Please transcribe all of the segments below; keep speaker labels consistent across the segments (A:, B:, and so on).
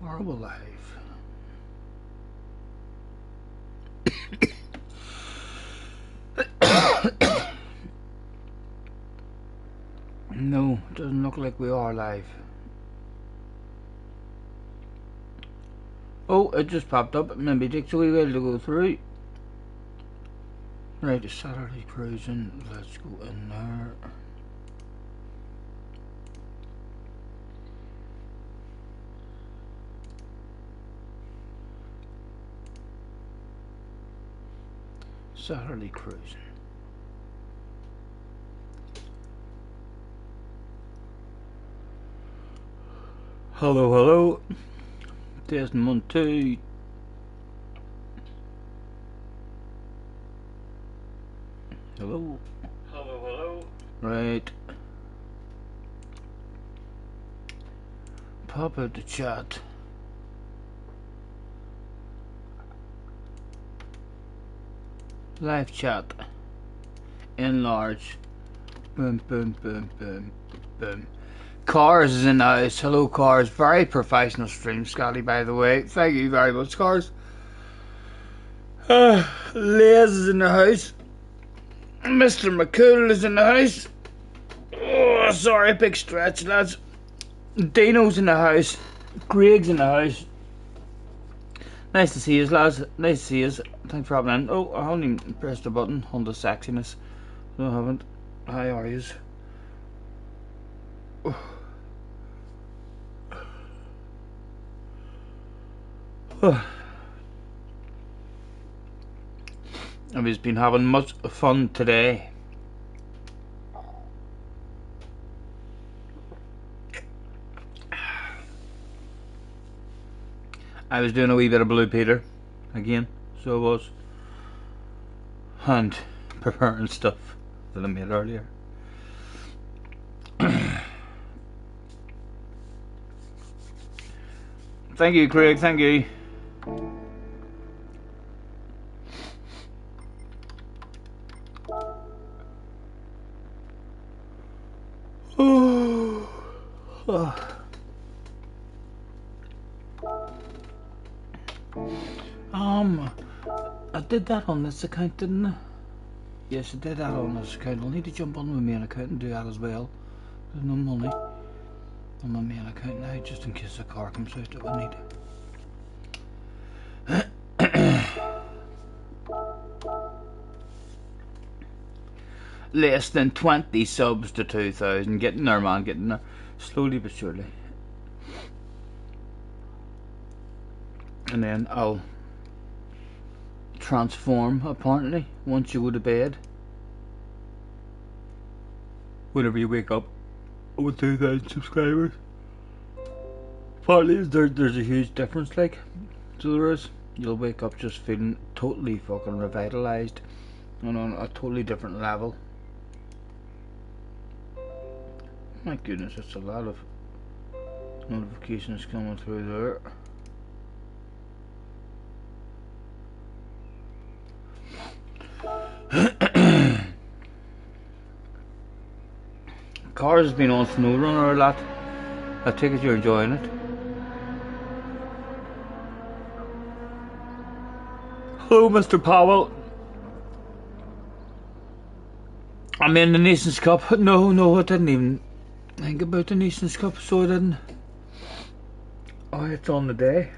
A: Horrible life. No, it doesn't look like we are live. Oh, it just popped up. Maybe it takes a wee while to go through. Right, Saturday cruising. Let's go in there. Saturday cruising. Hello, hello. Testing 1, 2. Hello.
B: Hello, hello.
A: Right. Pop out the chat. Live chat. Enlarge. Boom, boom, boom, boom, boom. Cars is in the house. Hello, Cars. Very professional stream, Scotty, by the way. Thank you very much, Cars. Liz is in the house. Mr. McCool is in the house. Oh, sorry, big stretch, lads. Dino's in the house. Greg's in the house. Nice to see you, lads. Nice to see you. Thanks for having in. Oh, I haven't even pressed the button on the sexiness. No, I haven't. How are yous? I've been having much fun today. I was doing a wee bit of Blue Peter again, so I was, and preparing stuff that I made earlier. Thank you, Craig, thank you. I did that on this account, didn't I? Yes, I did that on this account. I'll need to jump on my main account and do that as well. There's no money on my main account now, just in case the car comes out that we need. Less than 20 subs to 2,000. Getting there, man, getting there. Slowly but surely. And then I'll transform, apparently, once you go to bed. Whenever you wake up with 2,000 subscribers. Partly there's a huge difference, like, so there is. You'll wake up just feeling totally fucking revitalized and on a totally different level. My goodness, it's a lot of notifications coming through there. Cars has been on SnowRunner a lot. I take it you're enjoying it. Hello, Mr. Powell. I'm in the Nations Cup. No, I didn't even think about the Nations Cup, so I didn't. Oh, it's on the day.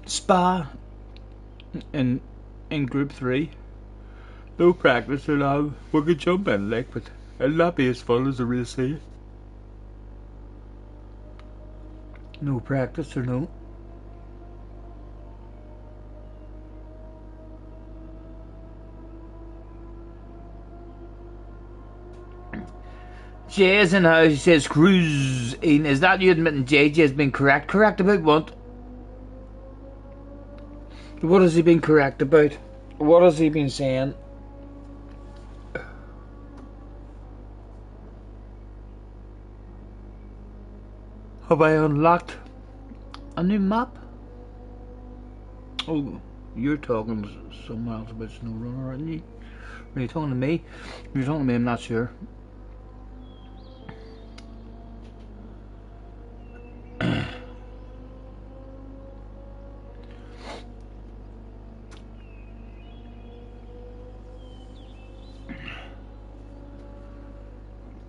A: Spa in Group 3. No practice allowed. We could jump in, like, but it'll not be as fun as the race here. No practice or no. Jay's in the house. He says cruzzing. Is that you admitting JJ has been correct? Correct about what? What has he been correct about? What has he been saying? Have I unlocked a new map? Oh, you're talking to someone else about SnowRunner, aren't you? Are you talking to me? If you're talking to me, I'm not sure.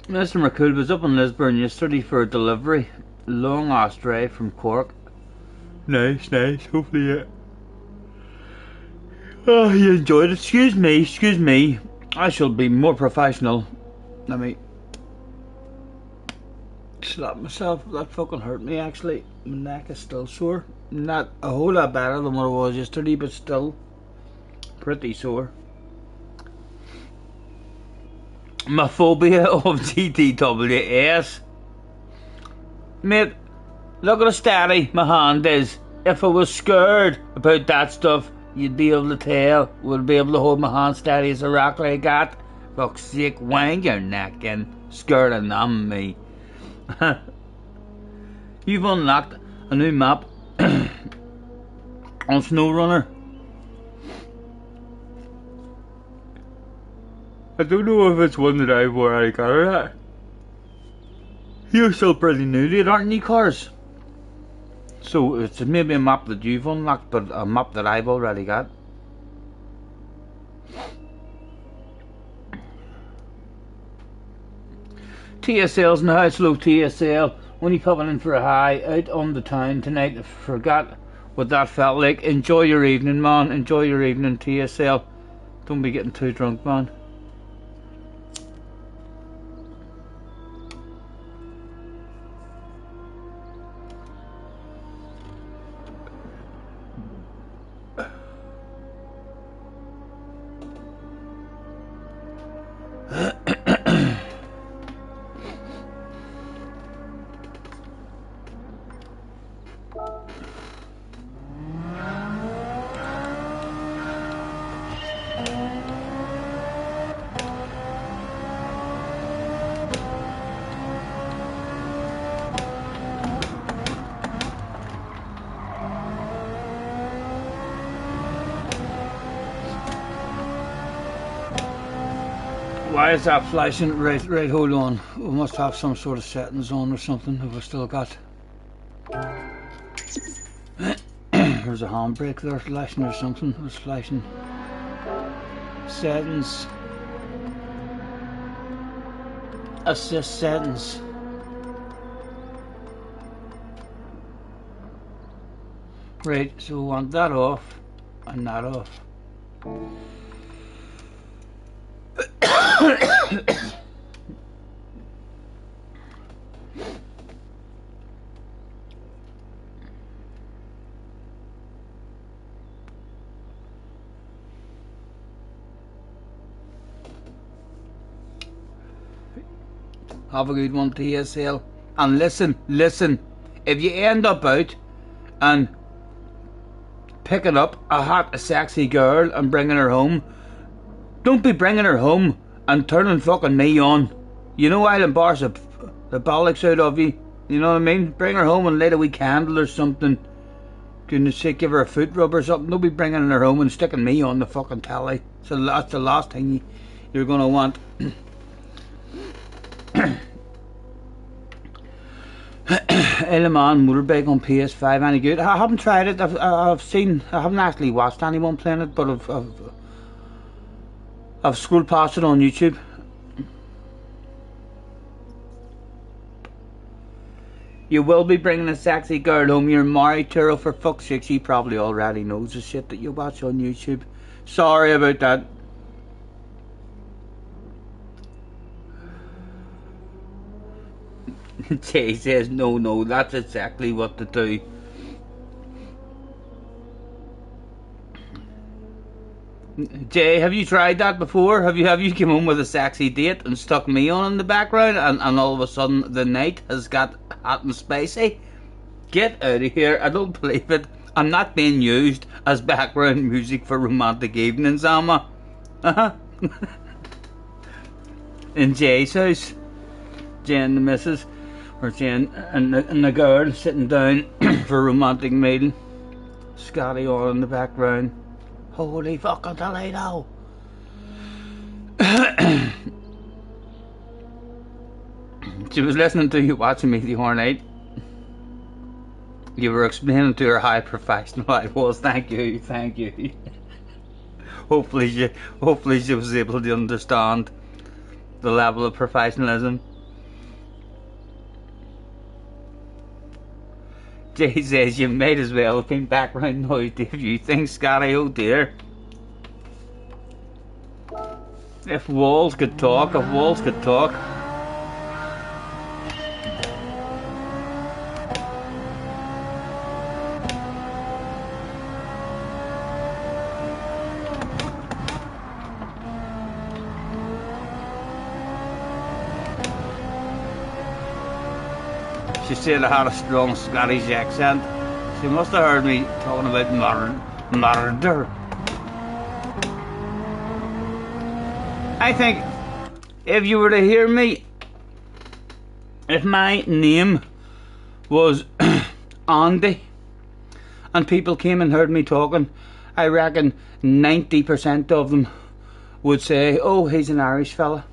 A: Mr. McCool was up in Lisburn yesterday for a delivery. Long ass drive from Cork. Nice, nice. Hopefully, oh, you enjoyed it. Excuse me. I shall be more professional. Let me slap myself. That fucking hurt me actually. My neck is still sore. Not a whole lot better than what it was yesterday, but still pretty sore. My phobia of GT7. Mate, look at how steady my hand is. If I was scared about that stuff, you'd be able to tell. Would be able to hold my hand steady as a rock like that. Fuck's sake, wind your neck in. Scared enough me. You've unlocked a new map on SnowRunner. I don't know if it's one that I've already got or not. You're still pretty new to it, aren't you, Cars? So it's maybe a map that you've unlocked, but a map that I've already got. TSL's in the house. Hello, TSL. Only popping in for a high out on the town tonight. I forgot what that felt like. Enjoy your evening, man. Enjoy your evening, TSL. Don't be getting too drunk, man. Why is that flashing? Right, hold on. We must have some sort of settings on or something. Have I still got... There's a handbrake there flashing or something. It was flashing. Settings. Assist settings. Right, so we want that off and that off. Have a good one, TSL. And listen, if you end up out and picking up a sexy girl and bringing her home, don't be bringing her home and turning fucking me on. You know I'll embarrass the bollocks out of you. You know what I mean? Bring her home and light a wee candle or something. Goodness sake, give her a foot rub or something. Don't be bringing her home and sticking me on the fucking telly. So that's the last thing you're gonna want. Element motorbike on PS5, any good? I haven't tried it. I've seen. I haven't actually watched anyone playing it, but I've scrolled past it on YouTube. You will be bringing a sexy girl home. You're married to her, for fuck's sake. She probably already knows the shit that you watch on YouTube. Sorry about that. Jay says no, that's exactly what to do. Jay, have you tried that before? Have you come home with a sexy date and stuck me on in the background and all of a sudden the night has got hot and spicy? Get out of here. I don't believe it. I'm not being used as background music for romantic evenings, am I? In Jay's house. Jay and the missus. Or saying, and the girl sitting down for a romantic meal. Scotty on in the background. Holy fucking Toledo! She was listening to you watching me the whole night. You were explaining to her how professional I was. Thank you, thank you. Hopefully she was able to understand the level of professionalism. Jay says you might as well have been background noise if you think, Scotty. Oh dear. If walls could talk, if walls could talk. She said I had a strong Scottish accent. She must have heard me talking about murder. I think if you were to hear me, if my name was Andy and people came and heard me talking, I reckon 90% of them would say, oh, he's an Irish fella.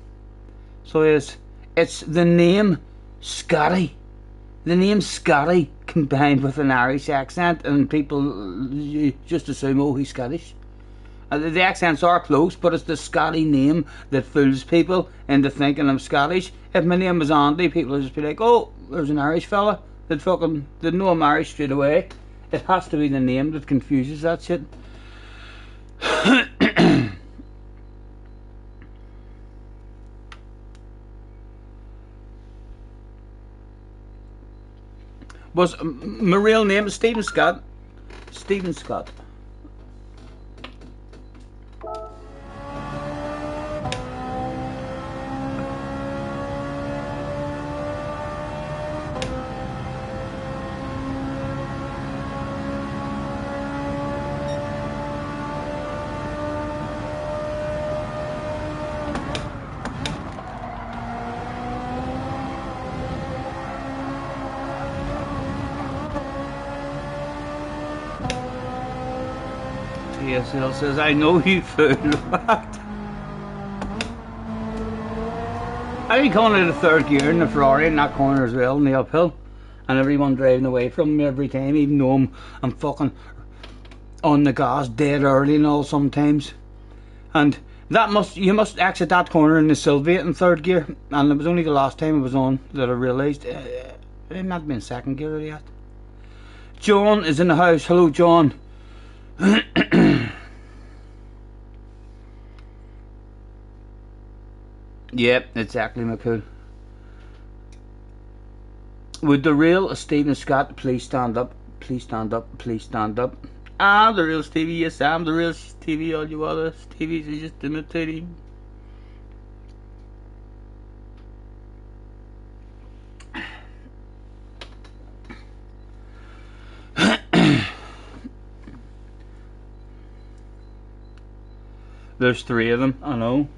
A: So it's the name Scotty. The name Scotty combined with an Irish accent, and people just assume, oh, he's Scottish. The accents are close, but it's the Scotty name that fools people into thinking I'm Scottish. If my name was Andy, people would just be like, oh, there's an Irish fella. They'd know I'm Irish straight away. It has to be the name that confuses that shit. Was my real name is Stephen Scott. Stephen Scott. TSL says, I know you fool. What? I'd be coming out of third gear in the Ferrari in that corner as well, in the uphill. And everyone driving away from me every time, even though I'm fucking on the gas dead early and all sometimes. And you must exit that corner in the Sylvia in third gear. And it was only the last time I was on that I realised it might have been second gear yet. John is in the house. Hello, John. Yep, exactly, McCool. Would the real Stephen Scott please stand up? Please stand up, please stand up. I'm the real Stevie, yes, I'm the real Stevie. All you other Stevies are just imitating. There's three of them, I know.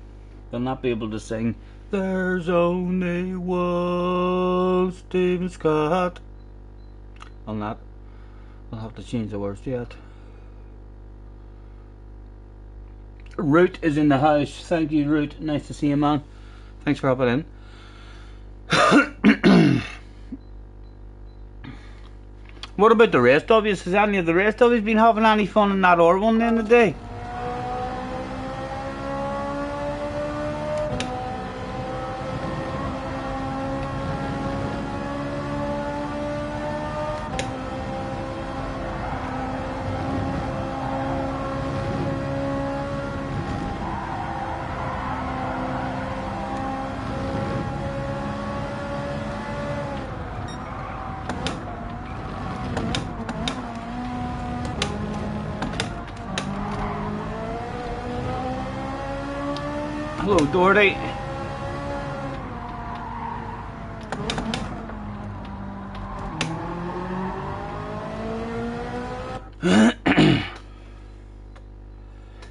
A: They'll not be able to sing There's Only One Stephen Scott. I'll have to change the words yet. Root is in the house. Thank you, Root. Nice to see you, man. Thanks for hopping in. What about the rest of you? Has any of the rest of you been having any fun in that R1 then today? Hello, Doherty.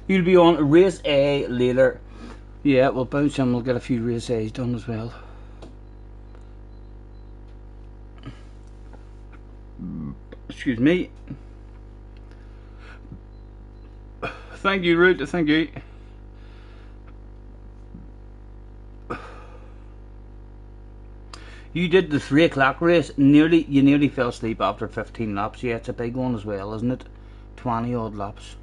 A: You'll be on race A later. Yeah, we'll bounce and we'll get a few race A's done as well. Excuse me. Thank you, Root. Thank you. You did the 3 o'clock race. You nearly fell asleep after 15 laps. Yeah, it's a big one as well, isn't it? 20 odd laps.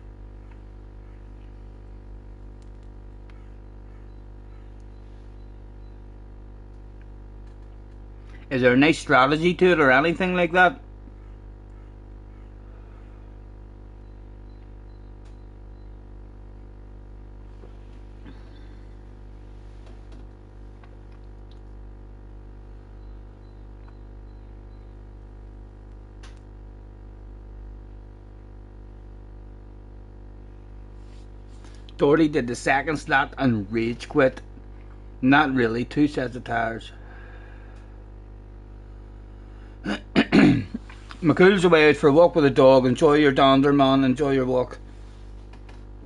A: Is there a nice strategy to it or anything like that? Doherty did the second slot and rage quit. Not really, 2 sets of tyres. McCool's away out for a walk with a dog. Enjoy your dander, man. Enjoy your walk.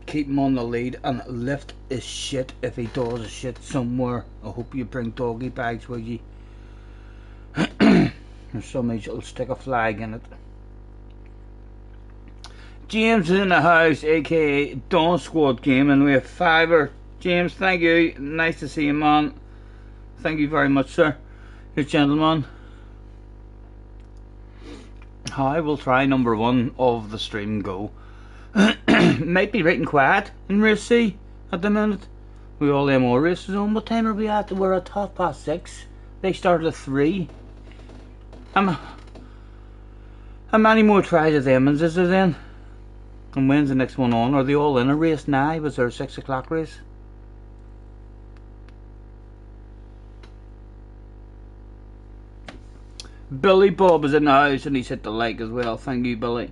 A: Keep him on the lead and lift his shit if he does a shit somewhere. I hope you bring doggy bags with you. Or somebody will stick a flag in it. James is in the house, aka Dawn Squad Gaming. We have Fiver. James, thank you. Nice to see you, man. Thank you very much, sir. You're a gentleman. I will try number 1 of the stream go. Might be right and quiet in race C at the minute. We all them more races on. What time are we at? We're at 6:30. They start at 3. How many more tries of them is there then? And when's the next one on? Are they all in a race now? Was there a 6 o'clock race? Billy Bob is in the house and he's hit the like as well. Thank you, Billy.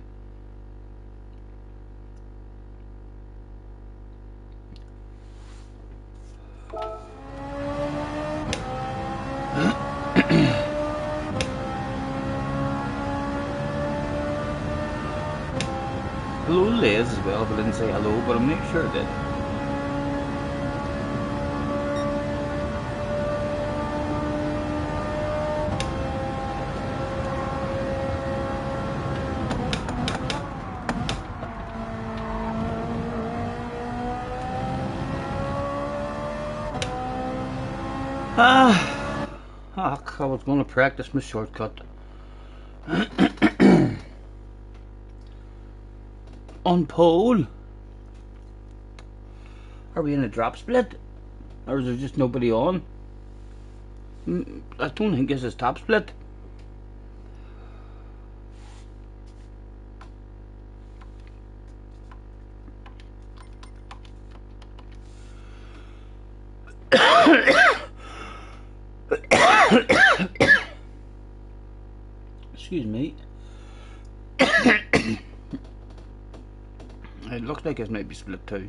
A: Hello, Liz as well, but I didn't say hello, but I'm not sure I did. I was going to practice my shortcut. On pole. Are we in a drop split? Or is there just nobody on? I don't think this is top split. Excuse me. It looks like it's maybe split too.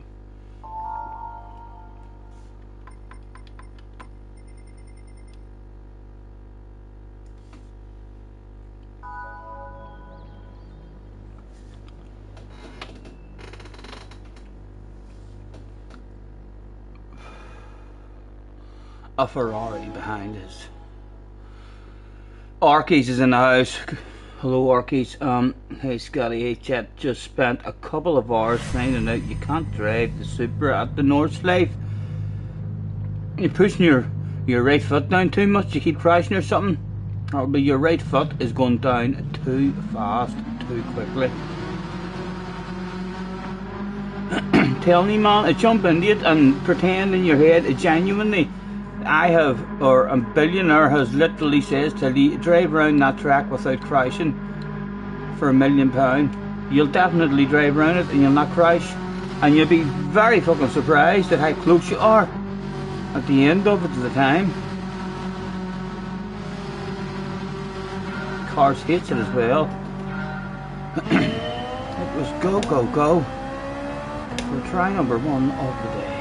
A: A Ferrari behind us. Arkies is in the house. Hello, Arkies. Hey Scotty, hey Chet. Just spent a couple of hours finding out you can't drive the Supra at the North Life. You're pushing your right foot down too much. You keep crashing or something. Or your right foot is going down too fast, too quickly. Tell me, man, jump into it and pretend in your head genuinely. I have, or a billionaire has literally says to you, drive around that track without crashing for £1 million. You'll definitely drive around it and you'll not crash. And you'll be very fucking surprised at how close you are at the end of it to the time. Cars hates it as well. It was go, go, go. We'll try number 1 of the day.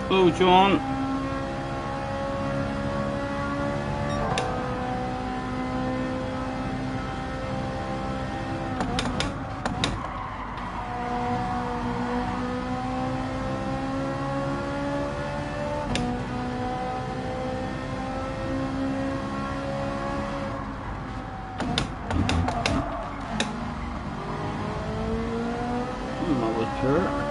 A: Hello, John. I'm not sure.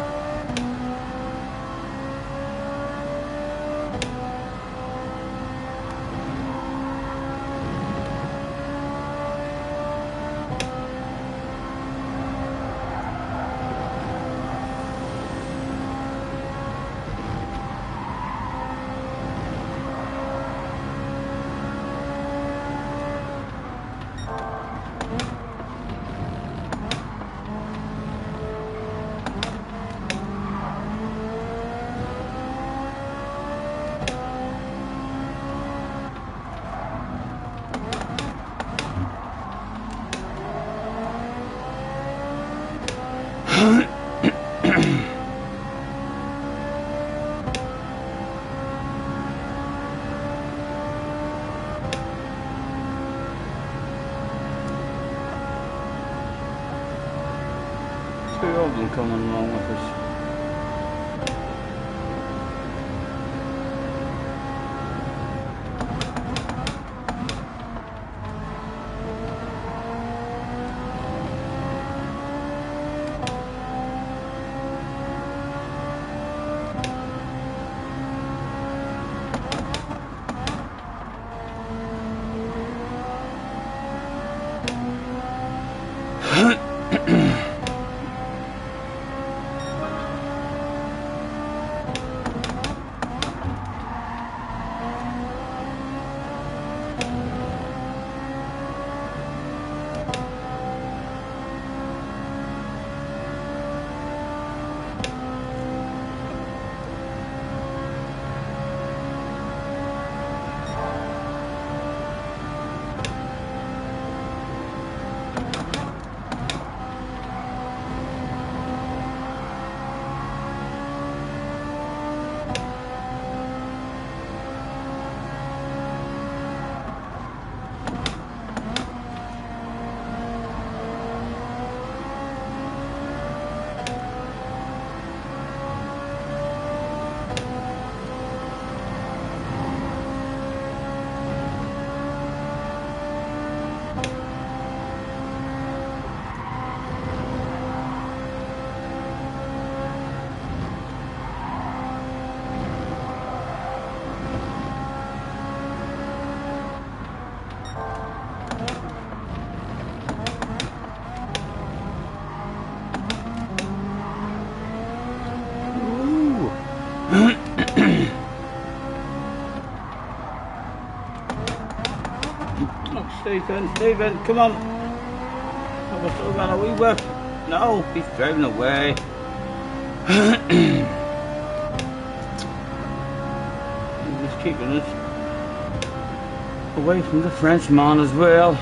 A: Two of them coming along with us. Stephen, Stephen, come on. Have we still got a wee whip? No, he's driving away. He's keeping us away from the Frenchman as well.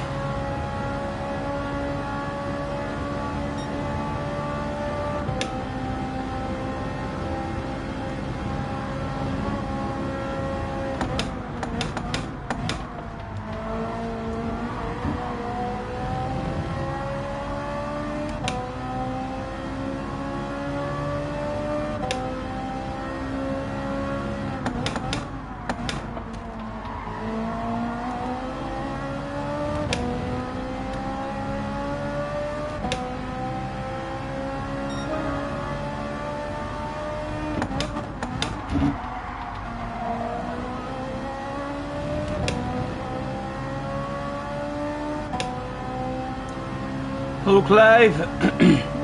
A: Hello Clive,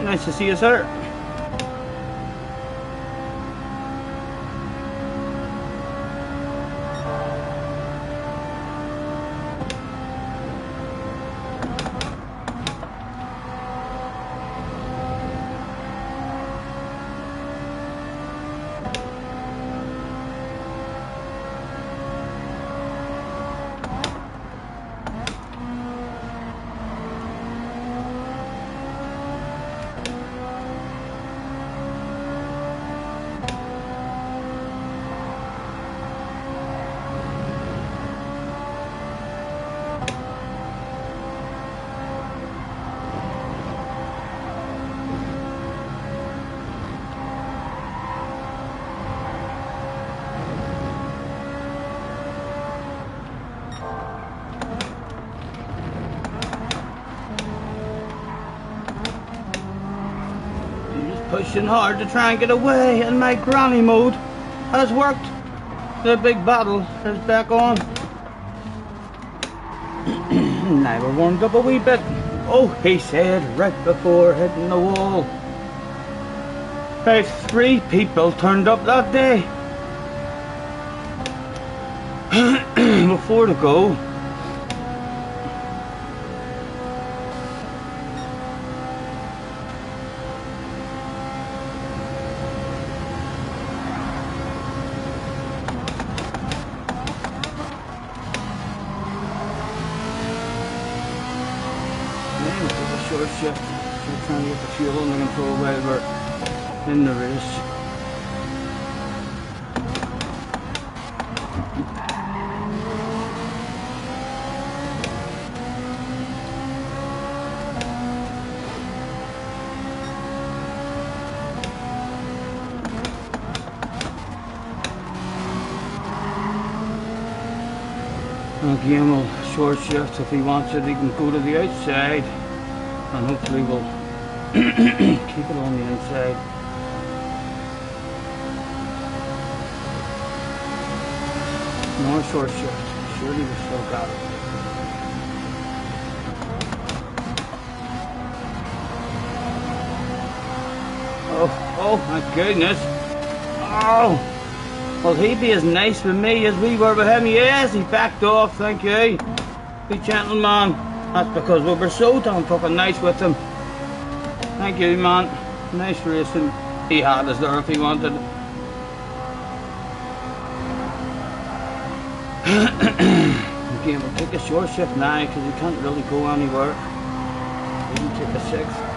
A: nice to see you sir. Pushing hard to try and get away, and my granny mode has worked. The big battle is back on. Now we're warmed up a wee bit. Oh, he said right before hitting the wall. About 3 people turned up that day. Before to go. Short shift, so trying to get the fuel under control while we're in the race. Again, we'll short shift. If he wants it, he can go to the outside. And hopefully we'll keep it on the inside. More short shift. Surely we still got it. Oh my goodness. Oh! Will he be as nice with me as we were with him? Yes, he backed off, thank you. Good gentleman. That's because we were so damn fucking nice with him. Thank you, man. Nice racing. He had us there if he wanted. Again, we'll take a short shift now because he can't really go anywhere. We can take a 6th.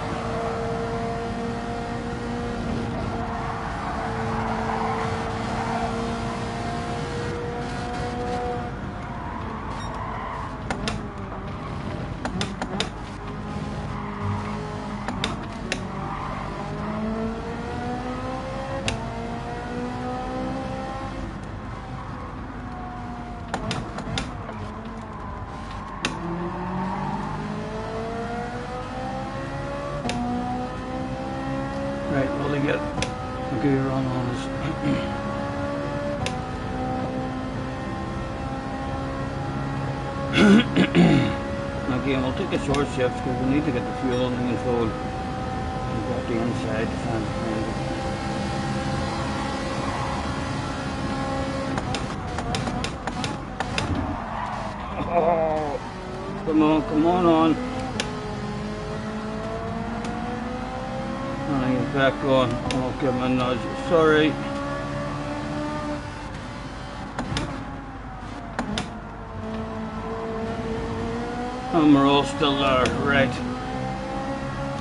A: Right, will he get a gear on us? Again, we'll take a short shift because we need to get the fuel under control. We've got the inside to find it. Oh, the come on. And he's back going. I'll give him a nudge. Sorry. And we're all still there, right?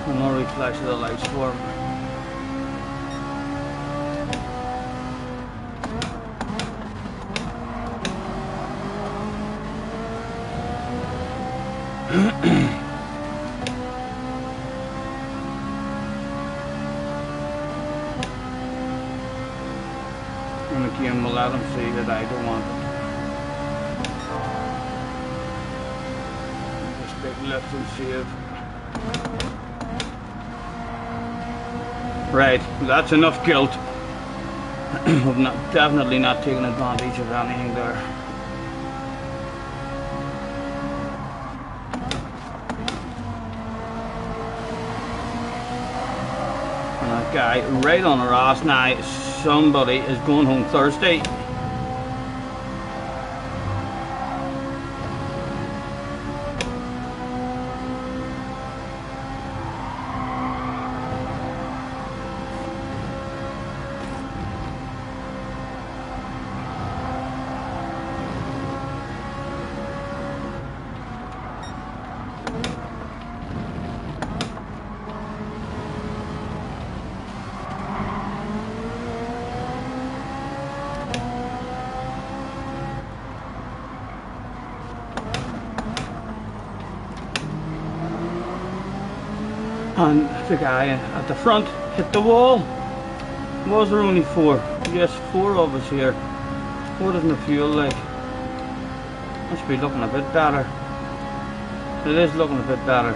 A: And no reflex of the lights for him. And again, we'll let him see that I don't want it. Just big lift and save. Right, that's enough guilt. I've definitely not taken advantage of anything there. And that guy right on our ass now. Somebody is going home Thursday. And the guy at the front hit the wall. Was there only 4? Yes, 4 of us here. 4 doesn't feel like. Must be looking a bit better. It is looking a bit better.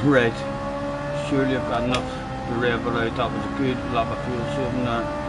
A: Right, surely I've got enough to rev it out. That was a good lot of fuel saving there.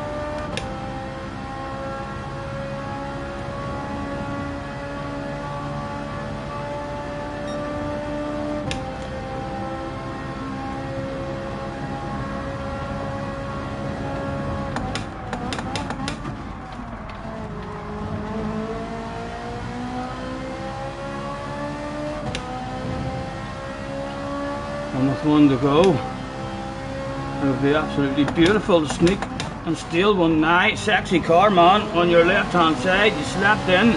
A: And with 1 to go, it would be absolutely beautiful to sneak and steal one nice sexy car, man, on your left hand side. You slapped in.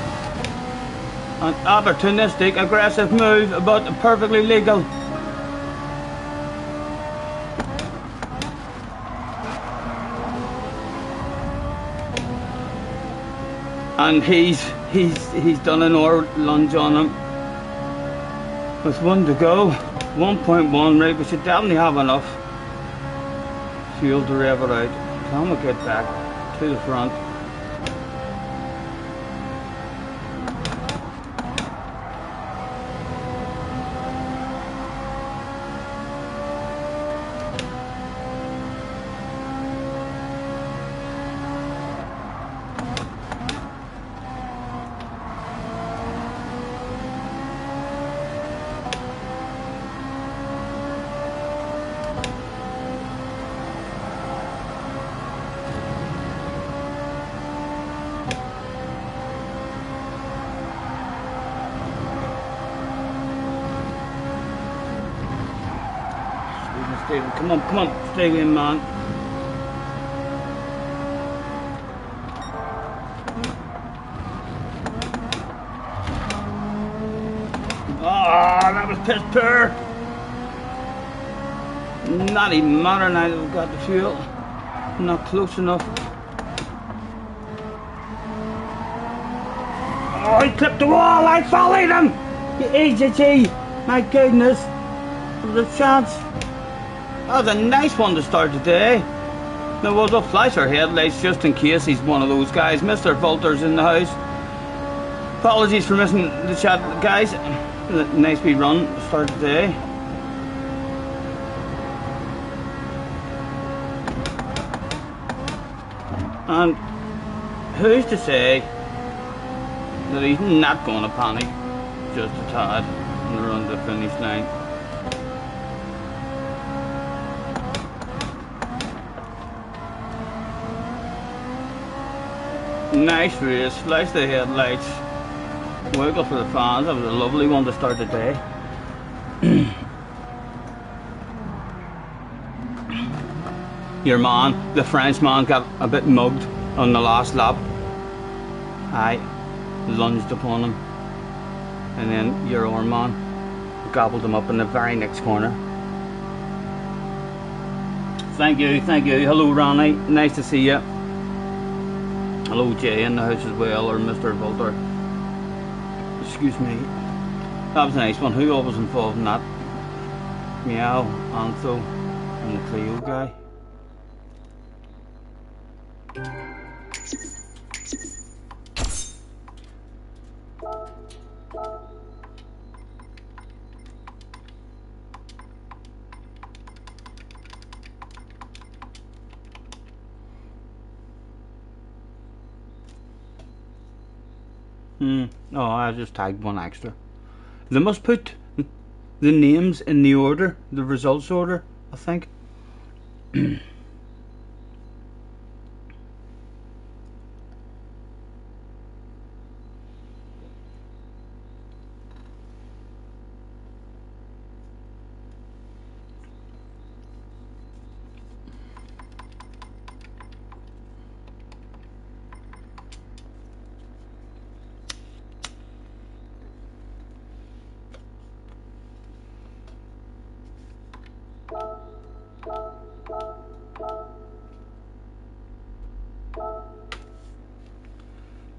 A: An opportunistic, aggressive move, but perfectly legal. And he's He's done an hour lunge on him. With 1 to go, 1.1, right? We should definitely have enough fuel to rev it out. Can we get back to the front? Come on, stay with him, man. Oh, that was piss poor. Not even matter now that we've got the fuel. Not close enough. Oh, he clipped the wall. I followed him. Easy, my goodness. There's a chance. That was a nice one to start the day. Now we'll flash our headlights just in case he's one of those guys. Mr. Vulter's in the house. Apologies for missing the chat, guys. Nice wee run to start the day. And who's to say that he's not going to panic just a tad on the run to the finish line. Nice race, flash the headlights, wiggle for the fans. That was a lovely one to start the day. Your man, the French man, got a bit mugged on the last lap. Aye, lunged upon him, and then your own man gobbled him up in the very next corner. Thank you. Hello, Ronnie, nice to see you. Hello, Jay in the house as well, or Mr. Vulter. Excuse me. That was a nice one. Who all was involved in that? Meow, Antho, and the Cleo guy. Oh, I just tagged one extra. They must put the names in the order, the results order, I think.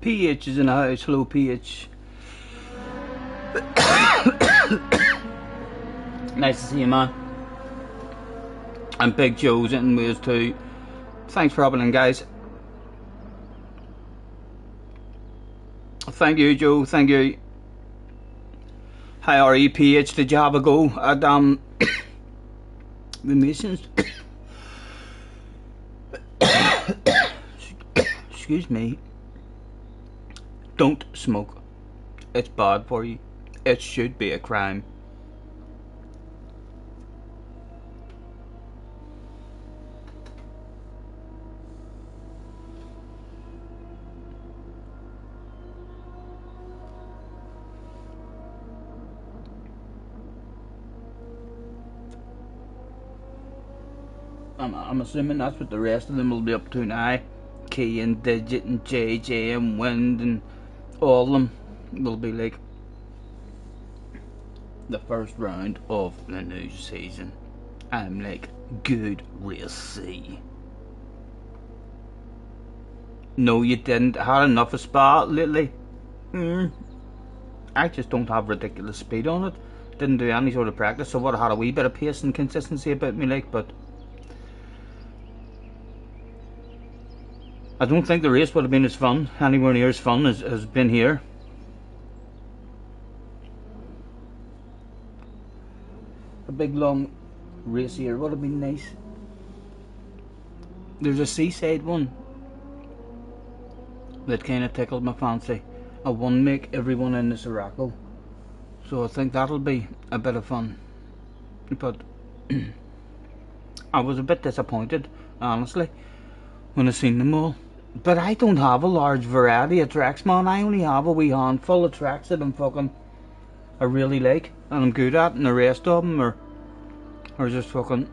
A: PH is in the house. Hello, PH. Nice to see you, man. And Big Joe's in with us too. Thanks for hopping in, guys. Thank you, Joe. Thank you. Hi, REPH. Did you have a go at the Masons? Excuse me. Don't smoke. It's bad for you. It should be a crime. I'm assuming that's what the rest of them will be up to now. Key and Digit and JJ and Wind and all of them will be like the first round of the new season. I'm like, good race C. No, you didn't. I had enough of Spa lately. I just don't have ridiculous speed on it. Didn't do any sort of practice, so what I had a wee bit of pace and consistency about me, like, but I don't think the race would have been as fun, anywhere near as fun as has been here. A big long race here would have been nice. There's a seaside one that kind of tickled my fancy. A one make everyone in the Sirocco. So I think that'll be a bit of fun. But I was a bit disappointed, honestly, when I seen them all. But I don't have a large variety of tracks, man. I only have a wee handful of tracks that I really like and I'm good at, and the rest of them are just fucking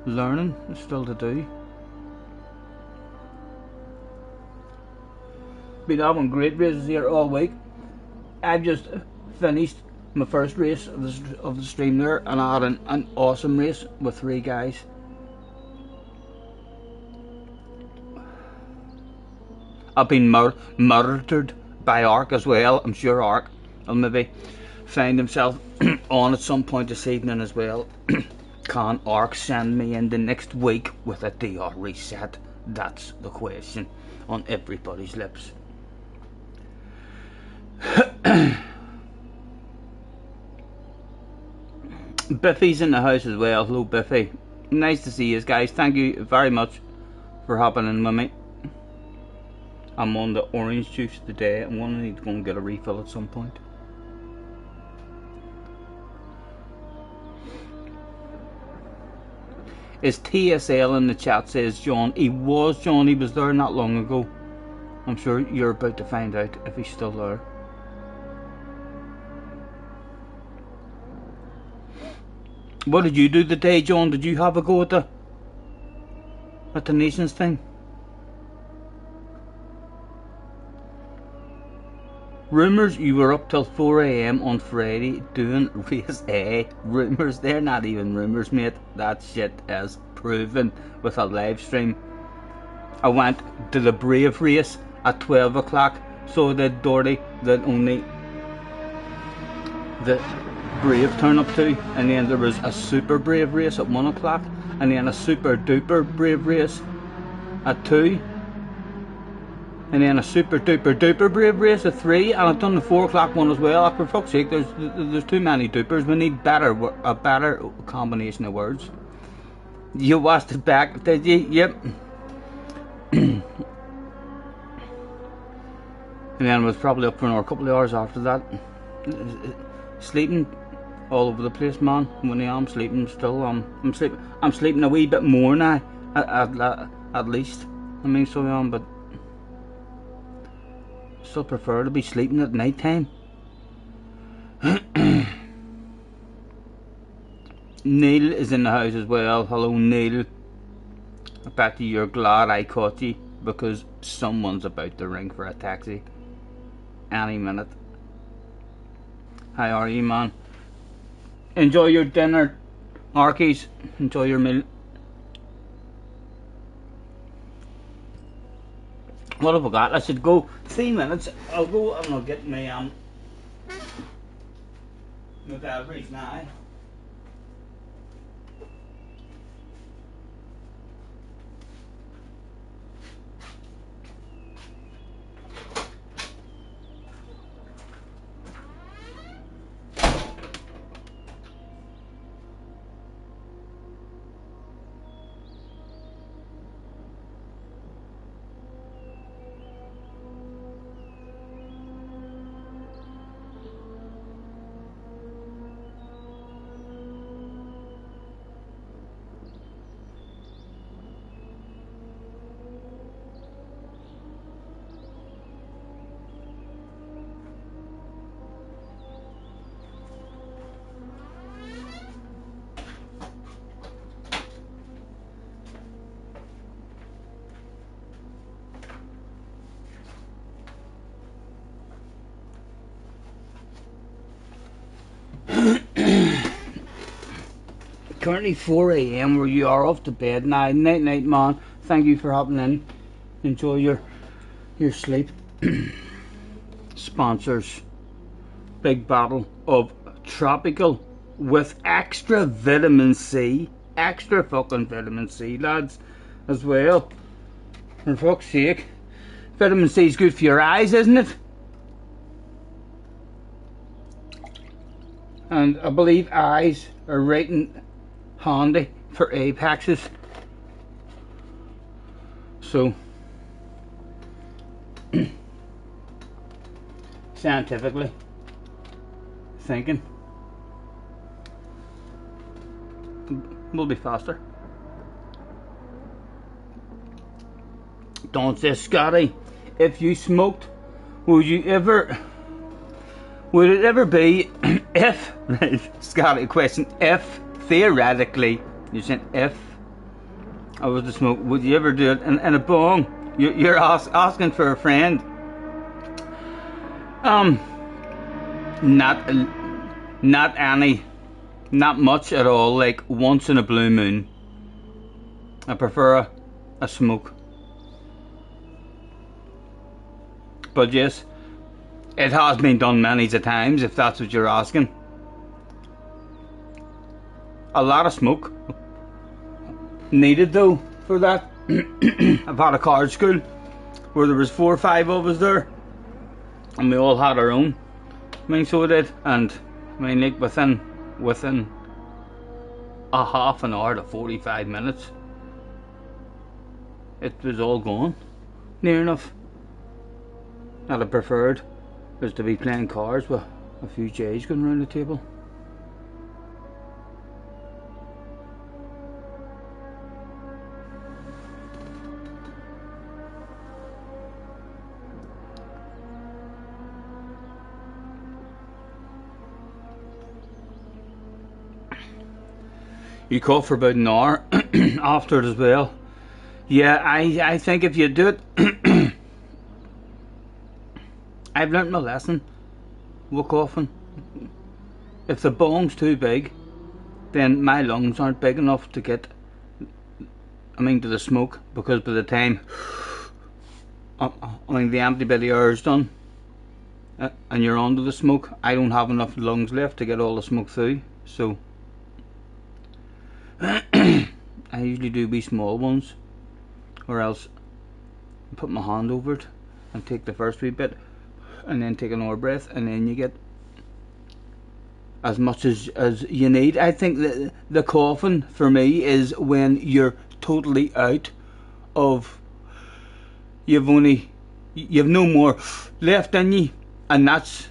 A: learning still to do. Been having great races here all week. I've just finished my first race of the stream there, and I had an awesome race with 3 guys. I've been murdered by Ark as well. I'm sure Ark will maybe find himself on at some point this evening as well. Can Ark send me in the next week with a DR reset? That's the question on everybody's lips. Biffy's in the house as well. Hello Biffy. Nice to see you guys. Thank you very much for hopping in with me. I'm on the orange juice today. I'm going to need to go and get a refill at some point. Is TSL in the chat, says John. He was, John. He was there not long ago. I'm sure you're about to find out if he's still there. What did you do today, John? Did you have a go at the Nations thing? Rumours you were up till 4 AM on Friday doing race A. Rumours, they're not even rumours, mate. That shit is proven with a live stream. I went to the Brave race at 12 o'clock, so did Doherty, that only the Brave turn up to, and then there was a Super Brave race at 1 o'clock, and then a Super Duper Brave race at 2. And then a Super Duper Brave race at 3, and I've done the 4 o'clock one as well. For fuck's sake, there's too many dupers. We need a better combination of words. You watched it back, did you? Yep. And then I was probably up for another couple of hours after that. Sleeping all over the place, man. When I am sleeping still, I'm sleeping a wee bit more now, at least. I mean, so I am, but still prefer to be sleeping at night time. Neil is in the house as well. Hello Neil. I bet you're glad I caught you, because someone's about to ring for a taxi any minute. How are you, man? Enjoy your dinner, Arkies. Enjoy your meal. What have I got? I should go 3 minutes. I'll go and I'll get my batteries now. Currently 4 AM where you are off to bed now. Night night, man. Thank you for hopping in. Enjoy your sleep. sponsors big bottle of tropical with extra vitamin C, extra fucking vitamin C, lads, as well. For fuck's sake, vitamin C is good for your eyes, isn't it? And I believe eyes are right in handy for apexes. So scientifically thinking, we'll be faster. Don't say, Scotty, if you smoked, would it ever be if, right, Scotty, question, if theoretically, you said if I was to smoke, would you ever do it in a bong? You're asking for a friend. Not much at all, like once in a blue moon. I prefer a smoke. But yes, it has been done many times, if that's what you're asking. A lot of smoke needed though for that. I've had a card school where there was 4 or 5 of us there, and we all had our own. I mean, so we did, and I mean, like within a half an hour to 45 minutes, it was all gone, near enough. I'd have preferred was to be playing cards with a few J's going around the table. You cough for about an hour after it as well. Yeah, I think if you do it, I've learnt my lesson with coughing. If the bong's too big, then my lungs aren't big enough to get, to the smoke, because by the time the empty bit of air is done and you're onto the smoke, I don't have enough lungs left to get all the smoke through. So I usually do wee small ones, or else put my hand over it and take the first wee bit and then take another breath, and then you get as much as you need. I think that the coughing for me is when you're totally out of, you've no more left in you, and that's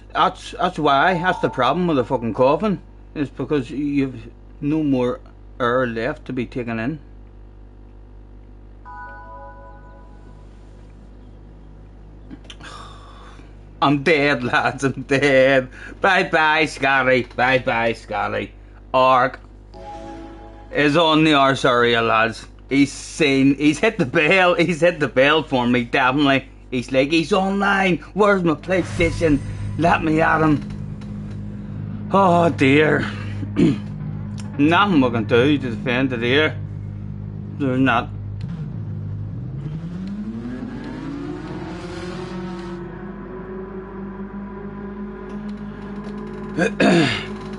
A: why, that's the problem with the fucking coughing, is because you've no more air left to be taken in. I'm dead, lads, I'm dead. Bye bye, Scotty. Bye bye, Scotty. Ark is on the arse area, lads. He's hit the bell. He's hit the bell for me, definitely. He's like, he's online. Where's my PlayStation? Let me at him. Oh dear. Nothing we can do to defend it here. There's not.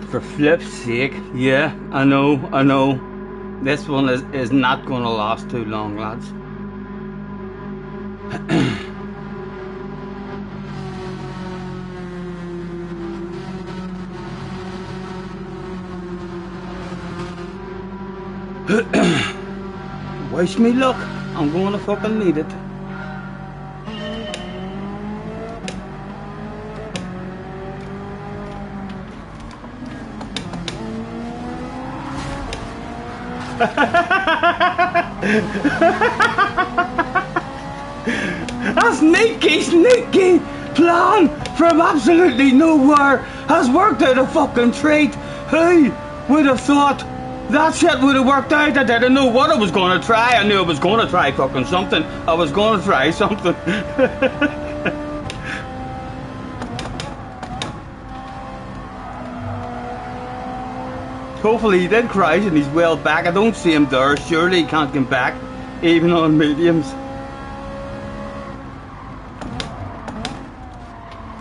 A: For flip's sake, yeah, I know. This one is not gonna last too long, lads. Wish me luck, I'm gonna fucking need it. A sneaky plan from absolutely nowhere has worked out a fucking treat. Who would have thought that shit would have worked out? I didn't know what I was going to try. I knew I was going to try fucking something. I was going to try something. Hopefully he did crash and he's well back. I don't see him there. Surely he can't come back, even on mediums.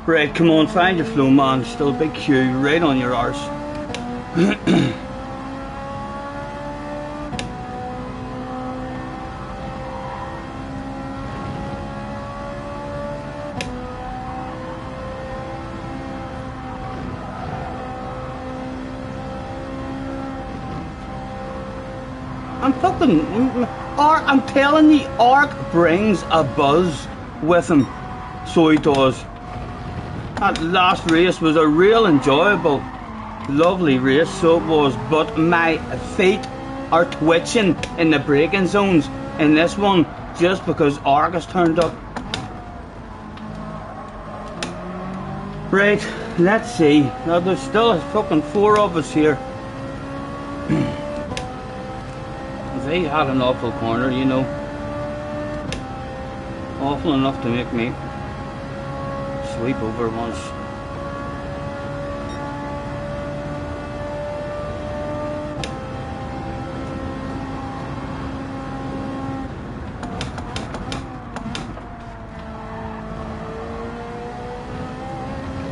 B: Right, come on, find your flow, man. Still a big queue right on your arse. I'm telling you, Ark brings a buzz with him. So he does. That last race was a real enjoyable, lovely race, so it was. But my feet are twitching in the braking zones in this one just because Ark has turned up. Right, let's see. Now there's still fucking 4 of us here. They had an awful corner, you know. Awful enough to make me sweep over once.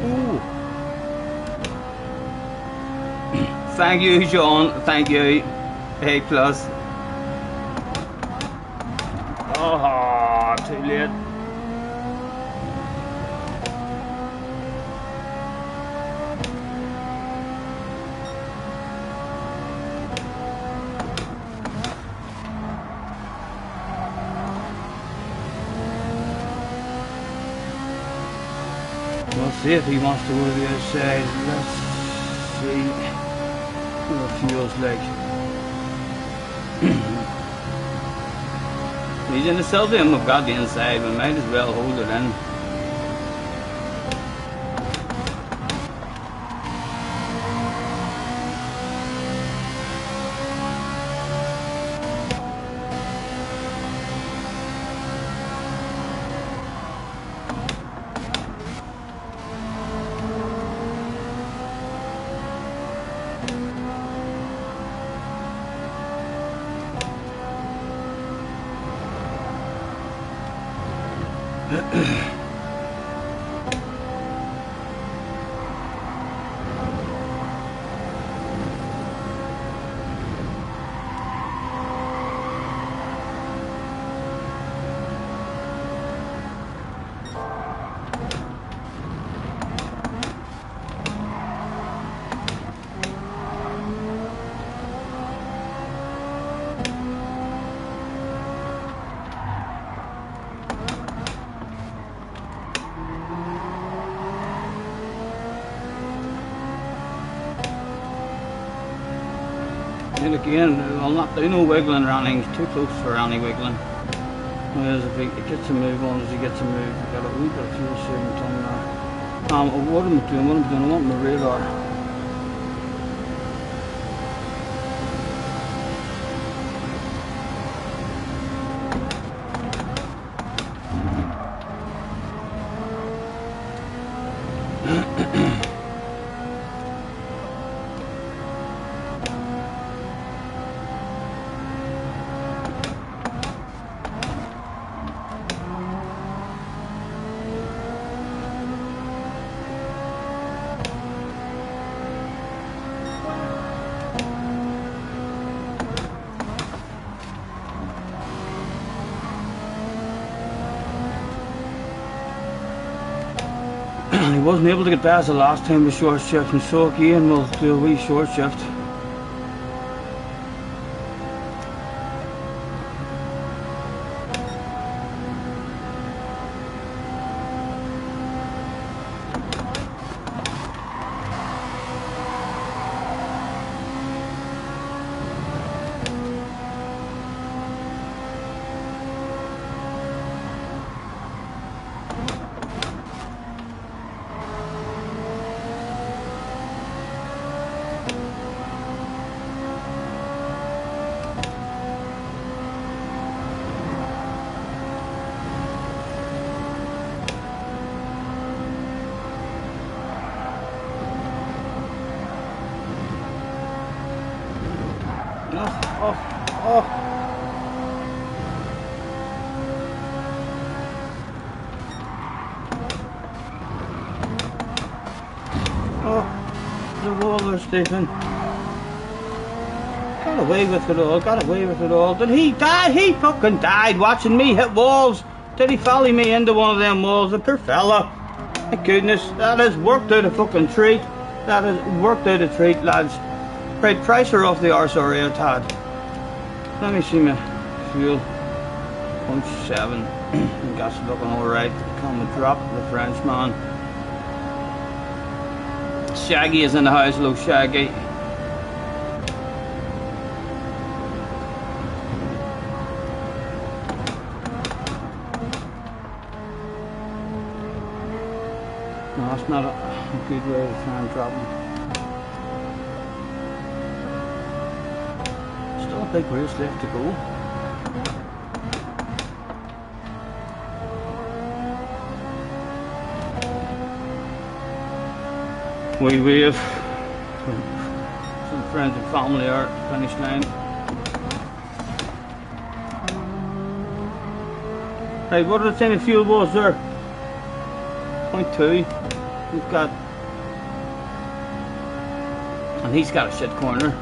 B: Ooh. Thank you, John. Thank you. A+. Oh, too late. We'll see if he wants to go to the outside. Let's see what it feels like. He's in the Sylvium, I've got the inside, we might as well hold it in. And again, I'll not do no wiggling or anything, he's too close for any wiggling. Whereas if he gets a move on, as he gets a move, we've got a wee bit of fuel saving time now. What am I doing? I want my radar. He wasn't able to get past the last time with short shift, and so again we'll do a wee short shift. Oh, the wall is Stephen. Got away with it all, got away with it all. Did he die? He fucking died watching me hit walls. Did he follow me into one of them walls? The poor fella. My goodness, that has worked out a fucking treat. That has worked out a treat, lads. Right, price her off the RSR a tad. Let me see my fuel. 0.7. Gas is looking alright. Come and drop the Frenchman. Shaggy is in the house. Hello, Shaggy. No, that's not a good way to try and drop them. Still a big race left to go. We have some friends and family are at the finish line. Right, what are the kind of fuel was there? 0.2. We've got, and he's got a shit corner.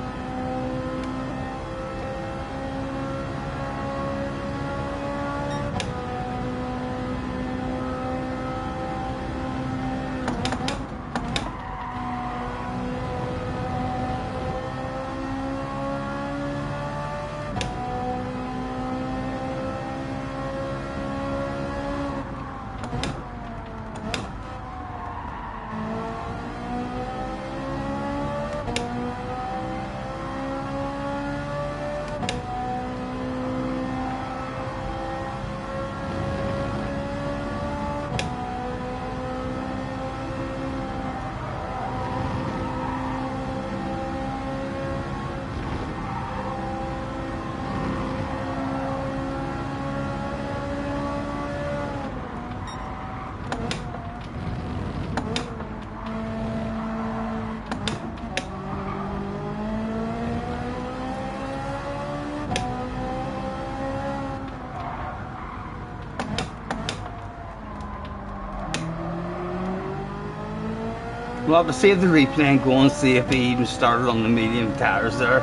B: We'll have to save the replay and go and see if he even started on the medium tires there.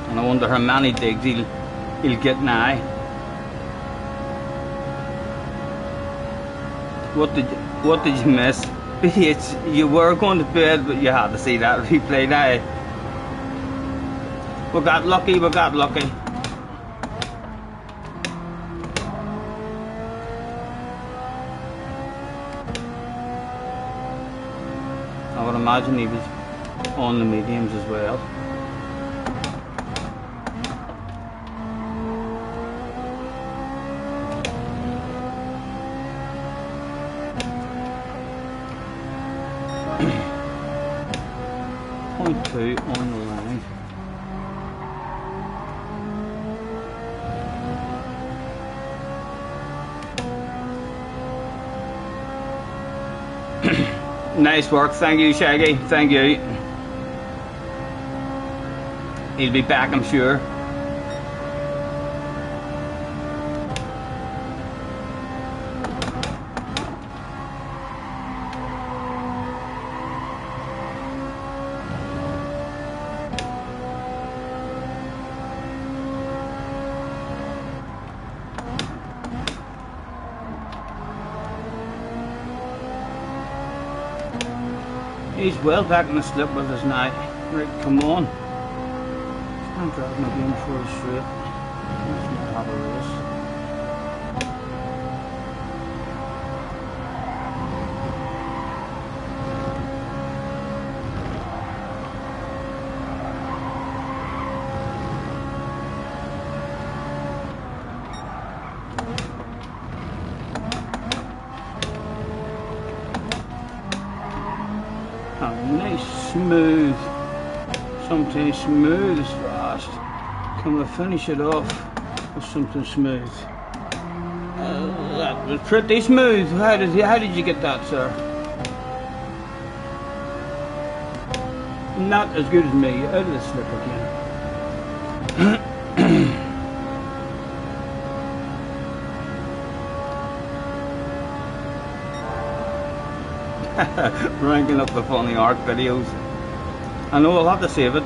B: And I wonder how many digs he'll get now. What did you miss? BH, you were going to bed, but you had to see that replay now. We got lucky, we got lucky. I would imagine he was on the mediums as well. Point 2 on the line. Nice work, thank you Shaggy, thank you. He'll be back, I'm sure. He's well back in the slip with us now. Right, come on. I'm driving again for a straight. Let's not have a race. Nice, smooth, something smooth is fast. Can we finish it off with something smooth? That was pretty smooth. How did you get that, sir? Not as good as me. Out of the slip again. Ranking up the funny art videos. I know I'll have to save it.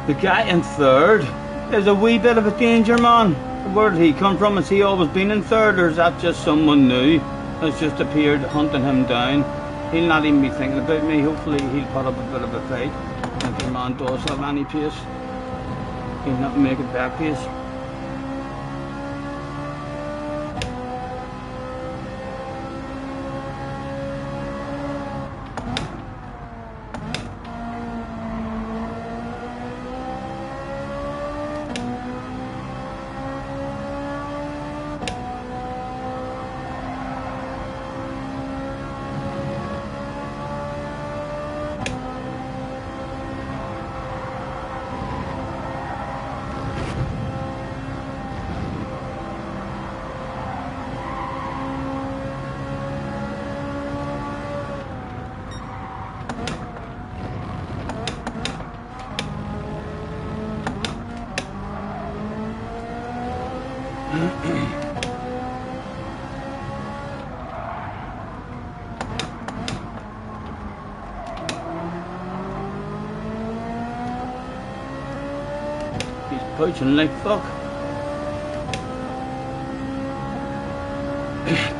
B: The guy in third is a wee bit of a danger man. Where did he come from? Has he always been in third, or is that just someone new that's just appeared hunting him down? He'll not even be thinking about me. Hopefully he'll put up a bit of a fight. If your man does have any pace, he'll not make it back pace. He's poaching like fuck.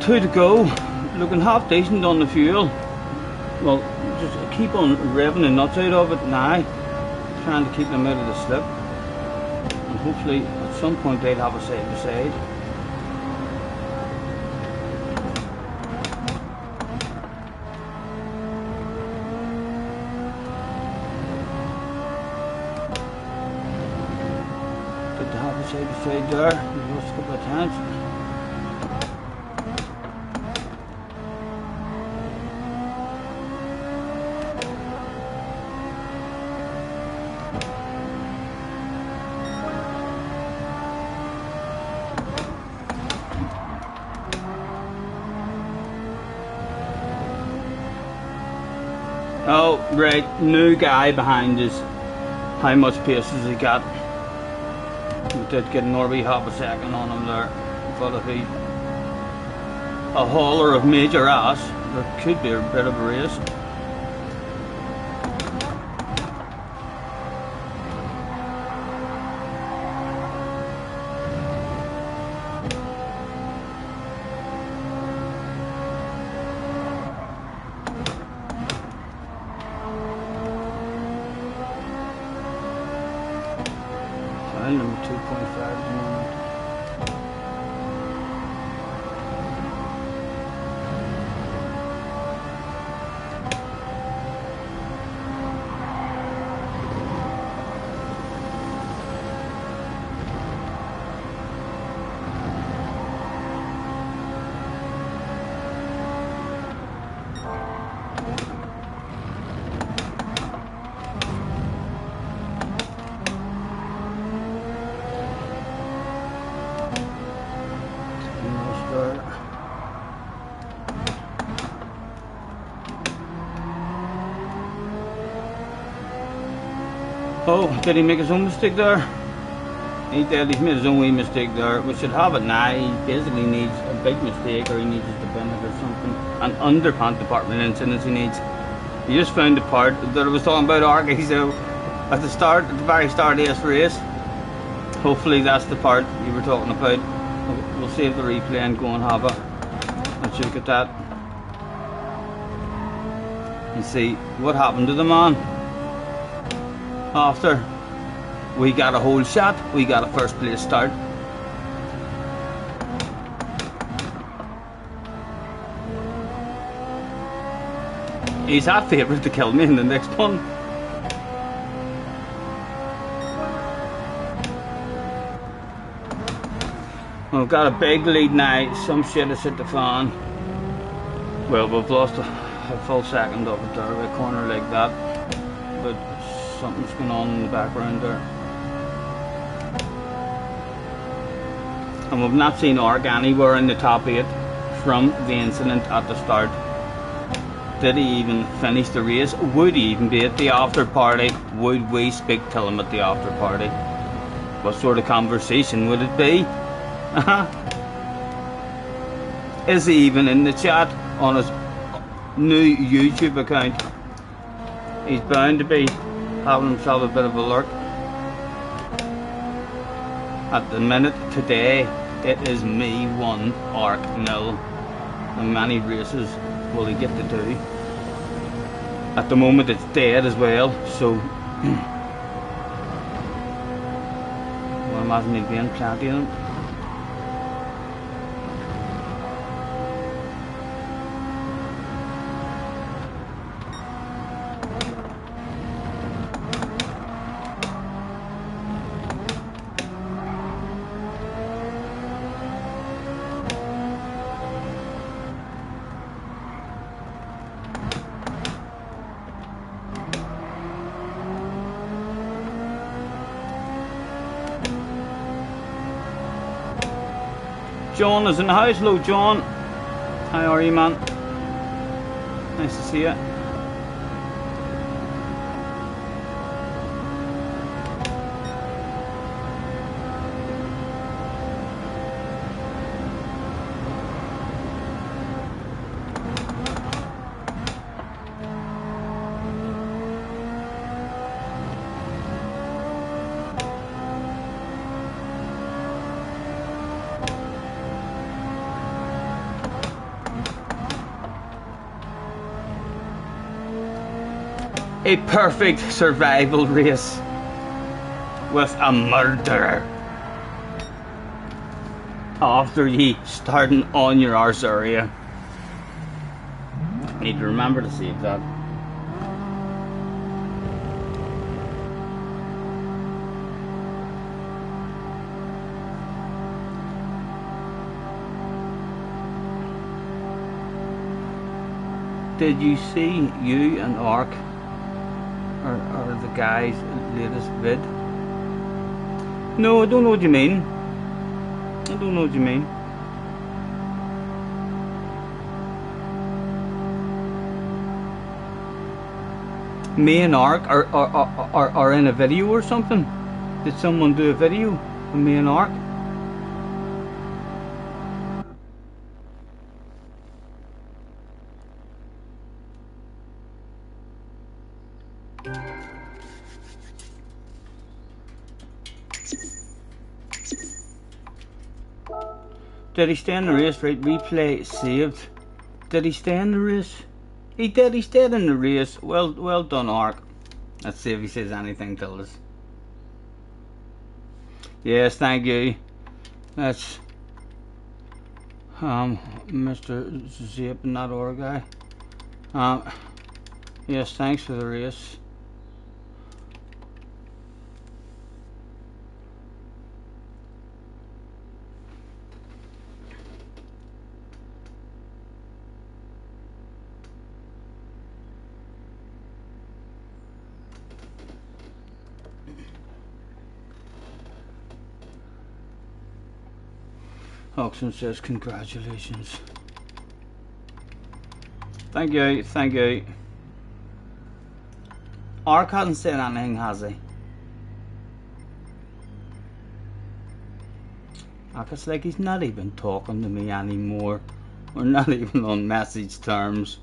B: 2 to go. Looking half decent on the fuel. Well, just keep on revving the nuts out of it now. Trying to keep them out of the slip. And hopefully at some point they'll have a side by side. Good to have a side by side there. We lost a couple of times. Oh, right, new guy behind us. How much pace has he got? We did get another wee half a second on him there. But if he's a hauler of major ass, there could be a bit of a race. Number 2.5 at the moment. Oh, did he make his own mistake there? He did, he's made his own wee mistake there. We should have it now. He basically needs a big mistake, or he needs us to bin it or something. An underpant department incident he needs. He just found the part that I was talking about Arky, so at the very start of this race. Hopefully that's the part you were talking about. We'll save the replay and go and have a look at that. And see what happened to the man. After we got a whole shot, we got a first place start. He's our favourite to kill me in the next one. We've got a big lead now. Some shit has hit the fan. Well, we've lost a full second of it there, a corner like that. But something's going on in the background there. And we've not seen Ark anywhere in the top 8 from the incident at the start. Did he even finish the race? Would he even be at the after party? Would we speak to him at the after party? What sort of conversation would it be? Is he even in the chat on his new YouTube account? He's bound to be having himself a bit of a lurk. At the minute today, it is me 1, Ark 0. How many races will he get to do? At the moment it's dead as well, so I imagine he'll be in plenty of them. John is in the house. Hello, John. How are you, man? Nice to see you. A perfect survival race with a murderer after ye starting on your arse area. Need to remember to save that. Did you see you and Ark or the guy's latest vid? No, I don't know what you mean. I don't know what you mean. Me and Ark are in a video or something? Did someone do a video of me and Ark? Did he stay in the race? Right, replay saved. Did he stay in the race? He did, he stayed in the race. Well done, Ark. Let's see if he says anything to us. Yes, thank you. That's Mr. Zip and that other guy. Yes, thanks for the race. Oxen says congratulations. Thank you, thank you. Ark hasn't said anything, has he? It's like he's not even talking to me anymore. We're not even on message terms.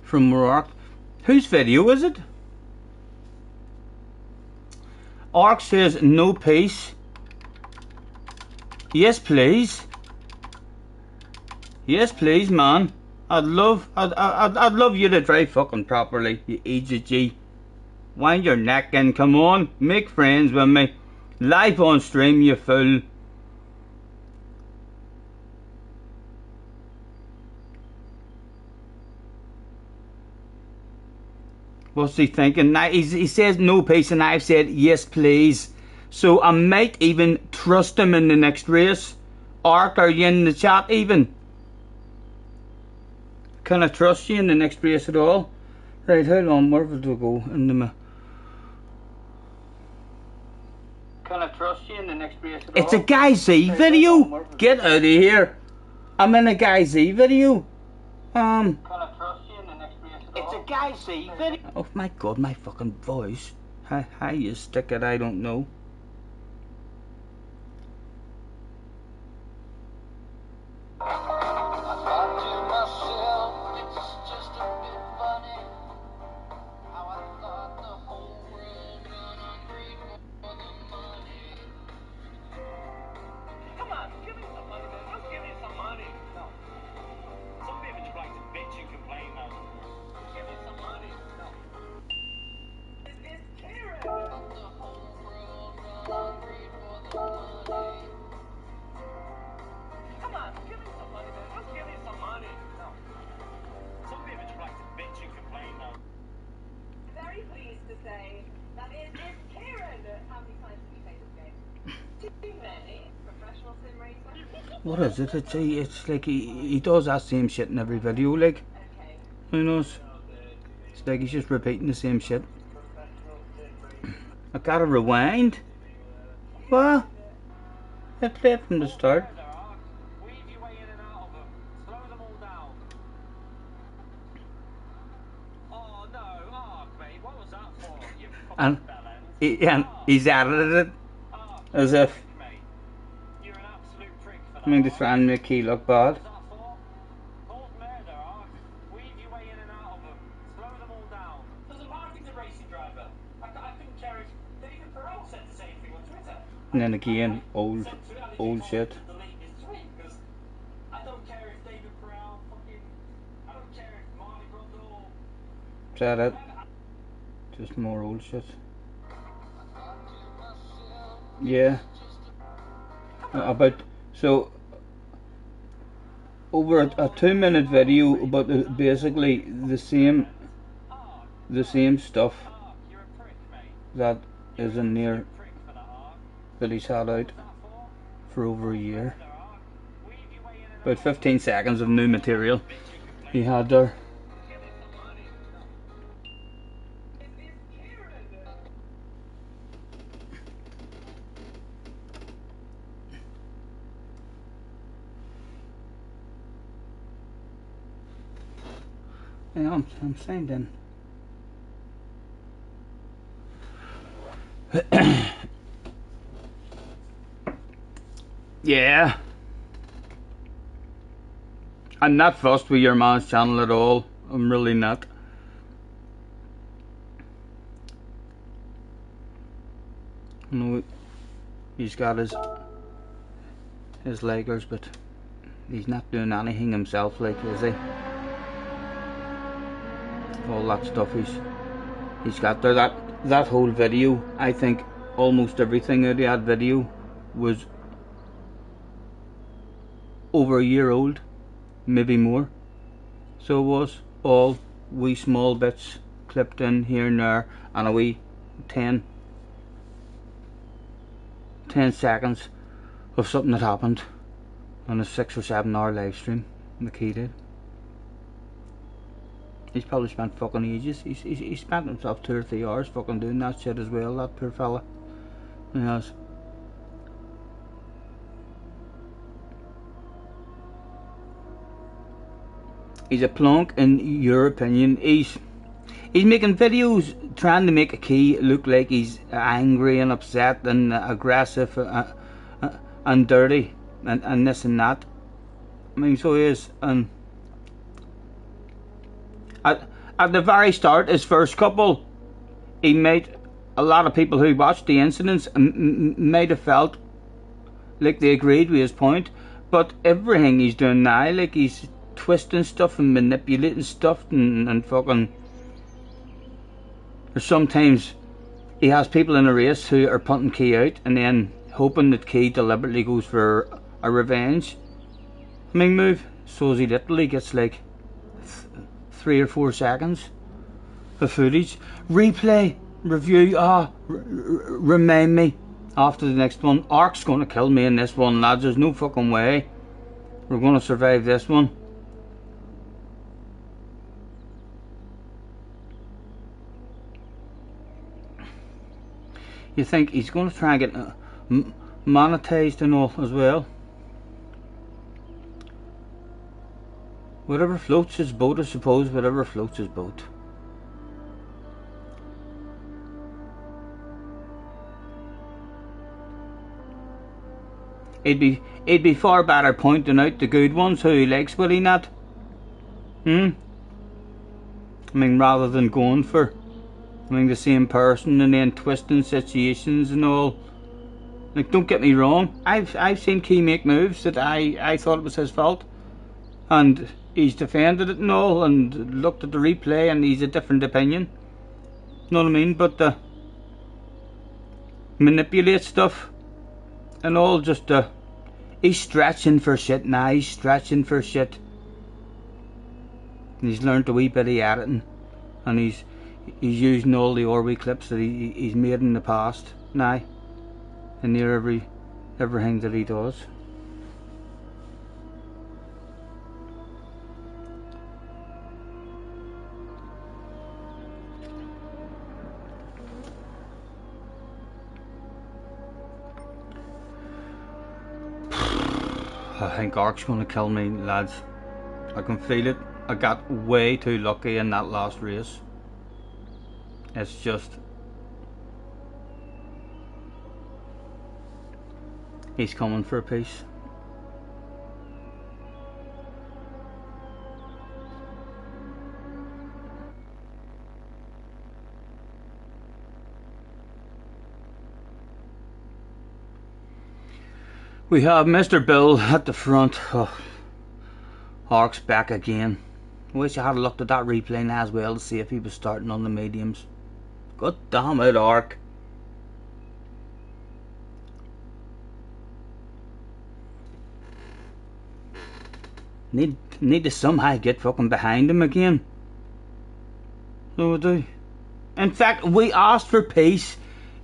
B: From Ark. Whose video is it? Ark says no peace. Yes please. Yes please, man. I'd love you to drive fucking properly, you EGG. Wind your neck and come on, make friends with me. Live on stream, you fool. What's he thinking? He says no peace, and I've said yes please. So I might even trust him in the next race. Ark, are you in the chat even? Can I trust you in the next race at all? Right, how long more will we go into my... Can I trust you in the next race at all? It's a Guy Z video! Get out of here! I'm in a Guy Z video. Can I trust you in the next race at all? It's a Guy Z video! Oh my god, my fucking voice. How you stick it, I don't know. What is it? It's like he does that same shit in every video, like. Who knows? It's like he's just repeating the same shit. I gotta rewind. What? I played from the start. And he's added it as if I mean to try and make he look bad. And then again, old shit. Is that it? Just more old shit. Yeah. So over a 2-minute video about basically the same stuff that is in there that he's had out for over a year. About 15 seconds of new material he had there. Yeah, I'm saying then. Yeah. I'm not fussed with your man's channel at all. I'm really not. No, he's got his leggers, but he's not doing anything himself, like, is he? All that stuff he's got there. That whole video, I think almost everything out of that video was over a year old, maybe more. So it was all wee small bits clipped in here and there, and a wee 10 seconds of something that happened on a 6 or 7 hour live stream. The key did. He's probably spent fucking ages. He spent himself 2 or 3 hours fucking doing that shit as well, that poor fella. He has. He's a plonk in your opinion. He's making videos trying to make a key look like he's angry and upset and aggressive and dirty and this and that. I mean, so he is. And at the very start, his first couple, he made a lot of people who watched the incidents might have felt like they agreed with his point, but everything he's doing now, like he's twisting stuff and manipulating stuff and fucking Or sometimes he has people in a race who are punting Key out and then hoping that Key deliberately goes for a revenge move, so he literally gets like 3 or 4 seconds of footage. Replay, review, remind me after the next one. Ark's going to kill me in this one, lads. There's no fucking way we're going to survive this one. You think he's going to try and get monetized and all as well? Whatever floats his boat, I suppose. Whatever floats his boat. It'd be far better pointing out the good ones who he likes, would he not? I mean, rather than going for the same person and then twisting situations and all. Like, don't get me wrong, I've seen Key make moves that I thought it was his fault, and he's defended it and all, and looked at the replay and he's a different opinion. You know what I mean? But manipulate stuff and all, just he's stretching for shit now. He's stretching for shit. And he's learned a wee bit of editing, and he's using all the Orwee clips that he's made in the past now, in near everything that he does. I think Ark's going to kill me, lads. I can feel it. I got way too lucky in that last race. It's just, he's coming for a piece. We have Mr. Bill at the front. Oh, Ark's back again. I wish I had looked at that replay now as well to see if he was starting on the mediums. God damn it, Ark. Need to somehow get fucking behind him again. So I do. In fact, we asked for peace.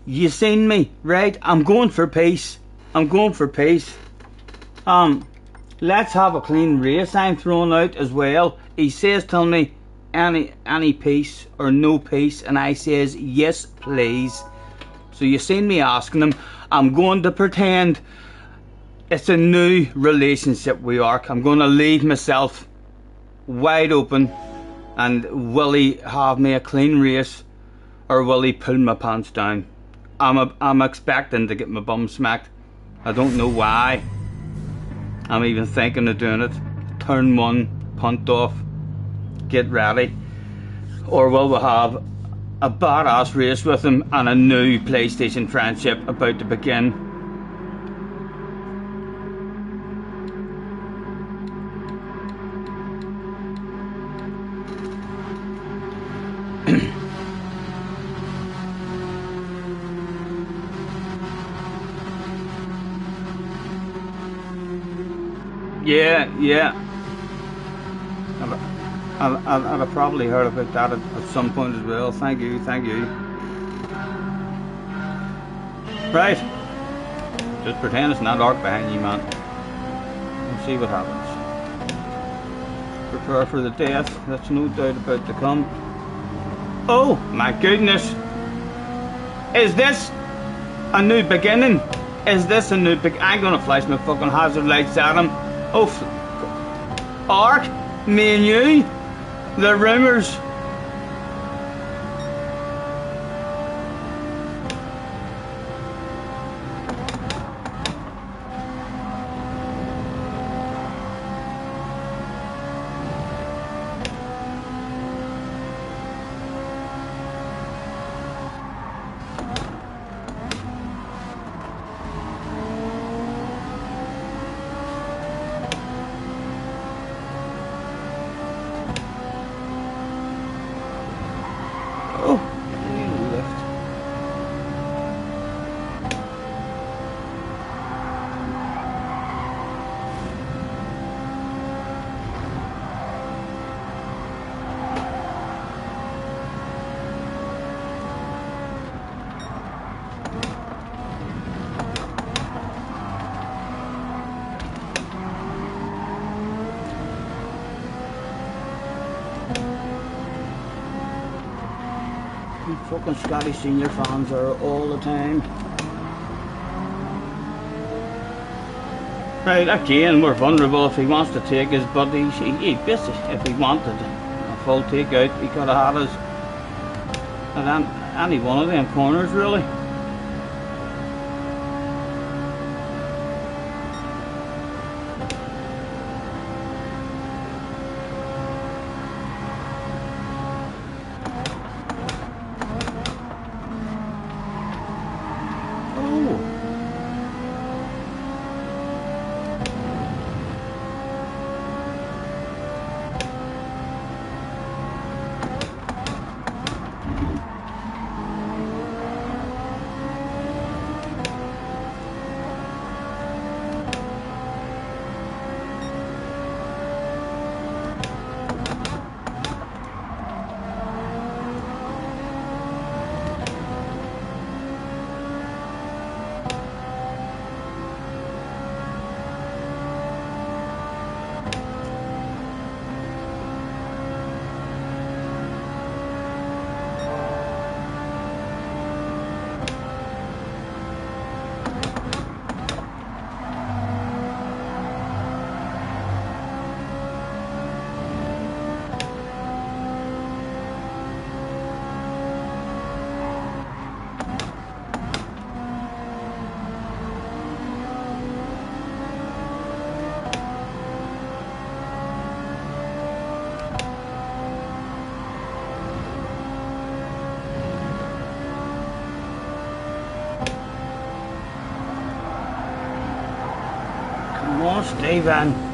B: You seen me, right? I'm going for peace. I'm going for peace. Let's have a clean race. I'm throwing out as well. He says, tell me any peace or no peace, and I says yes please. So you seen me asking him. I'm going to pretend it's a new relationship with Ark. I'm going to leave myself wide open, and will he have me a clean race or will he pull my pants down? I'm expecting to get my bum smacked. I don't know why I'm even thinking of doing it. Turn 1, punt off, get ready. Or will we have a badass race with him and a new PlayStation friendship about to begin? Yeah. I'd have probably heard about that at some point as well. Thank you. Right. Just pretend it's not Ark behind you, man. We'll see what happens. Prepare for the death. That's no doubt about to come. Oh my goodness. Is this a new beginning? Is this a new I'm gonna flash my fucking hazard lights at him. Oh, Ark, me and you, the rumours. Fucking Scotty Senior fans are all the time. Right, again, we're vulnerable if he wants to take his, but he basically, if he wanted a full takeout, he could have had us at any one of them corners, really. Come on, Stephen.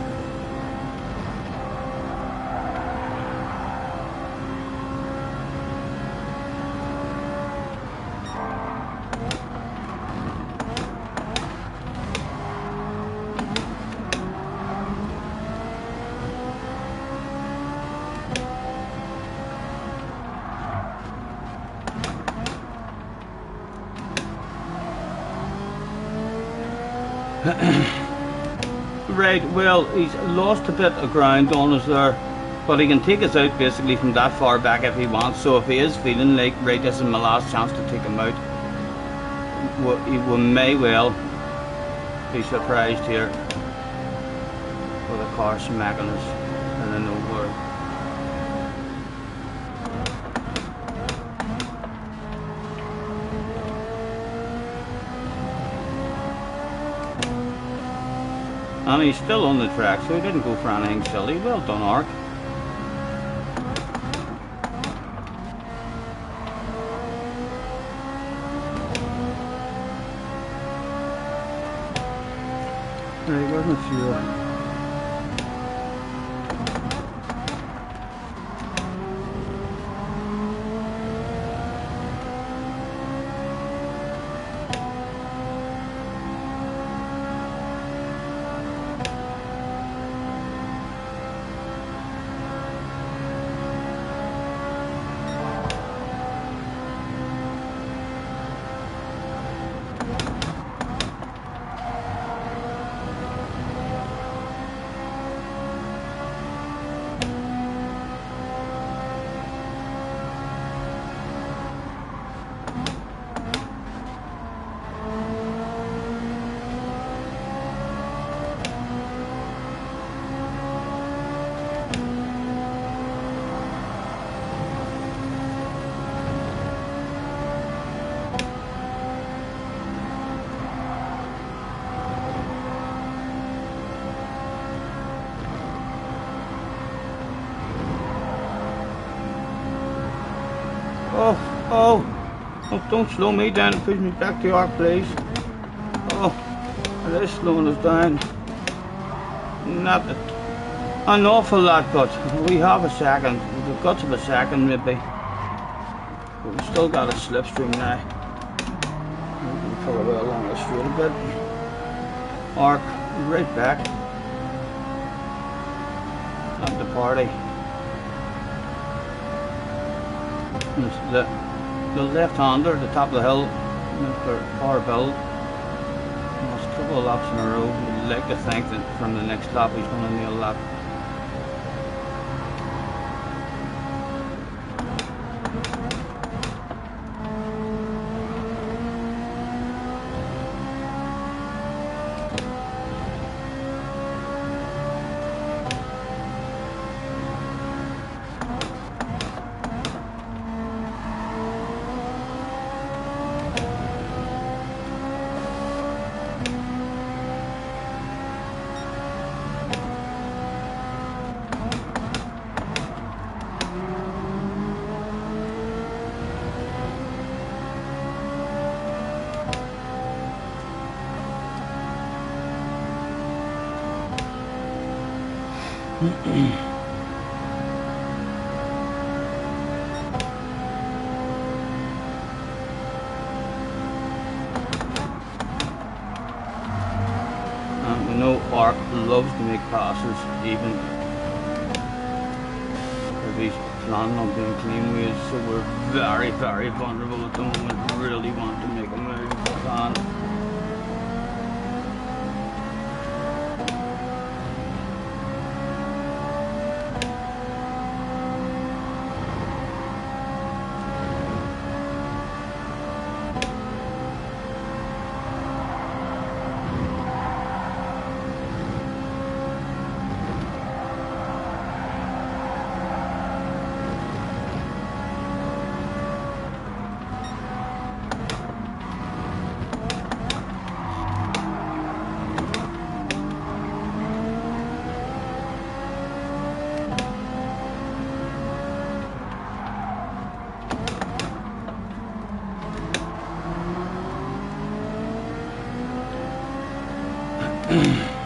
B: Right, well, he's lost a bit of ground on us there, but he can take us out basically from that far back if he wants. So if he is feeling like, right, this is my last chance to take him out, we may well be surprised here with a car smacking us and then over. And he's still on the track, so he didn't go for anything silly. Well done, Ark. Right, where's my fuel? Oh, don't slow me down, push me back to Ark, please. Oh, it is slowing us down. Not an awful lot, but we have a second. We've got to a second maybe. But we've still got a slipstream now. We can pull away along the street a bit. Ark, right back. At the party. The left-hander at the top of the hill, Mr. Barbill, lost a couple of laps in a row. We'd like to think that from the next lap he's going to nail that. And we know Ark loves to make passes, even if he's planning on being clean with it, so we're very, very vulnerable at the moment. Really want to make a move if we can.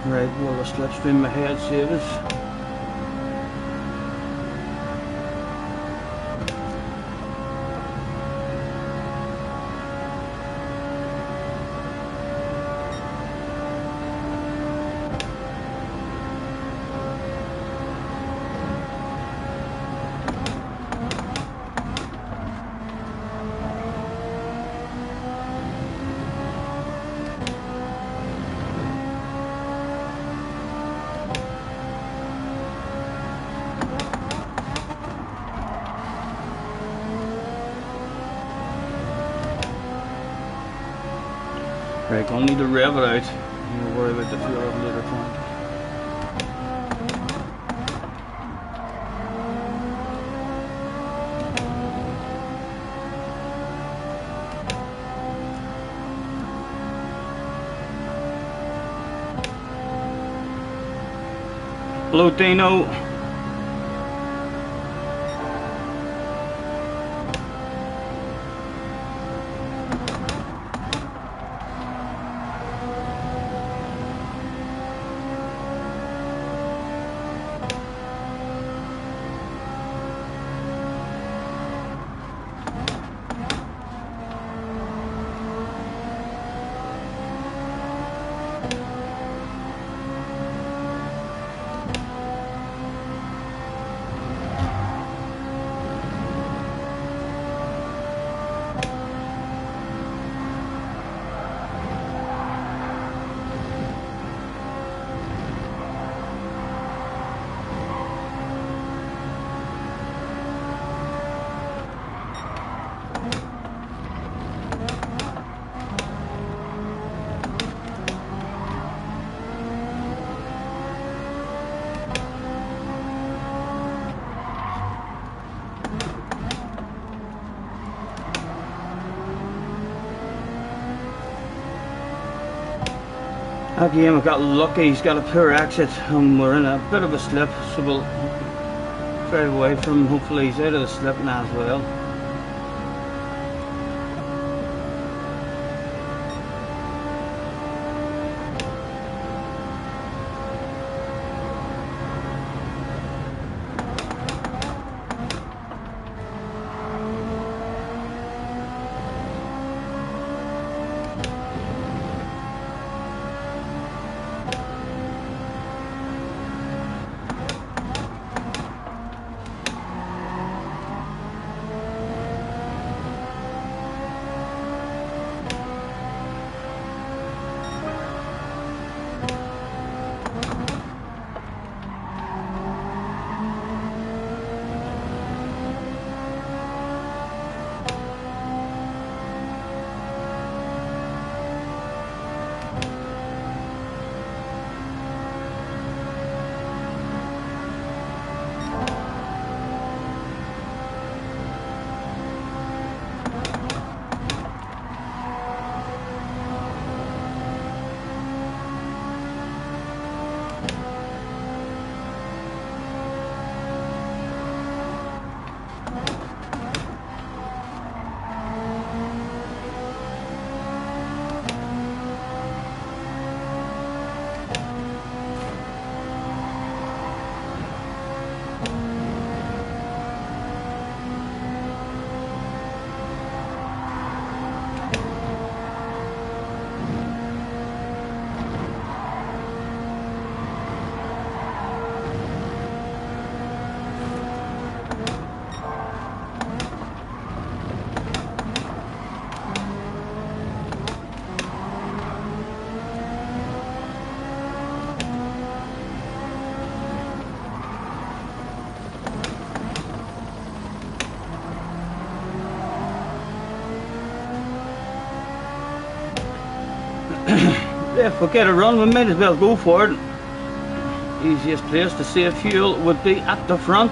B: Right, well, the slipstream ahead saved us. Right, gonna need to rev it out. We'll worry about the fuel at a later point. Hello, Dino. Again, we got lucky, he's got a poor exit and we're in a bit of a slip, so we'll drive away from him. Hopefully he's out of the slip now as well. If we get a run, we might as well go for it. Easiest place to save fuel would be at the front.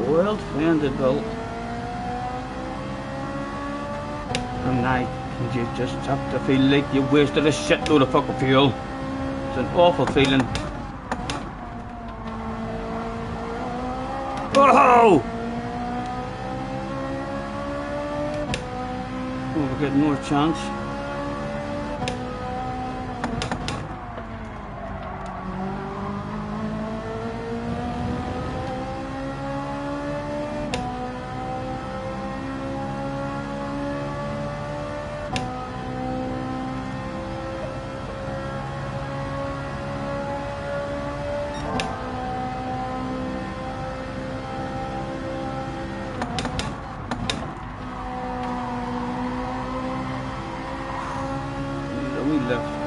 B: Well defended, Bill. And now you just have to feel like you wasted a shitload of fucking fuel. It's an awful feeling. Oh! Oh, we're getting more chance. We left.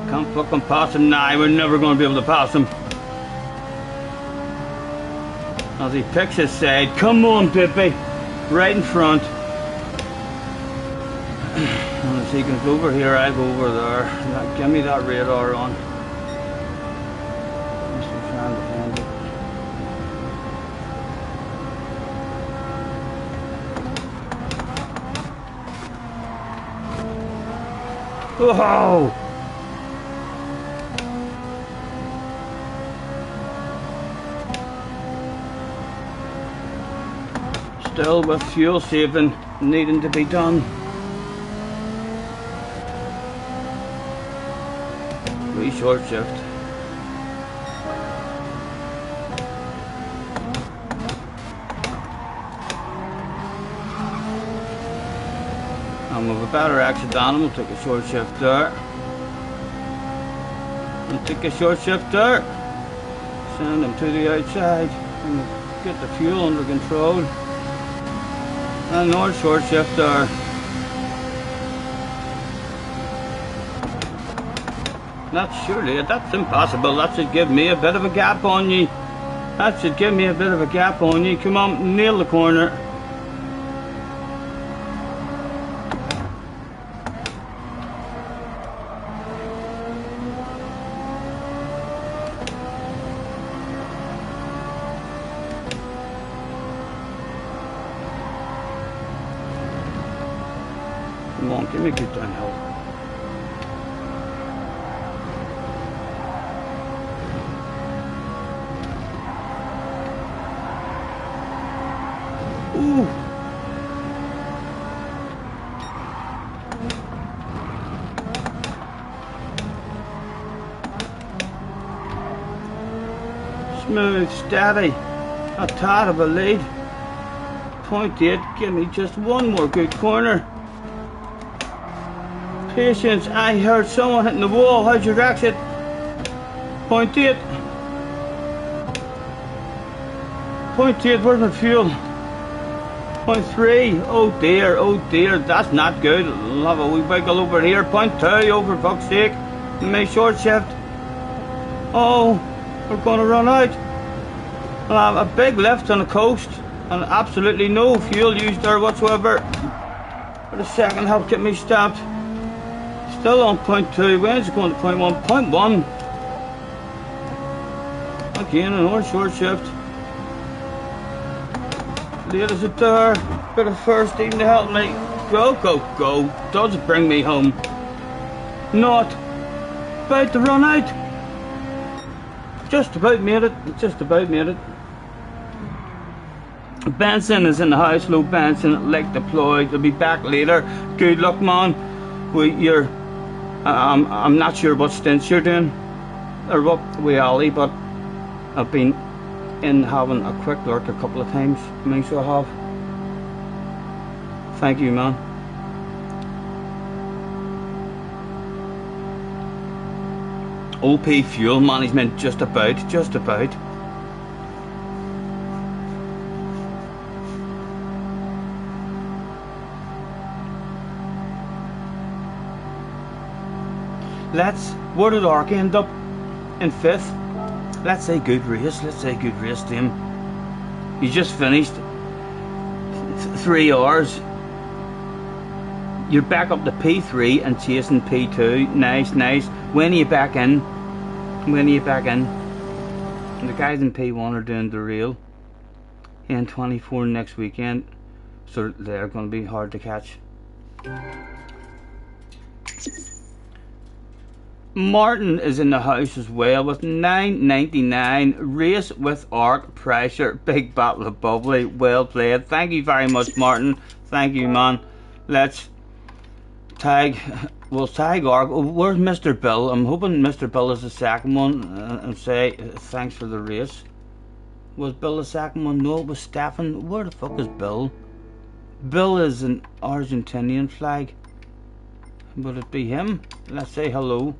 B: Can't fucking pass him now. We're never going to be able to pass him. As he picks his side. Come on, Pippi. Right in front. And as he goes over here, I go over there. Now, give me that radar on. Just trying to defend it. Whoa! Still with fuel saving needing to be done. Wee short shift. And with a better exit on, we'll take a short shift there. We'll take a short shift there. Send them to the outside. And we'll get the fuel under control. And another short shift there. That's impossible. That should give me a bit of a gap on you. That should give me a bit of a gap on you. Come on, nail the corner. Come on, give me a good downhill. Ooh. Smooth, steady, a tad of a lead. 0.8, give me just one more good corner. Patience, I heard someone hitting the wall. How'd you exit? 0.8. 0.8, where's my fuel? 0.3, oh dear, that's not good. I'll have a wee wiggle over here. 0.2, oh for fuck's sake. My short shift. Oh, we're gonna run out. I'll have a big lift on the coast and absolutely no fuel used there whatsoever. For the second help get me stopped. Still on 0.2, when's it going to 0.1? 0.1. Again, another short shift. Late as a dare. Bit of first team to help me. Go, go, go. Does it bring me home? Not. About to run out. Just about made it. Just about made it. Benson is in the house. Low Benson, leg deployed. He'll be back later. Good luck, man. You're. I'm not sure what stints you're doing, or what with Ali, but I've been in having a quick look a couple of times. I mean, so I have. Thank you, man. OP fuel management, just about. Where did Ark end up? In 5th. Let's say good race to him. He just finished 3 hours. You're back up to P3 and chasing P2. Nice, nice. When are you back in? The guys in P1 are doing the real. And 24 next weekend. So they're going to be hard to catch. Martin is in the house as well with $9.99. Race with Arc Pressure. Big battle of bubbly. Well played. Thank you very much, Martin. Thank you, man. Let's tag. We'll tag Arc. Oh, where's Mr. Bill? I'm hoping Mr. Bill is the second one and say thanks for the race. Was Bill the second one? No, it was Stefan. Where the fuck is Bill? Bill is an Argentinian flag. Would it be him? Let's say hello.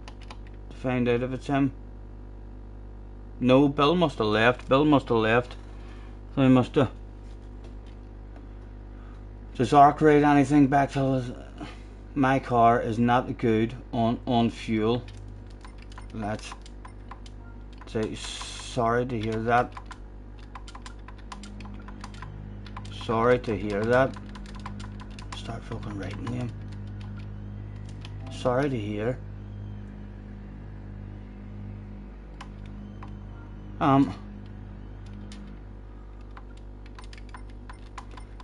B: Find out if it's him. No, Bill must have left. So he must have. Does Ark rate anything back, fellas? My car is not good on fuel. Let's say sorry to hear that. Start fucking writing him. Sorry to hear. And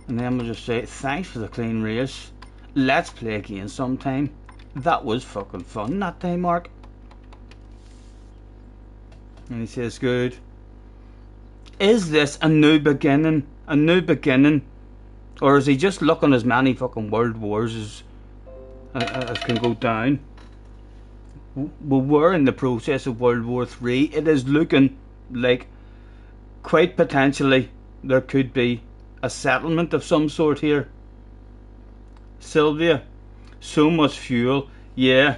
B: then we'll just say thanks for the clean race. Let's play again sometime. That was fucking fun that time, Mark. And he says good. Is this a new beginning? Or is he just looking as many fucking world wars as can go down? Well, we're in the process of World War III. It is looking like quite potentially there could be a settlement of some sort here. Sylvia, so much fuel. Yeah,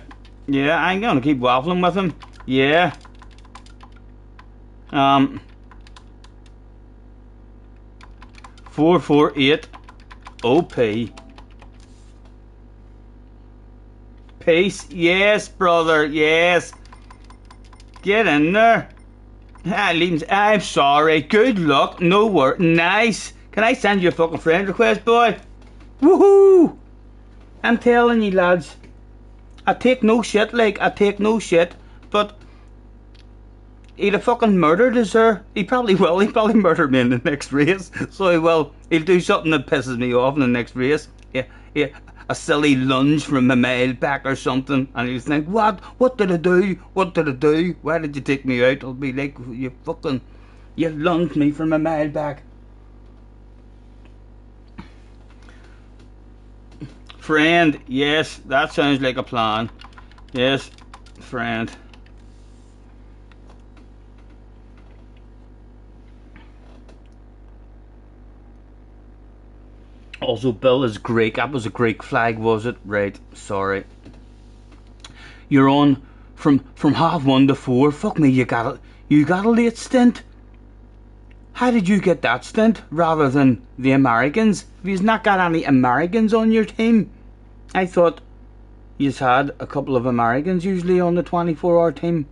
B: I'm gonna keep waffling with him. Yeah. 448 OP. Peace. Yes, brother. Yes. Get in there. I'm sorry. Good luck. No work. Nice. Can I send you a fucking friend request, boy? Woohoo! I'm telling you, lads. I take no shit, but he'd have fucking murdered us, sir. He probably will. He'll probably murder me in the next race. So he will. He'll do something that pisses me off in the next race. Yeah. A silly lunge from a mile back or something, and he'll think, what did I do? Why did you take me out? I'll be like, you lunged me from a mile back. Friend, yes, that sounds like a plan. Yes, friend. Also, Bill is Greek. That was a Greek flag, was it? Right, sorry. You're on from 1:30 to 4. Fuck me, you got a late stint. How did you get that stint rather than the Americans? Have you not got any Americans on your team? I thought you had a couple of Americans usually on the 24-hour team.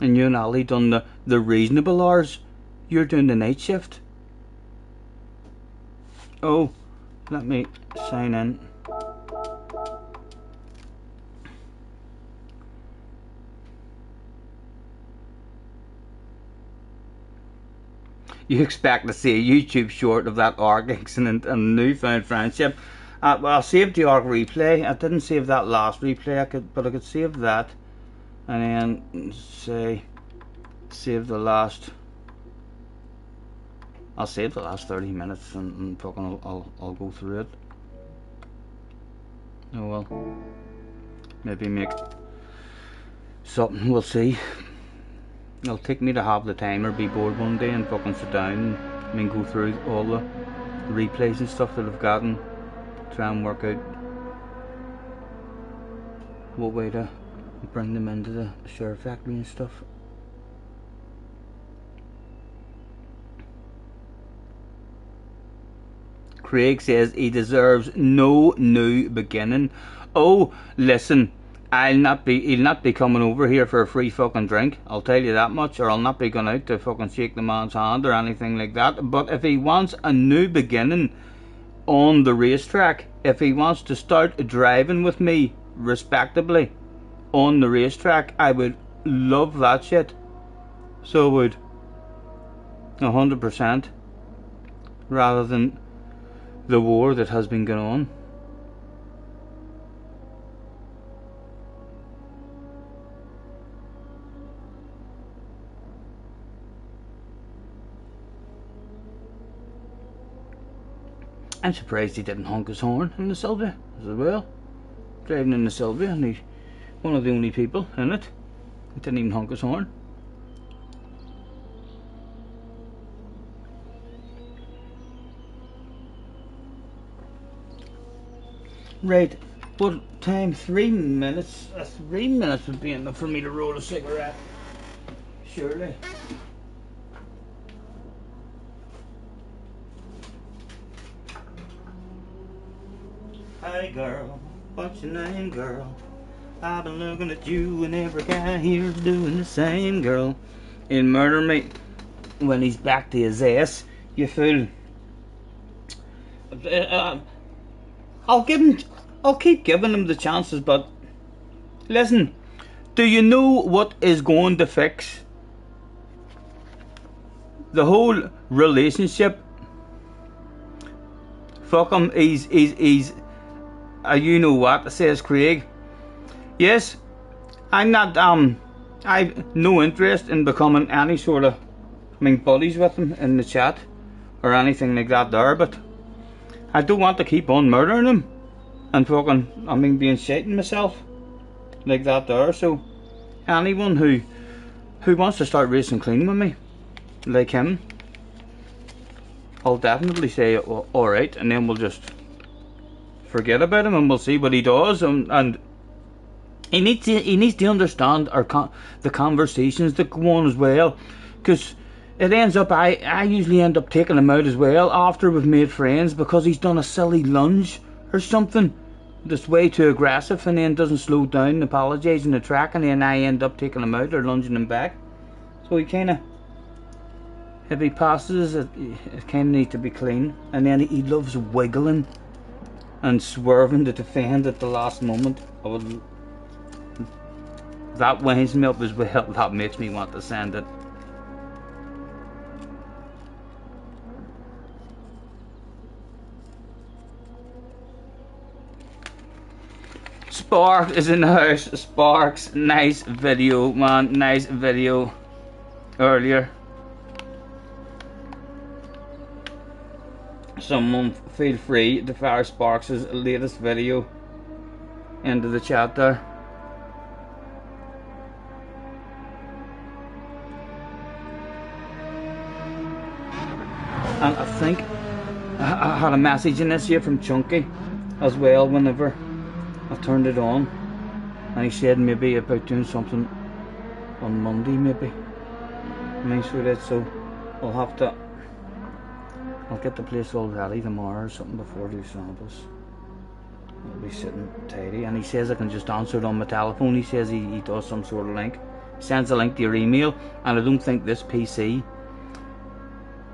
B: And you and Ali done the reasonable hours. You're doing the night shift. Oh. Let me sign in. you expect to see a YouTube short of that ARC incident and newfound friendship. Well, I saved the ARC replay. I didn't save that last replay, but I could save that, and then say save the last. I'll save the last 30 minutes and fucking I'll go through it. Oh well, maybe make something. We'll see. It'll take me to have the time or be bored one day and fucking sit down and go through all the replays and stuff that I've gotten. Try and work out what way to bring them into the share factory and stuff. Craig says he deserves no new beginning. Oh, listen, he'll not be coming over here for a free fucking drink, I'll tell you that much, or I'll not be going out to fucking shake the man's hand or anything like that. But if he wants a new beginning on the racetrack, if he wants to start driving with me respectably on the racetrack, I would love that shit. So would 100%, rather than the war that has been going on. I'm surprised he didn't honk his horn in the Sylvia as well. Driving in the Sylvia, and he's one of the only people in it. He didn't even honk his horn. Right, what time? 3 minutes? 3 minutes would be enough for me to roll a cigarette. Surely. Hey girl, what's your name, girl? I've been looking at you and every guy here's doing the same, girl. In Murder Me, when he's back to his ass, you fool. I'll keep giving him the chances, but listen, do you know what is going to fix the whole relationship? Fuck him, he's you know what, says Craig. Yes, I'm not, I've no interest in becoming any sort of, buddies with him in the chat or anything like that there, but I don't want to keep on murdering him and fucking, being shitting myself like that there. So anyone who wants to start racing clean with me, like him, I'll definitely say alright, and then we'll just forget about him and we'll see what he does, and he needs to understand the conversations that go on as well, because it ends up I usually end up taking him out as well after we've made friends, because he's done a silly lunge or something that's way too aggressive and then doesn't slow down and apologise in the track, and then I end up taking him out or lunging him back. So he kinda, if he passes it kinda needs to be clean, and then he loves wiggling and swerving to defend at the last moment. That winds me up as well. That makes me want to send it. Spark is in the house. Sparks, nice video, man. Nice video earlier. Someone feel free to fire Sparks' latest video into the chat there. And I think I had a message in this here from Chunky as well whenever I turned it on, and he said maybe about doing something on Monday, maybe. So that, so I'll get the place all ready tomorrow or something before the samples. I'll be sitting tidy, and he says I can just answer it on my telephone. He says he does some sort of link, sends a link to your email, and I don't think this PC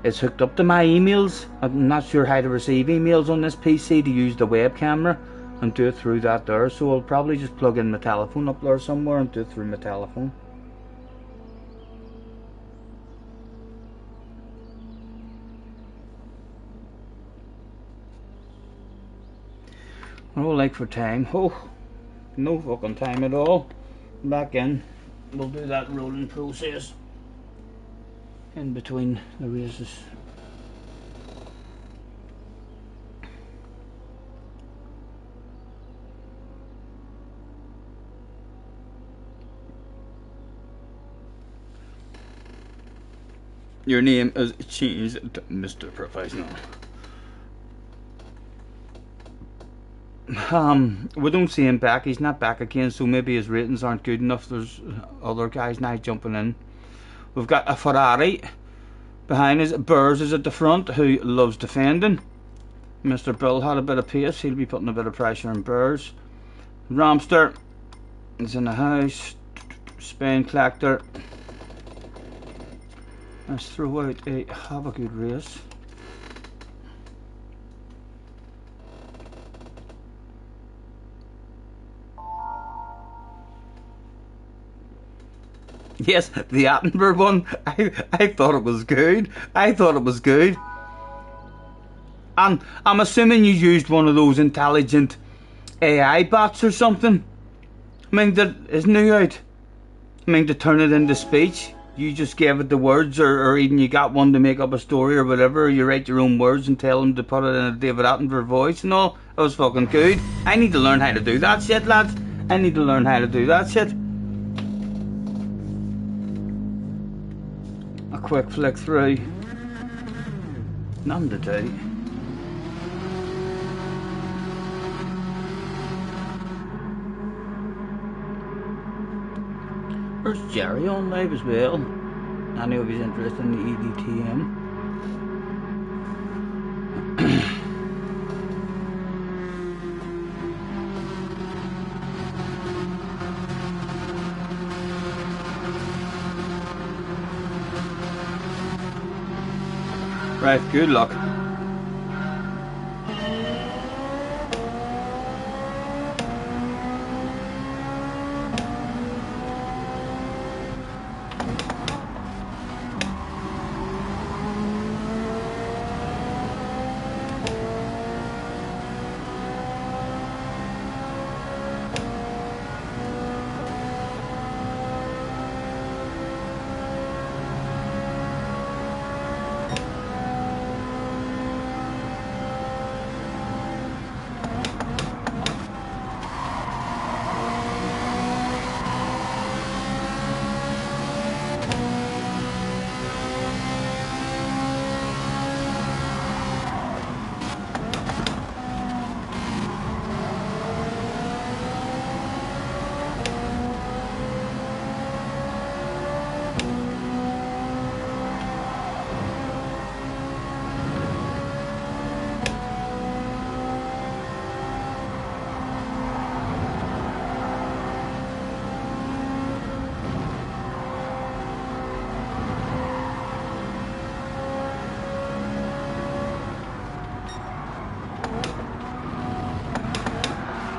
B: is hooked up to my emails. I'm not sure how to receive emails on this PC to use the web camera and do it through that there, so I'll probably just plug in my telephone up there somewhere and do it through my telephone. Oh, like for time. Oh, no fucking time at all. Back in. We'll do that rolling process in between the races. Your name is changed to Mr. Professional. We don't see him back. He's not back again, so maybe his ratings aren't good enough. There's other guys now jumping in. We've got a Ferrari behind us. Burrs is at the front, who loves defending. Mr. Bill had a bit of pace. He'll be putting a bit of pressure on Burrs. Ramster is in the house. Spain collector. Let's throw out a have a good race. Yes, the Attenborough one. I thought it was good. I thought it was good. And I'm assuming you used one of those intelligent AI bots or something. I mean, that isn't new out. I mean, to turn it into speech. You just gave it the words, or even you got one to make up a story or whatever. Or you write your own words and tell them to put it in a David Attenborough voice and all. It was fucking good. I need to learn how to do that shit, lads. I need to learn how to do that shit. A quick flick through. Nothing to do. There's Jerry on live as well. I know if he's interested in the EDTM. Right, good luck.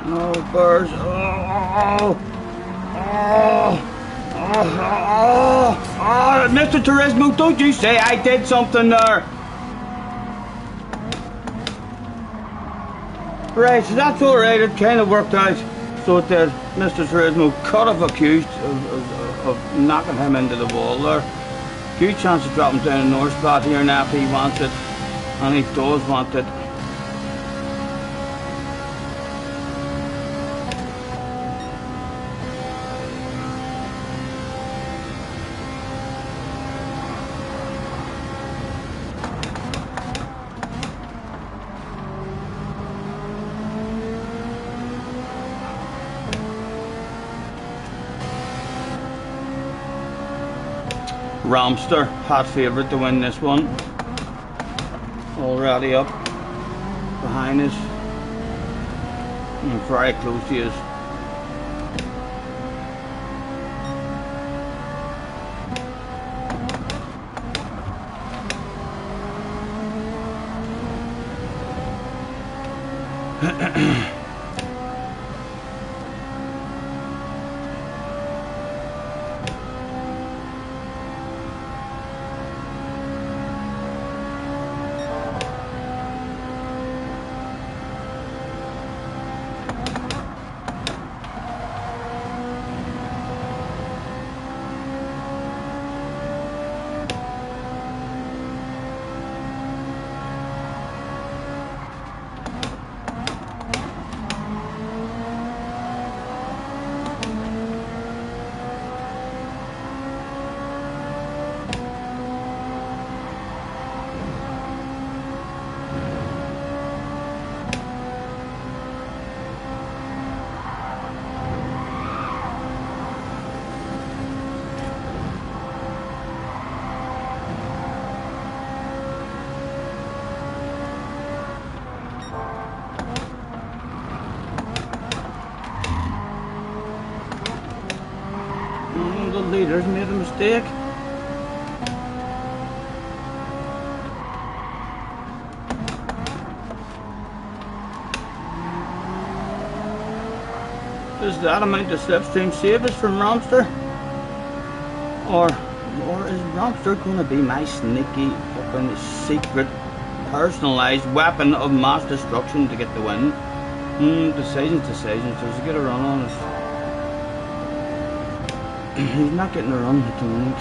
B: Oh, Burrs. Mr. Turismo, don't you say I did something there. Right, so that's alright, it kind of worked out. So it did. Mr. Turismo could have accused of knocking him into the wall there. Huge chance of dropping down a north spot here now if he wants it. And he does want it. Ramster, hot favourite to win this one. Already up behind us. And very close to us. leader's made a mistake. Does that amount of slipstream save us from Romster? Or is Romster going to be my sneaky fucking secret personalised weapon of mass destruction to get the win? Decisions. Does he get a run on us? He's not getting a run at the moment.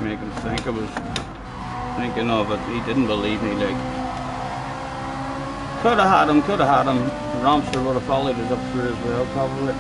B: Make him think I was thinking of it. He didn't believe me, like. Could have had him. Romster would have followed us up through as well, probably.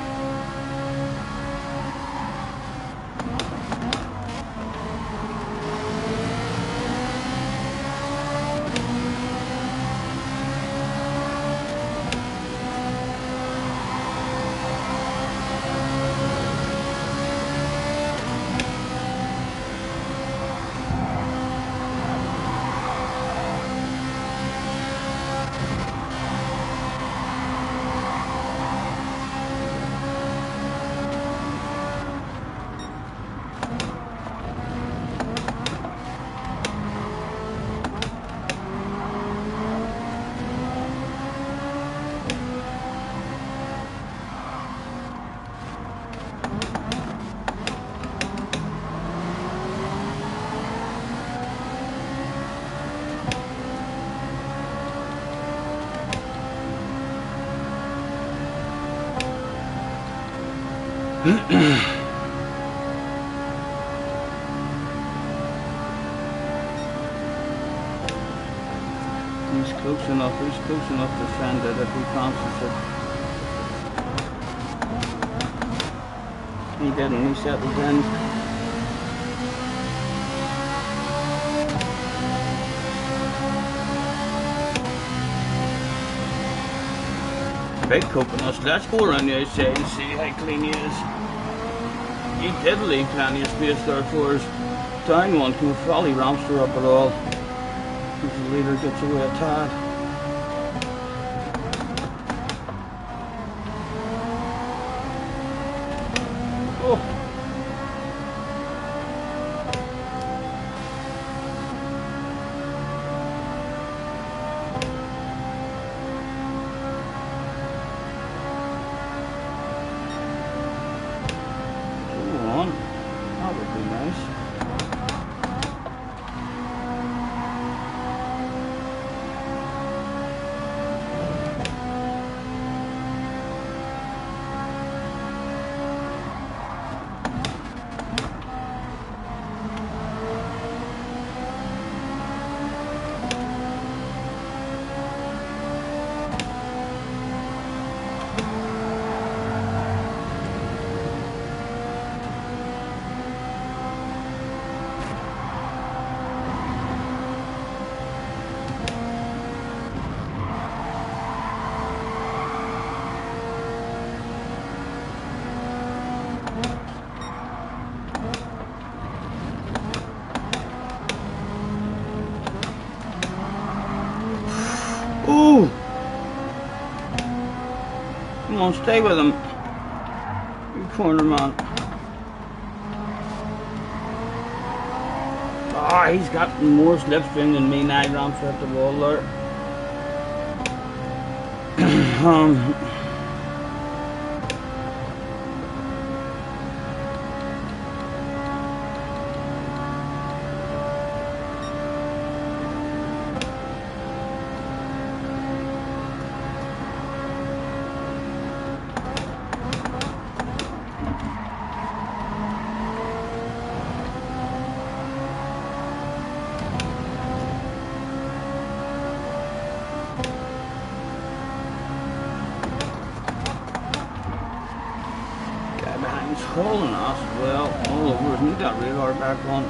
B: He's close enough to send it if he concentrates. He didn't, he settled in. Big coconuts, let's go around the outside and see how clean he is. He did leave plenty of space there for us. Down one can folly Romster up at all. If the leader gets away a tad. Oh. Go on. That would be nice. Ooh! Come on, stay with him. You corner man. Ah, he's got more slipstream than me now, Romster at the wall there. hauling ass as well. All over. Need that radar back on.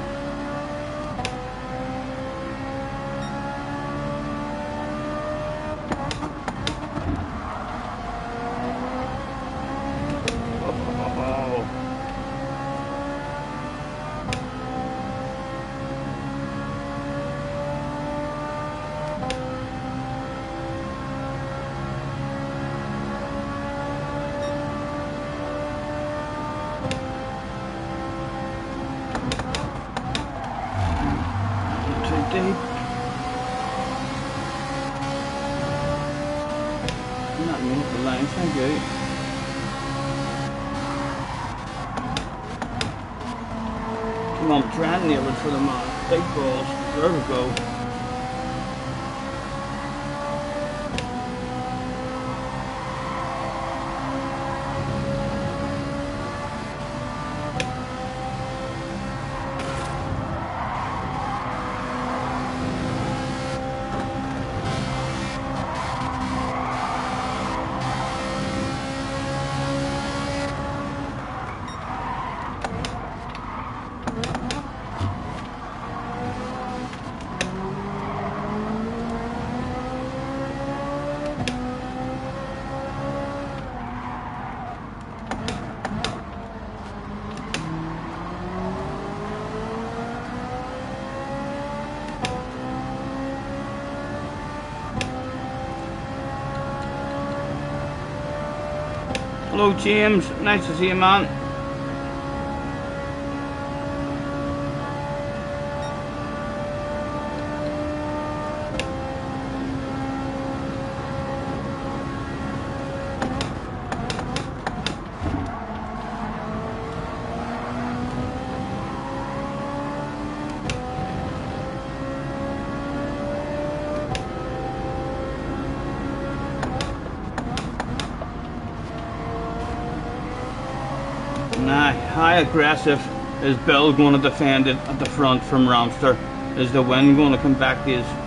B: Deep. Not me off the line, thank you. Come on, try and nail it for the man. Big balls. There we go. Hello James, nice to see you, man. Nah, how aggressive is Bill going to defend it at the front from Ramster? Is the wind going to come back to us?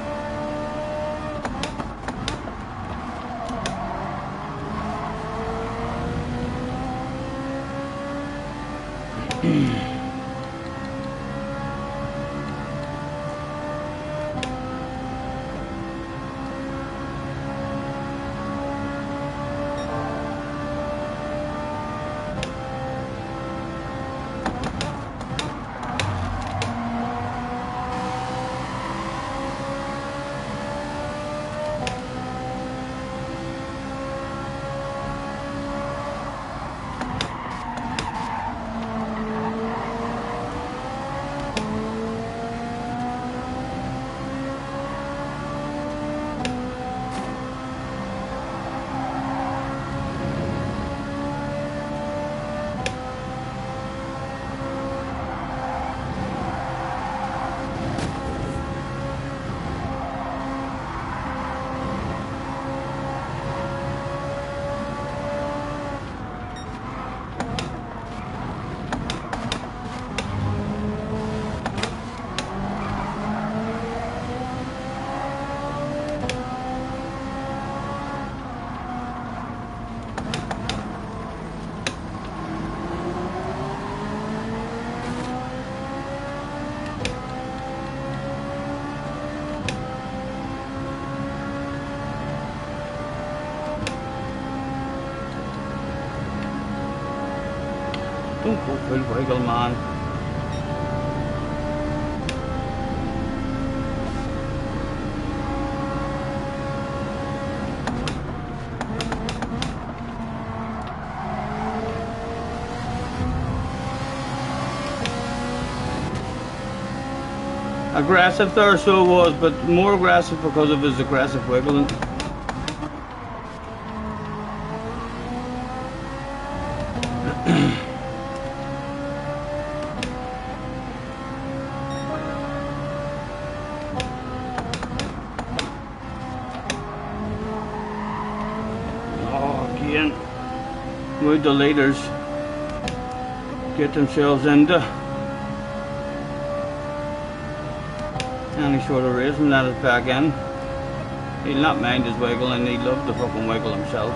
B: Don't go full wiggle, man. Aggressive there, so it was, but more aggressive because of his aggressive wiggling. Again, with the leaders get themselves into any sort of race and let it back in. He'll not mind his wiggle, and he'd love to fucking wiggle himself.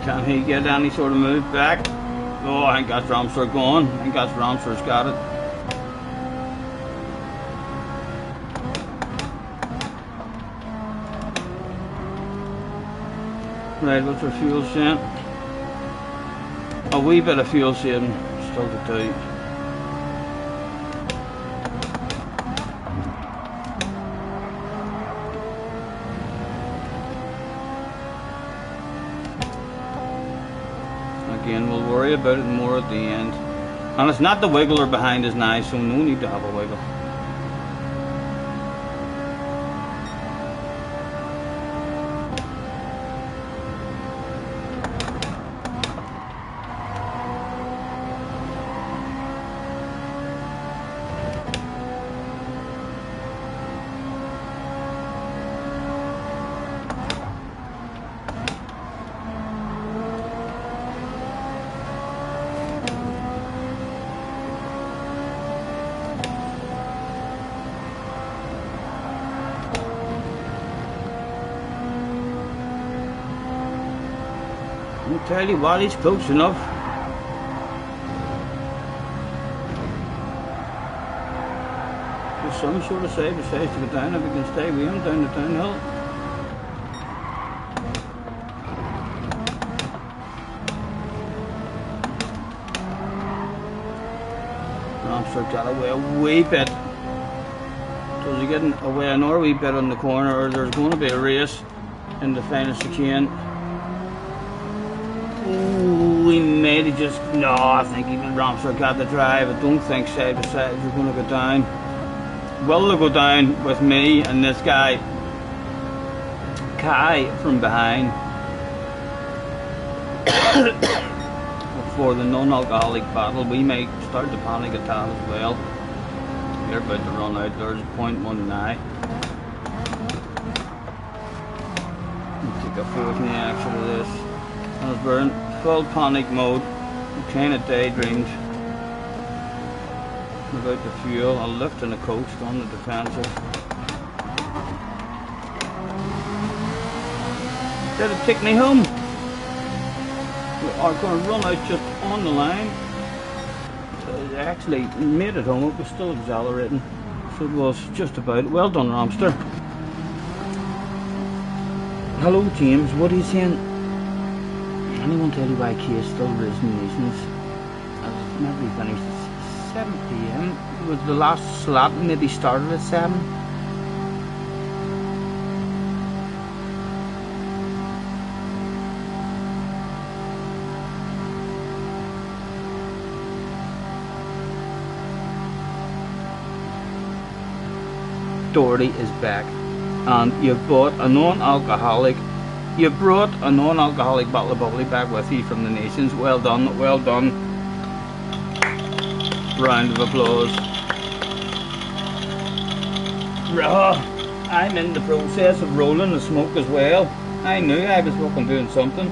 B: Can he get any sort of move back? Oh, I think that's Ramster gone. I think that's Ramster's got it. Right, what's our fuel saving? A wee bit of fuel saving still to do. Again, we'll worry about it more at the end. And it's not the wiggler behind his knife, so no need to have a wiggle. I'll tell you what, he's close enough. There's some sort of side to go down if we can stay with him down the downhill. Ramster got away a wee bit. So is he getting away another wee bit on the corner, or there's going to be a race in the final chicane? Oh, we made it just... No, I think even Ramster got the drive. I don't think side by side you're going to go down. Will they go down with me and this guy, Kai, from behind? For the non-alcoholic battle, we may start to panic attack as well. They're about to run out. There's 0.19. We'll take a fourth in the action of this. As we're in full panic mode, we kind of daydreamed about the fuel. I'll lift in the coast on the defensive. Did it take me home? We are going to run out just on the line. So I actually made it home. It was still accelerating, so it was just about. Well done, Ramster. Hello, James. What are you saying? Anyone tell you why Kay is still racing nations? Maybe we finished at 7 PM. Was the last slot maybe started at 7? Doherty is back, and you've bought a non-alcoholic. You brought a non-alcoholic bottle of bubbly back with you from the nations. Well done, well done. Round of applause. I'm in the process of rolling the smoke as well. I knew I was fucking doing something.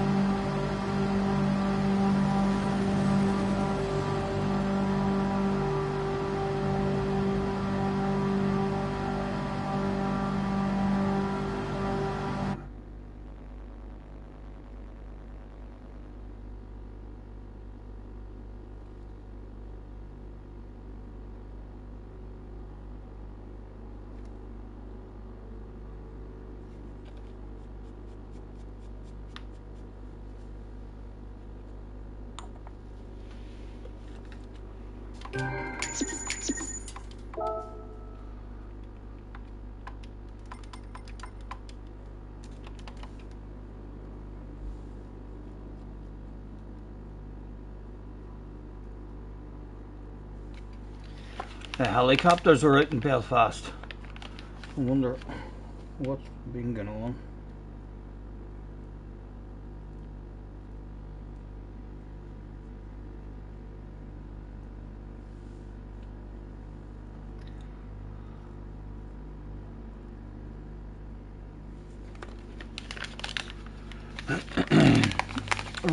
B: The helicopters are out in Belfast. I wonder what's been going on.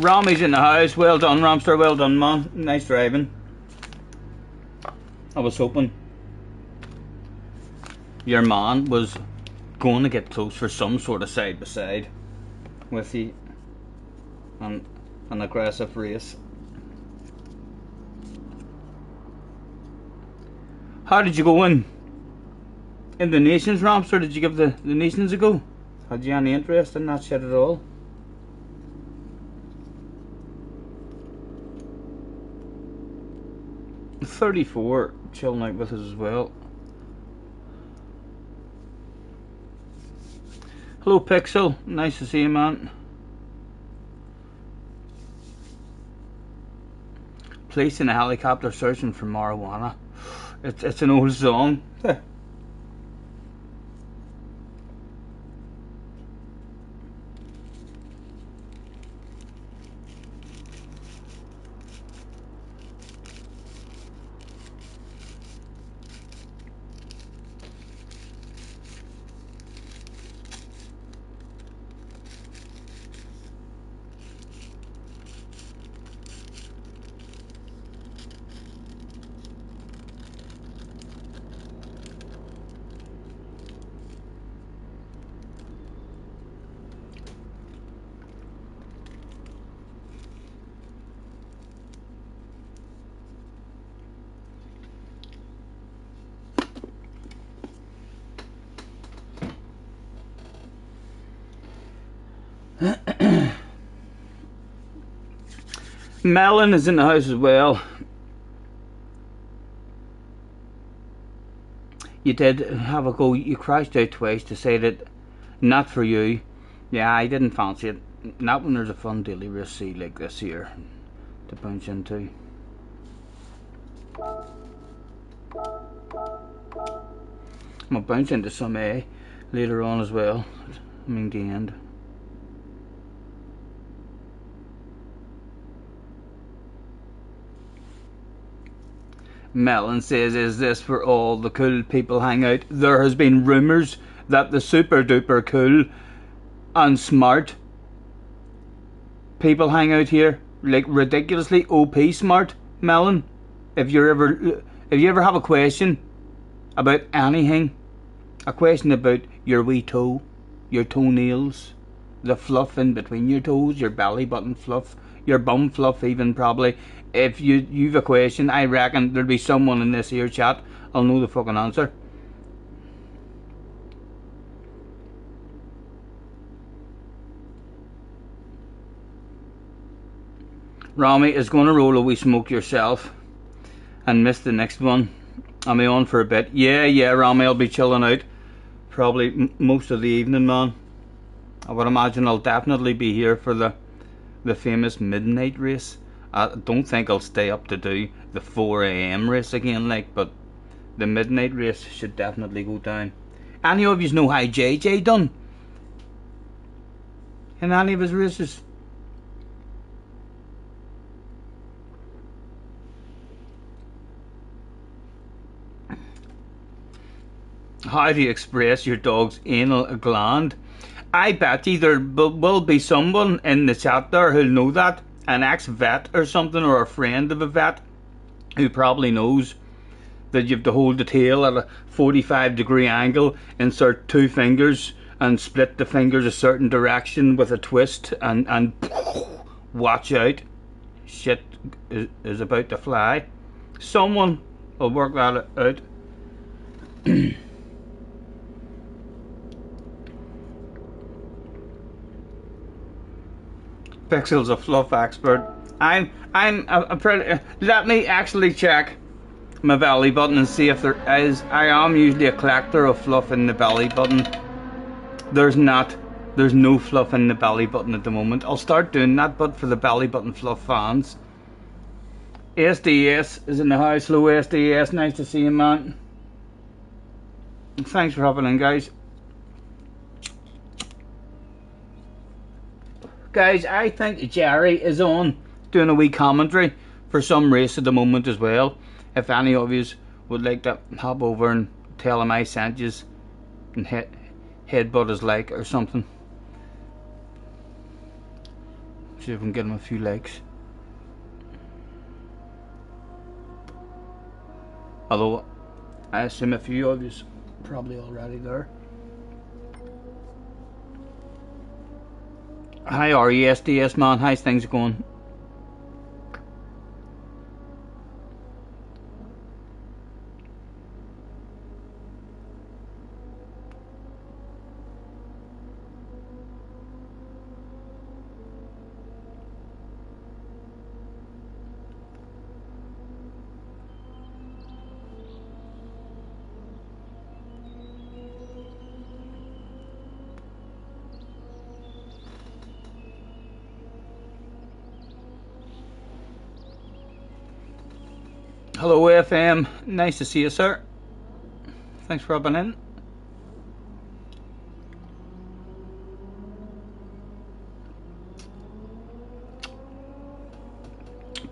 B: Ramy's in the house. Well done, Ramster. Well done, man. Nice driving. I was hoping your man was going to get close for some sort of side by side with you, and an aggressive race. How did you go in the Nations ramps, or did you give the Nations a go? Had you any interest in that shit at all? $34 chilling out with us as well. Hello Pixel, nice to see you, man. Police in a helicopter searching for marijuana. It's an old song. Melon is in the house as well. You did have a go. You crashed out twice to say that not for you. Yeah, I didn't fancy it. Not when there's a fun daily race sea like this here to bounce into. I'm gonna bounce into some A later on as well. I mean the end. Melon says, is this where all the cool people hang out? There has been rumours that the super duper cool and smart people hang out here, like ridiculously OP smart. Melon, if you ever have a question about anything, a question about your wee toe, your toenails, the fluff in between your toes, your belly button fluff, your bum fluff even probably, if you've a question, I reckon there'll be someone in this here chat I'll know the fucking answer. Rami is going to roll a wee smoke yourself and miss the next one. Am I on for a bit? Yeah, Rami, I'll be chilling out probably most of the evening, man. I would imagine I'll definitely be here for the famous midnight race. I don't think I'll stay up to do the 4 AM race again, like, but the midnight race should definitely go down. Any of you know how JJ done in any of his races? How do you express your dog's anal gland? I bet you there will be someone in the chat there who'll know that. An ex-vet or something, or a friend of a vet who probably knows that you have to hold the tail at a 45-degree angle, insert 2 fingers and split the fingers a certain direction with a twist, and watch out, shit is about to fly. Someone will work that out. Pixel's a fluff expert. I'm a pretty. Let me actually check my belly button and see if there is. I am usually a collector of fluff in the belly button. There's no fluff in the belly button at the moment. I'll start doing that, but for the belly button fluff fans. SDS is in the house. Hello SDS, nice to see you, man. Thanks for hopping in, guys. Guys, I think Jerry is on doing a wee commentary for some race at the moment as well. If any of you would like to hop over and tell him I sent you and headbutt his like or something. See if we can get him a few likes. Although I assume a few of you probably already there. Hi RESDS man, how's things going? Hello FM, nice to see you, sir. Thanks for hopping in.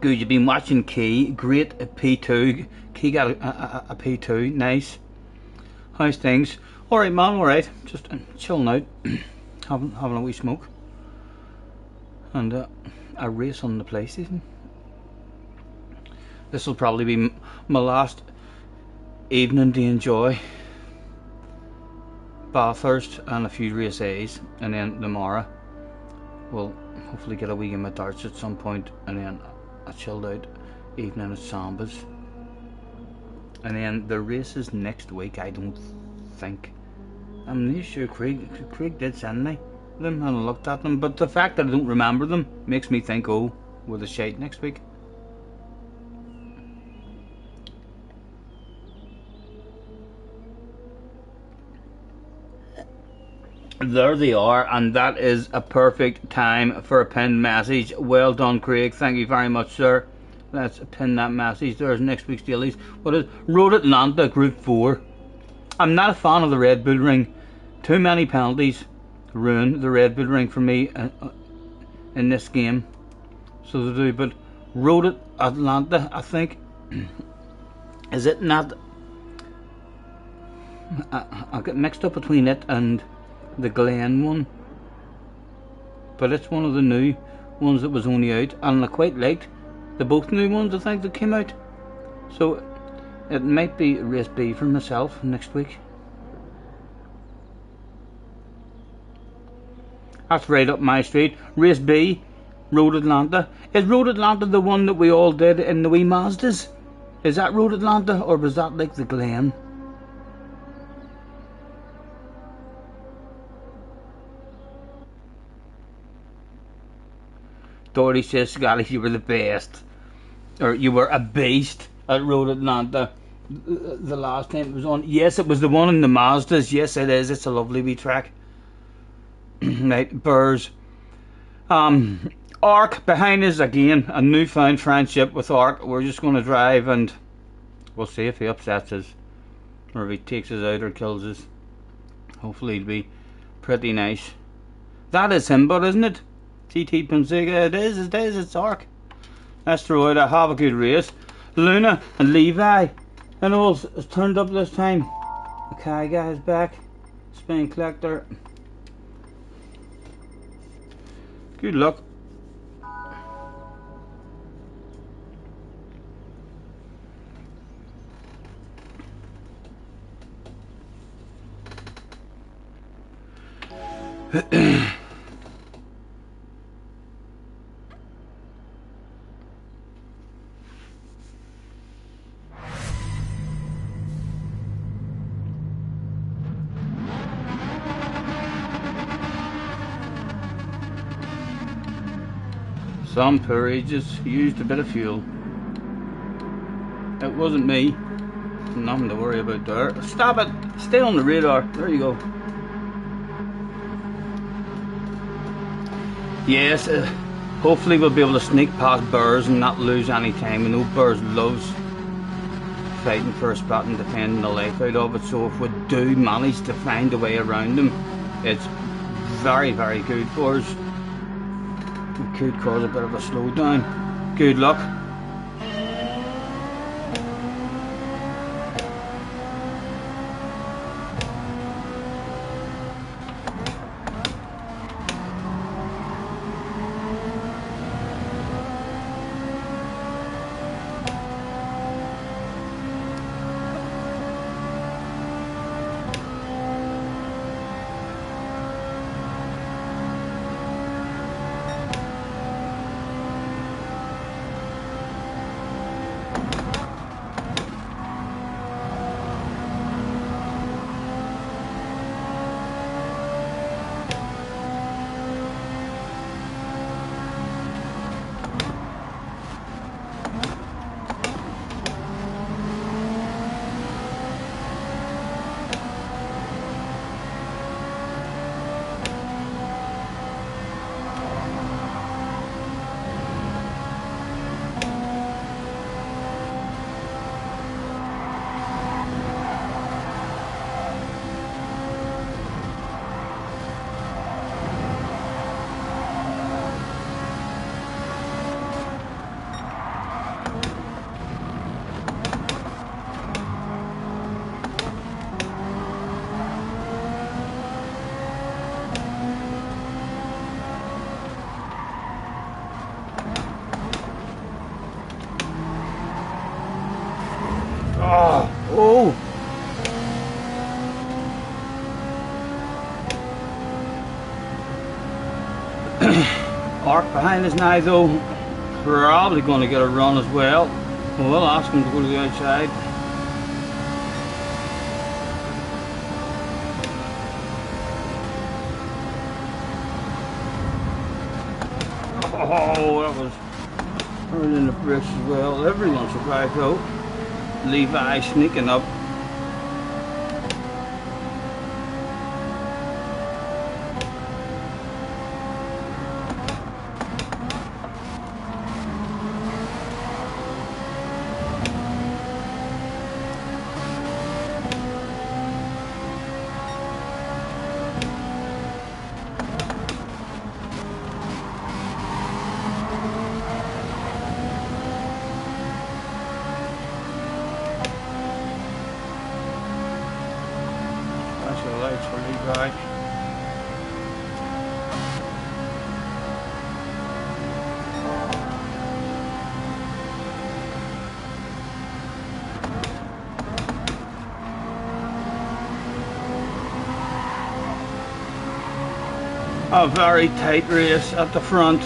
B: Good, you've been watching Key, great P2. Key got a P2, nice. How's things? Alright man, alright. Just chilling out, having a wee smoke. And a race on the PlayStation. This will probably be my last evening to enjoy. Bathurst and a few race A's, and then tomorrow we'll hopefully get a wee game of darts at some point, and then a chilled out evening at Sambas. And then the races next week, I don't think. I'm not sure. Craig did send me them and I looked at them, but the fact that I don't remember them makes me think, oh, we're the shite next week. There they are, and that is a perfect time for a pinned message. Well done, Craig. Thank you very much, sir. Let's pin that message. There's next week's dailies. What is Road Atlanta Group 4? I'm not a fan of the Red Bull Ring. Too many penalties ruin the Red Bull Ring for me in this game. So they do. But Road Atlanta, I think, is it not? I get mixed up between it and the Glen one, but it's one of the new ones that was only out, and I quite liked the both new ones I think that came out, so it might be race B for myself next week. That's right up my street. Race B, Road Atlanta. Is Road Atlanta the one that we all did in the wee Mazdas? Is that Road Atlanta, or was that like the Glen? Doherty says, Scotty, you were the best. Or you were a beast at Road Atlanta the last time it was on. Yes, it was the one in the Mazdas. Yes, it is. It's a lovely wee track. Right, Burrs. Ark behind us again. A newfound friendship with Ark. We're just going to drive and we'll see if he upsets us, or if he takes us out or kills us. Hopefully it'll be pretty nice. That is him, but isn't it? GT Pensiga, it is, it's Ark. Let's throw out a have a good race. Luna and Levi and all has turned up this time. The Kai guy is back. Spain Collector. Good luck. Some Puri just used a bit of fuel. It wasn't me. Nothing to worry about there. Stop it! Stay on the radar. There you go. Yes, hopefully we'll be able to sneak past Burrs and not lose any time. We know Burrs loves fighting for a spot and defending the life out of it, so if we do manage to find a way around him, it's very, very good for us. It could cause a bit of a slowdown. Good luck. Arc behind us now though, probably going to get a run as well. We'll ask him to go to the outside. Oh, that was right in the bricks as well. Everyone survived though. Levi sneaking up. For Levi. A very tight race at the front.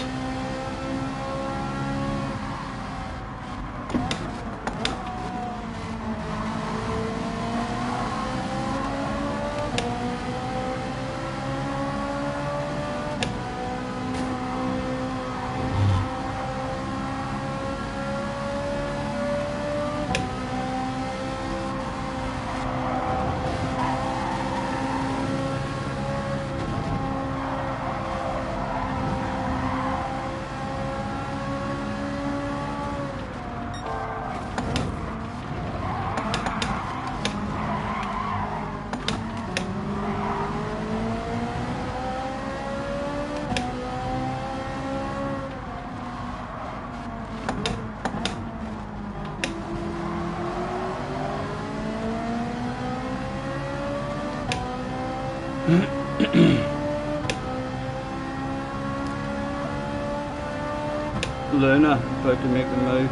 B: Luna about to make the move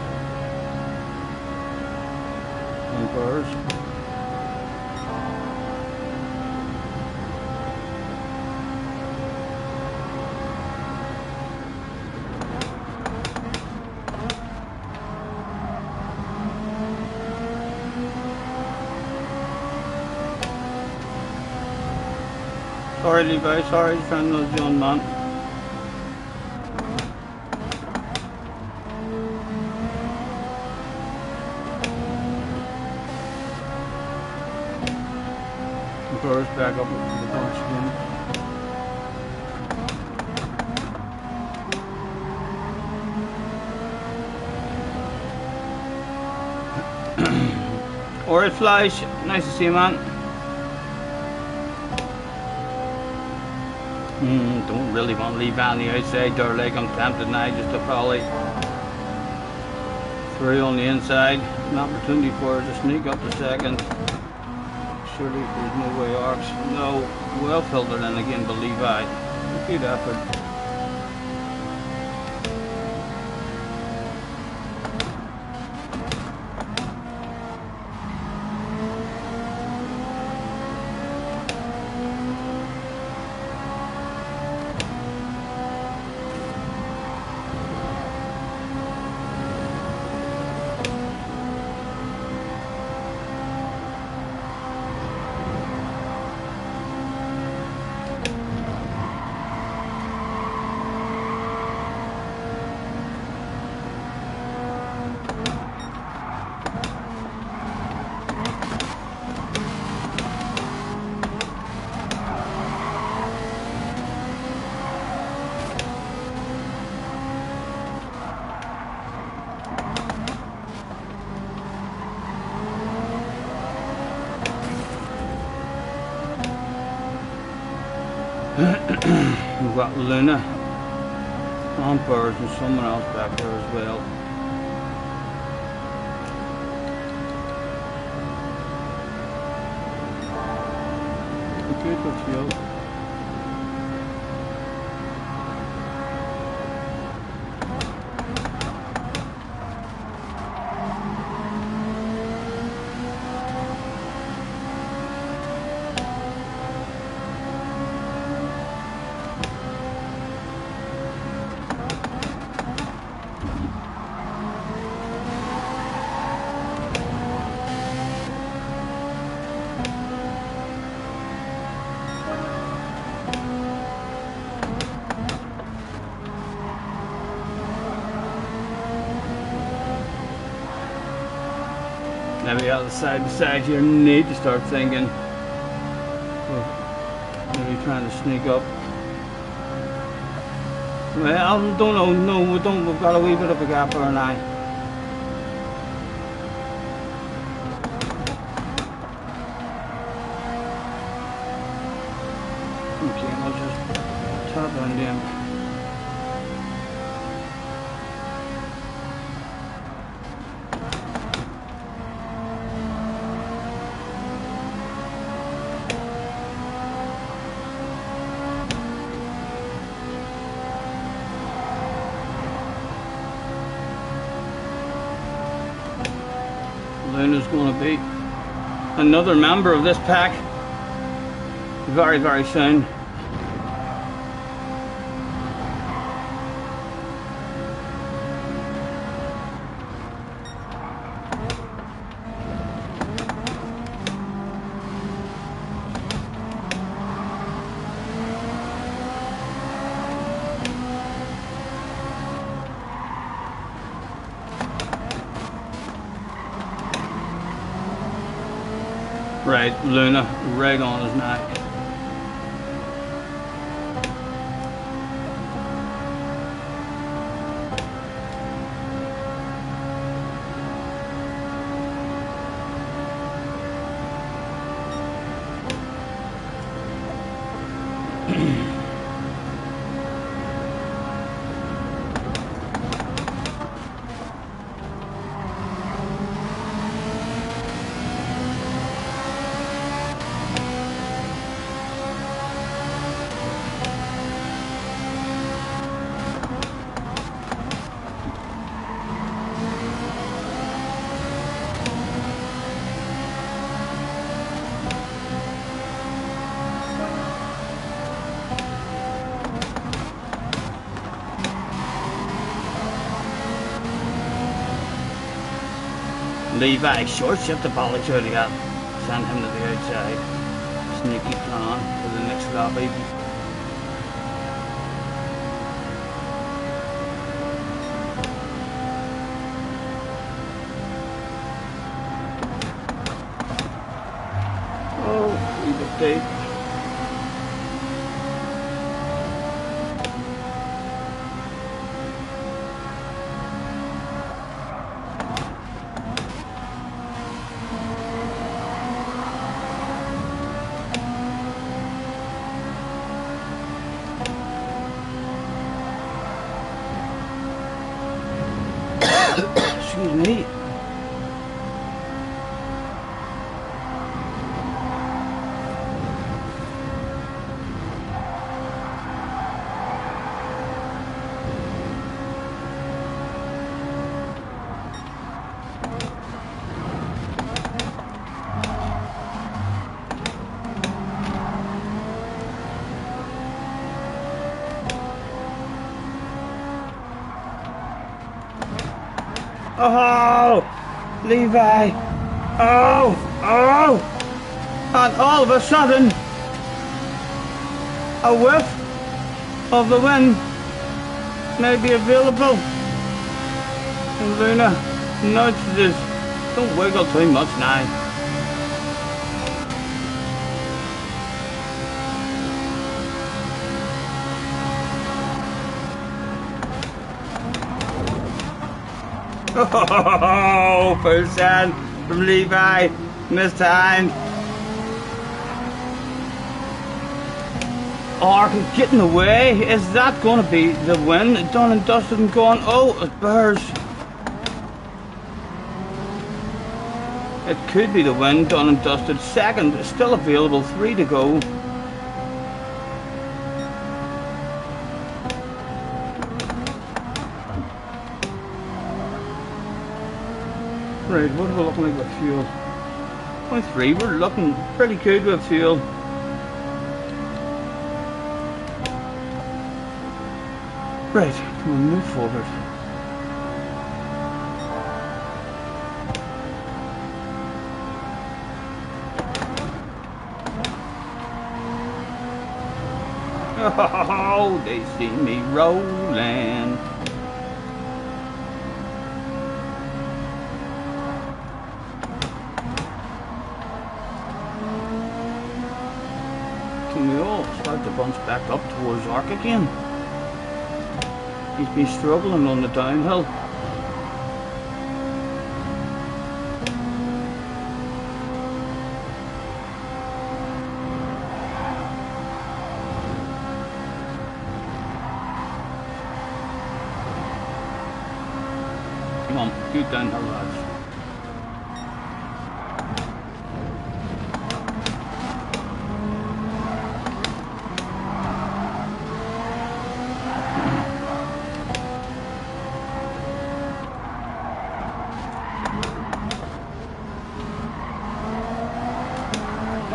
B: on Burrs. Sorry Levi, sorry, trying to lose John man. Burrs back up to the bunch again. Alright Flash, nice to see you man. Don't really want to leave on the outside there, like I'm tempted now just to probably three on the inside. An opportunity for her to sneak up the second. Surely there's no way arcs. No, well filtered in again, but Levi. Good effort. We've got Luna on Burrs and someone else back there as well. Okay, that's the out. Maybe out of the side beside here, need to start thinking. Maybe trying to sneak up. Well, I don't know. No, we don't. We've got a wee bit of a gap there now. Okay, I'll just tap on them. Luna's going to be another member of this pack very, very soon. Right, Luna, right on his neck. Levi short shift the ball out again. Send him to the outside. Sneaky plan for the next lap even. Oh, leave it deep. Excuse me. Oh, Levi. Oh. And all of a sudden, a whiff of the wind may be available. And Luna nudged this. Don't wiggle too much now. Oh, percent from Levi, mistimed. Ark is getting away. Is that going to be the win? Done and dusted and gone. Oh, it bears. It could be the win, done and dusted. Second, still available, 3 to go. Right, what are we looking like with fuel? 0.3, we're looking pretty good with fuel. Right, come on, move forward. Oh, they see me rolling. bunch back up towards Arc again. He's been struggling on the downhill. Come on, good downhill, lads.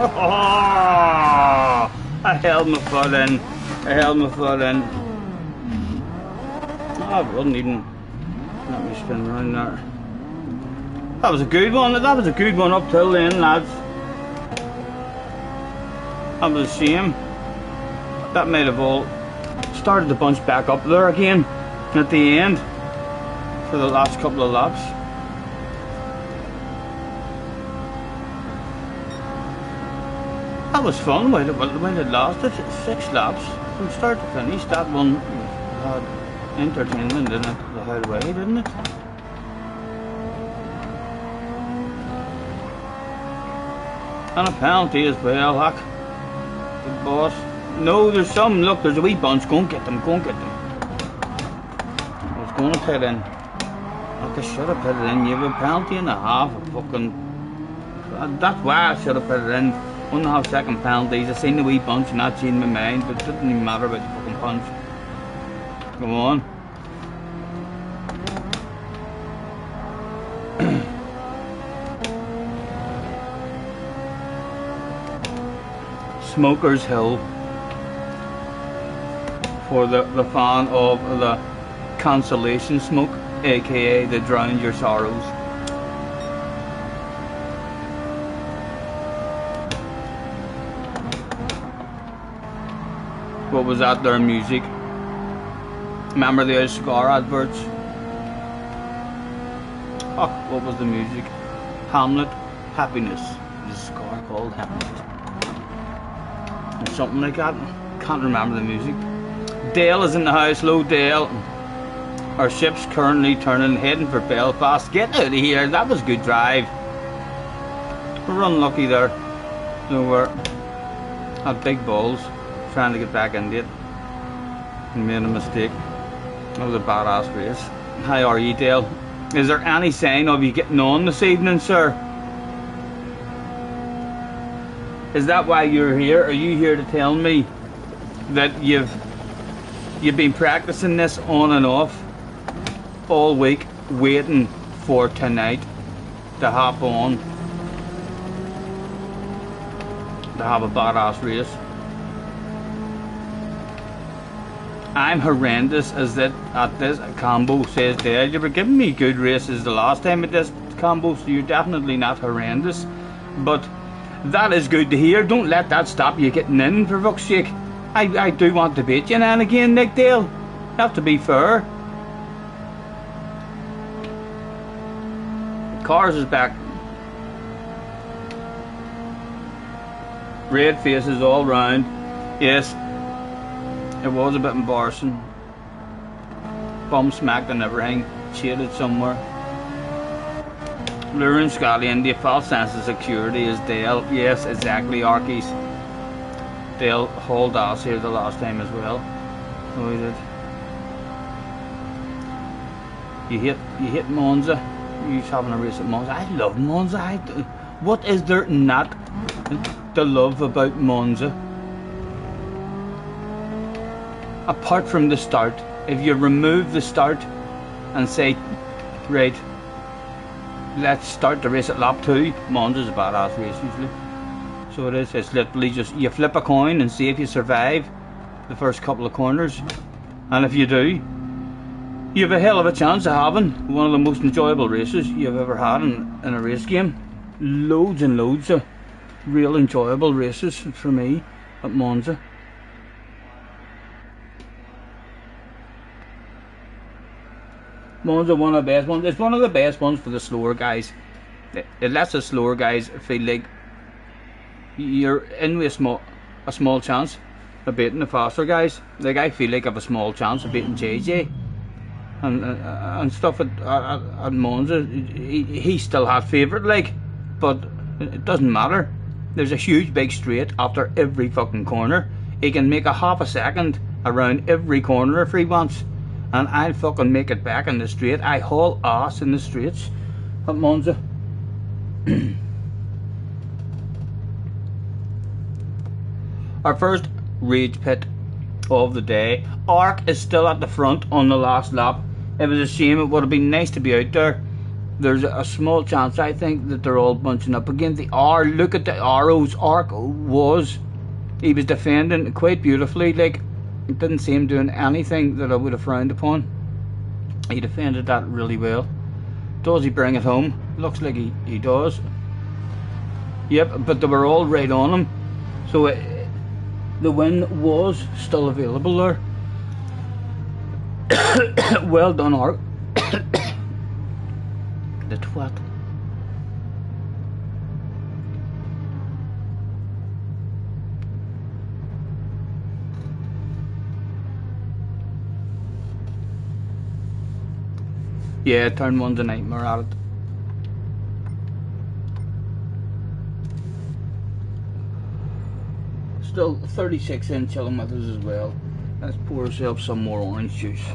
B: Oh, I held my foot in. Oh, it wouldn't even let me spin around there. That was a good one. That was a good one up till then, lads. That was a shame. That might have all started the bunch back up there again at the end for the last couple of laps. That was fun when it lasted 6 laps from start to finish. That one had entertainment in it the whole way, didn't it? And a penalty as well, Hack. The boss. No, there's some. Look, there's a wee bunch. Go and get them. I was going to put in. Look, I should have put it in. You have a penalty and a half. That's why I should have put it in. 1.5 second penalties. I seen the wee bunch and that changed my mind, but it didn't even matter about the fucking punch. Come on. Smokers Hill for the fan of the cancellation smoke, aka the drown your sorrows. What was that there music? Remember the old cigar adverts? Oh, what was the music? Hamlet, Happiness. There's a cigar called Hamlet. Or something like that. Can't remember the music. Dale is in the house. Hello, Dale. Our ship's currently turning, heading for Belfast. Get out of here. That was a good drive. We're unlucky there. So we're at big balls. Trying to get back into it and made a mistake. That was a badass race. How are you, Dale? Is there any sign of you getting on this evening, sir? Is that why you're here? Are you here to tell me that you've been practicing this on and off all week, waiting for tonight to hop on to have a badass race? I'm horrendous at this combo, says Dale. You were giving me good races the last time at this combo, so you're definitely not horrendous. But that is good to hear. Don't let that stop you getting in, for fuck's sake. I do want to beat you now and again, Nick Dale. You have to be fair. Cars is back. Red faces all round. Yes. It was a bit embarrassing. Bum smacked and everything. Cheated somewhere. Luring Scotty into a false sense of security is Dale. Yes, exactly, Arkies. Dale hauled ass here the last time as well. Oh, he did. You hit Monza. He's having a race at Monza. I love Monza. What is there not to love about Monza? Apart from the start, if you remove the start and say, right, let's start the race at lap 2, Monza's a badass race usually. So it is, it's literally just, you flip a coin and see if you survive the first couple of corners. And if you do, you have a hell of a chance of having one of the most enjoyable races you've ever had in a race game. Loads and loads of real enjoyable races for me at Monza. Monza one of the best ones. It's one of the best ones for the slower guys. It lets the slower guys feel like you're in with a small chance of beating the faster guys. Like, I feel like I have a small chance of beating JJ and stuff at Monza. He still had favourite, like, but it doesn't matter. There's a huge big straight after every fucking corner. He can make a half a second around every corner if he wants, and I'll fucking make it back in the straight. I haul ass in the straights at Monza. Our first rage pit of the day. Ark is still at the front on the last lap. It was a shame. It would have been nice to be out there. There's a small chance, I think, that they're all bunching up against the R. Look at the arrows. Ark he was defending quite beautifully. Like, it didn't seem doing anything that I would have frowned upon. He defended that really well. Does he bring it home? Looks like he does. Yep, but they were all right on him. So the win was still available there. Well done, Ark. The twat. Yeah, turn 1's a nightmare at it. Still 36-inch kilometers as well. Let's pour ourselves some more orange juice.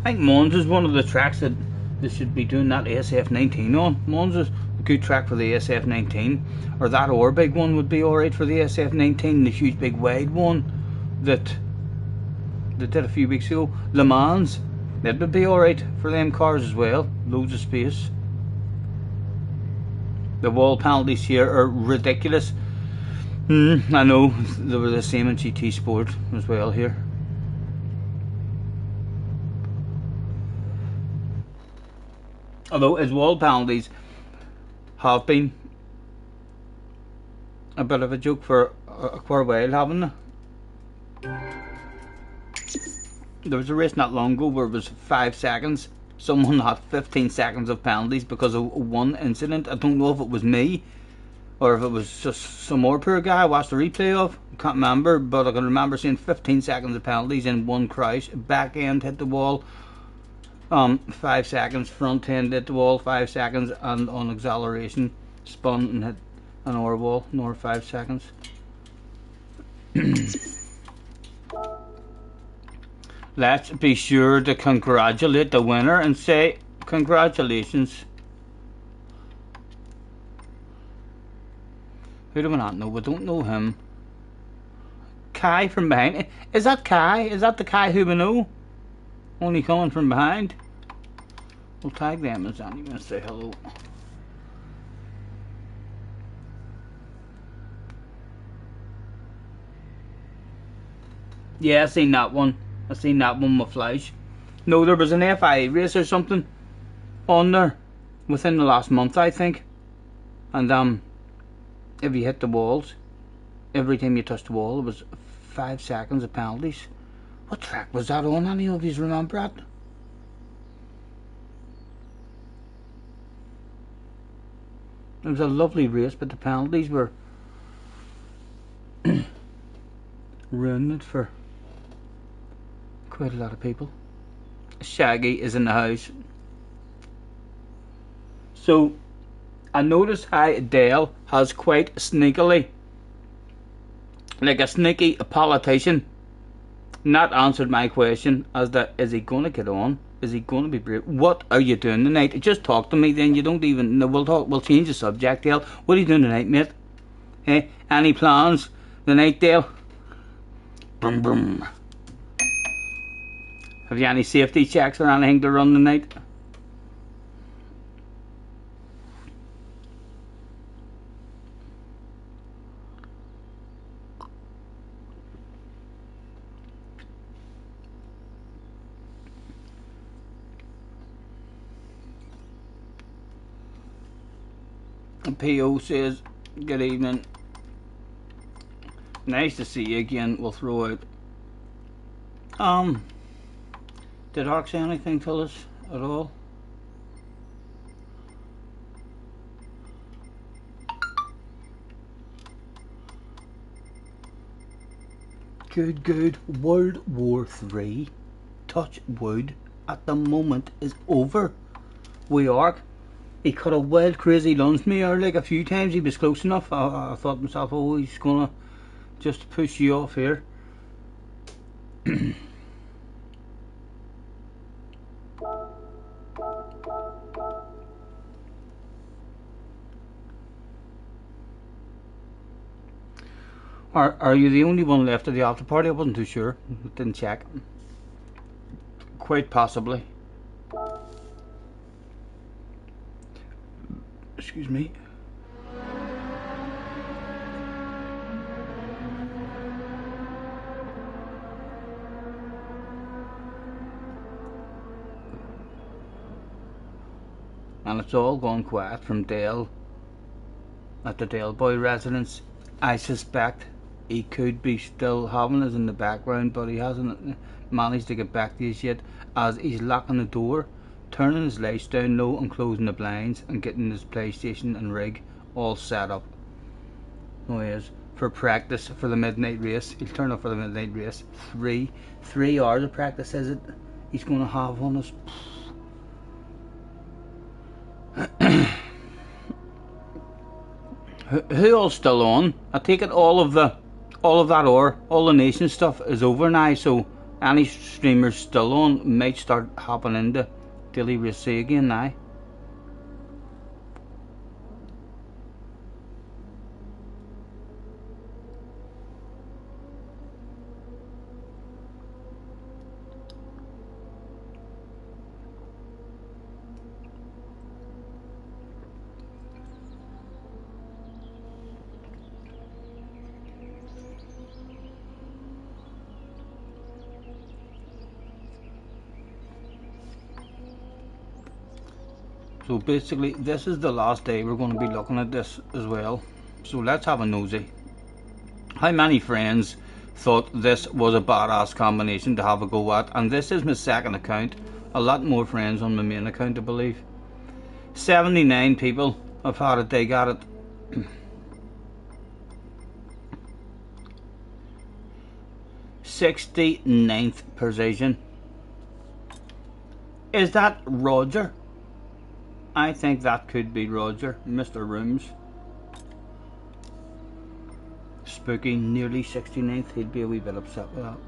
B: I think Monza is one of the tracks that they should be doing that SF19 on. Monza's a good track for the SF19, or that or big one would be alright for the SF19, the huge big wide one that they did a few weeks ago. Le Mans, that would be alright for them cars as well, loads of space. The wall penalties here are ridiculous. I know, they were the same in GT Sport as well here. Although his wall penalties have been a bit of a joke for quite a while, haven't they? There was a race not long ago where it was 5 seconds. Someone had 15 seconds of penalties because of one incident. I don't know if it was me or if it was just some more poor guy I watched the replay of. I can't remember, but I can remember seeing 15 seconds of penalties in one crash. Back end hit the wall. 5 seconds, front end hit the wall, 5 seconds, and on acceleration spun and hit another wall, another 5 seconds. Let's be sure to congratulate the winner and say congratulations. Who do we not know? We don't know him. Kai from behind. Is that Kai? Is that the Kai who we know? Only coming from behind. We'll tag them as anyway and say hello. Yeah, I seen that one. I seen that one with Flash. No, there was an FIA race or something on there within the last month, I think. And if you hit the walls, every time you touched the wall, it was 5 seconds of penalties. What track was that on? Any of you remember that? It was a lovely race, but the penalties were ruining it for quite a lot of people. Shaggy is in the house. So, I noticed how Dale has quite sneakily, like a sneaky politician, not answered my question as to is he going to get on? Is he going to be brave? What are you doing tonight? Just talk to me then. You don't even know. We'll change the subject, Dale. What are you doing tonight, mate? Hey, any plans tonight, Dale? Boom, boom. Have you any safety checks or anything to run tonight? PO says Good evening. Nice to see you again. We'll throw out. Did Ark say anything to us at all? Good. World War III, touch wood, at the moment is over. We Ark. He cut a wild crazy lunge me or like a few times. He was close enough. I thought to myself, oh, he's gonna just push you off here. Are you the only one left of the after party? I wasn't too sure. Didn't check. Quite possibly. Excuse me. And it's all gone quiet from Dale at the Dale Boy residence. I suspect he could be still having us in the background, but he hasn't managed to get back to us yet, as he's locking the door, turning his lights down low and closing the blinds and getting his PlayStation and rig all set up. Oh, he is. For practice for the midnight race. He'll turn up for the midnight race. 3 hours of practice, is it? He's going to have on us. Who all's still on? I take it all of that all the nation stuff is over now, so any streamers still on might start hopping into Daily Race C again now. So basically this is the last day we're going to be looking at this as well. So let's have a nosy. How many friends thought this was a badass combination to have a go at? And this is my second account. A lot more friends on my main account, I believe. 79 people have had a dig at it. 69th position. Is that Roger? I think that could be Roger, Mr. Rooms. Spooky, nearly 69th. He'd be a wee bit upset with that.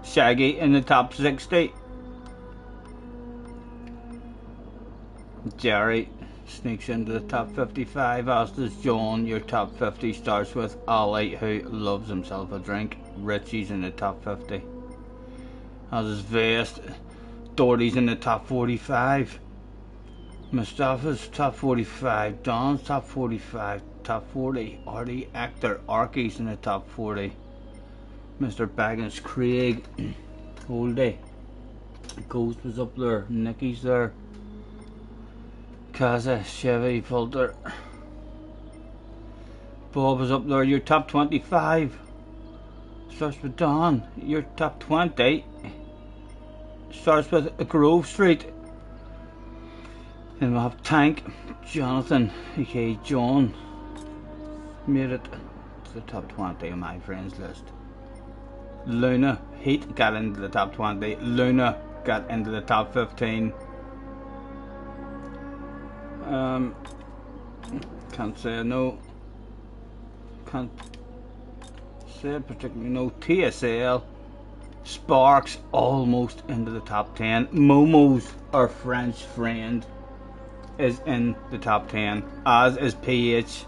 B: Shaggy in the top 60. Jerry sneaks into the top 55, as does John. Your top 50 starts with Ali, who loves himself a drink. Richie's in the top 50. As his vest. Doherty's in the top 45. Mustafa's top 45. Don's top 45. Top 40. Artie Actor Arky's in the top 40. Mr. Baggins Craig. Oldie. Ghost was up there. Nicky's there. Kaza Chevy Filter. Bob is up there. Your top 25. Starts with Don. Your top 20 starts with Grove Street. Then we'll have Tank Jonathan, aka John, made it to the top 20 of my friends list. Luna Heat got into the top 20. Luna got into the top 15. Can't say no. Can't say particularly no. TSL Sparks almost into the top 10. Momo's, our French friend, is in the top 10, as is PH.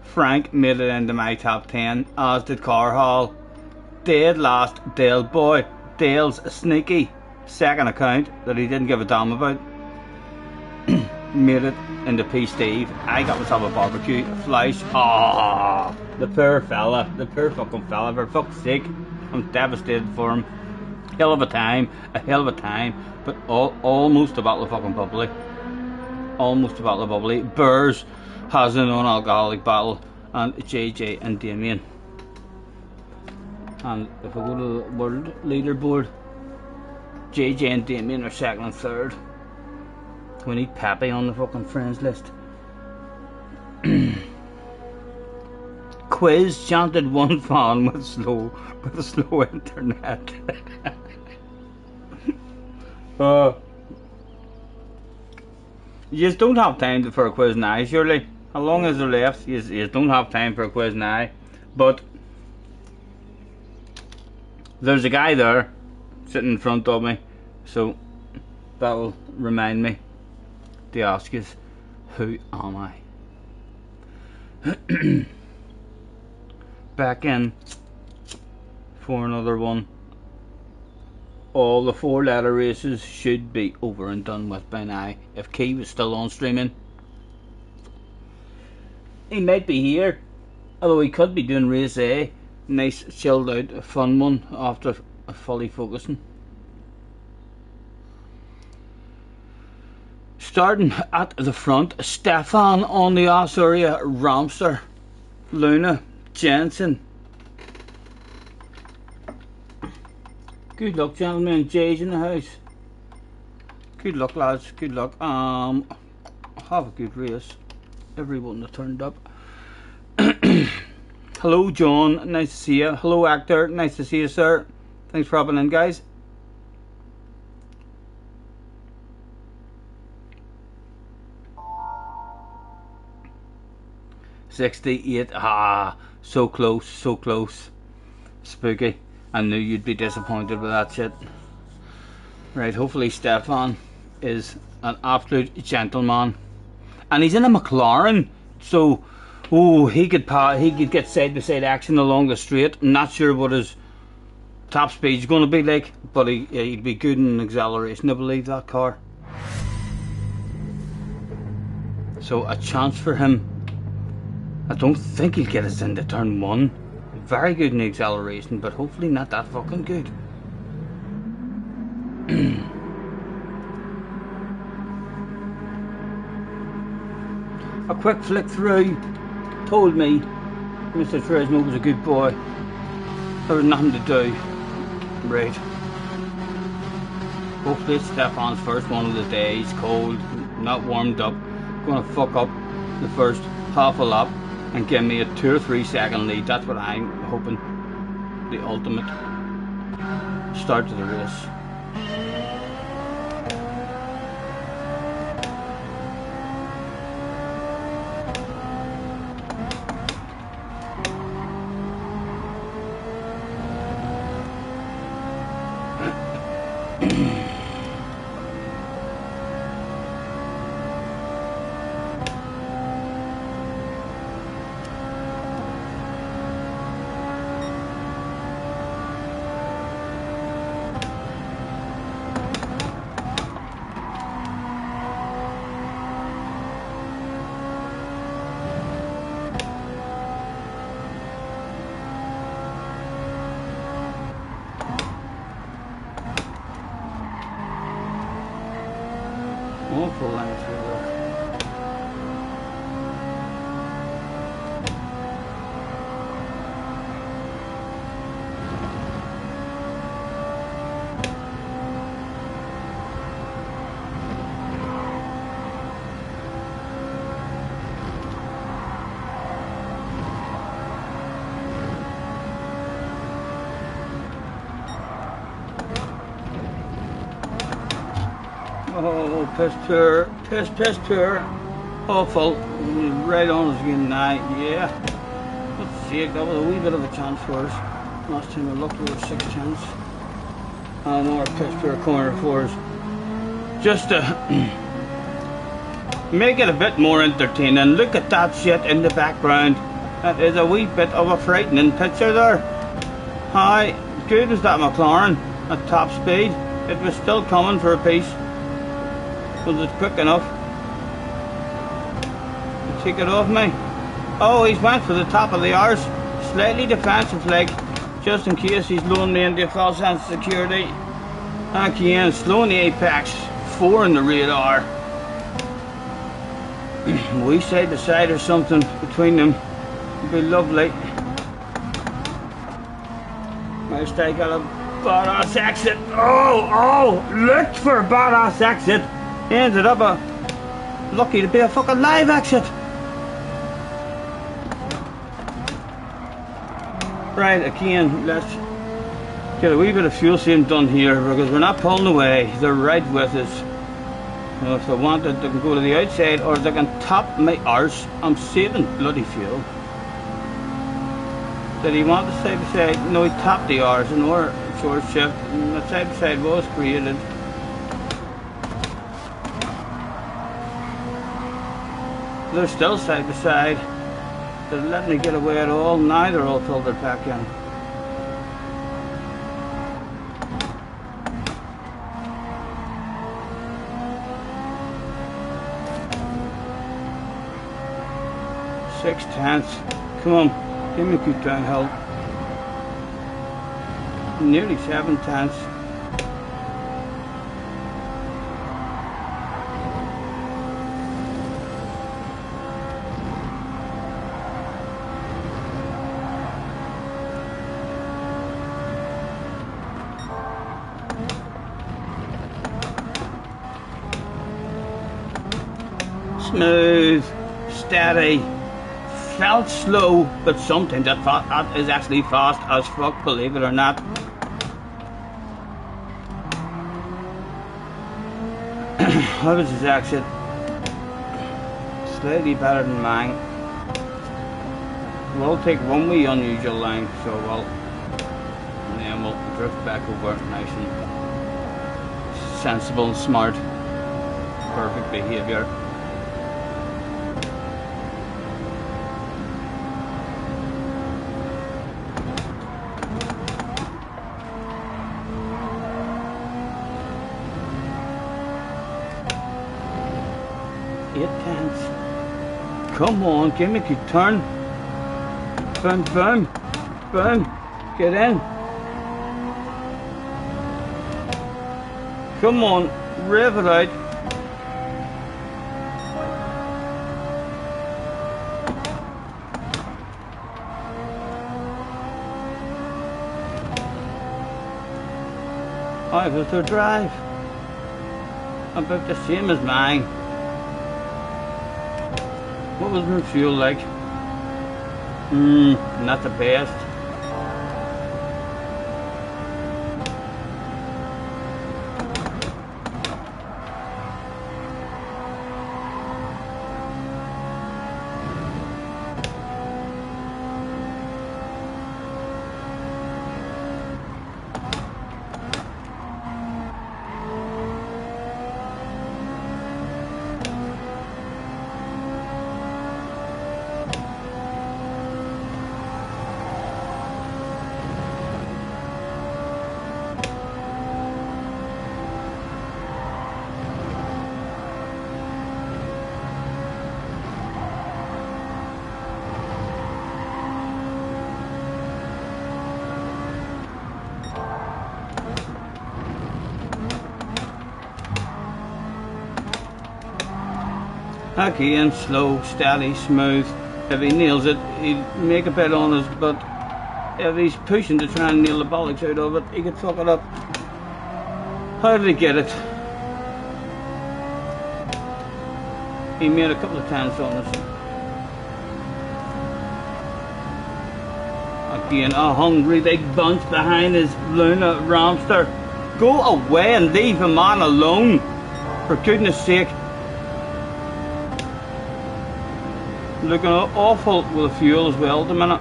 B: Frank made it into my top 10, as did Carhall. Dead last Dale Boy. Dale's sneaky second account that he didn't give a damn about made it into P Steve. I got myself a barbecue, a flice. Ah, the poor fella, the poor fucking fella, for fuck's sake. I'm devastated for him. Hell of a time, but almost a bottle of fucking bubbly. almost a bottle of bubbly. Bears has a non-alcoholic bottle, and JJ and Damien. And if I go to the world leaderboard, JJ and Damien are second and third. We need Pepe on the fucking friends list. Quiz chanted one fan with slow internet. You just don't have time for a quiz now, surely. How long is there left? You just don't have time for a quiz now. But there's a guy there sitting in front of me, so that will remind me to ask us, who am I? Back in for another one. All the 4-letter races should be over and done with by now. If Key was still on streaming, he might be here, although he could be doing race A. Nice chilled out fun one after fully focusing. Starting at the front, Stefan on the Asuria, Ramster, Luna, Jensen. Good luck, gentlemen. Jay's in the house. Good luck, lads. Good luck. Have a good race. Everyone that turned up. Hello, John. Nice to see you. Hello, Actor. Nice to see you, sir. Thanks for hopping in, guys. $68. Ah, so close, so close. Spooky. I knew you'd be disappointed with that shit. Right, hopefully Stefan is an absolute gentleman, and he's in a McLaren, so he could get side by side action along the straight. I'm not sure what his top speed's going to be like, but he'd be good in acceleration, I believe, that car. So a chance for him. I don't think he'll get us into turn 1. Very good in the acceleration, but hopefully not that fucking good. A quick flick through told me Mr. Fresno was a good boy. There was nothing to do. Right. Hopefully it's Stefan's first one of the day. He's cold, not warmed up. Gonna fuck up the first half a lap and give me a 2 or 3 second lead. That's what I'm hoping. The ultimate start to the race. Full length here, look. Oh, piss poor. Awful. Right on us again now. Yeah. Let's see, that was a wee bit of a chance for us. Last time I looked, we were 6 chance. And our piss poor corner for us. Just to make it a bit more entertaining. Look at that shit in the background. That is a wee bit of a frightening picture there. How good is that McLaren at top speed? It was still coming for a piece. Was it quick enough to take it off me? Oh, he's went for the top of the arse. Slightly defensive leg, just in case he's lowered me into a false sense of security. And again, slowing the apex, 4 in the radar. wee side by side or something between them would be lovely. Most I got a badass exit. Oh, looked for a badass exit. Ended up lucky to be a fucking live exit. Right, again, let's get a wee bit of fuel saving done here because we're not pulling away. They're right with us. Now, if they wanted, they can go to the outside or they can top my arse. I'm saving bloody fuel. Did he want the side by side? No, he topped the arse in our short shift. And the side by side was created. They're still side by side. They're letting me get away at all. Now they're all filtered back in. Six tenths. Come on, give me a good downhill. Nearly 7 tenths. Smooth, steady, felt slow, but sometimes that is actually fast as fuck, believe it or not. How was his exit? Slightly better than mine. We'll take one wee unusual line, so and then we'll drift back over nice and sensible and smart. Perfect behaviour. Come on, give me a good turn. Boom, boom, boom. Get in. Come on, rev it out. I got to drive. About the same as mine. What was my fuel like? Not the best. Again, slow, steady, smooth. If he nails it, he'll make a bit on us, but if he's pushing to try and nail the bollocks out of it, he could fuck it up. How did he get it? He made a couple of tenths on us. Again, a hungry big bunch behind his Luna Ramster. Go away and leave a man alone, for goodness sake. Looking awful with the fuel as well at the minute.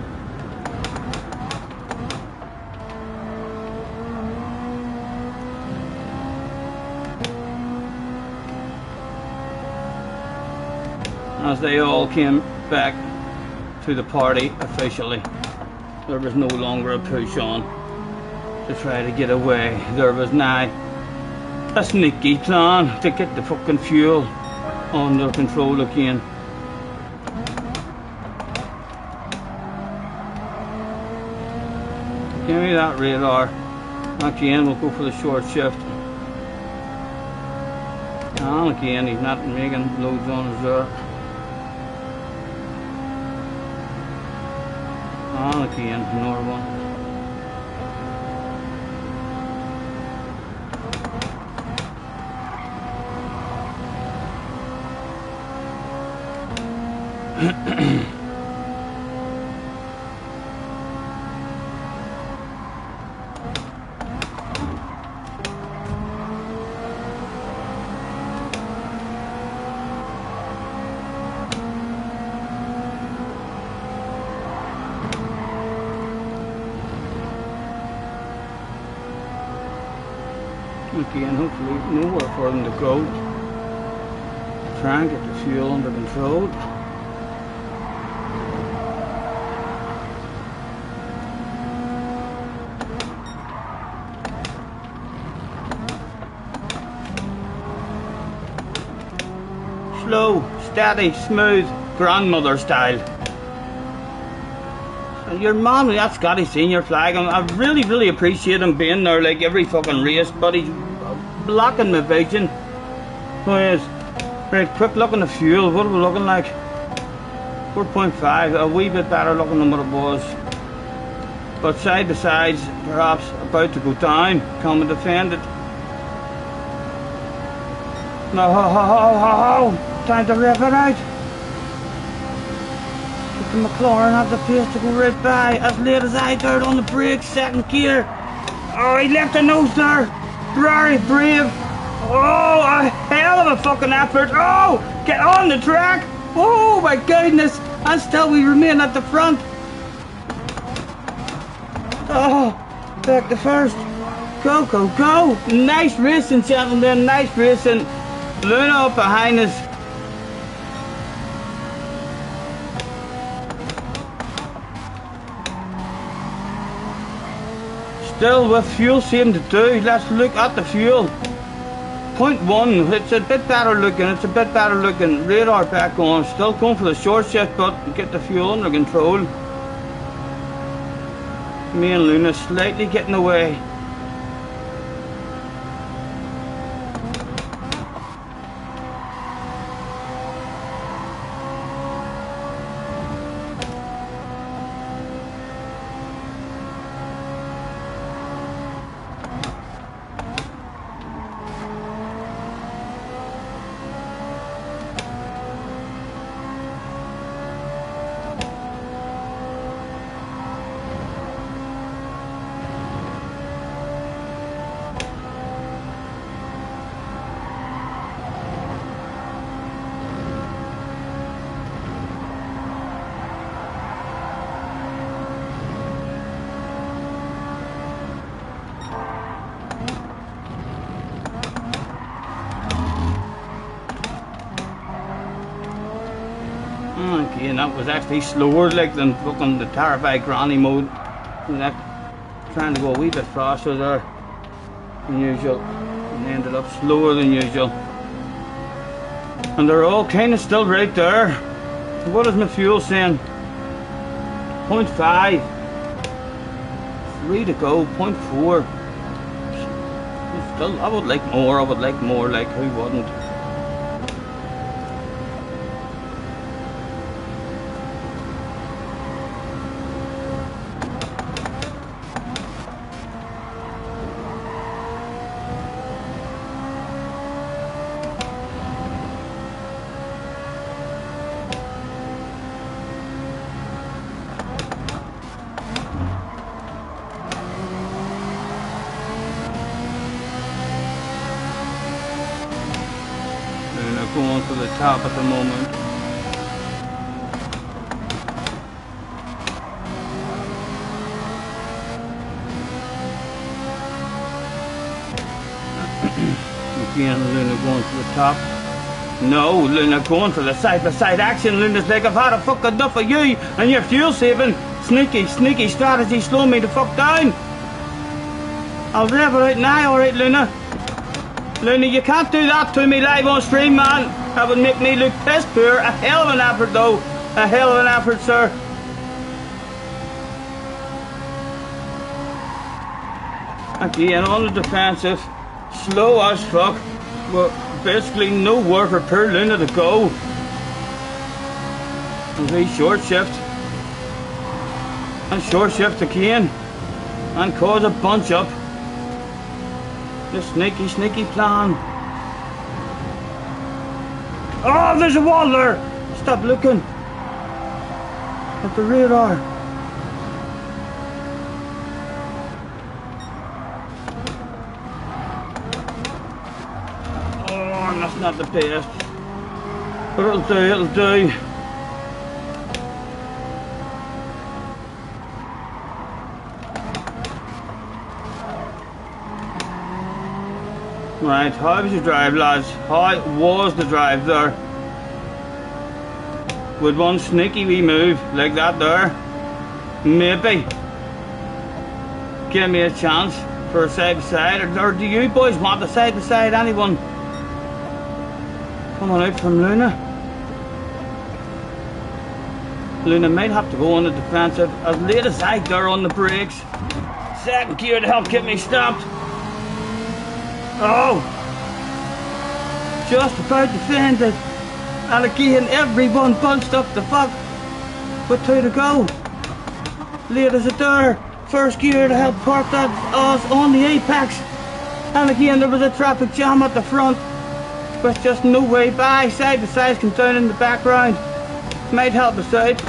B: As they all came back to the party officially, there was no longer a push on to try to get away. There was now a sneaky plan to get the fucking fuel under control again. Give me that radar. Again, we'll go for the short shift. And again, he's not making loads on us there. On again, another one. Again, hopefully nowhere for them to go. Try and get the fuel under control. Slow, steady, smooth, grandmother style. Your mom, that's Scotty Senior flag. I really appreciate him being there like every fucking race, but he's blocking my vision. Yes. Right, quick look on the fuel. What are we looking like? 4.5, a wee bit better looking than what it was. But side to sides, perhaps about to go down. Come and defend it. No, time to rev it out. The McLaren had the pace to go right by as late as I turned on the brakes, second gear. Oh, he left the nose there. Very brave. Oh, a hell of a fucking effort. Oh, get on the track. Oh my goodness. And still we remain at the front. Oh, back to first. Go, go, go. Nice racing, gentlemen. Nice racing. Luna up behind us. Still with fuel same to do. Let's look at the fuel. 0.1, it's a bit better looking, radar back on, still going for the short shift but get the fuel under control. Me and Luna slightly getting away. Okay, and that was actually slower like than fucking the terrified granny mode. Trying to go a wee bit faster there than usual and ended up slower than usual. And they're all kind of still right there. So what is my fuel saying? 0.5. 3 to go, 0.4. Still, I would like more, like who wouldn't? Going to the top at the moment. Again, Luna going to the top. No, Luna going for the side-by-side action. Luna's like, I've had a fucking enough of you and your fuel saving. Sneaky strategy, slow me the fuck down. I'll rev it out now, alright Luna. Luna, you can't do that to me live on stream, man. That would make me look piss poor. A hell of an effort, though. A hell of an effort, sir. Again, on the defensive. Slow as fuck. But basically nowhere for poor Luna to go. A very short shift. and short shift again and cause a bunch up. The sneaky plan. Oh, there's a wall there. Stop looking at the radar. Oh, that's not the best, but it'll do. Right, how was your drive, lads? How was the drive there? With one sneaky wee move like that there, maybe give me a chance for a side-to-side, or do you boys want a side-to-side? Anyone coming out from Luna? Luna might have to go on the defensive, as late as I there on the brakes. Second gear to help get me stopped. Oh, just about defended, and again everyone bunched up the fuck with 2 to go. Late as a door, first gear to help park that us on the apex, and again there was a traffic jam at the front with just no way by. Side to side come down in the background, might help us out.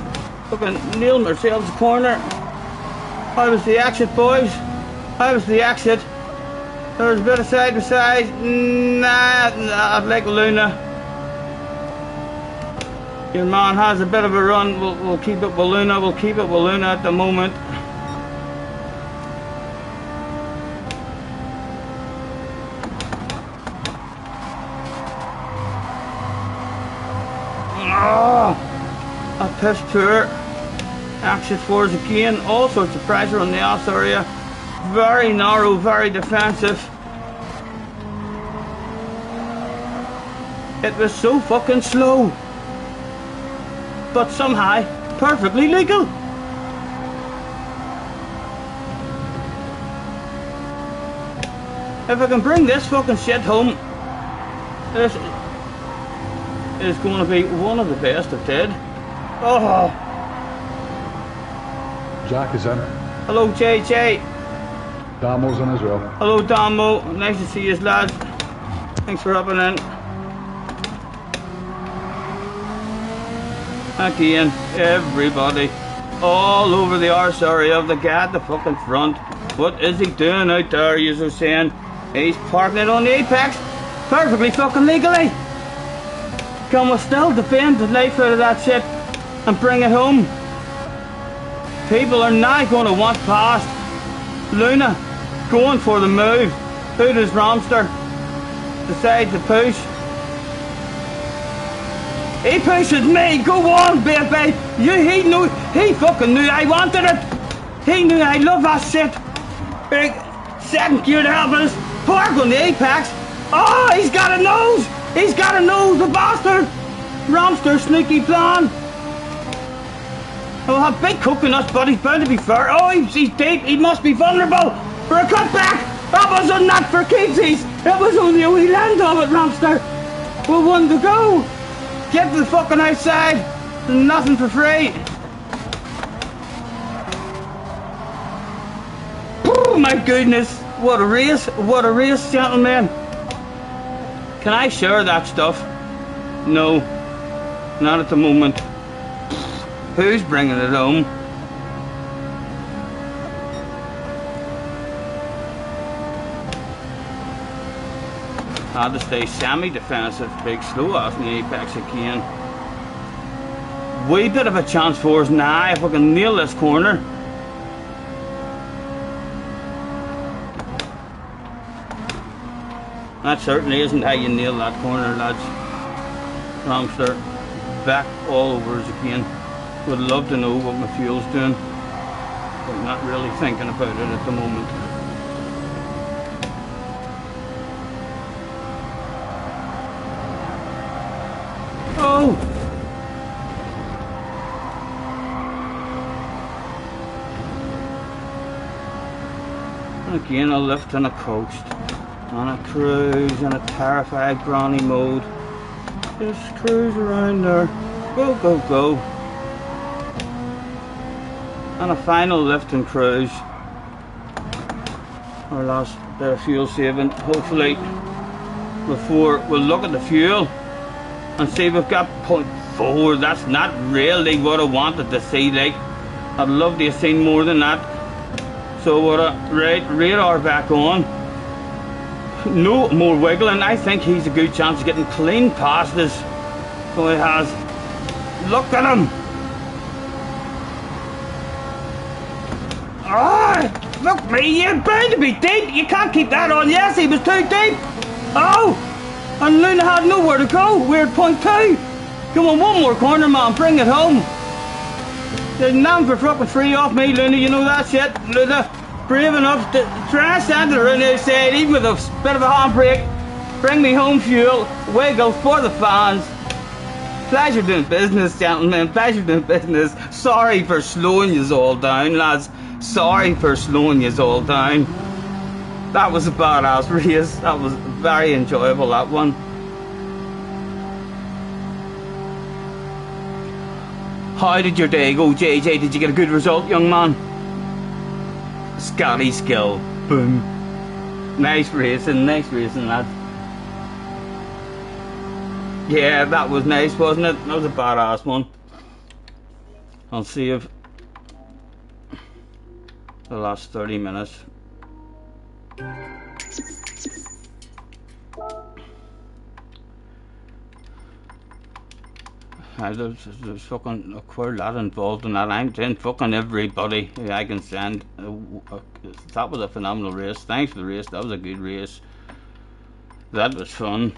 B: Fucking nailed ourselves a corner. How was the exit, boys? How was the exit? There's a bit of side to side. Nah, I'd like Luna. Your man has a bit of a run. We'll keep it with Luna. We'll keep it with Luna at the moment. Oh, a piss poor. Exit 4s again. All sorts of pressure on the ass area. Very narrow, very defensive. It was so fucking slow, but somehow perfectly legal. If I can bring this fucking shit home, this is going to be one of the best I've did. Oh.
C: Jack is in.
B: Hello, JJ.
C: Damo's in as well.
B: Hello, Damo. Nice to see you, lads. Thanks for hopping in. Again, everybody all over the arse area of the guy at the fucking front. What is he doing out there, you're saying? He's parking it on the apex perfectly fucking legally. Can we still defend the life out of that shit and bring it home? People are now going to want past Luna going for the move. Who does Ramster decide to push? He pushes me. Go on, baby. He fucking knew I wanted it. He knew I love that shit. Big second gear to help us park on the apex. Oh, he's got a nose. He's got a nose, the bastard. Ramster sneaky plan. Oh, have big coconuts, but he's bound to be fair. Oh, he's deep. He must be vulnerable for a cutback. That wasn't not for keepsies. It was only a wee land of it, Ramster. With 1 to go. Get to the fucking outside. There's nothing for free. Oh my goodness. What a race. What a race, gentlemen. Can I share that stuff? No. Not at the moment. Who's bringing it home? Had to stay semi-defensive, big slow off in the apex again. Wee bit of a chance for us now if we can nail this corner. That certainly isn't how you nail that corner, lads. Ramster back all over us again. Would love to know what my fuel's doing, but not really thinking about it at the moment. Oh! And again a lift and a coast, and a cruise and a terrified granny mode. Just cruise around there. Go, go, go. And a final lift and cruise. Our last bit of fuel saving, hopefully, before we'll look at the fuel and see we've got 0.4. That's not really what I wanted to see. Like, I'd love to have seen more than that. So what radar back on. No more wiggling. I think he's a good chance of getting clean past us. So he has. Look at him. Ah, look me, you're bound to be deep. You can't keep that on. Yes, he was too deep. Oh, and Luna had nowhere to go. We're at 0.2. Come on, one more corner, man. Bring it home. There's nothing for fucking free off me, Luna. You know that shit, Luna. Brave enough to transcend it around outside, even with a bit of a handbrake. Bring me home fuel. Wiggle for the fans. Pleasure doing business, gentlemen. Pleasure doing business. Sorry for slowing yous all down, lads. Sorry for slowing yous all down. That was a badass race. That was very enjoyable, that one. How did your day go, JJ? Did you get a good result, young man? Scotty skill. Boom. Nice racing, lads. Yeah, that was nice, wasn't it? That was a badass one. I'll see if the last 30 minutes. There's fucking a queer lot involved in that. I'm saying fucking everybody I can send. That was a phenomenal race. Thanks for the race. That was a good race. That was fun.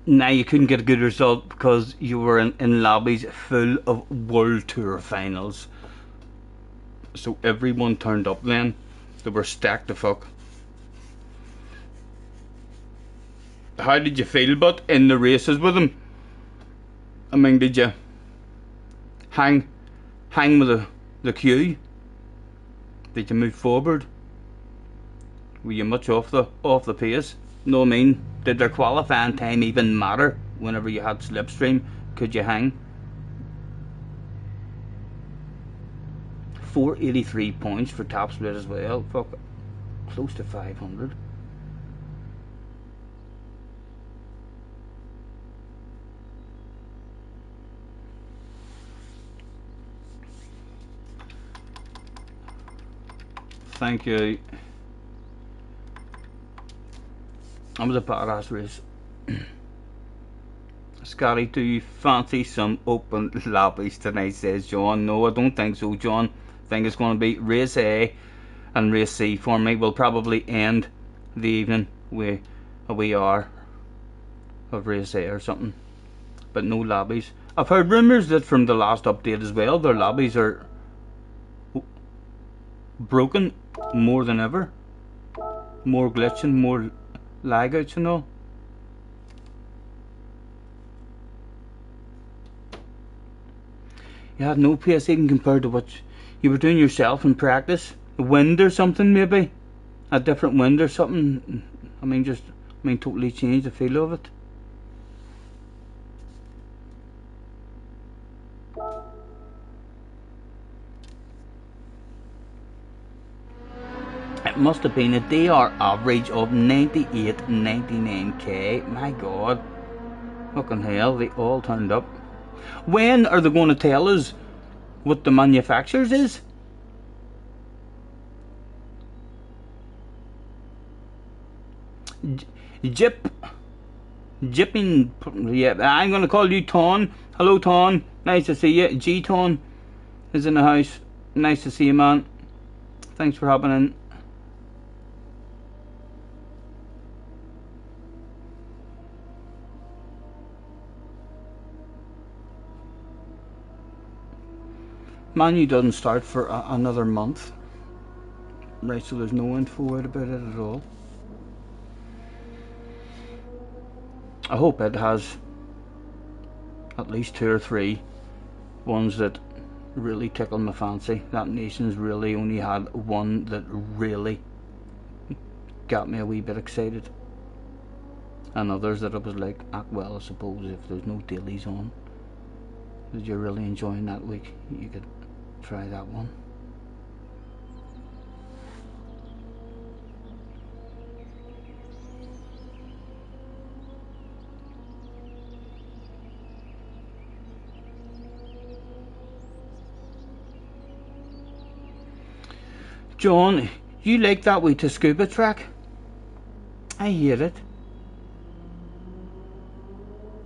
B: Now you couldn't get a good result because you were in lobbies full of World Tour finals. So everyone turned up then. They were stacked the fuck. How did you feel but in the races with them? I mean, did you hang with the queue? Did you move forward? Were you much off the pace? No, I mean, did their qualifying time even matter whenever you had slipstream? Could you hang? 483 points for top split as well. Fuck, close to 500. Thank you. That was a badass race. Scotty, do you fancy some open lobbies tonight, says John. No, I don't think so, John. I think it's going to be race A and race C for me. We'll probably end the evening with a wee hour of race A or something, but no lobbies. I've heard rumours that from the last update as well, their lobbies are broken more than ever. More glitching, more lag outs and all. You had no pace even compared to what you were doing yourself in practice. A wind or something, maybe a different wind or something. I mean, totally changed the feel of it. It must have been a DR average of 98, 99k. My God, fucking hell, they all turned up. When are they going to tell us what the manufacturers is? Jipping, yeah, I'm going to call you Ton. Hello, Ton. Nice to see you. G-Ton is in the house. Nice to see you, man. Thanks for hopping in. Manu doesn't start for another month. Right, so there's no info out about it at all. I hope it has at least 2 or 3 ones that really tickle my fancy. That Nation's really only had one that really got me a wee bit excited. and others that it was like, ah, well, I suppose if there's no dailies on that you're really enjoying that week, you could try that one. John, you like that way to scuba track? I hate it.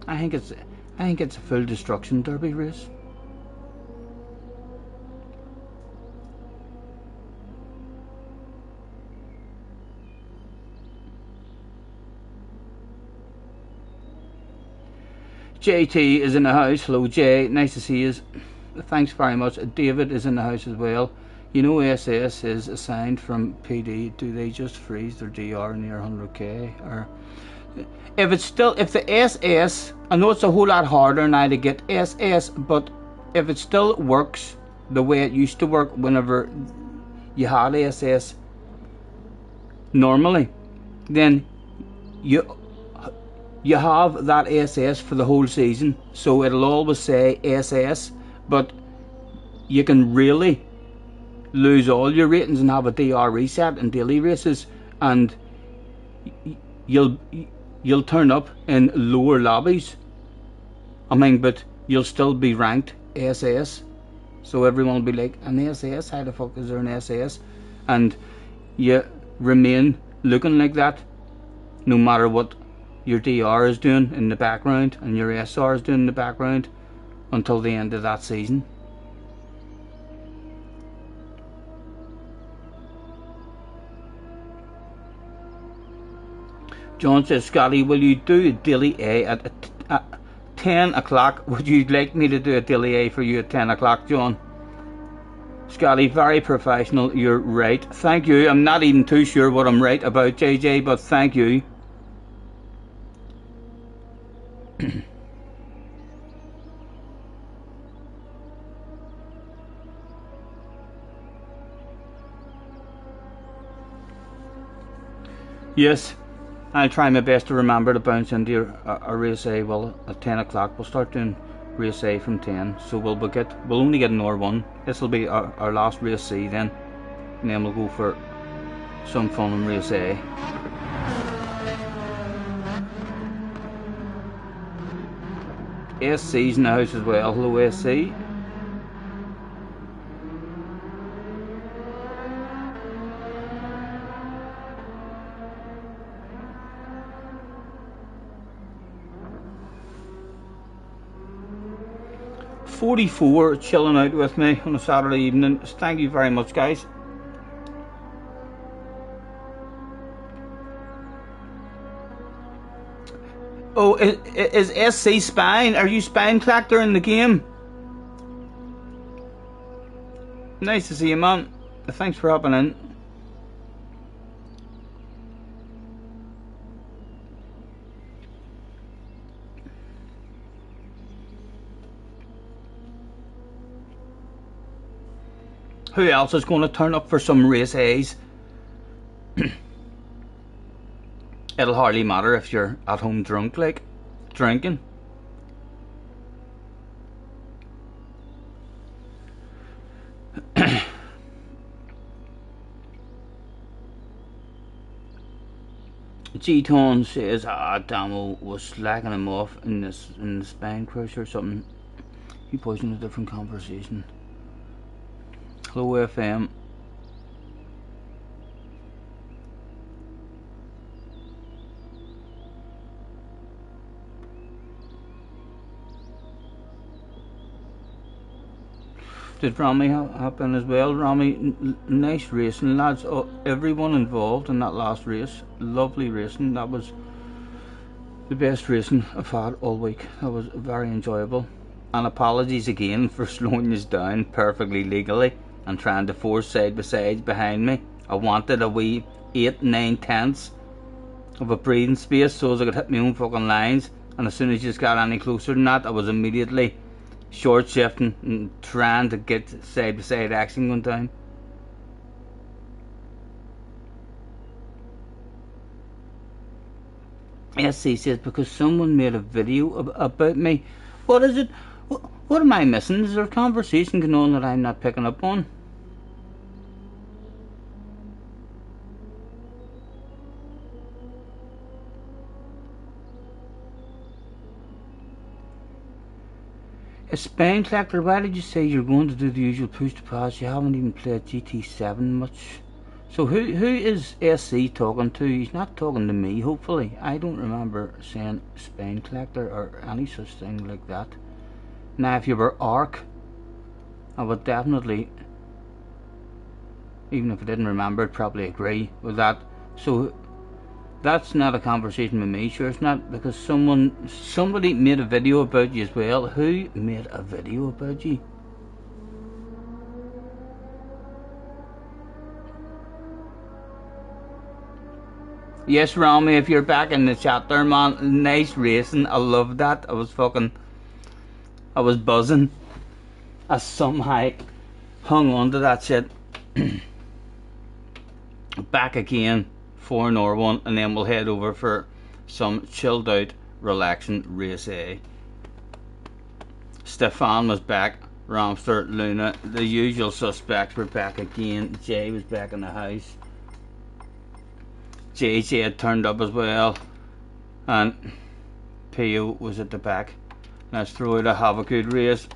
B: I think it's a full destruction derby race. JT is in the house. Hello Jay, nice to see you. Thanks very much. David is in the house as well. You know SS is assigned from PD. Do they just freeze their DR near 100k? Or if the SS, I know it's a whole lot harder now to get SS, but if it still works the way it used to work whenever you had SS normally, then you have that SS for the whole season, so it'll always say SS, but you can really lose all your ratings and have a DR reset in daily races, and you'll turn up in lower lobbies. I mean, but you'll still be ranked SS, so everyone will be like, an SS? How the fuck is there an SS? And you remain looking like that no matter what your DR is doing in the background and your SR is doing in the background until the end of that season. John says, Scotty, will you do a daily A at 10 o'clock? Would you like me to do a daily A for you at 10 o'clock, John? Scotty, very professional, you're right. Thank you. I'm not even too sure what I'm right about, JJ, but thank you. Yes, I'll try my best to remember to bounce into a race A. Well, at 10 o'clock we'll start doing race A from 10, so we'll only get an R1. This will be our last race C then, and then we'll go for some fun in race A. SC's in the house as well. Hello SC. $44 chilling out with me on a Saturday evening. Thank you very much, guys. Oh, is SC Spine? Are you Spine Collector in the game? Nice to see you, man. Thanks for hopping in. Who else is going to turn up for some race A's? It'll hardly matter if you're at home drunk, like drinking. G-Ton says, Damo was slacking him off in the Spine Crush or something. He poisoned a different conversation. Hello FM. Did Rami happen as well? Rami, nice racing, lads. Everyone involved in that last race, lovely racing. That was the best racing I've had all week. That was very enjoyable. And apologies again for slowing you down perfectly legally and trying to force side by sides behind me. I wanted a wee 8-9 tenths of a breathing space so as I could hit my own fucking lines, and as soon as you just got any closer than that, I was immediately short shifting and trying to get side by side action going down. SC says, because someone made a video about me. What is it? What am I missing? Is there a conversation going on that I'm not picking up on? A Spain collector, why did you say you're going to do the usual push to pass? You haven't even played GT7 much. So who is SC talking to? He's not talking to me, hopefully. I don't remember saying Spain collector or any such thing like that. Now if you were ARC, I would definitely, even if I didn't remember it, probably agree with that. So that's not a conversation with me, sure it's not, because somebody made a video about you as well. Who made a video about you? Yes, Rami, if you're back in the chat there, man, nice racing. I love that. I was buzzing. I somehow hung on to that shit. Back again for an R1, and then we'll head over for some chilled out, relaxing race A. Stefan was back, Ramster, Luna, the usual suspects were back again. Jay was back in the house. JJ had turned up as well, and Pio was at the back. Let's throw it a have a good race.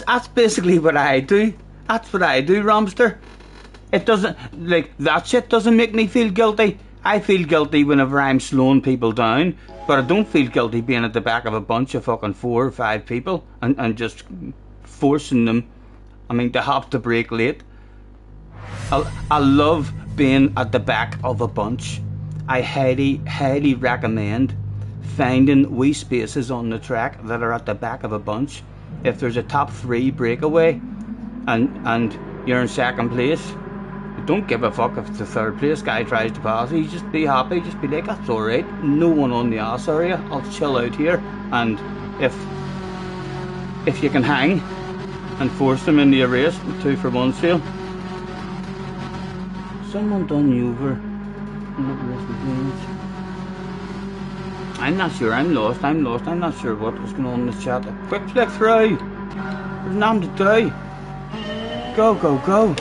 B: That's basically what I do. That's what I do, Ramster. It doesn't, like, that shit doesn't make me feel guilty. I feel guilty whenever I'm slowing people down, but I don't feel guilty being at the back of a bunch of fucking 4 or 5 people and just forcing them, I mean, to have to brake late. I love being at the back of a bunch. I highly recommend finding wee spaces on the track that are at the back of a bunch. If there's a top 3 breakaway and you're in second place, don't give a fuck if the third place guy tries to pass you. Just be happy, just be like, that's alright, no one on the ass area, I'll chill out here. And if you can hang and force them into a race, 2 for 1 sale. Someone done you over. I'm not sure, I'm lost, I'm not sure what was going on in the chat. A quick flick through. There's nothing to do. Go, go, go.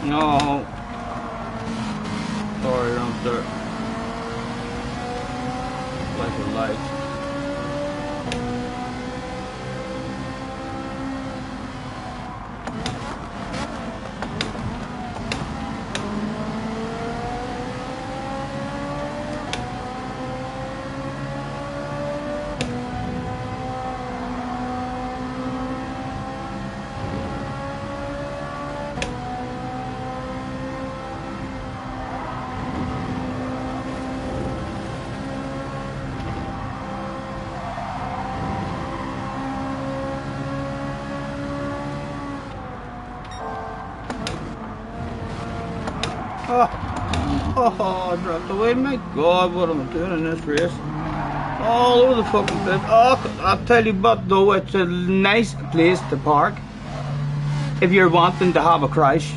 B: No. Sorry, Rumster. Like a light. Oh, I dropped away. My God, what am I doing in this race? All over the fucking place. Oh, I'll tell you what though, it's a nice place to park if you're wanting to have a crash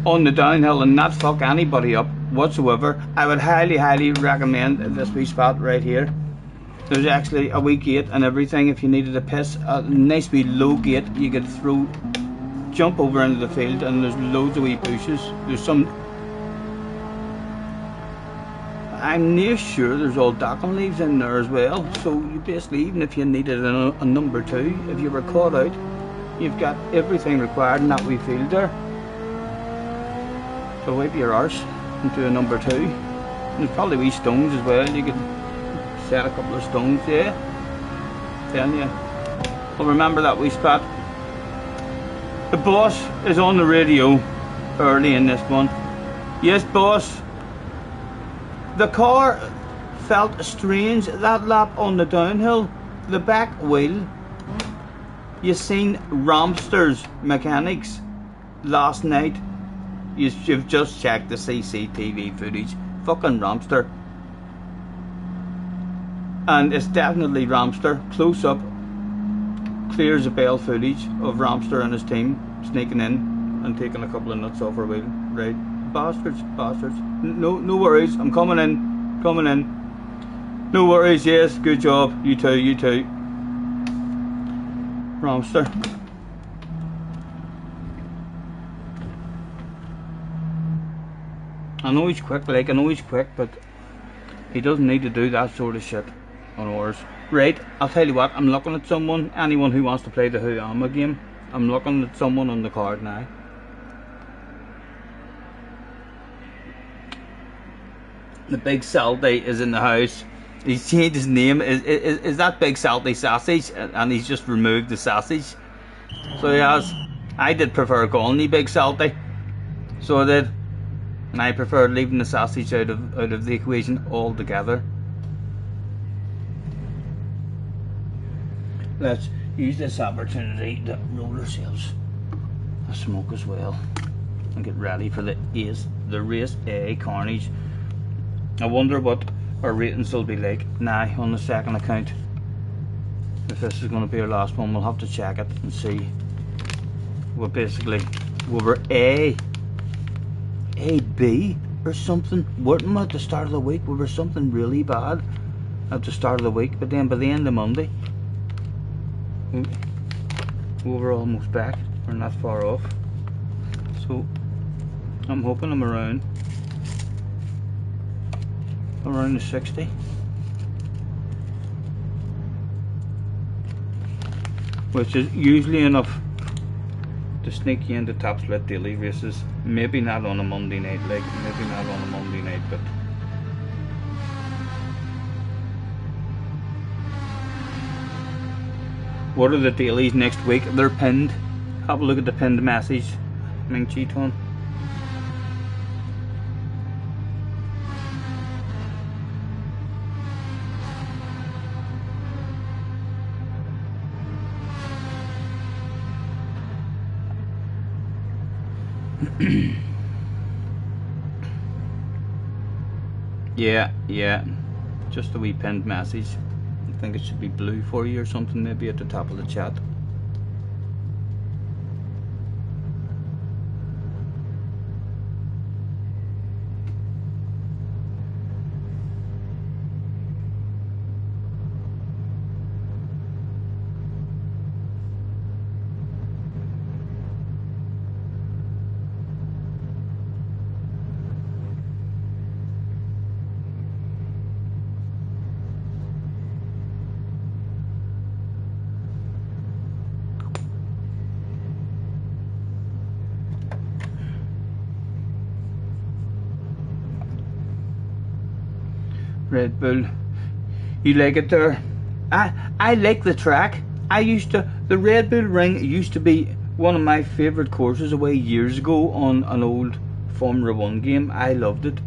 B: on the downhill and not fuck anybody up whatsoever. I would highly recommend this wee spot right here. There's actually a wee gate and everything. If you needed to piss, a nice wee low gate you could jump over into the field, and there's loads of wee bushes. There's some, I'm near sure there's all dackle leaves in there as well. So you basically, even if you needed a number 2, if you were caught out, you've got everything required in that wee field there. So wipe your arse into a number 2. And there's probably wee stones as well. You could set a couple of stones, yeah. Telling you. Well, remember that wee spot. The boss is on the radio early in this one. Yes, boss. The car felt strange that lap on the downhill. The back wheel. You seen Ramster's mechanics last night. You've just checked the CCTV footage. Fucking Ramster. And it's definitely Ramster. Close up. Clear as a bell footage of Ramster and his team sneaking in and taking a couple of nuts off our wheel. Right. Bastards. No worries. I'm coming in. No worries. Yes. Good job. You too. Ramster. I know he's quick, but he doesn't need to do that sort of shit on ours. Right, I'll tell you what, I'm looking at someone, anyone who wants to play the Who Am I game, I'm looking at someone on the card now. The Big Salty is in the house. He's changed his name. Is that Big Salty Sausage? And he's just removed the sausage. So he has. I did prefer calling you Big Salty. So I did. And I preferred leaving the sausage out of the equation altogether. Let's use this opportunity to roll ourselves a smoke as well and get ready for the race A carnage. I wonder what our ratings will be like now on the second account. If this is going to be our last one, we'll have to check it and see. Well, basically, we were A, B or something. Weren't we at the start of the week? We were something really bad at the start of the week, but then by the end of Monday, we were almost back. We're not far off. So I'm hoping I'm around the 60. Which is usually enough to sneak you into top split daily races. Maybe not on a Monday night, but what are the dailies next week? They're pinned. Have a look at the pinned message. Ming Cheaton. Yeah, just a wee pinned message. I think it should be blue for you or something, maybe at the top of the chat. Red Bull. You like it there? I like the track. The Red Bull Ring used to be one of my favourite courses away years ago on an old Formula 1 game. I loved it.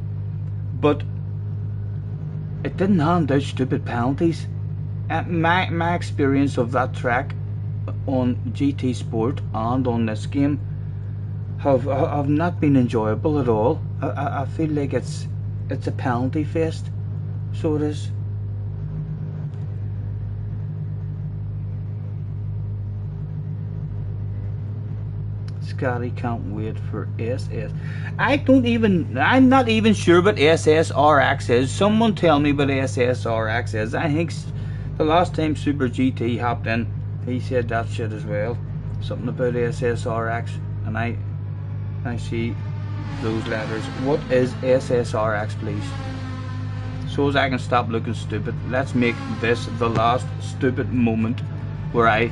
B: But it didn't hand out stupid penalties. My experience of that track on GT Sport and on this game have not been enjoyable at all. I feel like it's a penalty fest. So it is. Scotty can't wait for SS. I'm not even sure what SSRX is. Someone tell me what SSRX is. I think the last time Super GT hopped in, he said that shit as well. Something about SSRX, and I see those letters. What is SSRX, please? So as I can stop looking stupid, let's make this the last stupid moment where I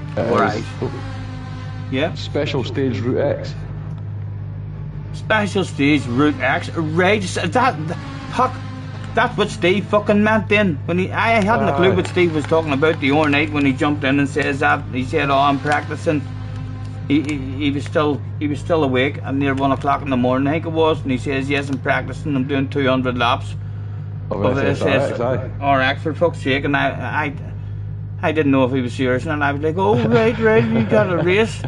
B: yeah.
C: Special stage Route X.
B: Special stage Route X. Right, that's what Steve fucking meant then. When I hadn't a clue what Steve was talking about the other night when he jumped in and says that. He said, "Oh, I'm practicing." He was still awake at near 1 o'clock in the morning, I think it was, and he says, "Yes, I'm practicing. I'm doing 200 laps
C: Of
B: SSRX for fuck's sake." And I didn't know if he was serious, and I was like, "Oh, right, you got a race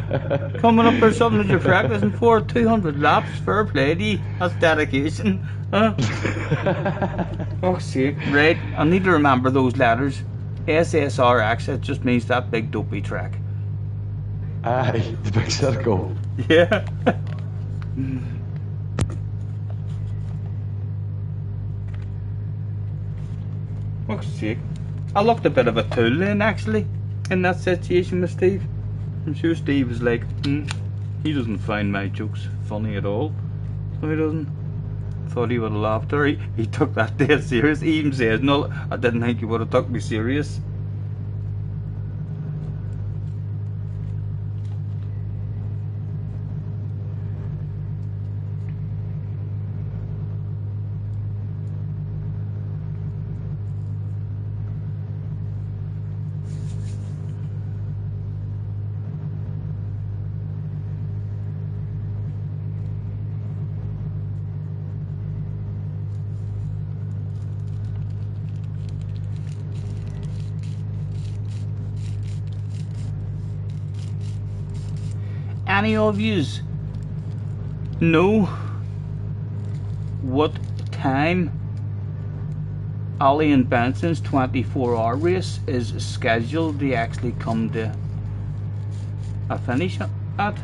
B: coming up or something that you're practicing for? 200 laps, fair play to you. That's dedication, huh?" Fuck's sake, right? I need to remember those letters. SSRX, it just means that big dopey track.
C: Aye, the big circle.
B: Yeah. Fuck's sake. I looked a bit of a tool then, actually, in that situation with Steve. I'm sure Steve was like, he doesn't find my jokes funny at all. So he doesn't. Thought he would have laughed her. He took that dead serious. He even says, "No, I didn't think he would have took me serious." Any of yous know what time Ollie and Benson's 24-hour race is scheduled to actually come to a finish at?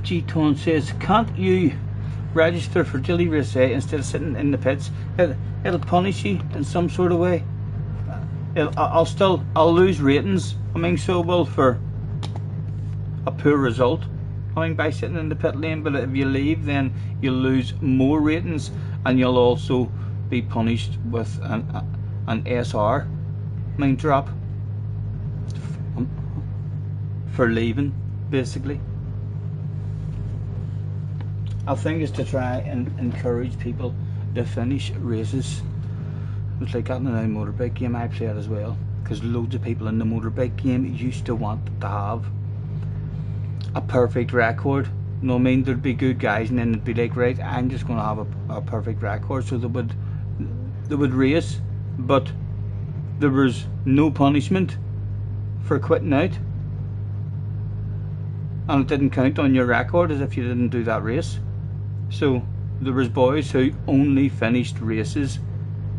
B: G-Tone says, "Can't you register for Dilly Race A instead of sitting in the pits? It'll punish you in some sort of way. I'll lose ratings. I mean, so well for a poor result. I mean, by sitting in the pit lane, but if you leave, then you'll lose more ratings, and you'll also be punished with an SR, I mean, drop for leaving, basically." I think it's to try and encourage people to finish races. It's like that in the motorbike game. I play it as well, because loads of people in the motorbike game used to want to have a perfect record. You know what I mean? There'd be good guys, and then it'd be like, right, I'm just going to have a perfect record. So they would race, but there was no punishment for quitting out, and it didn't count on your record as if you didn't do that race. So there was boys who only finished races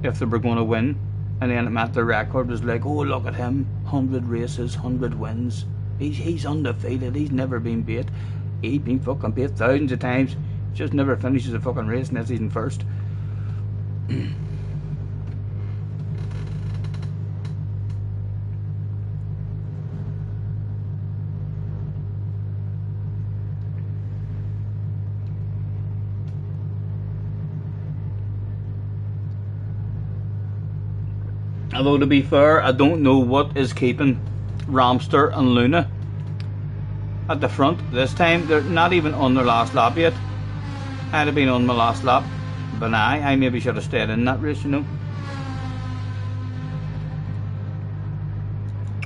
B: if they were going to win, and then it meant their record was like, "Oh, look at him, 100 races, 100 wins. He's undefeated. He's never been beat. He's been fucking beat thousands of times. Just never finishes a fucking race unless he's in first." Although to be fair, I don't know what is keeping Ramster and Luna at the front this time. They're not even on their last lap yet. I'd have been on my last lap, but I maybe should have stayed in that race, you know.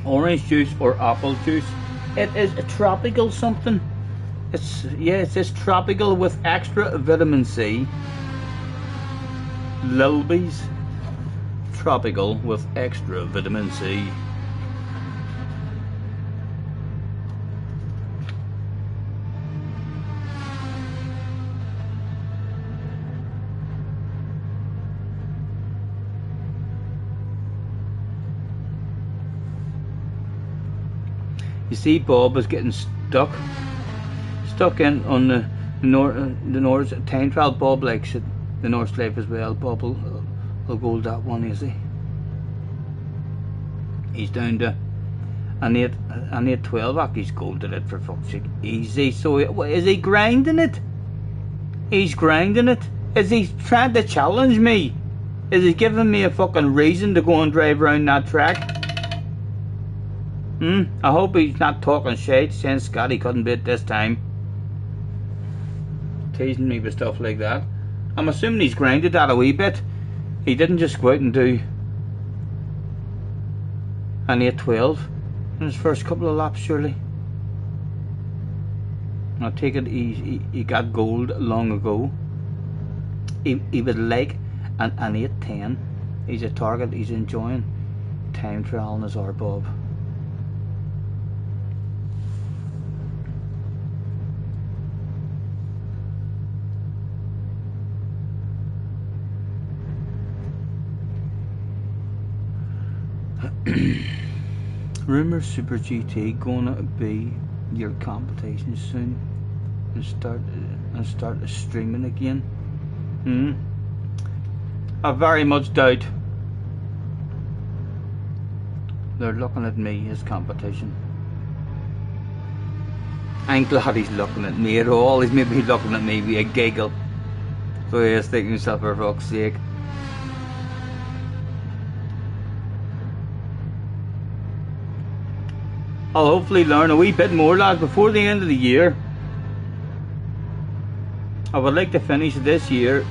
B: Orange juice or apple juice. It is a tropical something. It says tropical with extra vitamin C. Lilby's tropical with extra vitamin C. You see, Bob is getting stuck in on the North time trial. Bob likes it, the North Slave as well. Bob will gold that one, is he? He's down to an 812. He's golded it, for fuck's sake. Easy. So is he grinding it? He's grinding it. Is he trying to challenge me? Is he giving me a fucking reason to go and drive around that track? I hope he's not talking shit, saying Scotty couldn't beat this time. Teasing me with stuff like that. I'm assuming he's grinded that a wee bit. He didn't just go out and do an 812 in his first couple of laps, surely. I take it he got gold long ago. He would like an 810. He's a target he's enjoying. Time trial in his R Bob. Rumours Super GT gonna be your competition soon and start streaming again. I very much doubt they're looking at me as competition. I'm glad he's looking at me at all. He's maybe looking at me with a giggle. So he's thinking himself, for fuck's sake. I'll hopefully learn a wee bit more, lads, before the end of the year. I would like to finish this year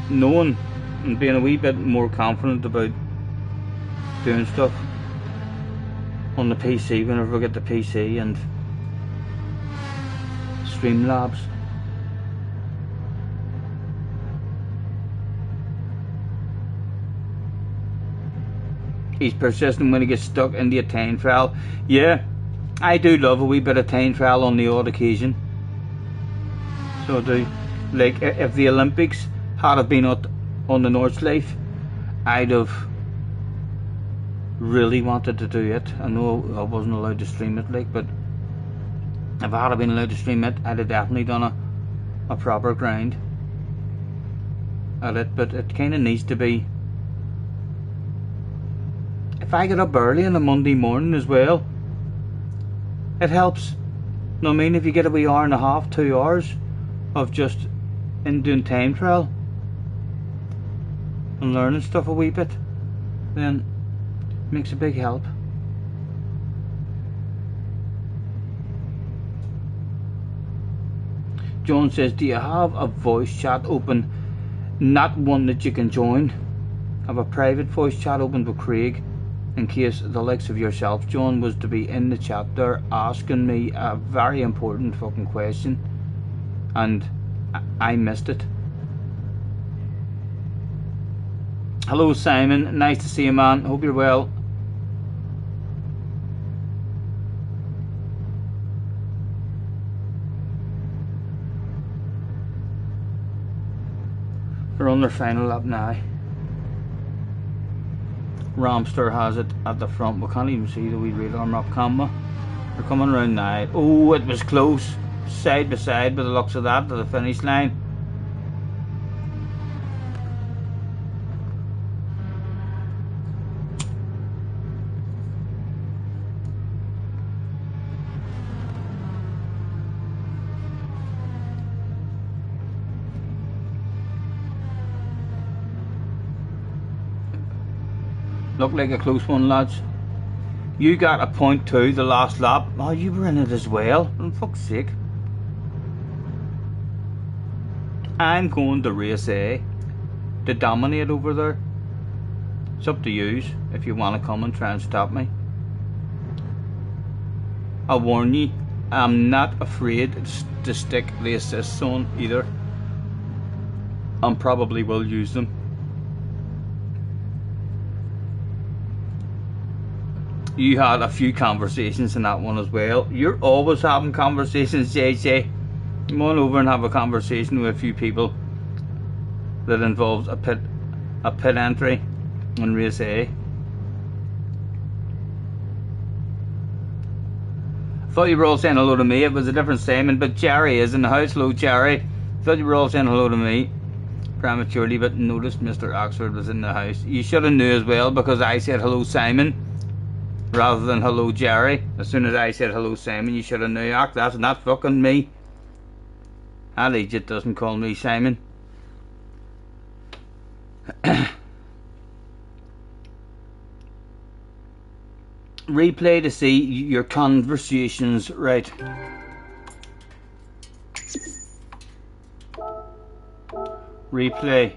B: knowing and being a wee bit more confident about doing stuff on the PC whenever I get the PC and Streamlabs. He's persistent when he gets stuck in the time trial. Yeah, I do love a wee bit of time trial on the odd occasion. So I do. Like, if the Olympics had have been on the North Life, I'd have really wanted to do it. I know I wasn't allowed to stream it, like, but if I had been allowed to stream it, I'd have definitely done a proper grind at it. But it kind of needs to be. If I get up early on a Monday morning as well, it helps. You know what I mean? If you get a wee hour and a half, 2 hours of just in doing time trial and learning stuff a wee bit, then it makes a big help. John says, do you have a voice chat open? Not one that you can join. I have a private voice chat open with Craig, in case the likes of yourself, John, was to be in the chat there asking me a very important fucking question and I missed it. Hello Simon, nice to see you, man. Hope you're well. They're on their final lap now. Ramster has it at the front. We can't even see the wee radar map camera. They're coming around now. Oh, it was close. Side by side by the looks of that to the finish line. Looked like a close one, lads. You got a .2 the last lap. Oh, you were in it as well. For fuck's sake. I'm going to race A to dominate over there. It's up to you if you want to come and try and stop me. I warn you, I'm not afraid to stick the assists on either. I probably will use them. You had a few conversations in that one as well. You're always having conversations, JJ. Come on over and have a conversation with a few people that involves a pit entry in race A. I thought you were all saying hello to me. It was a different Simon, but Jerry is in the house. Hello, Jerry. I thought you were all saying hello to me prematurely, but noticed Mr. Oxford was in the house. You should have knew as well, because I said hello, Simon, rather than hello, Jerry. As soon as I said hello, Simon, you should have knew. That's not fucking me. That idiot doesn't call me Simon. Replay to see your conversations, right? Replay,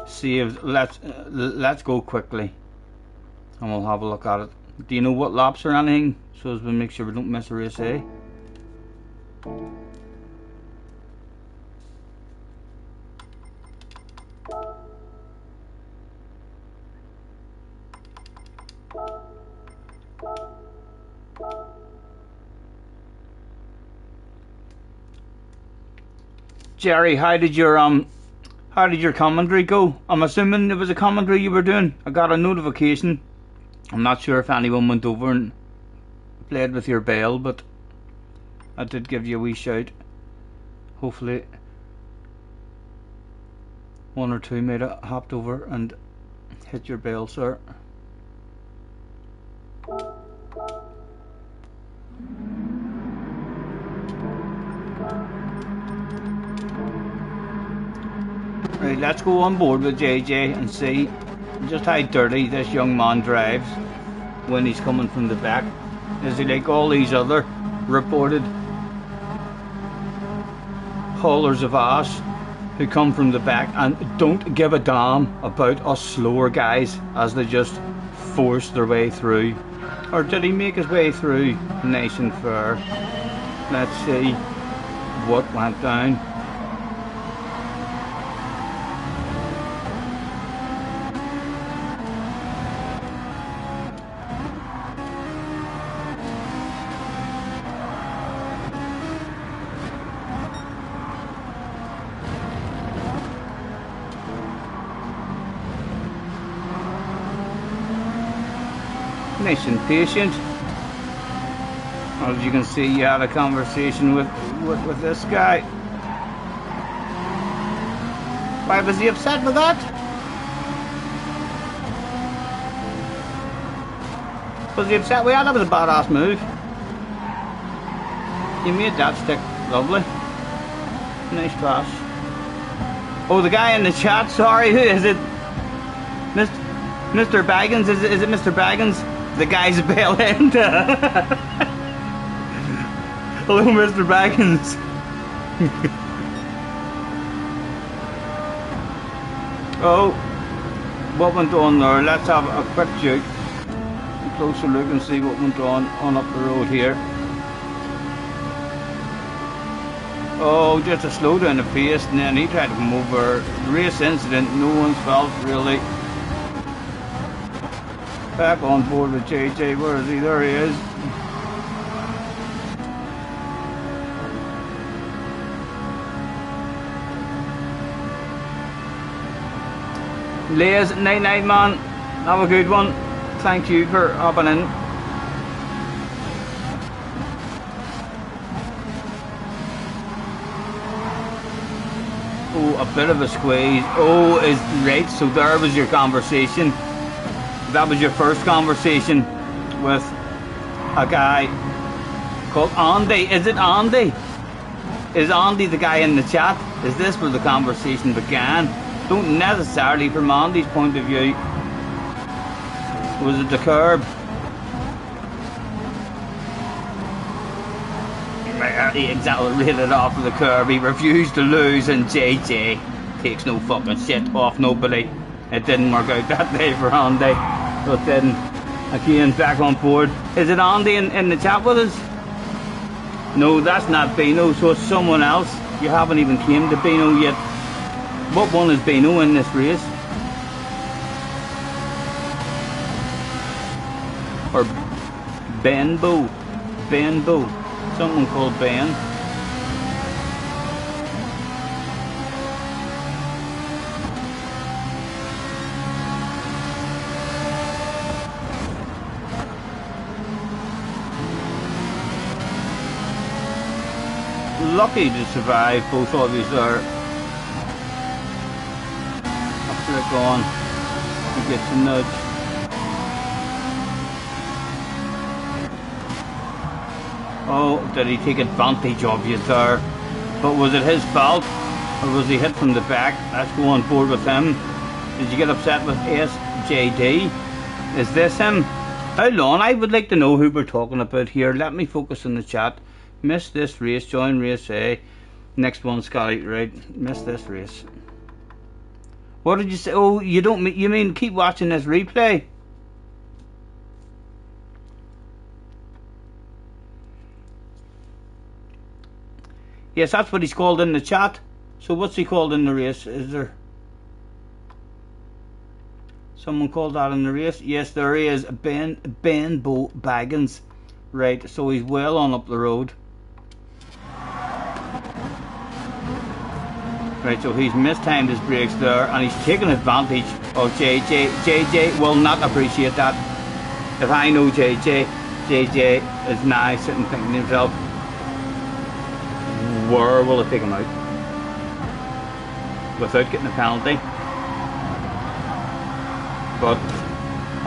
B: save. Let's go quickly, and we'll have a look at it. Do you know what laps or anything, so as we make sure we don't miss a race A? Jerry, how did your commentary go? I'm assuming it was a commentary you were doing. I got a notification. I'm not sure if anyone went over and played with your bell, but I did give you a wee shout. Hopefully one or two might have hopped over and hit your bell, sir. Right, let's go on board with JJ and see just how dirty this young man drives when he's coming from the back. Is he like all these other reported haulers of ass who come from the back and don't give a damn about us slower guys as they just force their way through? Or did he make his way through nice and fair? Let's see what went down. Nice and patient. As you can see, you had a conversation with this guy. Why was he upset with that? Was he upset? Well, that was a badass move. You made that stick lovely. Nice pass. Oh, the guy in the chat, sorry, who is it? Mr. Baggins, is it Mr. Baggins? The guy's bell end. Hello, Mr. Baggins. Oh, what went on there? Let's have a quick look, a closer look and see what went on up the road here. Oh, just a slow down the pace, and then he tried to come over. Race incident, no one's fault really. Back on board with JJ, where is he? There he is. Liz, night night man, have a good one. Thank you for hopping in. Oh, a bit of a squeeze. Oh, is right, so there was your conversation. That was your first conversation with a guy called Andy. Is it Andy? Is Andy the guy in the chat? Is this where the conversation began? Don't necessarily from Andy's point of view. Was it the curb? He accelerated off of the curb. He refused to lose, and JJ takes no fucking shit off nobody. It didn't work out that day for Andy. But then, again, back on board. Is it Andy in the chat with us? No, that's not Bino, so it's someone else. You haven't even came to Bino yet. What one is Bino in this race? Or Benbo? Someone called Ben. Lucky to survive, both of you are. I'll flick on to get the nudge. Oh, did he take advantage of you there? But was it his fault? Or was he hit from the back? Let's go on board with him. Did you get upset with SJD? Is this him? How long? I would like to know who we're talking about here. Let me focus on the chat. Missed this race, join race A. Next one, Scotty, right? Missed this race. What did you say? Oh, you don't you mean keep watching this replay? Yes, that's what he's called in the chat. So what's he called in the race? Is there someone called that in the race? Yes, there is. Ben Baggins. Right, so he's well on up the road. Right, so he's mistimed his brakes there, and he's taken advantage of JJ. JJ will not appreciate that. If I know JJ is now sitting thinking to himself, where will it take him out? Without getting a penalty. But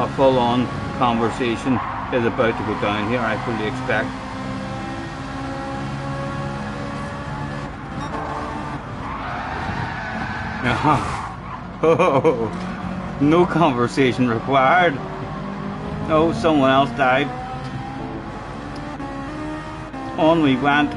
B: a full-on conversation is about to go down here, I fully expect. Oh, no conversation required. Oh, someone else died. On we went.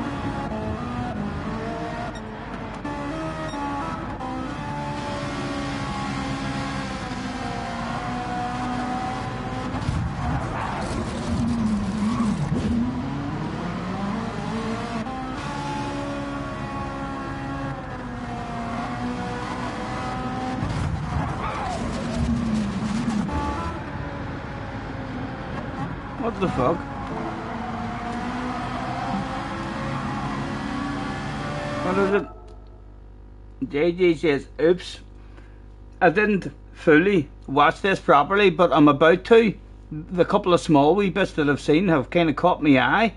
B: What the fuck? What is it? JJ says, oops. I didn't fully watch this properly, but I'm about to. The couple of small wee bits that I've seen have kind of caught my eye.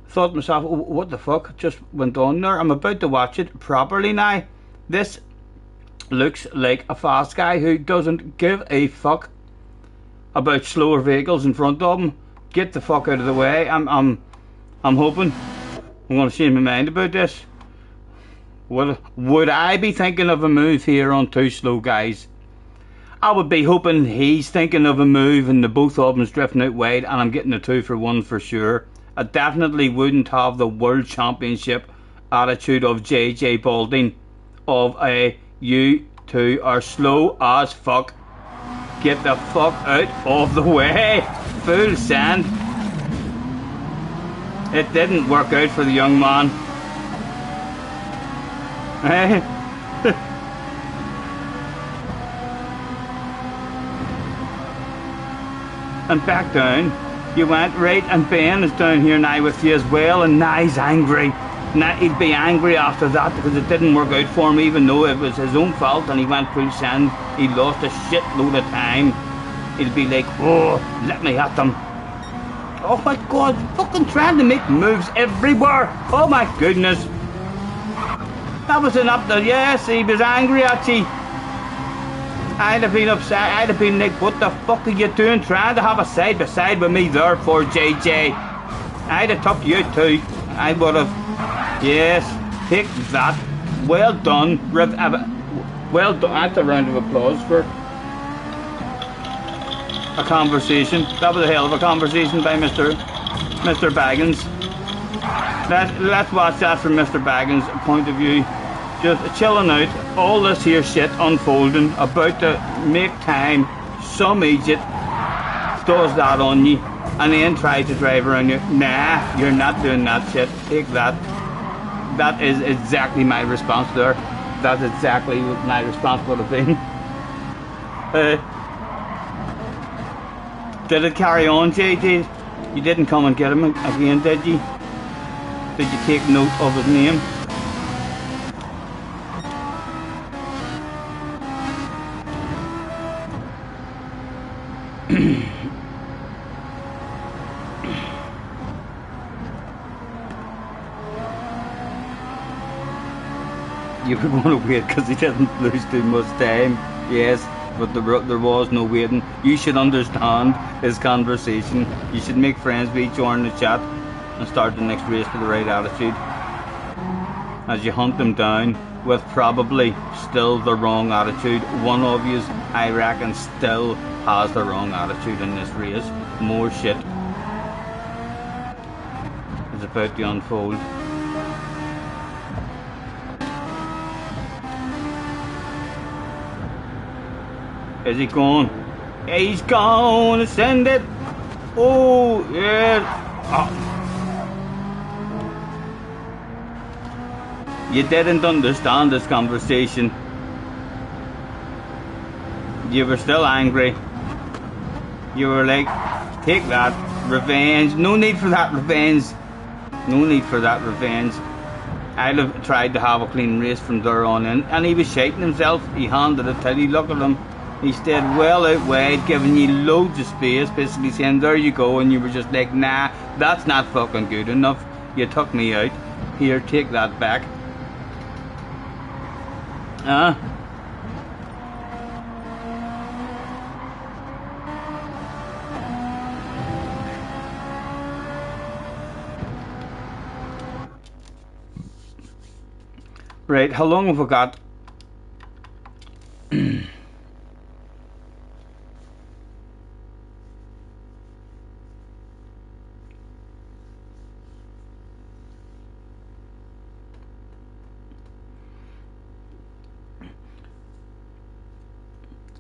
B: Thought to myself, oh, what the fuck just went on there? I'm about to watch it properly now. This looks like a fast guy who doesn't give a fuck about slower vehicles in front of him. Get the fuck out of the way. I'm hoping I'm going to change my mind about this. Would I be thinking of a move here on two slow guys? I would be hoping he's thinking of a move and the both of them's drifting out wide, and I'm getting a 2-for-1 for sure. I definitely wouldn't have the World Championship attitude of JJ Balding of a you two are slow as fuck. Get the fuck out of the way. Full send. It didn't work out for the young man. And back down you went, right, and Ben is down here now with you as well, and now he's angry. Now he'd be angry after that because it didn't work out for him, even though it was his own fault and he went full send. He lost a shitload of time. He'd be like, oh, let me at them. Oh my god, fucking trying to make moves everywhere. Oh my goodness. That was an up there. Yes, he was angry at you. I'd have been upset. I'd have been like, what the fuck are you doing trying to have a side by side with me there for JJ? I'd have took you too. I would have. Yes, take that. Well done. Well done. That's a round of applause for a conversation. That was a hell of a conversation by Mr. Baggins. Let's watch that from Mr. Baggins' point of view. Just chilling out, all this here shit unfolding, about to make time. Some idiot does that on you and then tries to drive around you. Nah, you're not doing that shit. Take that. That is exactly my response there. That's exactly what my response would have been. Did it carry on, JJ? You didn't come and get him again, did you? Did you take note of his name? You were going to wait because he didn't lose too much time. Yes, but there was no waiting. You should understand his conversation. You should make friends with each other in the chat and start the next race with the right attitude. As you hunt them down with probably still the wrong attitude. One of you, I reckon, still has the wrong attitude in this race. More shit is about to unfold. Is he gone? He's gone. Send it. Oh, yeah. Oh. You didn't understand this conversation. You were still angry. You were like, take that. Revenge. No need for that revenge. No need for that revenge. I'd have tried to have a clean race from there on in. And he was shaking himself. He handed it till he looked at him. He stayed well out wide, giving you loads of space, basically saying, there you go, and you were just like, nah, that's not fucking good enough. You took me out. Here, take that back. Right, how long have we got?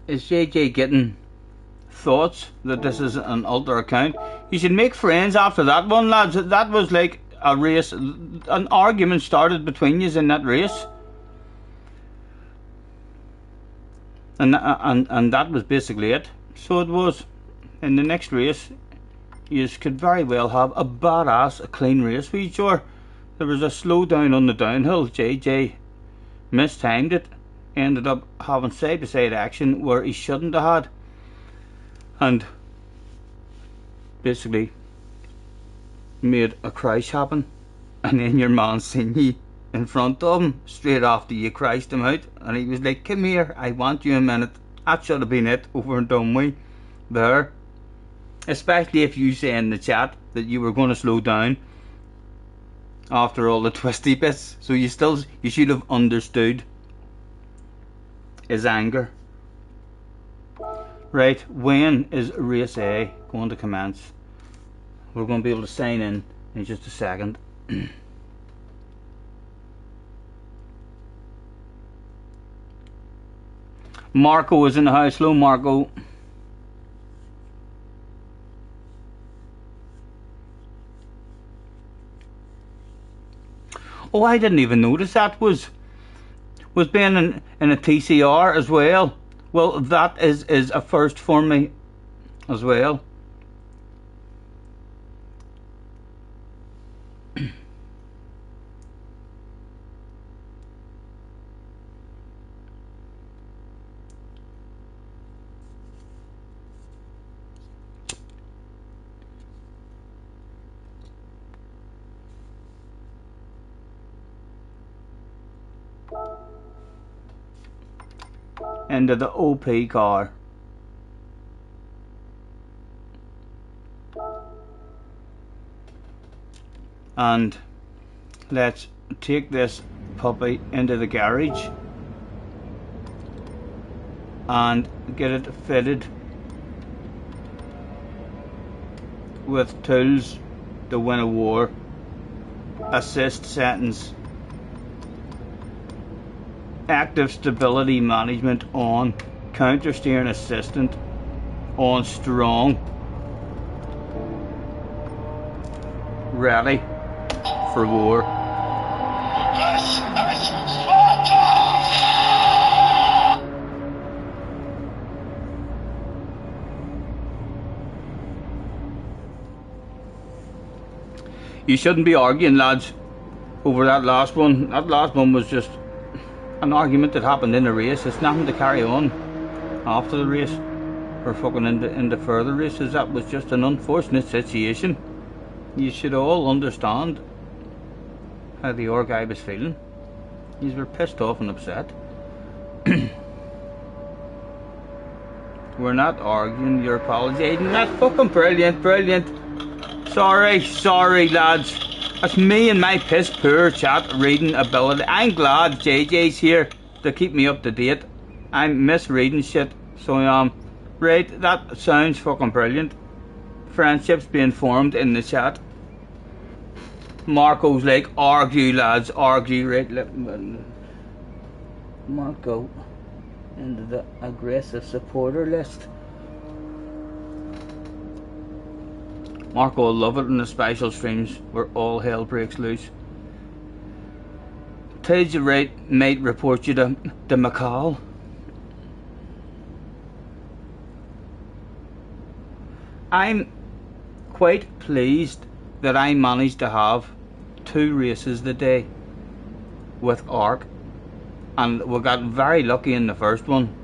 B: Is JJ getting thoughts that this is an alter account? You should make friends after that one, lads. That was like a race. An argument started between you in that race. And that was basically it. So it was. In the next race, you could very well have a badass, a clean race with each other. There was a slowdown on the downhill. JJ mistimed it. Ended up having side-to-side action where he shouldn't have had, and basically made a crash happen, and then your man seen you in front of him straight after you crashed him out, and he was like, come here, I want you a minute. That should have been it, over and done with there. Especially if you say in the chat that you were going to slow down after all the twisty bits, so you should have understood his anger. Right, when is race A going to commence? We're going to be able to sign in just a second. Marco is in the house. Hello, Marco. Oh, I didn't even notice that was being in a TCR as well. Well, that is a first for me as well. Into the OP car. And let's take this puppy into the garage and get it fitted with tools to win a war. Assist settings. Active stability management on. Counter steering assistant on strong. Ready for war. You shouldn't be arguing, lads, over that last one. That last one was just an argument that happened in the race. It's nothing to carry on after the race or fucking into further races. That was just an unfortunate situation. You should all understand how the orc guy was feeling. You were pissed off and upset. We're not arguing, you're apologising. That's fucking brilliant, brilliant. Sorry lads. That's me and my piss poor chat reading ability. I'm glad JJ's here to keep me up to date. I'm misreading shit, so right, that sounds fucking brilliant. Friendships being formed in the chat. Marco's like, argue lads, argue, right? Marco into the aggressive supporter list. Marco will love it in the special streams where all hell breaks loose. Tells you right, mate, report you to McCall. I'm quite pleased that I managed to have 2 races the day with ARC, and we got very lucky in the first one.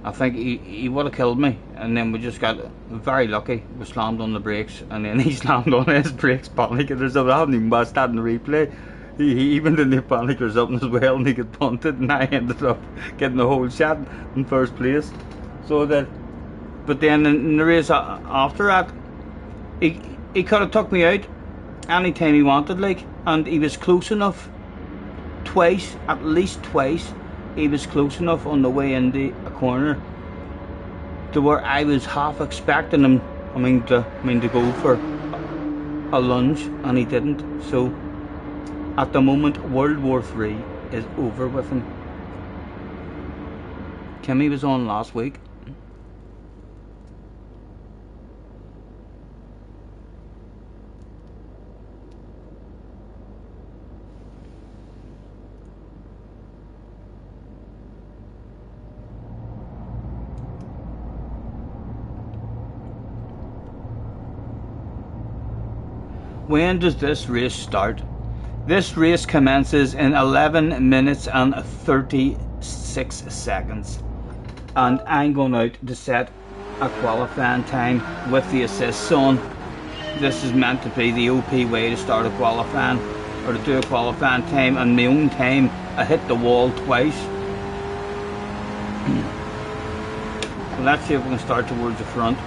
B: I think he would have killed me, and then we just got very lucky. We slammed on the brakes, and then he slammed on his brakes, panicking or something. I haven't even watched that in the replay. He even did the panic or something as well, and he got punted, and I ended up getting the whole shot in first place. So that, but then in the race after that, he could have took me out anytime he wanted, like, and he was close enough. Twice, at least twice, he was close enough on the way into a corner to where I was half expecting him, to go for a lunge, and he didn't. So at the moment, World War III is over with him. Kimmy was on last week. When does this race start? This race commences in 11 minutes and 36 seconds. And I'm going out to set a qualifying time with the assists on. This is meant to be the OP way to start a qualifying, or to do a qualifying time, and my own time, I hit the wall twice. So let's see if we can start towards the front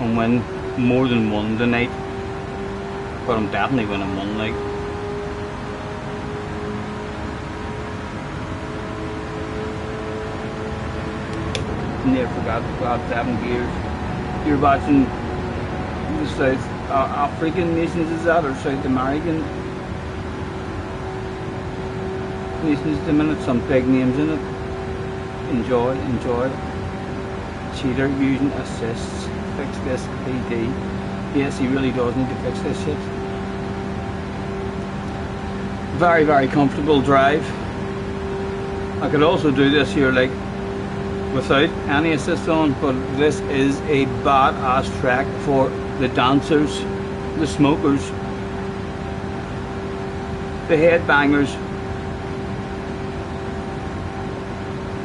B: and win more than one tonight. But I'm definitely winning one, like. Never forgot to grab 7 gears. You're watching the South African nations, is that, or South American nations at the minute? Some big names in it. Enjoy. Cheater using assists. Fix this PD. Yes, he really does need to fix this shit. Very, very comfortable drive. I could also do this here, like, without any assist on, but this is a badass track for the dancers, the smokers, the headbangers,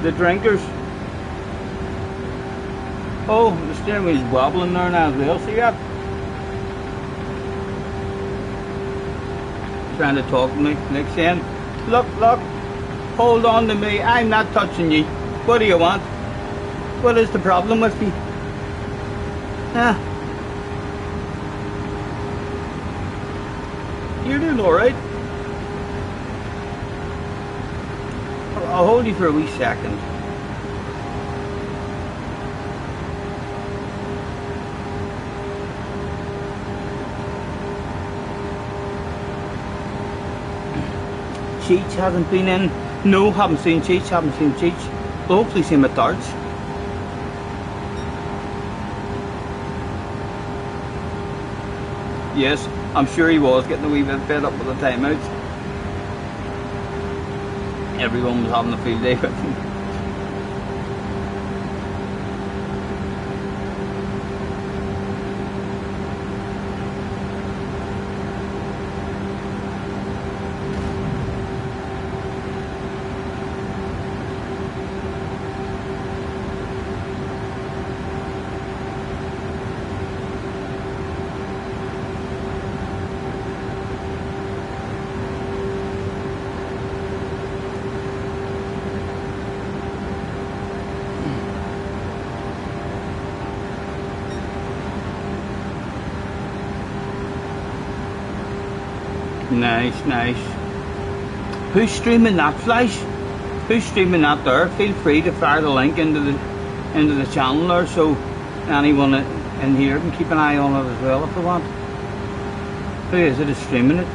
B: the drinkers. Oh, the steering wheel's wobbling there now as well, see that? Trying to talk to me, like saying, look, hold on to me, I'm not touching you. What do you want? What is the problem with me? You're doing alright. I'll hold you for a wee second. Cheech hasn't been in. No, haven't seen Cheech, haven't seen Cheech. We'll hopefully see him at darts. Yes, I'm sure he was getting a wee bit fed up with the timeouts. Everyone was having a field day with him. Nice, nice. Who's streaming that, Flash? Who's streaming that there? Feel free to fire the link into the channel there, so anyone in here can keep an eye on it as well if they want. Who is it is streaming it?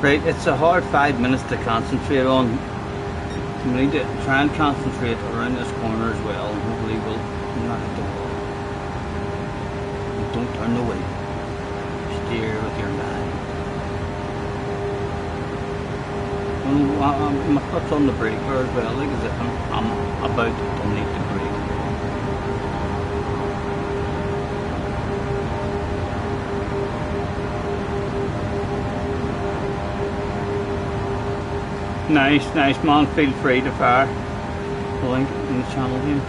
B: Right, it's a hard 5 minutes to concentrate on. We need to try and concentrate around this corner as well, and hopefully we'll not hit the wall. Don't turn away. Steer with your line. And my foot's on the brake there as well, like as if I'm about to need the brake. Nice, nice man, feel free to fire the link in the channel here.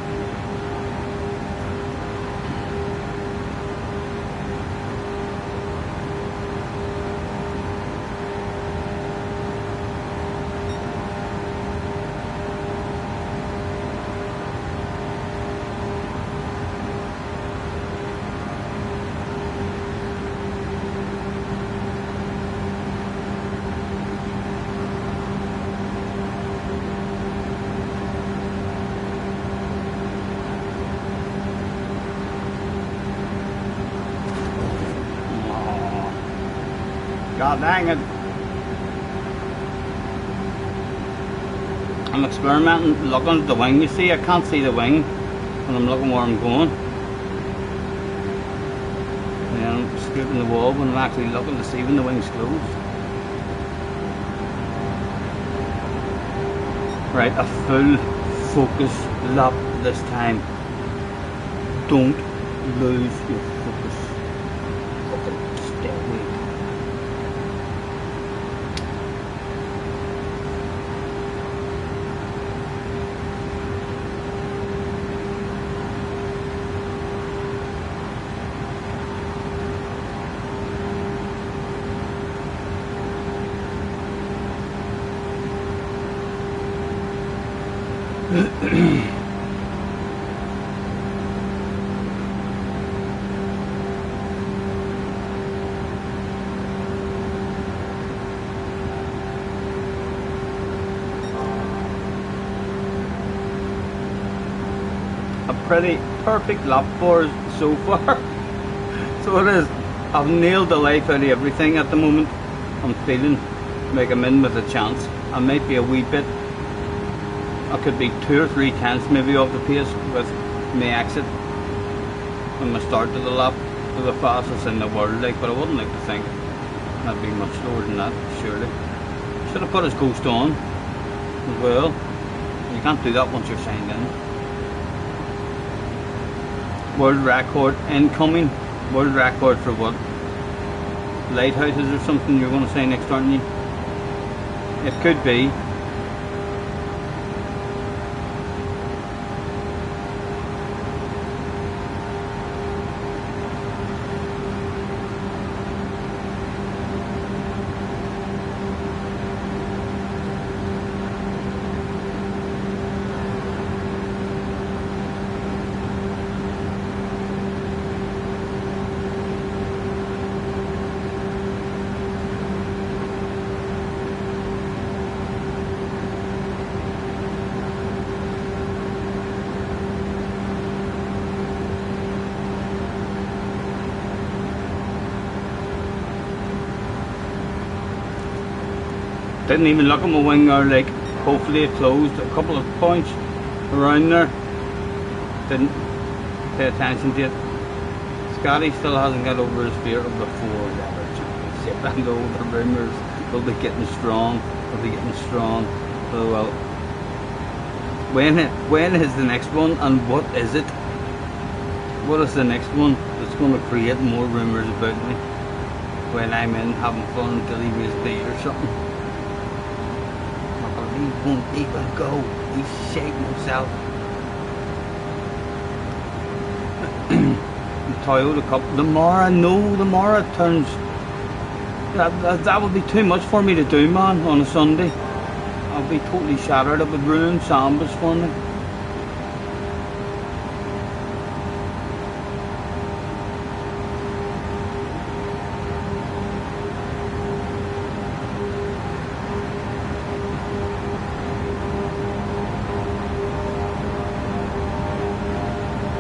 B: God dang it. I'm experimenting, looking at the wing. You see, I can't see the wing when I'm looking where I'm going. And then I'm scraping the wall when I'm actually looking to see when the wing's closed. Right, a full focus lap this time. Don't lose your focus. Fucking stay away. A pretty perfect lap for us so far. So it is. I've nailed the life out of everything at the moment. I'm feeling like I'm in with a chance. I might be a wee bit. I could be 2 or 3 tenths maybe off the pace with my exit and my start to the lap for the fastest in the world, like, but I wouldn't like to think I'd be much slower than that, surely. Should have put his ghost on as well. You can't do that once you're signed in. World record incoming. World record for what? Lighthouses or something you're going to say next, aren't you? It could be. Didn't even look at my wing or like, hopefully it closed a couple of points around there. Didn't pay attention to it. Scotty still hasn't got over his fear of the 4-letter championship. I know the rumours will be getting strong. Will be getting strong. Oh well. When is the next one, and what is it? What is the next one that's going to create more rumours about me when I'm in having fun until he race B or something? He won't even go. He's shaking himself. The Toyota Cup. The Mara turns. That would be too much for me to do, man, on a Sunday. I'll be totally shattered. It would ruin Sambas for me.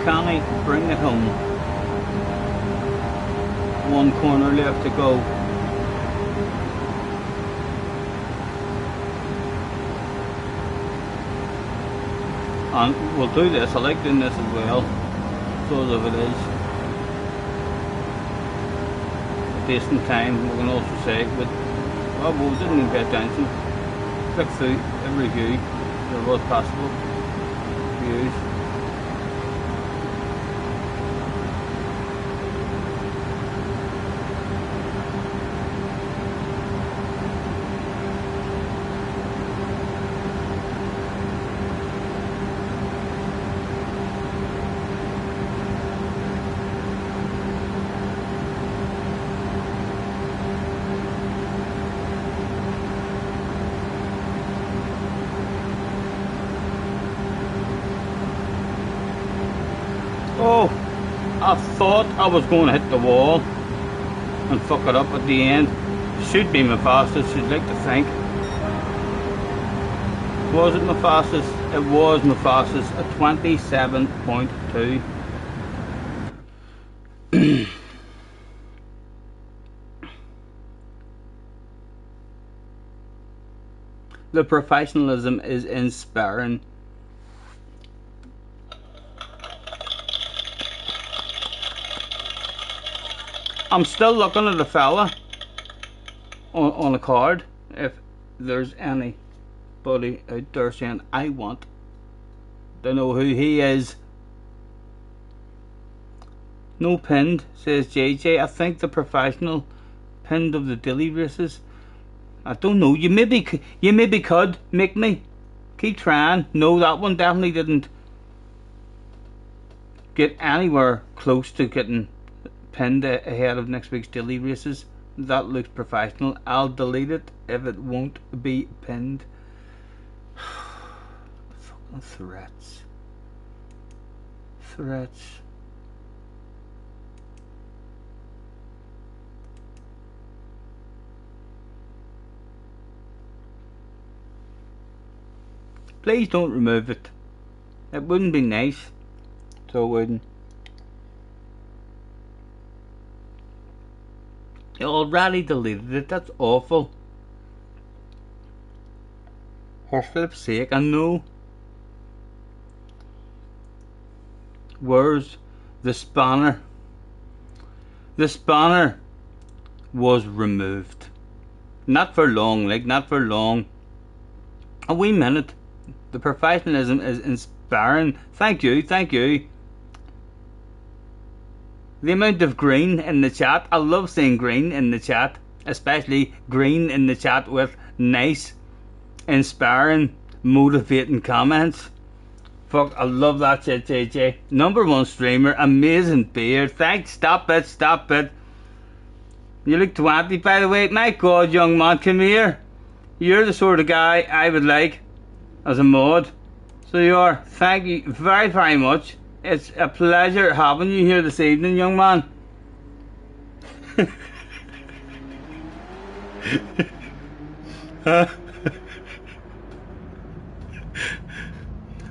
B: Can I bring it home? One corner left to go. And we'll do this. I like doing this as well. So as it is a decent time, we can also say, but well, we didn't even pay attention. Click through every view there was possible. Views. Oh, I thought I was going to hit the wall and fuck it up at the end. Should be my fastest, I'd like to think. Was it my fastest? It was my fastest at 27.2. The professionalism is inspiring. I'm still looking at the fella on a card. If there's anybody out there saying I want to know who he is. No pinned, says JJ. I think the professional pinned of the daily races. I don't know. You maybe could make me keep trying. No, that one definitely didn't get anywhere close to getting pinned ahead of next week's daily races. That looks professional. I'll delete it if it won't be pinned. Fucking threats. Please don't remove it. It wouldn't be nice. So it wouldn't. You already deleted it. That's awful. For flip's sake, I know. Where's the spanner? The spanner was removed. Not for long, like not for long. A wee minute. The professionalism is inspiring. Thank you. The amount of green in the chat. I love seeing green in the chat. Especially green in the chat with nice, inspiring, motivating comments. Fuck, I love that shit, JJ. #1 streamer, amazing beard. Thanks, stop it. You look 20, by the way. My God, young man, come here. You're the sort of guy I would like as a mod. So you are. Thank you very, very much. It's a pleasure having you here this evening, young man.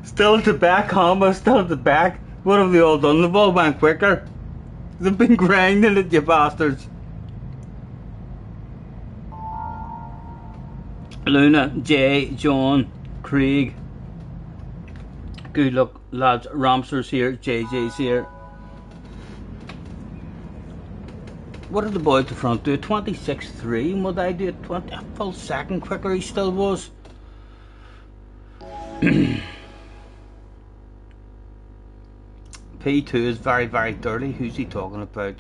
B: Still at the back, Hama, still at the back. What have they all done? They've all went quicker. They've been grinding it, you bastards. Luna, Jay, John, Craig. Good luck, lads. Ramser's here, JJ's here. What did the boy at the front do? 26.3. And would I do it 20? A full second quicker he still was. P2 is very, very dirty. Who's he talking about?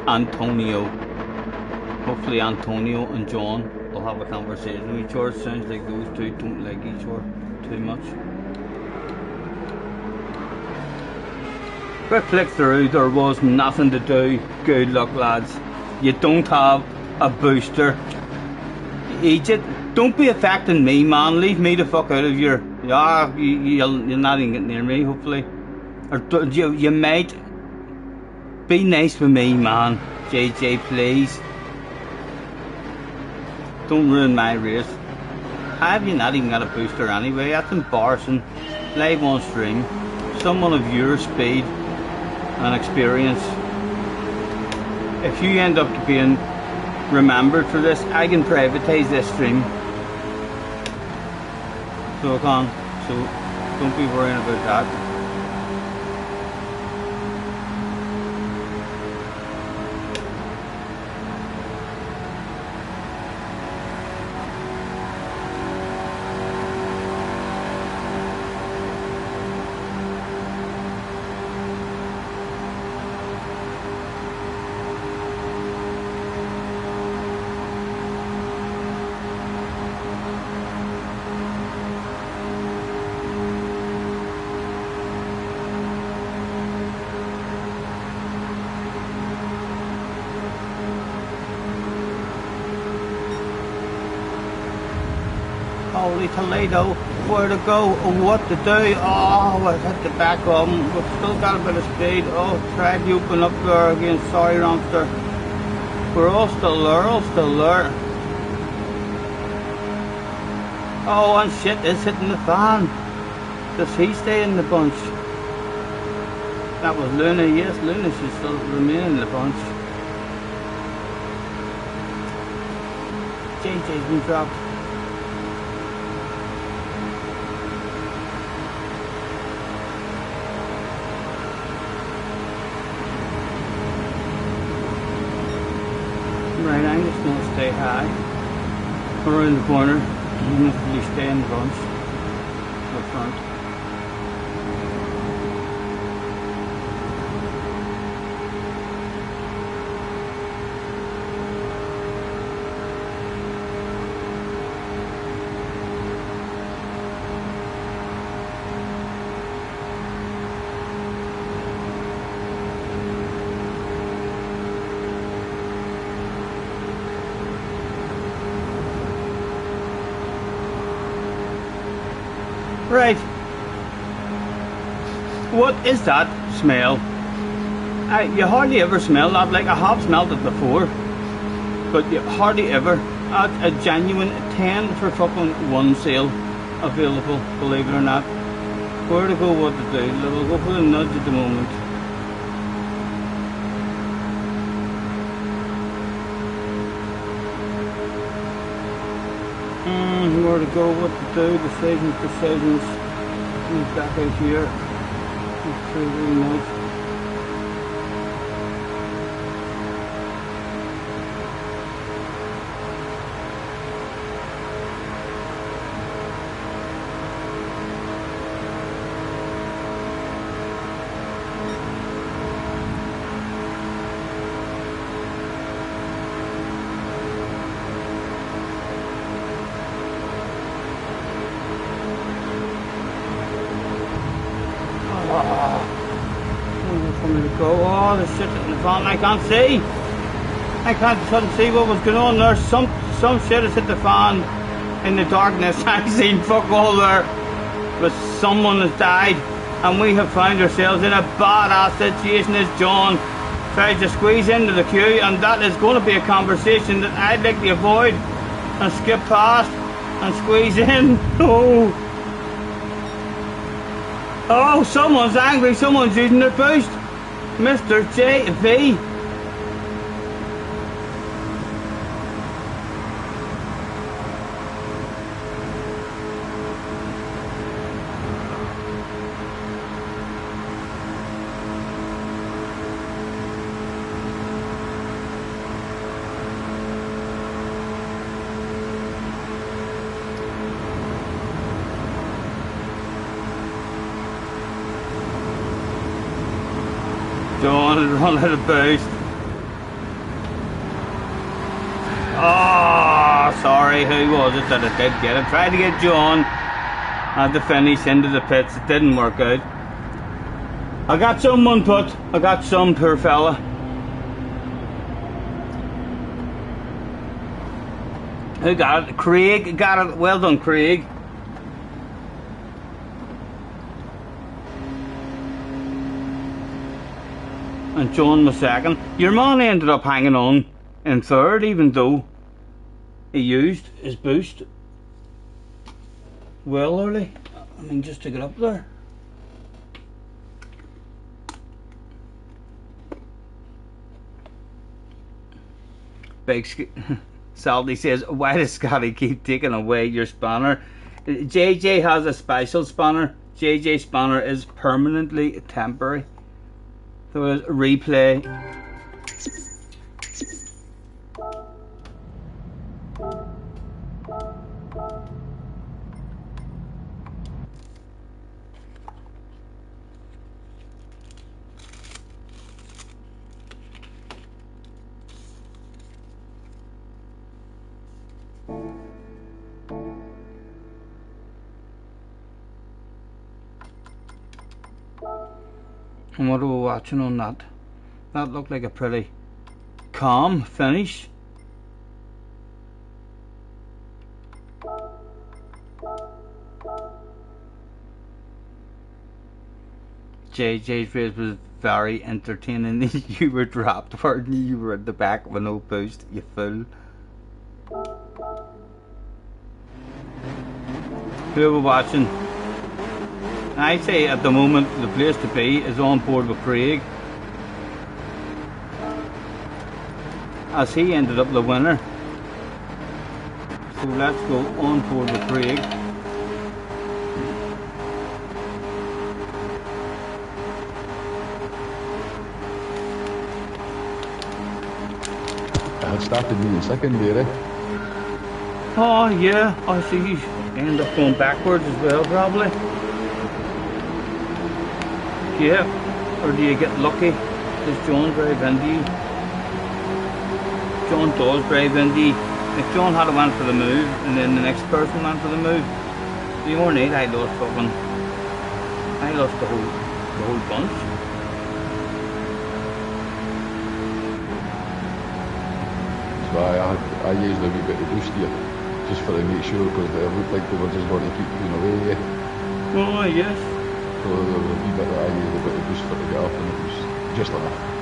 B: Antonio. Hopefully Antonio and John will have a conversation with each other. Sounds like those two don't like each other too much. Quick flick through, there was nothing to do. Good luck, lads. You don't have a booster. Egypt, don't be affecting me, man. Leave me the fuck out of your... Yeah, you'll not even get near me, hopefully. Or you might. Be nice with me, man. JJ, please. Don't ruin my race. Have you not even got a booster anyway? That's embarrassing. Live on stream. Someone of your speed and experience. If you end up being remembered for this, I can privatise this stream. So I can. So don't be worrying about that. Holy Toledo, where to go, what to do. Oh, I hit the back of him. We've still got a bit of speed. Oh, tried to open up there again. Sorry, Ramster. We're all still there, Oh, and shit is hitting the fan. Does he stay in the bunch? That was Luna, yes, Luna should still remain in the bunch. JJ's been dropped. Right, I'm just going to stay high around the corner and hopefully stay in the bunch up front. Right. What is that smell? You hardly ever smell that. Like, I have smelled it before, but you hardly ever. A genuine 10 for fucking 1 sale available, believe it or not. Where to go, what to do? We'll go for the nudge at the moment. Where to go, what to do, decisions. Move back out here. It's really nice. Oh, the shit in the van, I can't see. I couldn't see what was going on there. Some shit has hit the fan in the darkness. I've seen fuck all there. But someone has died and we have found ourselves in a badass situation as John tries to squeeze into the queue, and that is going to be a conversation that I'd like to avoid and skip past and squeeze in. Oh, someone's angry, someone's using their boost. Mr. JV, John had run out of boost. Oh, sorry, who was it that I did get it? Tried to get John. Had to finish into the pits. It didn't work out. I got some input. I got some, poor fella. Who got it? Craig got it. Well done, Craig. And John was second. Your man ended up hanging on in third, even though he used his boost well early. I mean, just to get up there. Big Salty says, why does Scotty keep taking away your spanner? JJ has a special spanner. JJ spanner is permanently temporary. So it is replay. And what are we watching on that? That looked like a pretty calm finish. JJ's race was very entertaining. You were dropped, weren't you? You were at the back with no boost, you fool. Who are we watching? I'd say at the moment the place to be is on board with Craig, as he ended up the winner. So let's go on board with Craig.
C: I had started me in second there,
B: Oh yeah, I see you end up going backwards as well probably. Yeah, or do you get lucky? Does John drive into you? John does drive into you. If John had went for the move and then the next person went for the move, the overnight I lost the whole bunch.
C: so I used a wee bit of boost here, just for to make sure, because they looked like they were just going to keep going away.
B: Oh yes.
C: So there was a wee bit that I used a bit of boost for to get up, and it was just enough.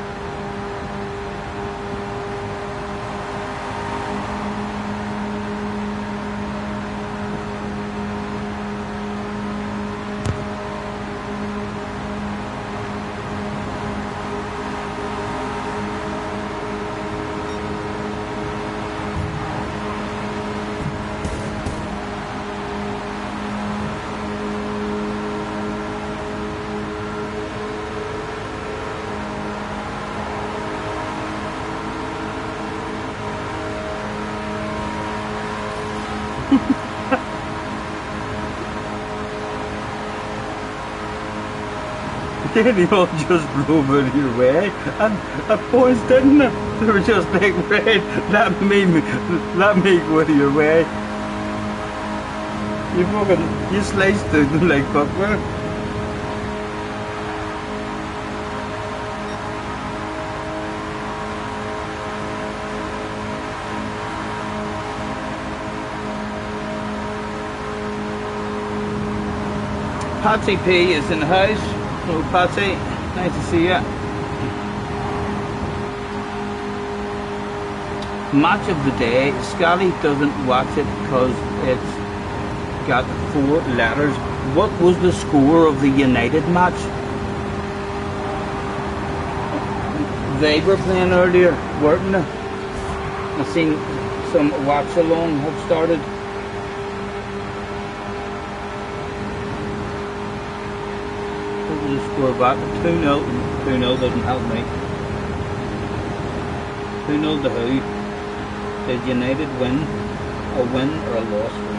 B: They all just drove out of your way, and at points didn't they? They were just like, right, let me go out of your way. You sliced through them like buckwheat. Patsy P is in the house. Hello Patsy, nice to see you. Match of the day. Scotty doesn't watch it because it's got 4 letters. What was the score of the United match? They were playing earlier, weren't they? I seen some watch along had started. The score back 2-0. 2-0 doesn't help me. 2-0 to who? Did United win? A win or a loss for you?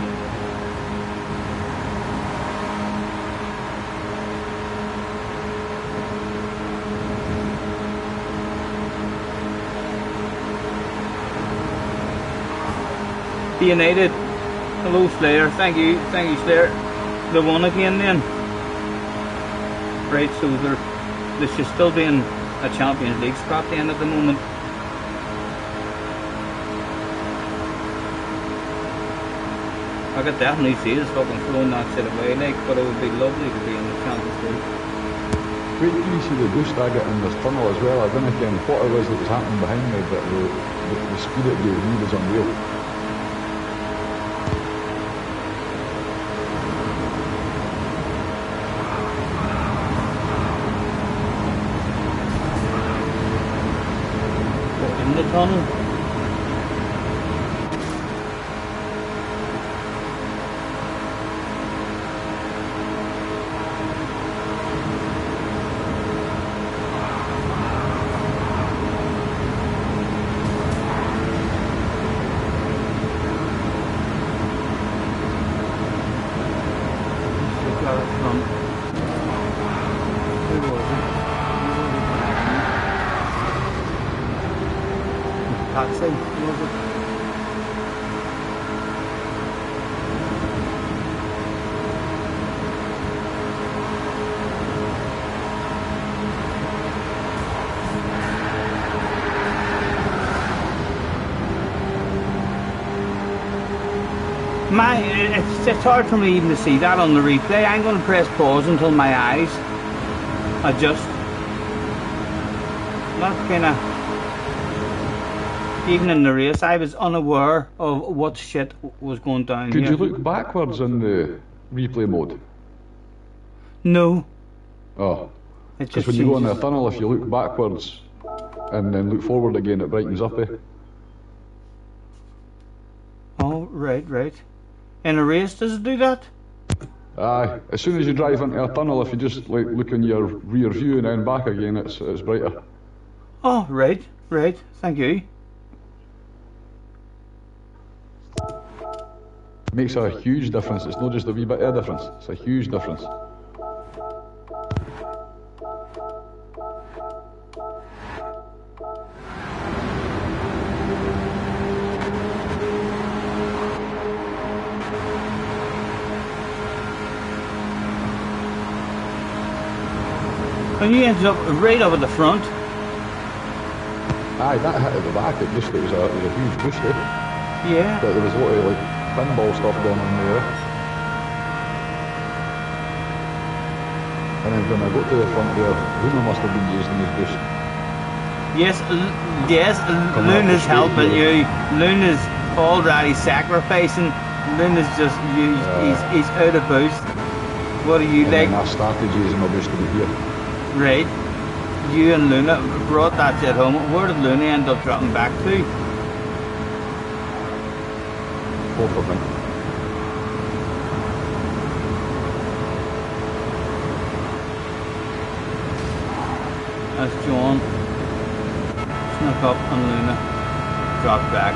B: United. Hello, Slayer. Thank you, Slayer. They won again then. Right, so there should still be in a Champions League spot then at the moment. I could definitely see us fucking throwing that shit away, like, but it would be lovely to be in the Champions League.
C: Wait till you see the boost I get in this tunnel as well. I don't know again what it was that was happening behind me, but the speed it gave me was unreal.
B: In the tunnel. Taxi, was it? It's hard for me even to see that on the replay. I'm going to press pause until my eyes adjust. Not kind of. Even in the race, I was unaware of what shit was going down
C: Could
B: here.
C: you look backwards in the replay mode?
B: No.
C: Oh.
B: It
C: Because
B: just
C: when you go in
B: changes.
C: the tunnel, if you look backwards and then look forward again, it brightens up, eh?
B: Oh, right. In a race, does it do that?
C: Aye. As soon as you drive into a tunnel, if you just like look in your rear view and then back again, it's brighter.
B: Oh, right. Thank you.
C: Makes a huge difference. It's not just a wee bit of a difference. It's a huge difference.
B: And you ended up right up at the front.
C: Aye, that hit at the back. It was a huge boost, eh?
B: Yeah.
C: But there was a lot of like pinball stuff going on there. And then when I got to the front there, Luna must have been using his boost.
B: Yes, Luna's helping you. Luna's already sacrificing. Luna's just used, he's out of boost. What do you
C: And
B: like?
C: then I started using my boost to be here.
B: Right. You and Luna brought that shit home. Where did Luna end up dropping back to?
C: Fourth, I think.
B: That's John. Snuck up and Luna dropped back.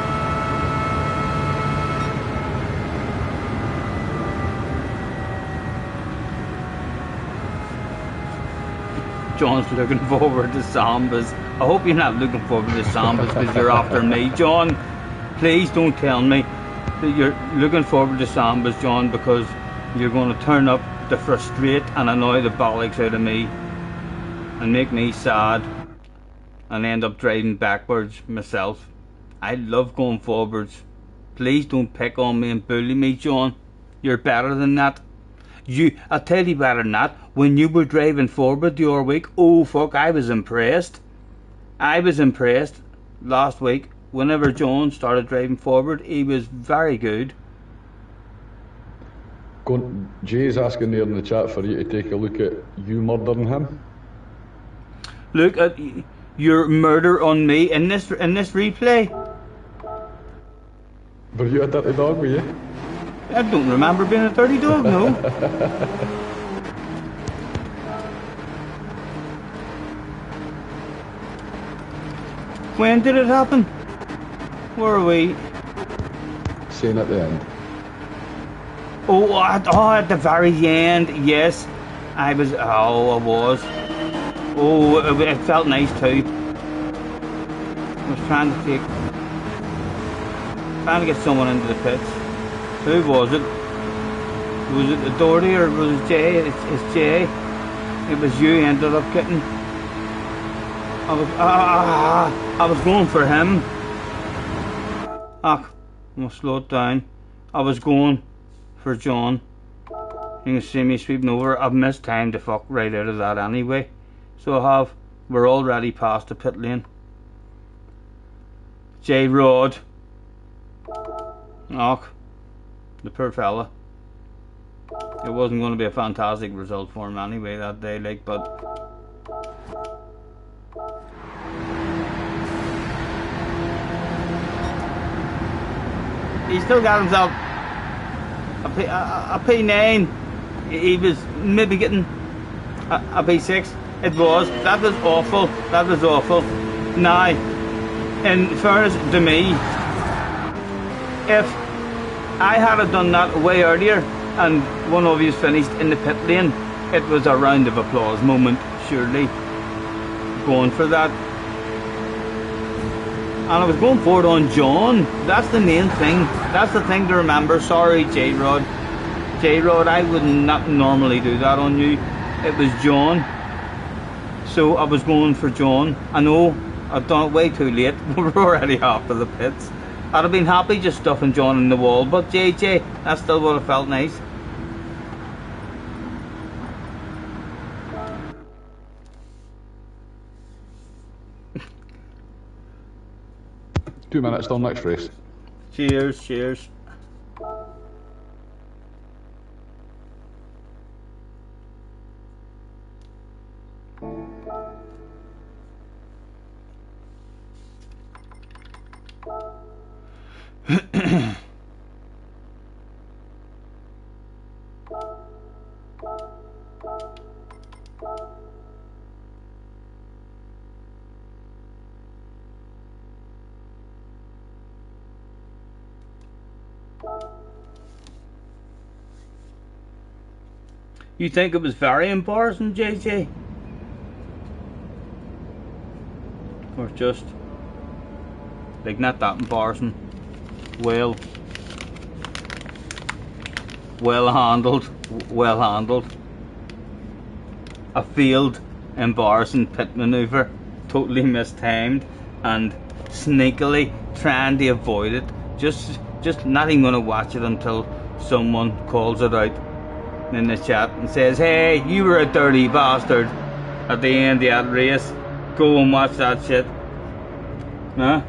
B: John's looking forward to Zambas. I hope you're not looking forward to Zambas because you're after me. John, please don't tell me that you're looking forward to Zambas, John, because you're going to turn up to frustrate and annoy the bollocks out of me and make me sad and end up driving backwards myself. I love going forwards. Please don't pick on me and bully me, John. You're better than that. I'll tell you better than that. When you were driving forward the other week, oh fuck, I was impressed. I was impressed last week. Whenever John started driving forward, he was very good.
C: Jay's asking there in the chat for you to take a look at you murdering him.
B: Look at your murder on me in this replay.
C: Were you a dirty dog, were you?
B: I don't remember being a dirty dog, no. When did it happen? Where are we?
C: Saying at the end.
B: Oh, at the very end, yes. I was. Oh, it felt nice too. I was trying to take. trying to get someone into the pits. Who was it? Was it Doherty or was it Jay? It's Jay. It was you ended up getting. I was going for him. I'm gonna slow it down. I was going for John. You can see me sweeping over. I've missed time to fuck right out of that anyway. So I have. We're already past the pit lane. J Rod. Och, the poor fella. It wasn't going to be a fantastic result for him anyway that day, like, but he still got himself a P9. He was maybe getting a P6. It was. That was awful. That was awful. Now, in fairness to me, if I had done that way earlier and one of you finished in the pit lane, it was a round of applause moment, surely. Going for that. And I was going for it on John. That's the main thing. That's the thing to remember. Sorry, J-Rod. J-Rod, I would not normally do that on you. It was John. So I was going for John. I know I've done it way too late. We're already after the pits. I'd have been happy just stuffing John in the wall, but JJ, that still would have felt nice.
C: Two minutes till next race.
B: Cheers, cheers. You think it was very embarrassing, JJ? Or just like not that embarrassing? Well handled. Well handled. A failed embarrassing pit maneuver, totally mistimed and sneakily trying to avoid it. Just not even gonna watch it until someone calls it out in the chat and says, hey, you were a dirty bastard at the end of that race. Go and watch that shit. Huh?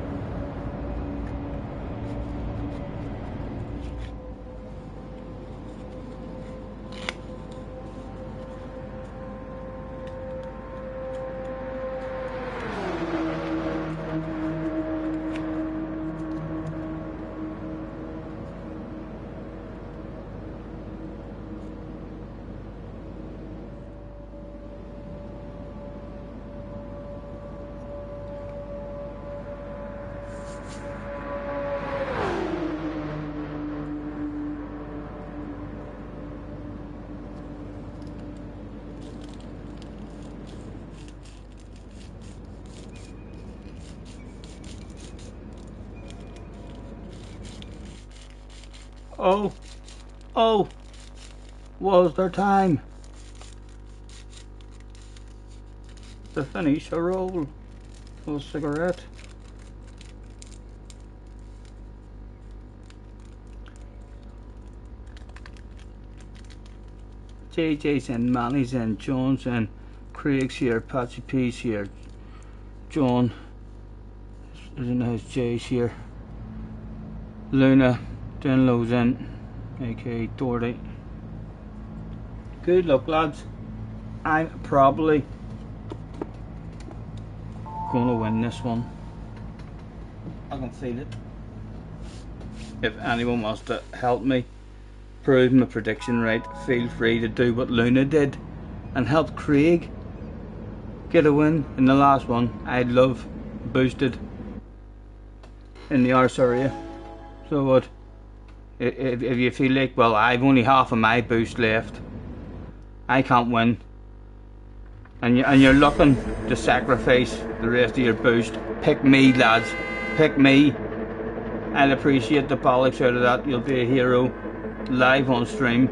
B: Oh, was there time to finish a roll or cigarette? JJ's in, Manny's in, John's in, Craig's here, Patsy P's here, John is in the house, Jay's here, Luna, Dinlow's in, aka Doherty. Good luck, lads. I'm probably gonna win this one. I can feel it. If anyone wants to help me prove my prediction right, feel free to do what Luna did and help Craig get a win in the last one. I'd love boosted in the arse area. So what? If you feel like, well, I've only half of my boost left, I can't win, and you're looking to sacrifice the rest of your boost, pick me, lads. Pick me. I'll appreciate the polish out of that. You'll be a hero live on stream.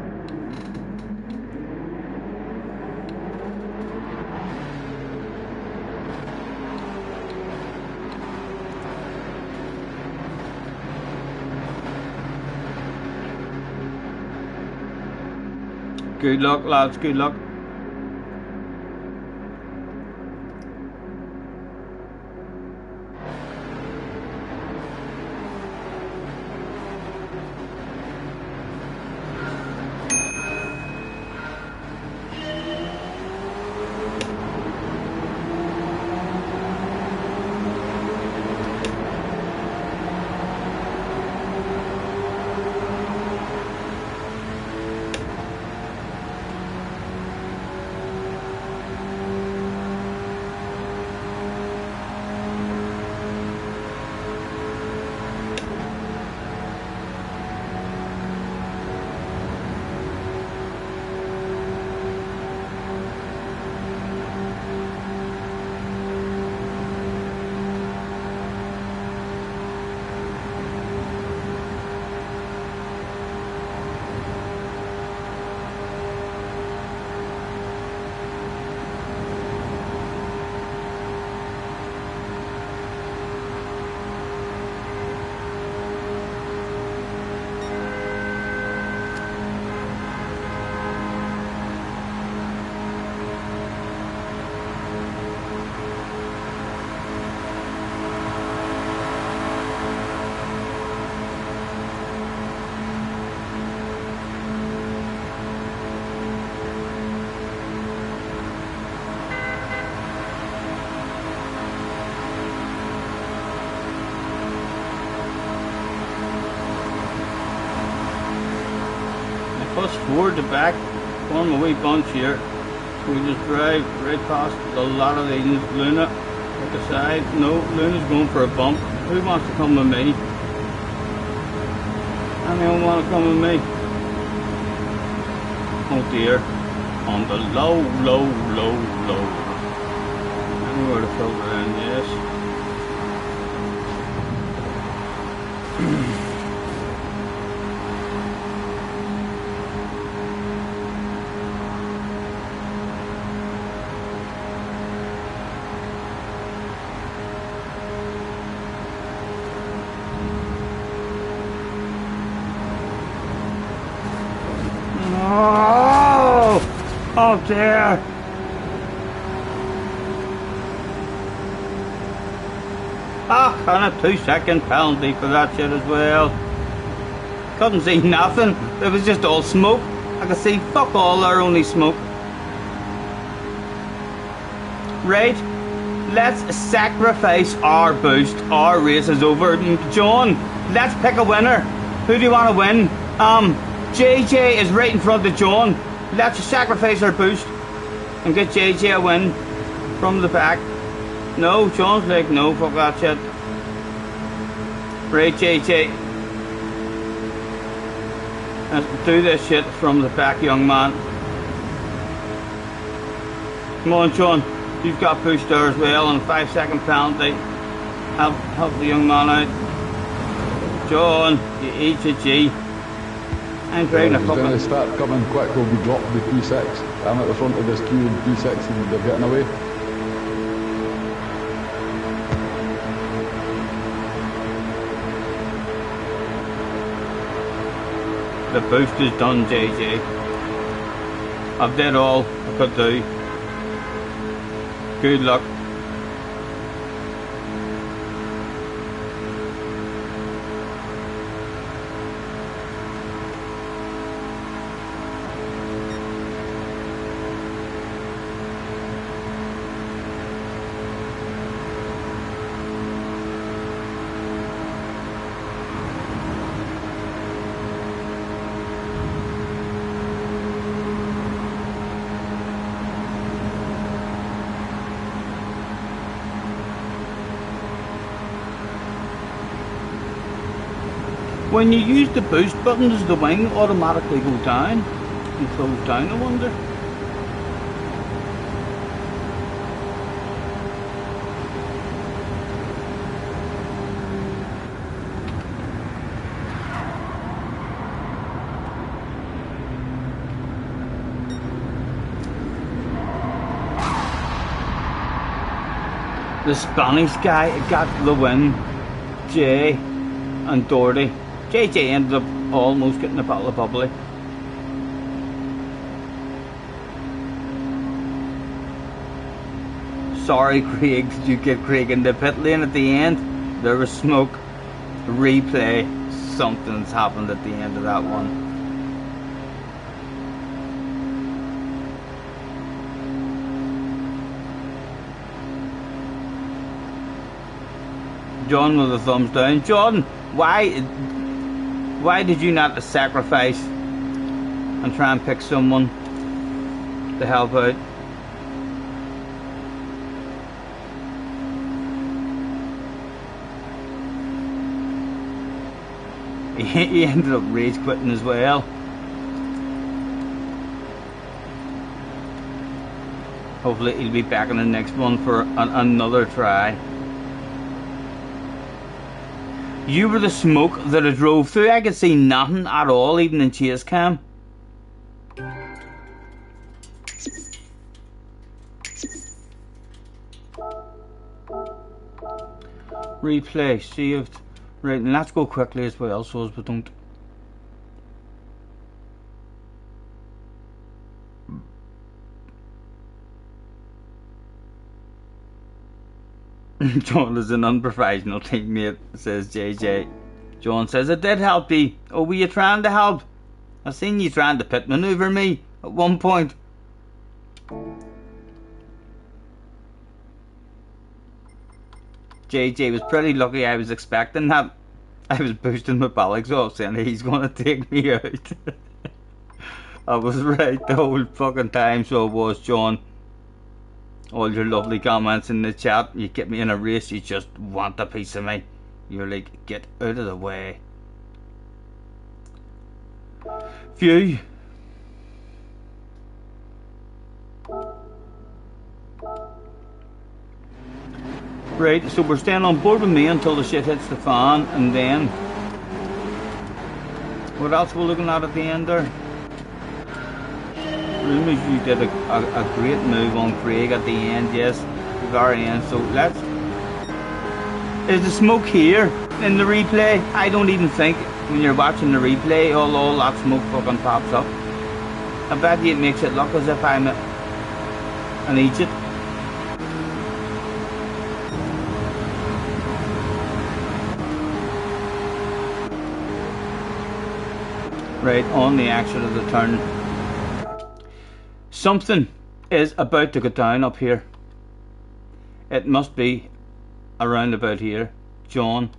B: Good luck, lads, good luck. Plus 4 to back, form a wee bunch here. We just drive right past a lot of these. Luna at the side. No, Luna's going for a bump. Who wants to come with me? Anyone want to come with me? Oh dear. On the low. Anywhere to filter in, yes. Oh dear! And a 2-second penalty for that shit as well. Couldn't see nothing. It was just all smoke. I could see fuck all there, only smoke. Right, let's sacrifice our boost. Our race is over. John, let's pick a winner. Who do you want to win? JJ is right in front of John. Let's sacrifice our boost and get JJ a win from the back. No, John's like, no, fuck that shit. Right, JJ. Let's do this shit from the back, young man. Come on, John. You've got pushed there as well on a 5-second penalty. Help the young man out. John, you eat a G. I'm driving a fucking...
C: When they start coming quick, we'll be dropping the P6. I'm at the front of this queue in P6 and they're getting away.
B: The boost is done, JJ. I've did all I could do. Good luck. When you use the boost button, does the wing automatically go down and close down, I wonder? the Spanish guy got the win, Jay and Doherty. JJ ended up almost getting a bottle of bubbly. Sorry, Craig, did you get Craig in the pit lane at the end? There was smoke. Replay. Something's happened at the end of that one. John with a thumbs down. John, why did you not sacrifice and try and pick someone to help out? He ended up rage quitting as well. Hopefully he'll be back in the next one for another try. You were the smoke that I drove through. I could see nothing at all, even in chase cam. Replay saved. Right, and let's go quickly as well, so as we don't. John is an unprofessional teammate, says JJ. John says, it did help you. Oh, were you trying to help? I seen you trying to pit maneuver me at one point. JJ was pretty lucky. I was expecting that. I was boosting my bollocks off saying he's gonna take me out. I was right the whole fucking time, so it was, John. All your lovely comments in the chat. You get me in a race, you just want a piece of me. You're like, get out of the way. Phew. Right, so we're staying on board with me until the shit hits the fan, and then what else we're looking at the end there? Rumours you did a great move on Craig at the end, yes, the very end. So let's. Is the smoke here in the replay? I don't even think when you're watching the replay, all that smoke fucking pops up. I bet you it makes it look as if I'm an idiot. Right, on the exit of the turn. Something is about to go down up here. It must be around about here. John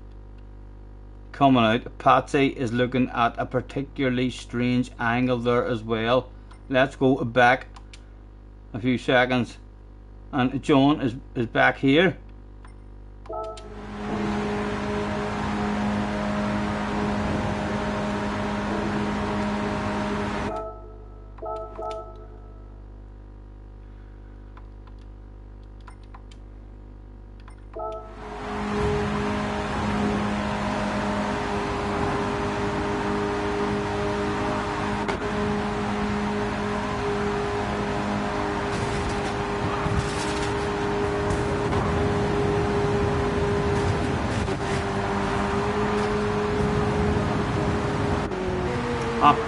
B: coming out. Patsy is looking at a particularly strange angle there as well. Let's go back a few seconds. And John is back here.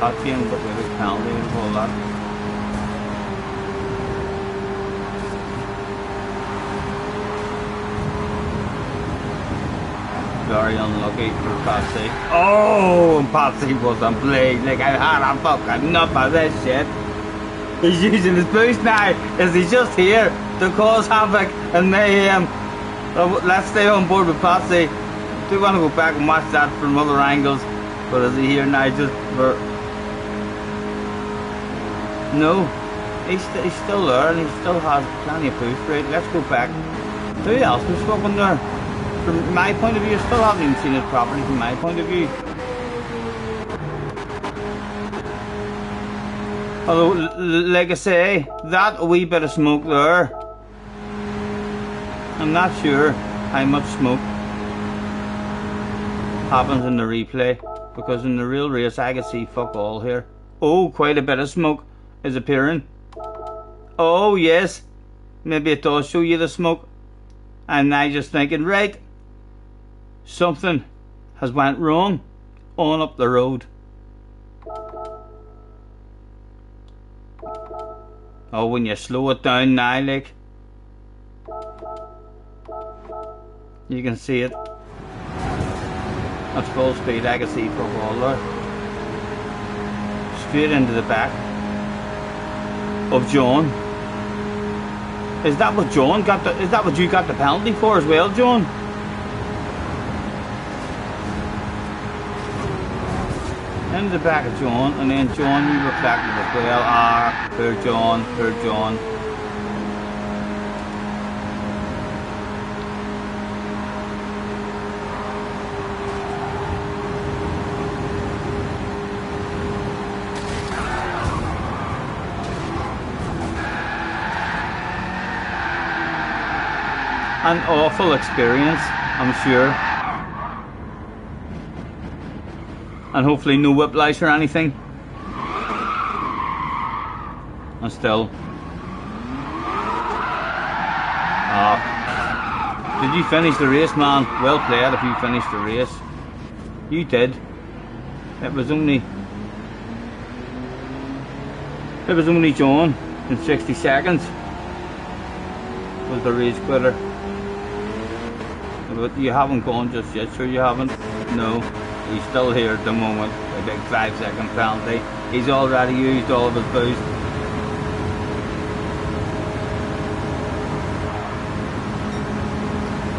B: Patsy and got rid of penalty and all that. Very unlucky for Patsy. Oh, and Patsy was on play. Like, I had a fucking enough of this shit. He's using his boost now. Is he just here to cause havoc and mayhem? Let's stay on board with Patsy. Do want to go back and watch that from other angles. But is he here now just for... No, he's still there and he still has plenty of push. Right, let's go back. Who else was fucking there? From my point of view, I still haven't even seen it properly from my point of view. Although, like I say, that wee bit of smoke there, I'm not sure how much smoke happens in the replay, because in the real race I can see fuck all here. Oh, quite a bit of smoke is appearing. Oh yes, maybe it does show you the smoke. And I just thinking, right, something has went wrong on up the road. Oh, when you slow it down now, like, you can see it. At full speed, I can see for all there. Straight into the back of John. Is that what John got is that what you got the penalty for as well, John? Into the back of John, and then John, you reflected as well. Ah, poor John, poor John. An awful experience, I'm sure. And hopefully no whiplash or anything. And still. Did you finish the race, man? Well played if you finished the race. You did. It was only John in 60 seconds. Was the race quitter. But you haven't gone just yet, sure you haven't? No, he's still here at the moment. A big 5-second penalty. He's already used all of his boost.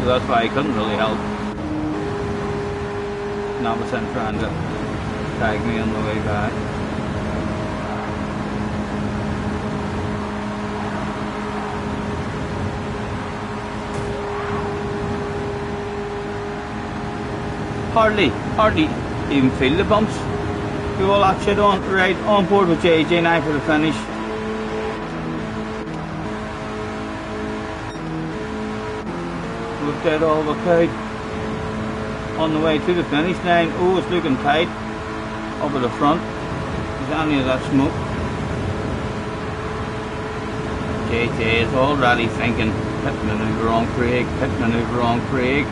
B: So that's why he couldn't really help. And I was him trying to tag me on the way back. Hardly even feel the bumps. Do all that shit on, right on board with JJ now for the finish. We've dead all the crowd on the way to the finish line. Oh, it's looking tight up at the front. Is any of that smoke? JJ is already thinking, pit manoeuvre on Craig, pit manoeuvre on Craig.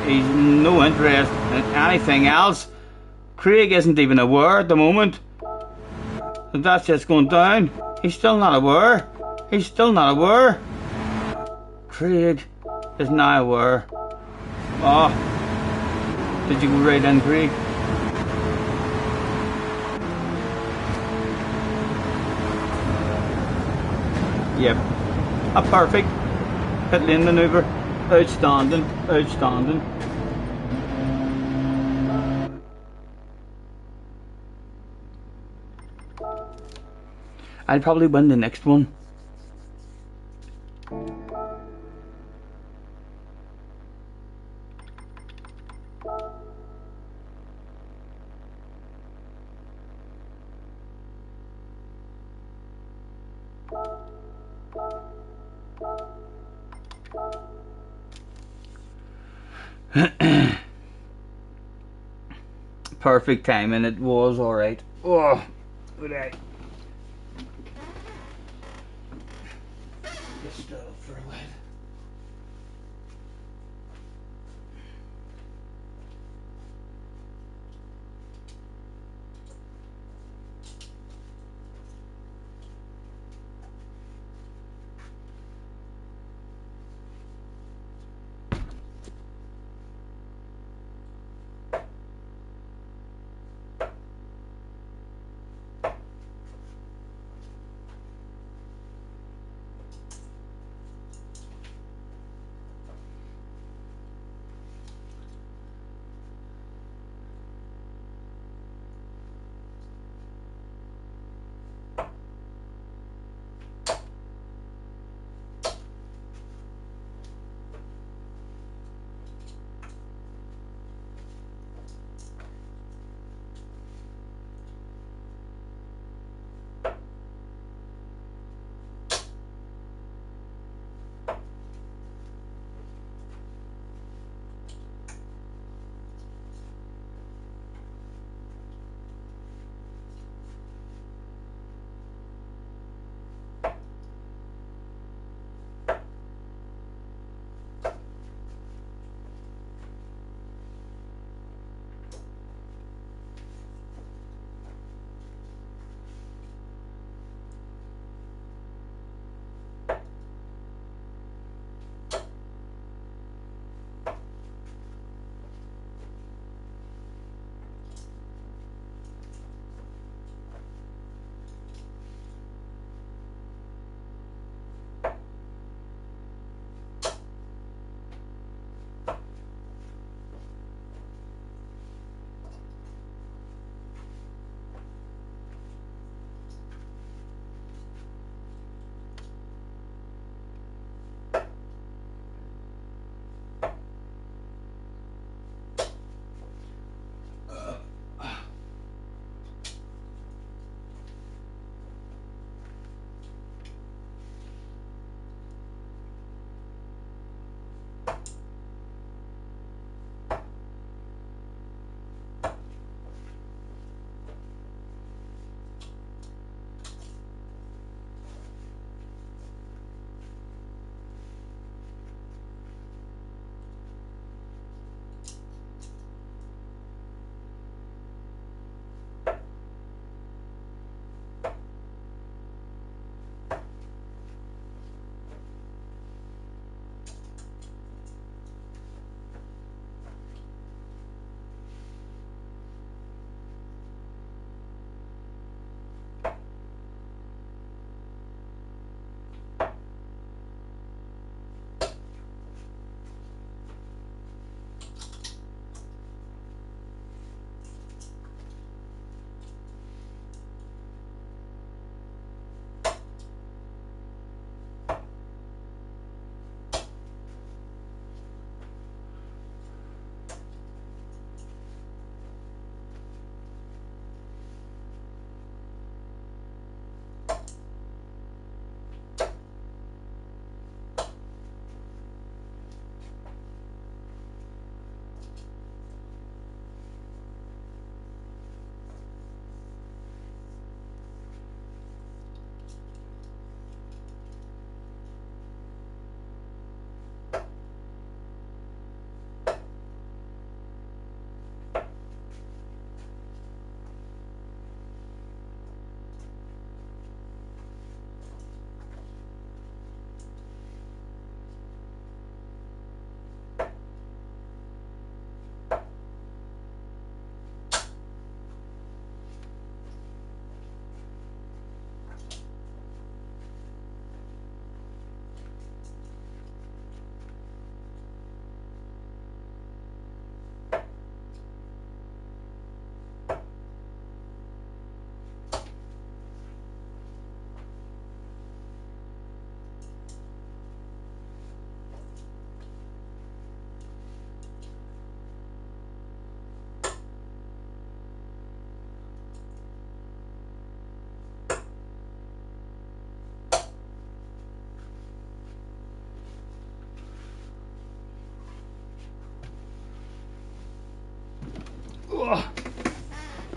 B: He's no interest in anything else. Craig isn't even aware at the moment that that's just going down. He's still not aware. He's still not aware. Craig is now aware. Oh, did you go right in, Craig? Yep, a perfect pit lane manoeuvre. Outstanding, outstanding. I'll probably win the next one. Perfect timing, it was alright. Oh, good eye. Just stood up for a while.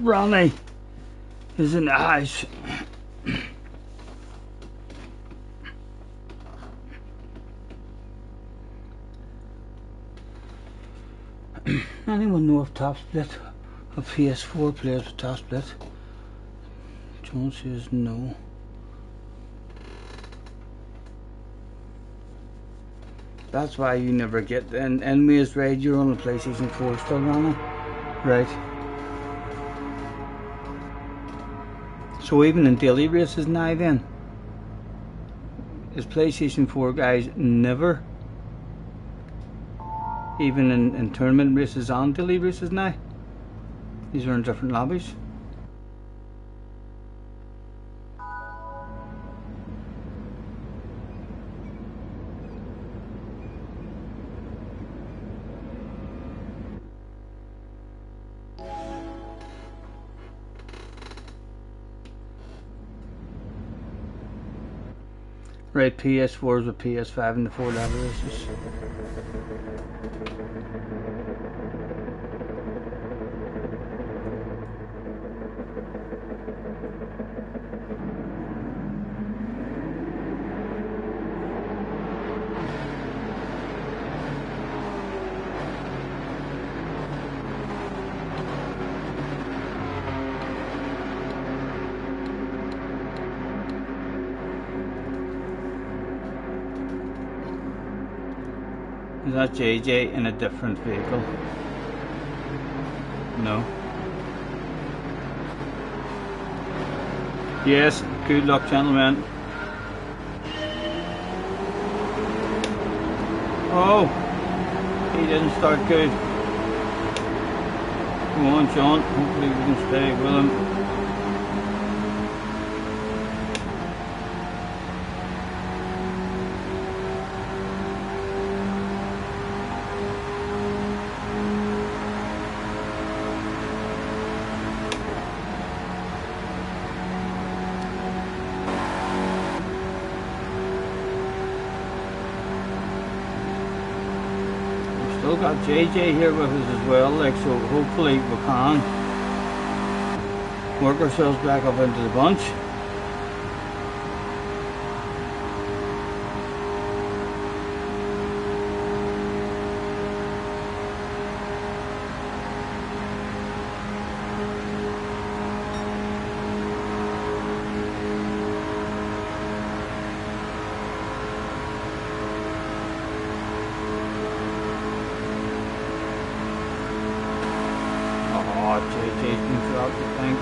A: Ronnie is in the house. Anyone know if Top Split, a PS4 plays with Top Split? John says no. That's why you never get an Enemy's Raid. You're on the PlayStation 4 still, Ronnie? Right. So even in daily races now then, is PlayStation 4 guys never, even in tournament races and daily races now, these are in different lobbies? Right, PS4s with PS5 in the 4 level races. Is that JJ in a different vehicle? No. Yes, good luck, gentlemen. Oh, he didn't start good. Come on, John. Hopefully we can stay with him. Still got JJ here with us as well, like, so hopefully we can work ourselves back up into the bunch. Oh, JJ's been dropped, I think.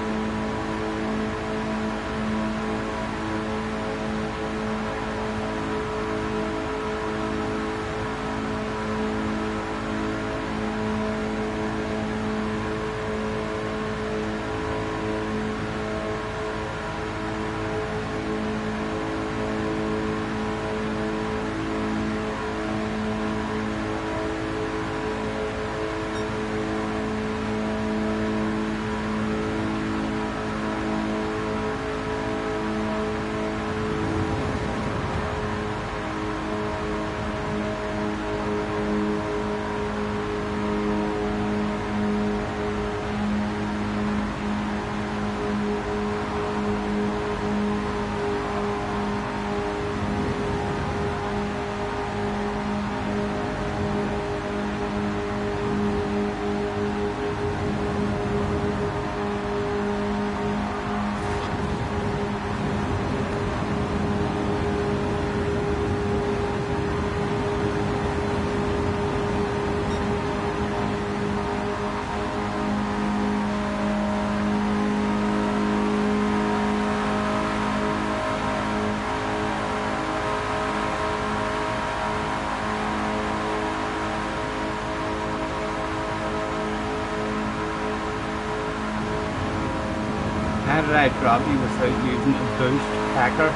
A: How did I drop you without using a boost hacker?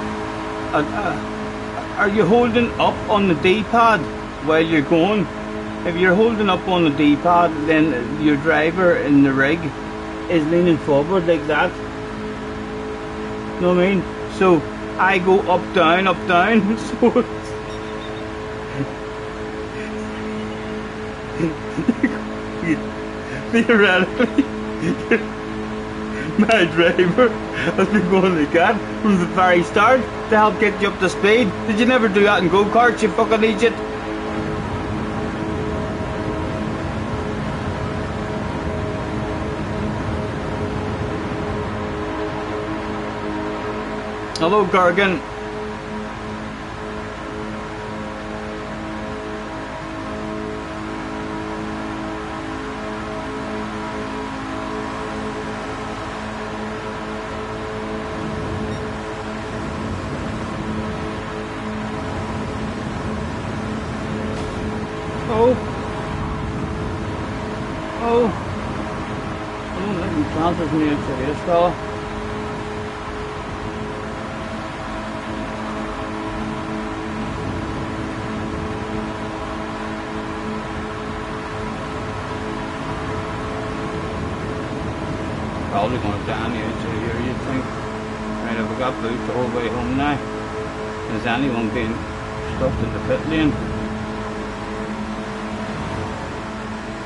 A: Are you holding up on the D-pad while you're going? If you're holding up on the D-pad, then your driver in the rig is leaning forward like that. You know what I mean? So I go up, down, so theoretically,
B: My driver has been going like that from the very start to help get you up to speed. Did you never do that in go-karts, you fucking idiot? Hello, Gargan. Oh, I don't let me transfer from the outside of this fella. Probably going down the outside here, you'd think. Right, have we got boots the whole way home now? Is anyone being stuffed in the pit lane?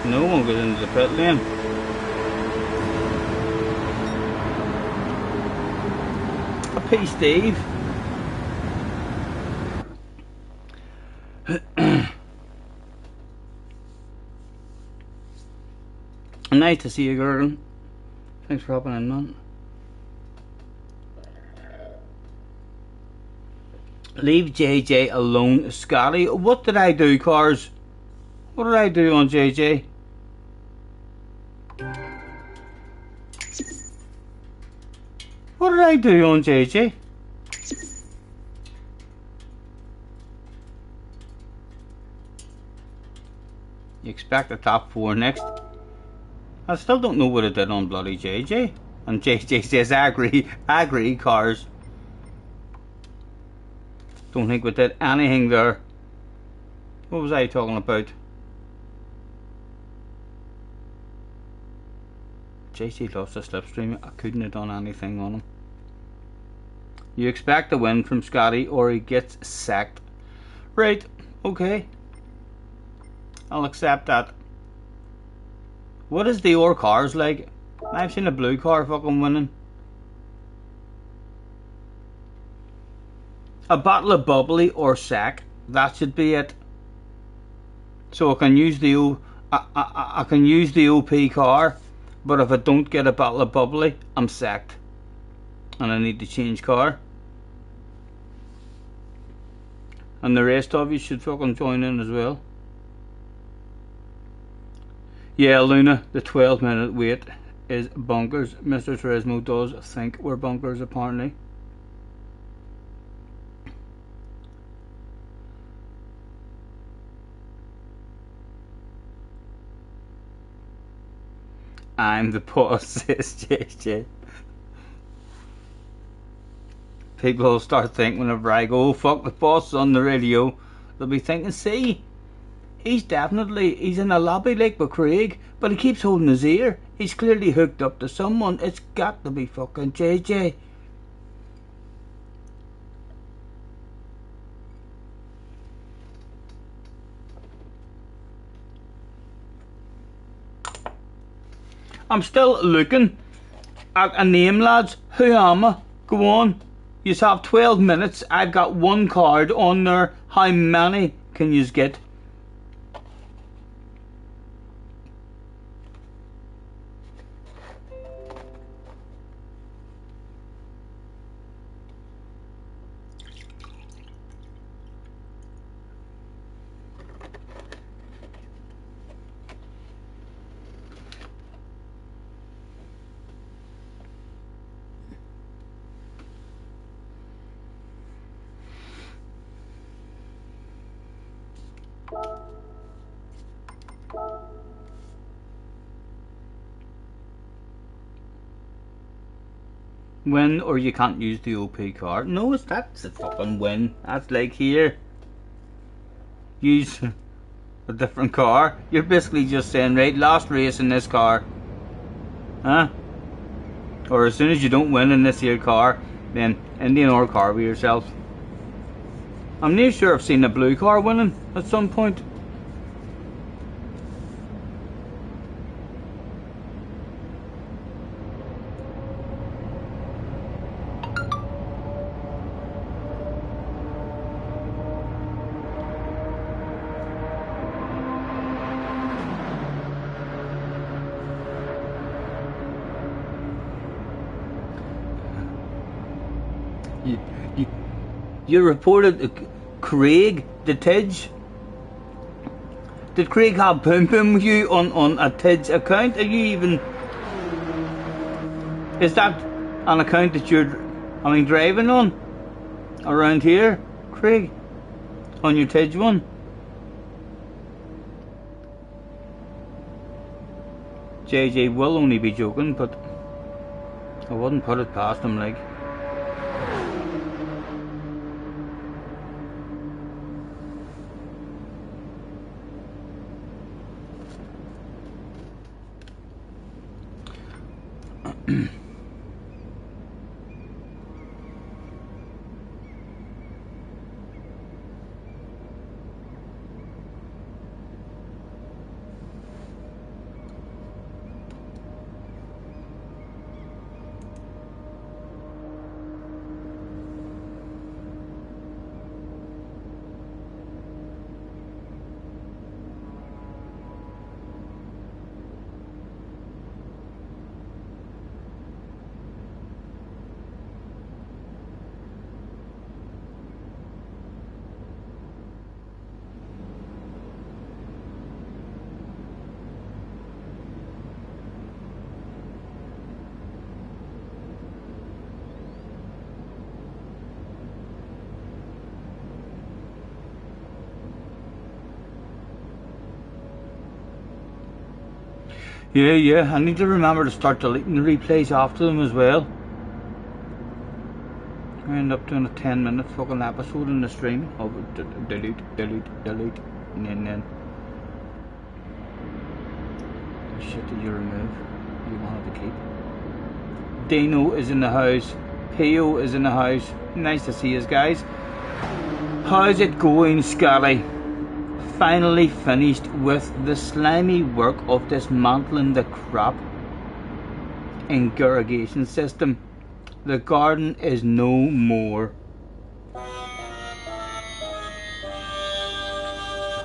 B: No one goes into the pit lane. Happy Steve. Nice to see you, girl. Thanks for hopping in, man. Leave JJ alone, Scotty. What did I do, cars? What did I do on JJ? What did I do on JJ? You expect the top 4 next? I still don't know what I did on bloody JJ. And JJ says, I agree, cars. Don't think we did anything there. What was I talking about? JC lost the slipstream. I couldn't have done anything on him. You expect a win from Scotty or he gets sacked. Right, okay. I'll accept that. What is the or cars like? I've seen a blue car fucking winning. A bottle of bubbly or sack. That should be it. So I can use the I can use the OP car. But if I don't get a bottle of bubbly, I'm sacked. And I need to change car. And the rest of you should fucking join in as well. Yeah, Luna, the 12-minute wait is bonkers. Mr. Turismo does think we're bonkers, apparently. I'm the boss, says JJ. People will start thinking whenever I go, oh, fuck, the boss is on the radio. They'll be thinking, see, he's in a lobby like with Craig, but he keeps holding his ear. He's clearly hooked up to someone. It's got to be fucking JJ. I'm still looking at a name, lads. Who am I? Go on. You have 12 minutes. I've got one card on there. How many can you get? Win or you can't use the OP card. No, that's a fucking win. That's like here. Use a different car. You're basically just saying, right, last race in this car. Huh? Or as soon as you don't win in this here car, then Indian or car with yourself. I'm not sure I've seen a blue car winning at some point. You, you reported Craig the Tidge. Did Craig have Pum Pum with you on a Tidge account? Are you even... Is that an account that you're, driving on? Around here, Craig? On your Tidge one? JJ will only be joking, but I wouldn't put it past him, like. Yeah, I need to remember to start deleting the replays after them as well. I end up doing a 10-minute fucking episode in the stream. Oh, delete, and then the shit that you remove, you wanted to keep. Dino is in the house. Pio is in the house. Nice to see us, guys. How's it going, Scotty? Finally finished with the slimy work of dismantling the crap irrigation system. The garden is no more.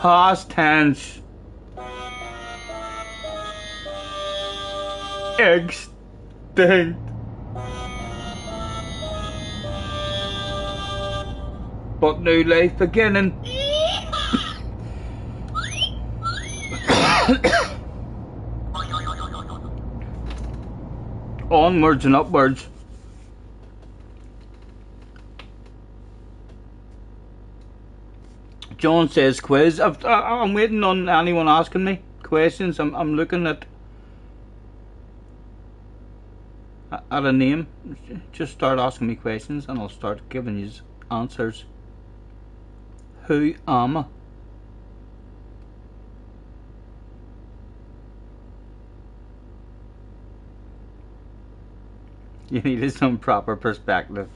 B: Past tense. Extinct. But new life beginning. Onwards and upwards. John says quiz. I'm waiting on anyone asking me questions. I'm looking at a name. Just start asking me questions and I'll start giving you answers. Who am I? You needed some proper perspective.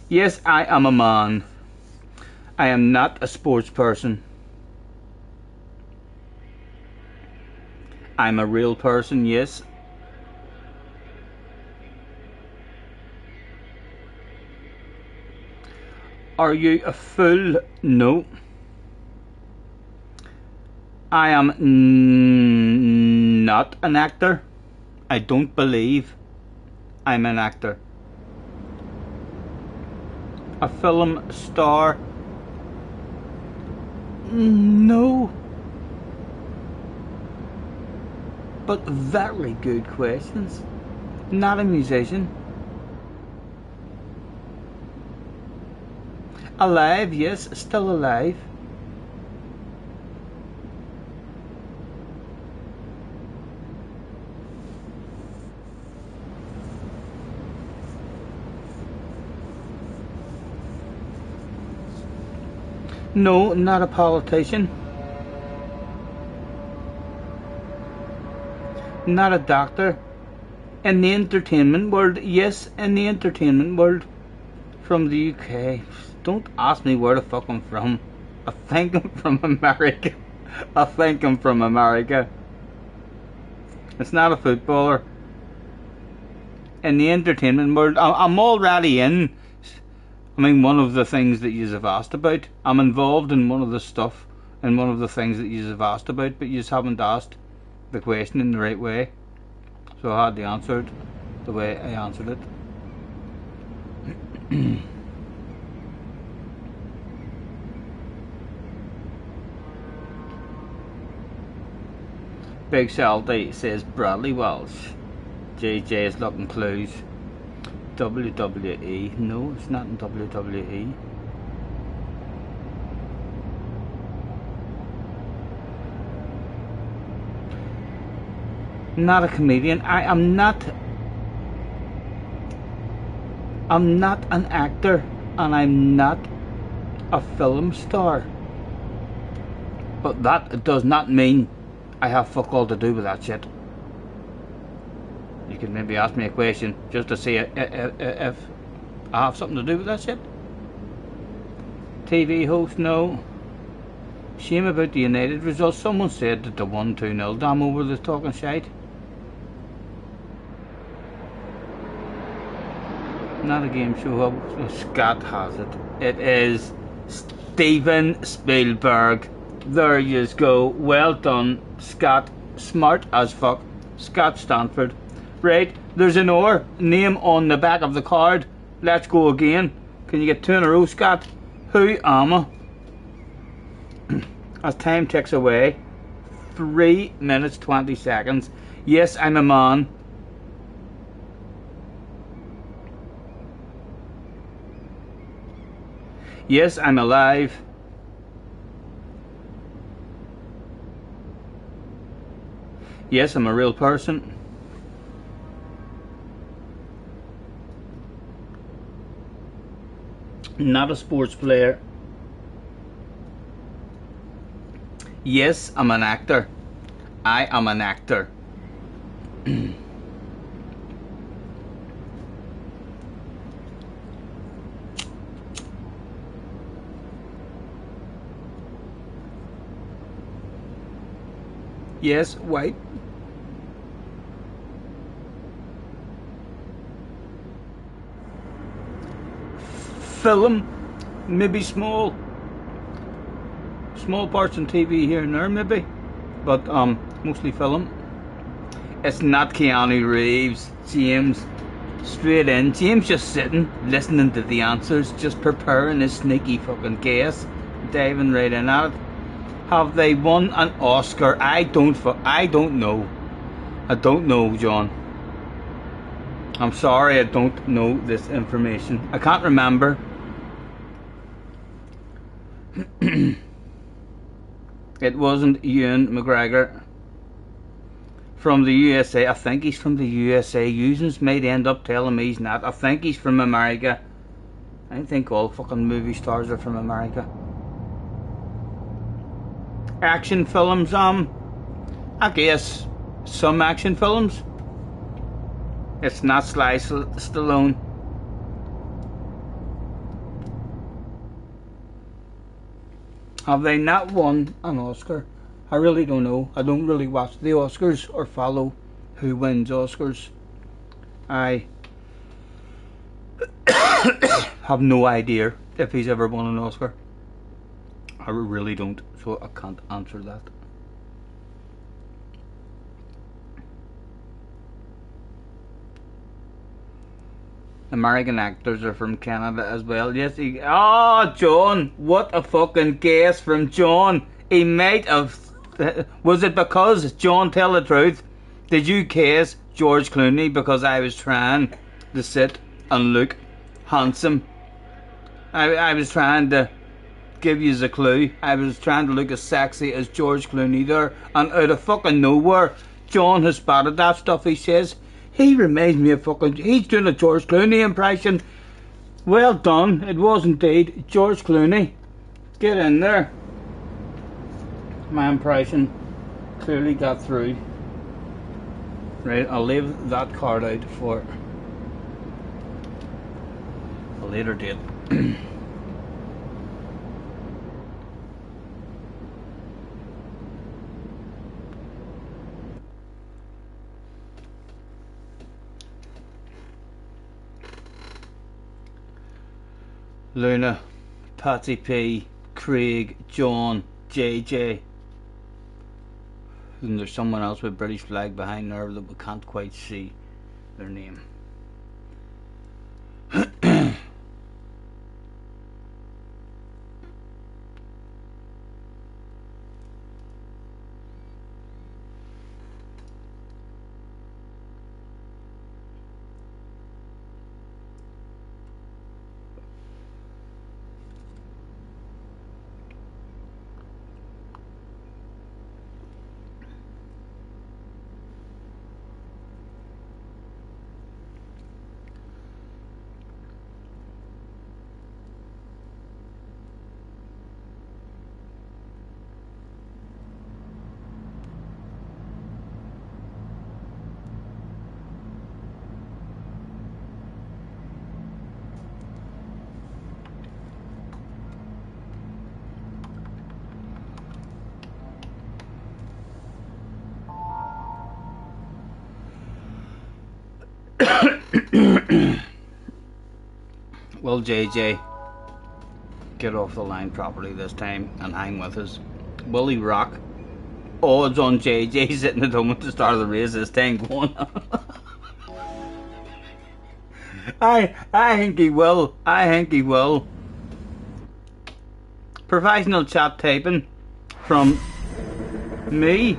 B: Yes, I am a man. I am not a sports person. I'm a real person, yes. Are you a fool? No. I am not an actor. I don't believe I'm an actor. A film star? No. But very good questions. Not a musician. Alive, yes, still alive. No, not a politician. Not a doctor. In the entertainment world, yes, in the entertainment world. From the UK. Don't ask me where the fuck I'm from. I think I'm from America. I think I'm from America. It's not a footballer. In the entertainment world, I'm already in. I mean, one of the things that you have asked about. I'm involved in one of the stuff, and one of the things that you have asked about, but you just haven't asked the question in the right way. So I had to answer it the way I answered it. Big Salty says Bradley Walsh. JJ is looking clues. WWE. No, it's not in WWE. Not a comedian. I'm not an actor, and I'm not a film star. But that does not mean I have fuck all to do with that shit. You can maybe ask me a question just to see if I have something to do with that shit. TV host, no. Shame about the United results. Someone said that the 1-2-0 Damo was talking shite. Not a game show. Scott has it. It is Steven Spielberg. There you go. Well done, Scott. Smart as fuck. Scott Stanford. Right, there's an or name on the back of the card. Let's go again. Can you get 2 in a row, Scott? Who am I? As time ticks away. 3 minutes 20 seconds. Yes, I'm a man. Yes, I'm alive. Yes, I'm a real person. Not a sports player. Yes, I'm an actor. I am an actor. Yes, white. Film, maybe small parts on TV here and there maybe, but mostly film. It's not Keanu Reeves. James, straight in. James just sitting, listening to the answers, just preparing his sneaky fucking guess, diving right in at it. Have they won an Oscar? I don't know. I don't know, John. I'm sorry, I don't know this information. I can't remember. It wasn't Ewan McGregor from the USA. I think he's from the USA. Users might end up telling me he's not. I think he's from America. I think all fucking movie stars are from America. Action films, I guess some action films. It's not Sly Stallone. Have they not won an Oscar? I really don't know. I don't really watch the Oscars or follow who wins Oscars. I have no idea if he's ever won an Oscar. I really don't, so I can't answer that. American actors are from Canada as well. Yes, John, what a fucking guess from John. He might have. Was it because, John, tell the truth, did you guess George Clooney because I was trying to sit and look handsome? I was trying to give you a clue. I was trying to look as sexy as George Clooney there, and out of fucking nowhere, John has spotted that stuff. He says, he reminds me of fucking, he's doing a George Clooney impression. Well done, it was indeed George Clooney. Get in there. My impression clearly got through. Right, I'll leave that card out for a later date. Luna, Patsy P, Craig, John, JJ. And there's someone else with British flag behind there that we can't quite see their name. Will JJ get off the line properly this time and hang with us? Will he rock? Odds on JJ sitting at home at the start of the race this time going. I think he will. I think he will. Professional chat typing from me.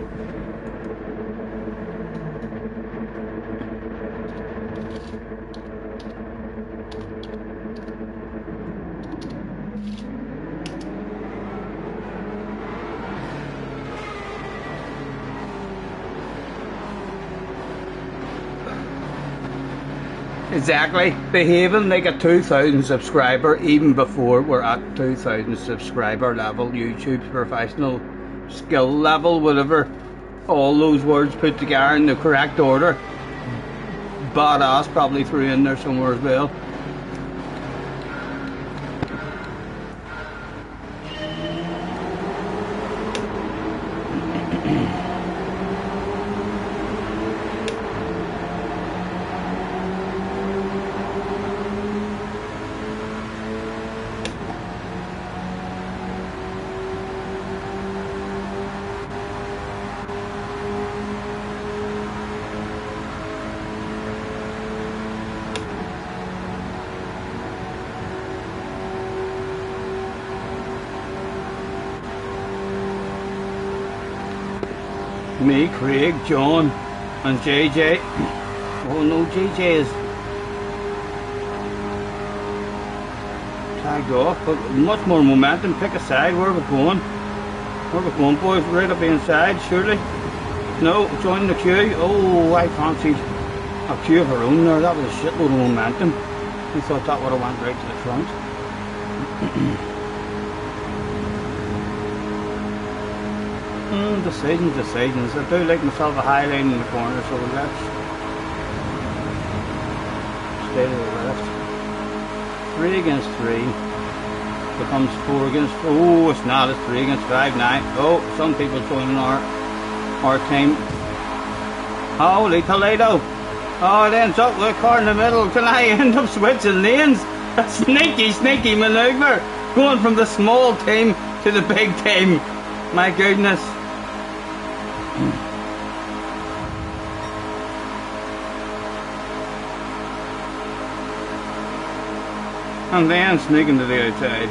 B: Exactly, behaving like a 2,000 subscriber even before we're at 2,000 subscriber level, YouTube's professional skill level, whatever, all those words put together in the correct order. Badass probably threw in there somewhere as well. Me, Craig, John, and JJ. Oh no, JJ is tagged off, but much more momentum. Pick a side. Where are we going? Where are we going, boys? Right up the inside, surely. No, join the queue. Oh, I fancied a queue of our own there. That was a shitload of momentum. We thought that would have went right to the front. Decisions. I do like myself a high line in the corner, so let's stay to the left. 3 against 3 becomes 4 against 4. Oh, it's not. It's 3 against 5 now. Oh, some people joining our team. Holy Toledo! Oh, it ends up with a car in the middle. Can I end up switching lanes? A sneaky manoeuvre, going from the small team to the big team. My goodness. And then sneaking to the outside.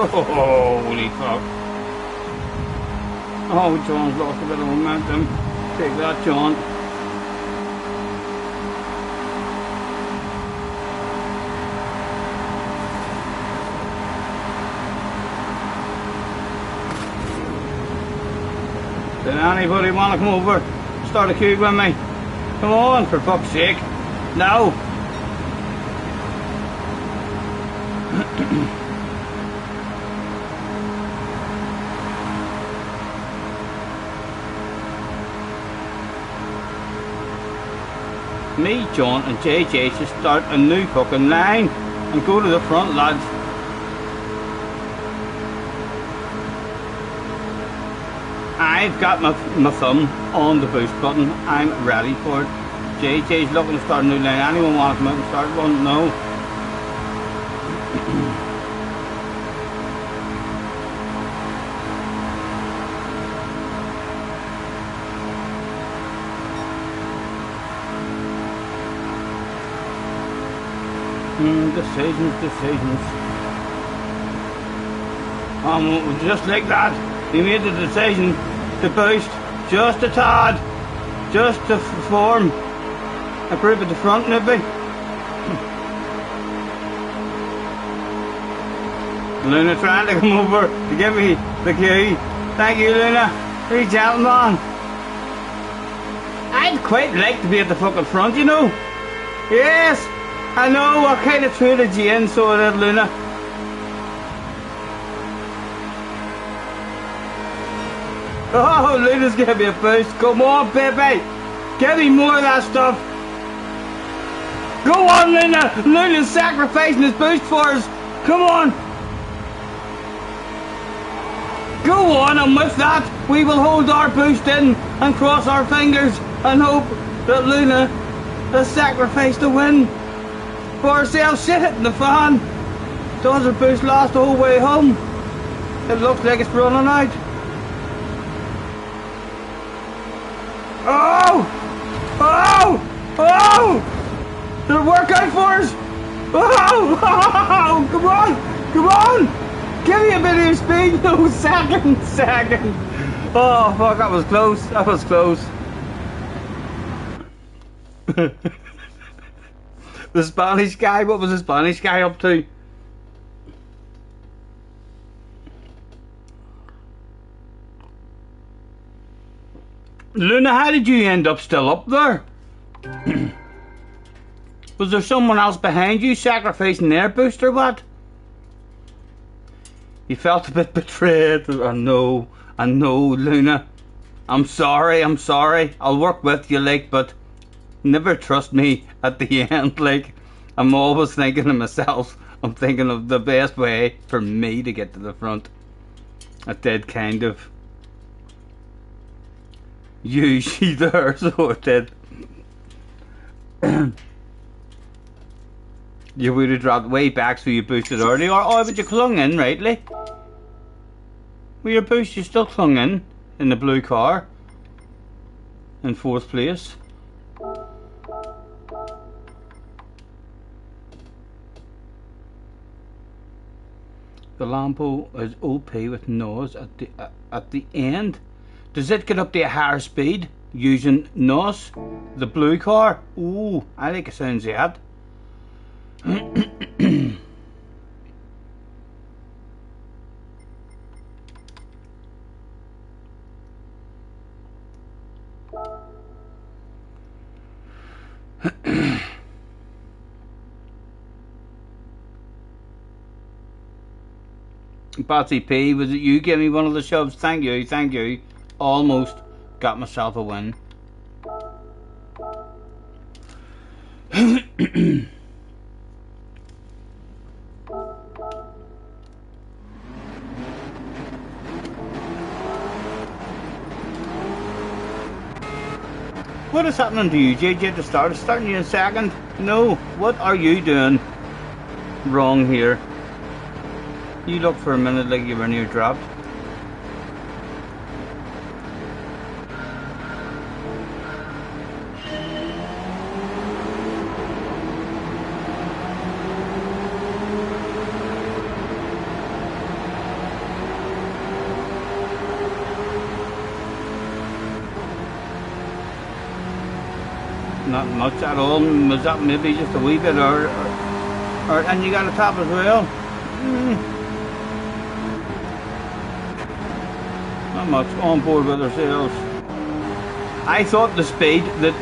B: Oh, holy fuck. Oh, John's lost a bit of momentum. Take that, John. Did anybody want to come over? Start a queue with me? Come on, for fuck's sake. No. Me, John and JJ should start a new fucking line and go to the front, lads. I've got my thumb on the boost button. I'm ready for it. JJ's looking to start a new line. Anyone want to come out and start one? No. Decisions. Just like that, he made the decision to boost just a tad, just to form a group at the front, maybe. Luna trying to come over to give me the key. Thank you, Luna. Hey, gentlemen. I'd quite like to be at the fucking front, you know. Yes, I know. I kind of traded you in, so did Luna. Oh, Luna's giving me a boost. Come on, baby. Give me more of that stuff. Go on, Luna. Luna's sacrificing his boost for us. Come on. Go on, and with that, we will hold our boost in and cross our fingers and hope that Luna has sacrificed a win for herself. Shit hitting the fan. Does her boost last the whole way home? It looks like it's running out. Oh! Oh! Oh! Did it work out for us? Oh! Oh! Come on! Come on! Give me a bit of speed! No, second! Oh, fuck, that was close. That was close. The Spanish guy, what was the Spanish guy up to? Luna, how did you end up still up there? Was there someone else behind you sacrificing their boost or what? You felt a bit betrayed. I know, Luna. I'm sorry. I'll work with you, like, but never trust me at the end, like. I'm always thinking of myself. I'm thinking of the best way for me to get to the front. I did kind of use you there, so it did. You would have dropped way back so you boosted early, or oh, but you clung in rightly. With your boost, you still clung in the blue car, in 4th place. The Lambo is OP with NOS at the end. Does it get up to a higher speed using NOS? The blue car? Ooh, I like the sounds of that. Batsy P, was it you gave me one of the shoves? Thank you. Almost got myself a win. What is happening to you, JJ, at the start? It's starting you in second? No, what are you doing wrong here? You looked for a minute like you were near dropped. Not much at all. Was that maybe just a wee bit, or and you got a top as well? Not much. On board with ourselves. I thought the speed that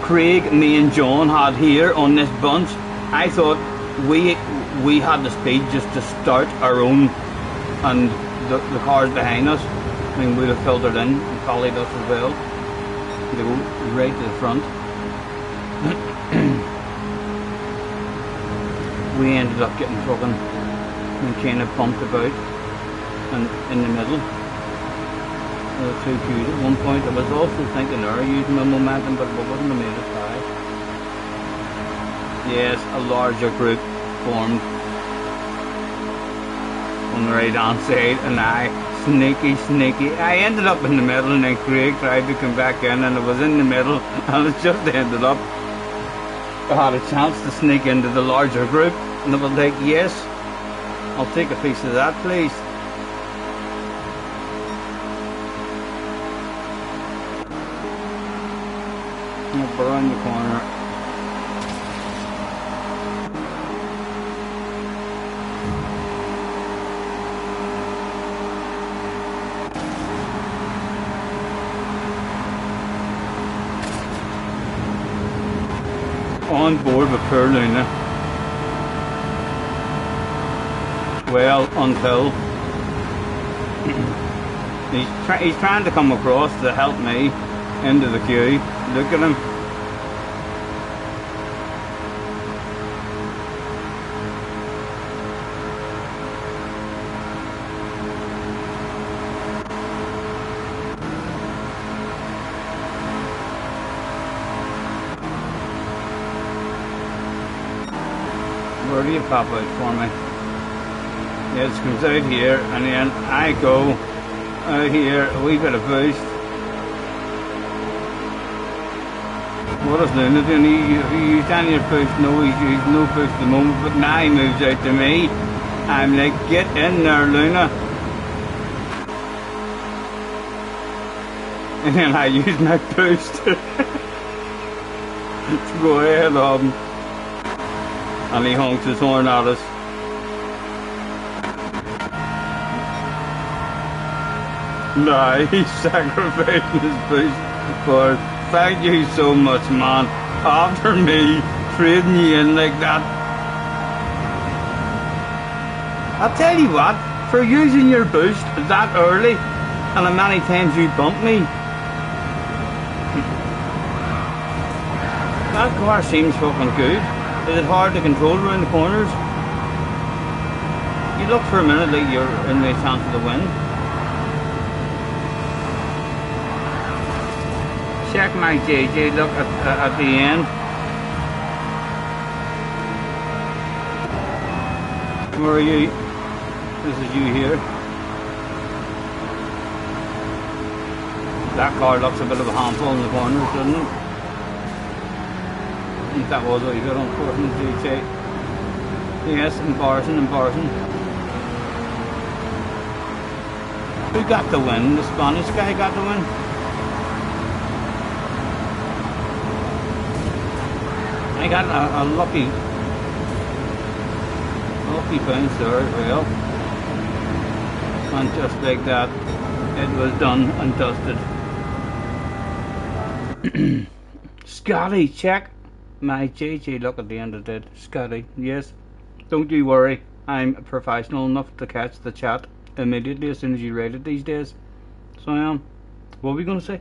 B: Craig, me and John had here on this bunch, I thought we had the speed just to start our own, and the cars behind us, I mean, we'd have filtered in and followed us as well. They go right to the front. We ended up getting fucking kind of bumped about and in the middle. Too cute. At one point I was also thinking there using my momentum, but we wouldn't have made it high. Yes, a larger group formed on the right hand side, and sneaky. I ended up in the middle, and then Craig tried to come back in, and I was in the middle, and it just ended up I had a chance to sneak into the larger group, and I was like, yes, I'll take a piece of that, please. Up around the corner. On board with poor Luna. Well, until he's trying to come across to help me into the queue. Look at him. Where do you pop out for me? Yes, it comes out here, and then I go out here, a wee bit of boost. What is Luna doing? He used any of boost? No, he's used no boost at the moment, but now he moves out to me. I'm like, get in there, Luna. And then I use my boost to go ahead of him. And he honks his horn at us. No, he's sacrificing his boost for us. Thank you so much, man. After me, trading you in like that. I'll tell you what, for using your boost that early, and the many times you bumped me, that car seems fucking good. Is it hard to control around the corners? You look for a minute like you're in the chance of the win. Check my JJ, look at the end. Where are you? This is you here. That car looks a bit of a handful in the corners, doesn't it? I think that was what you got on Portland GT. Yes, embarrassing. Who got the win? The Spanish guy got the win? I got a lucky bounce there as well. And just like that, it was done and dusted. Scotty, check my JJ, look at the end of it. Scotty, yes. Don't you worry, I'm professional enough to catch the chat immediately as soon as you read it these days. So I am. What are we going to say?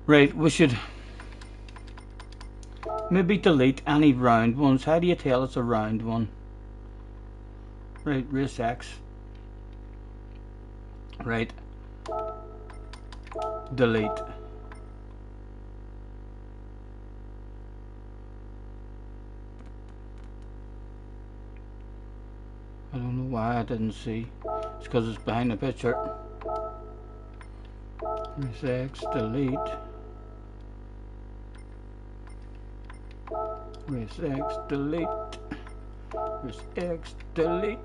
B: Right, we should maybe delete any round ones. How do you tell it's a round one? Right, race X. Right. Delete. I don't know why I didn't see. It's because it's behind the picture. Race X, delete. Race X, delete. Race X, delete.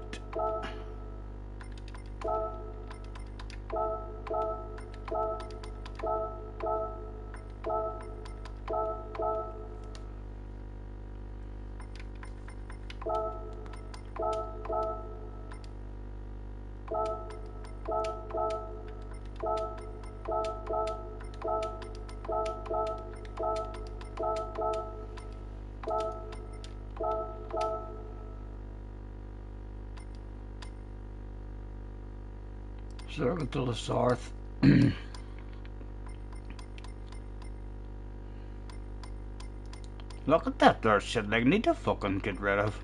B: Circle to the south. Look at that there shit, like, need to fucking get rid of.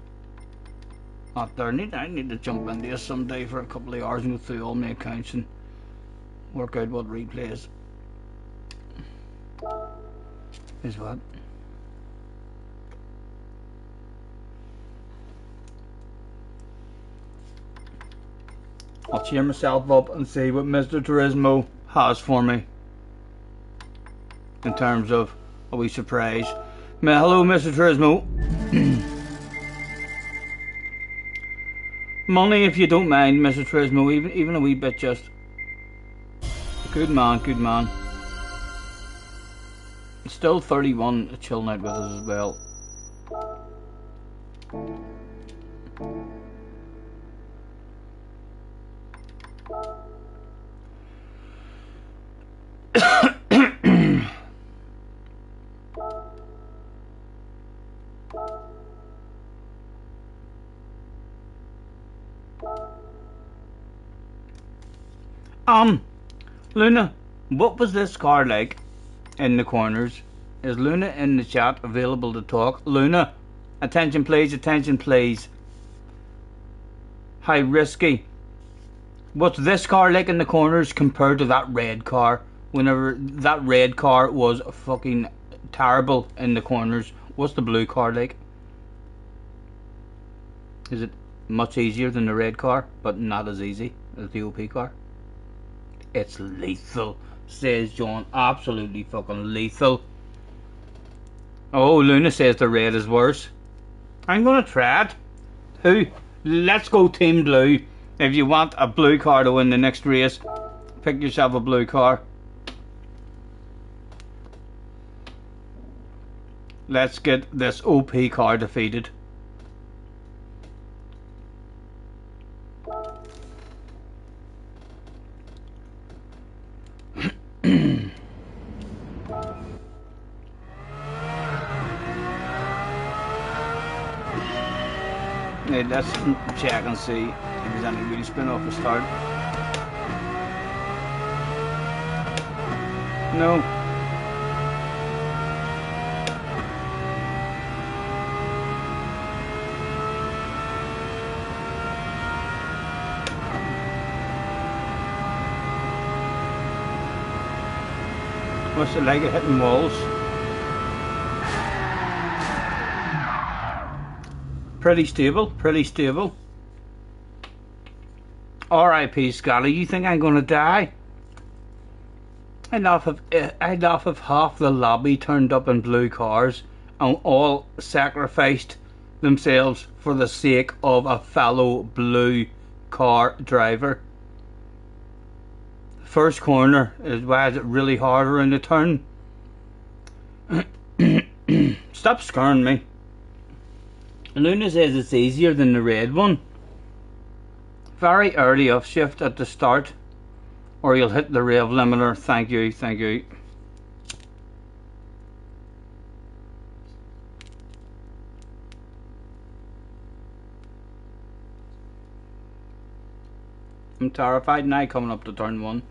B: Out there, I need to jump into this someday for a couple of hours and go through all my accounts and work out what replays is what. I'll cheer myself up and see what Mr. Turismo has for me in terms of a wee surprise. Hello, Mr. Turismo. Money, if you don't mind, Mr. Turismo, even a wee bit, just. Good man, good man. Still 31 chilling out with us as well. Luna, what was this car like in the corners? Is Luna in the chat available to talk? Luna, attention please, attention please. how risky. What's this car like in the corners compared to that red car? Whenever that red car was fucking terrible in the corners, what's the blue car like? Is it much easier than the red car, but not as easy as the OP car? It's lethal, says John. Absolutely fucking lethal. Oh, Luna says the red is worse. I'm gonna try it. Who? Let's go Team Blue. If you want a blue car to win the next race, pick yourself a blue car. Let's get this OP car defeated. Hey, let's check and see if there's any wheel spin off the start. No. What's it like at hitting walls? Pretty stable, pretty stable. R.I.P. Scotty, you think I'm gonna die? I'd laugh if half the lobby turned up in blue cars and all sacrificed themselves for the sake of a fellow blue car driver. First corner is why is it really hard around the turn. Stop scaring me. Luna says it's easier than the red one. Very early off shift at the start, or you'll hit the rev limiter. Thank you, thank you. I'm terrified now coming up to turn 1.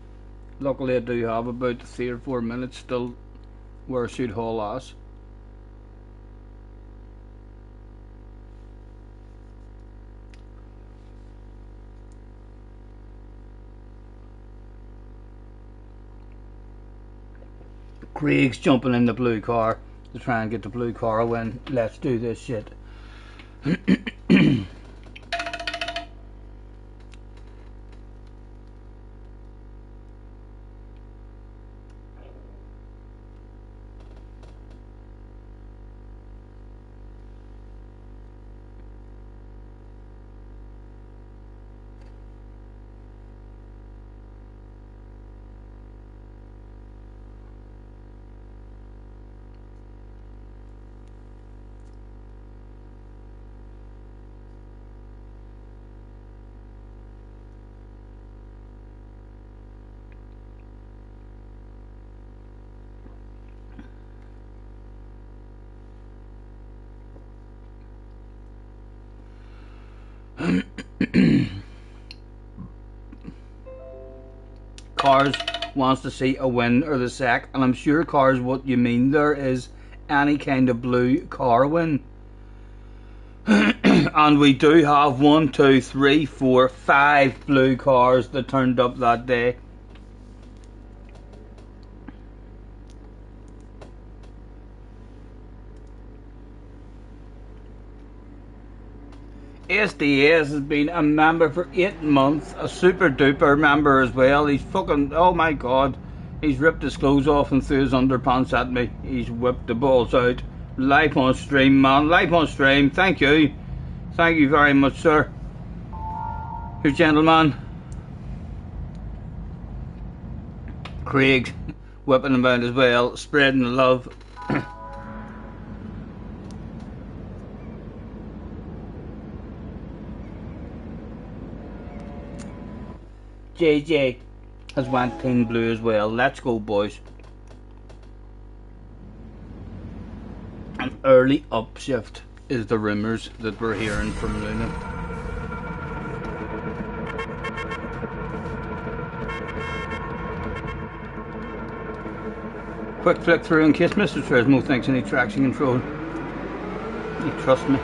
B: Luckily I do have about 3 or 4 minutes still where I should haul ass. Craig's jumping in the blue car to try and get the blue car a win. Let's do this shit. Cars wants to see a win or the sack, and I'm sure Cars what you mean there is any kind of blue car win. And we do have 1, 2, 3, 4, 5 blue cars that turned up that day. SDS has been a member for 8 months, a super duper member as well. He's fucking, oh my god, he's ripped his clothes off and threw his underpants at me. He's whipped the balls out. Live on stream, man, live on stream. Thank you very much, sir. Your gentleman Craig whipping him out as well, spreading the love. JJ has went Team Blue as well. Let's go, boys. An early upshift is the rumours that we're hearing from Luna. Quick flick through in case Mr. Tresmo thinks any traction control. You trust me.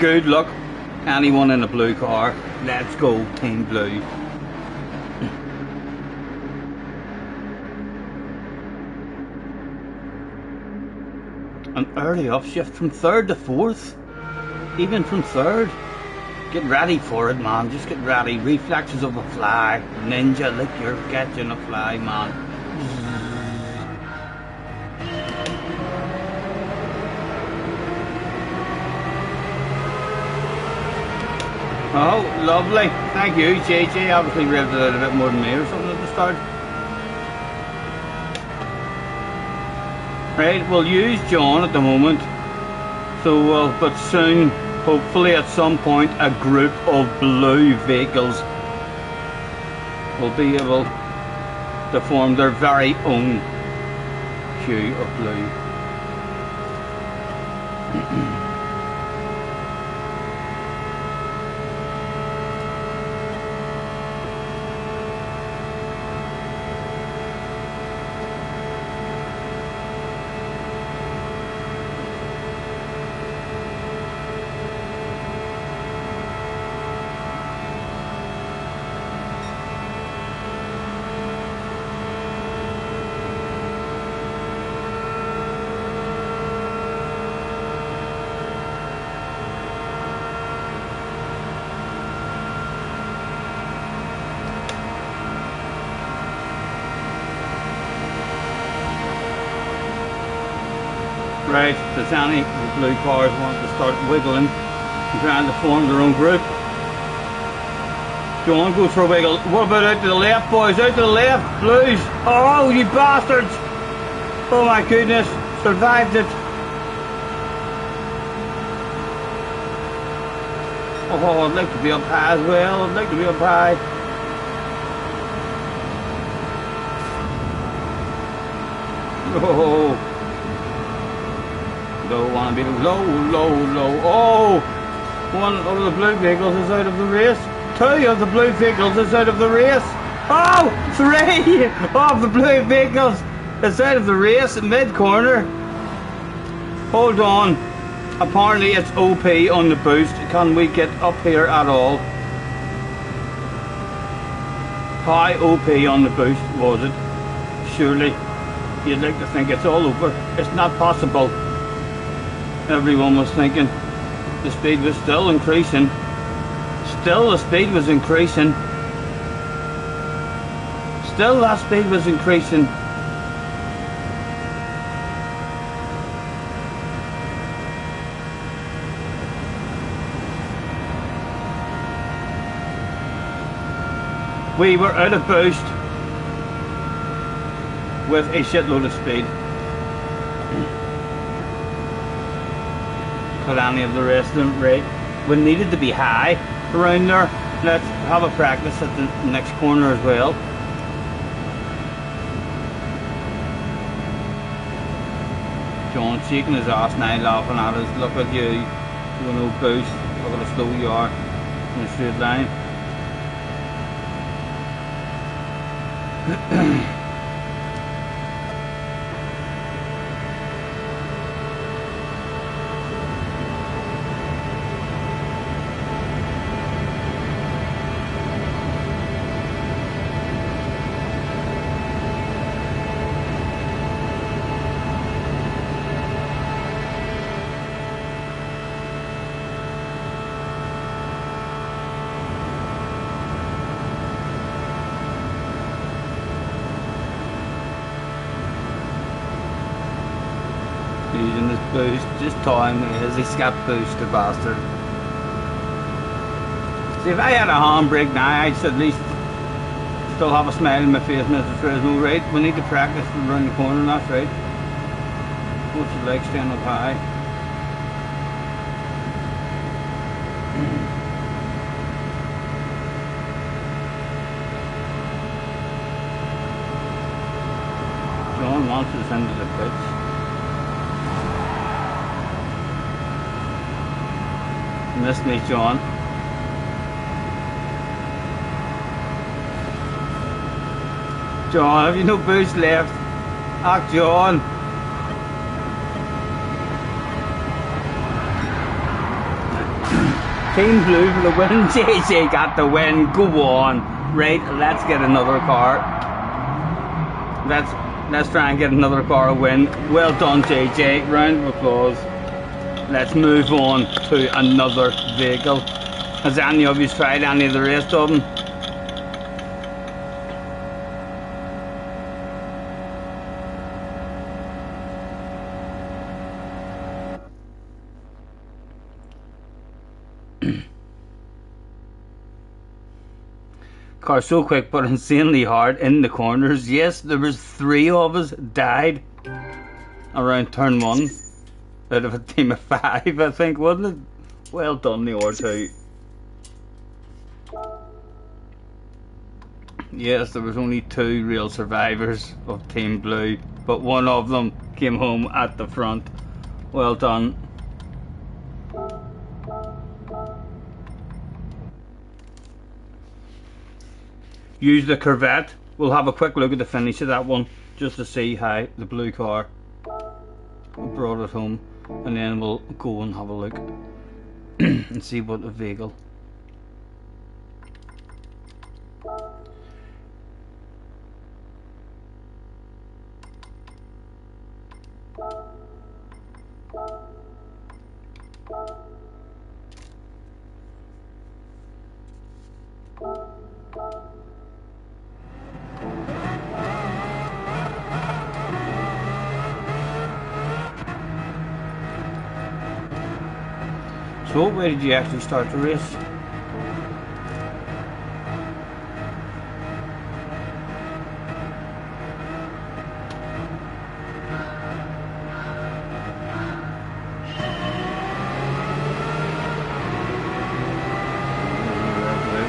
B: good luck, anyone in a blue car. Let's go, Team Blue. An early upshift from 3rd to 4th, even from 3rd. Get ready for it, man. Just get ready. Reflexes of a fly. Ninja like you're catching a fly, man. Oh, lovely. Thank you, JJ. Obviously revved it out a bit more than me or something at the start. Right, we'll use John at the moment. So, but soon, hopefully at some point, a group of blue vehicles will be able to form their very own hue of blue. Right, if any blue cars want to start wiggling and trying to form their own group. John goes for a wiggle. What about out to the left, boys? Out to the left, blues. Oh, you bastards! Oh my goodness, survived it. Oh, I'd like to be up high as well. I'd like to be up high. Oh. Don't want to be low. Oh! One of the blue vehicles is out of the race. 2 of the blue vehicles is out of the race. Oh! 3 of the blue vehicles is out of the race at mid-corner. Hold on. Apparently it's OP on the boost. Can we get up here at all? How OP on the boost was it? Surely you'd like to think it's all over. It's not possible. Everyone was thinking the speed was still increasing. Still the speed was increasing. Still that speed was increasing. We were out of boost with a shitload of speed. But any of the rest of them, right? We needed to be high around there. Let's have a practice at the next corner as well. John shaking his ass now, laughing at us. Look at you, you no boost. Look at how slow you are in a straight line. Using this boost, just time is he scat boost, the bastard. See, if I had a handbrake now, I'd at least still have a smile on my face, Mr. Fresno, right? We need to practice around the corner, that's right. What's your legs stand up high? John wants us into the pits. Missed me, John. John, have you no boost left? Ah, John. Team Blue for the win. JJ got the win. Go on. Right, let's get another car. Let's try and get another car a win. Well done, JJ. Round of applause. Let's move on to another vehicle. Has any of you tried any of the rest of them? Car so quick but insanely hard in the corners. Yes, there was 3 of us died around turn 1 out of a team of 5, I think, wasn't it? Well done, the R2. Yes, there was only 2 real survivors of Team Blue, but one of them came home at the front. Well done. Use the Corvette. We'll have a quick look at the finish of that one just to see how the blue car brought it home, and then we'll go and have a look and see what the vehicle. So, where did you actually start the race?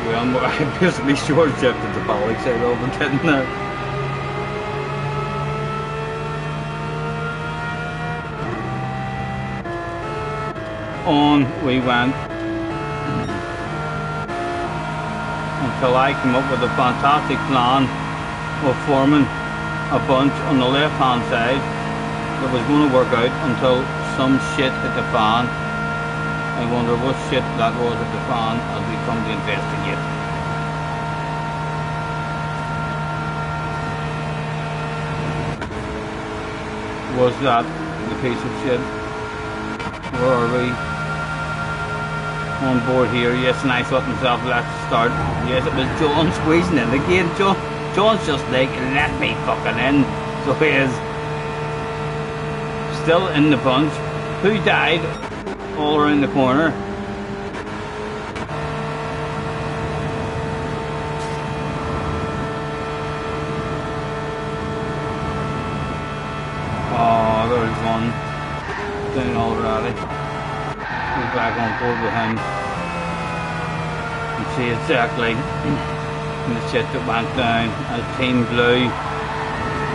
B: Well, I basically short shifted the Bollock side of it, didn't I? On we went until I came up with a fantastic plan of forming a bunch on the left hand side that was going to work out until some shit hit the fan. I wonder what shit that was at the fan as we come to investigate. Was that the piece of shit? Where are we? On board here. Yes, and I thought myself, let's start. Yes, it was John squeezing in again. John's just like, let me fucking in. So he is still in the bunch. Who died all around the corner? Oh, there's one down already. We're back on board with him. You see exactly the shit that went down as Team Blue.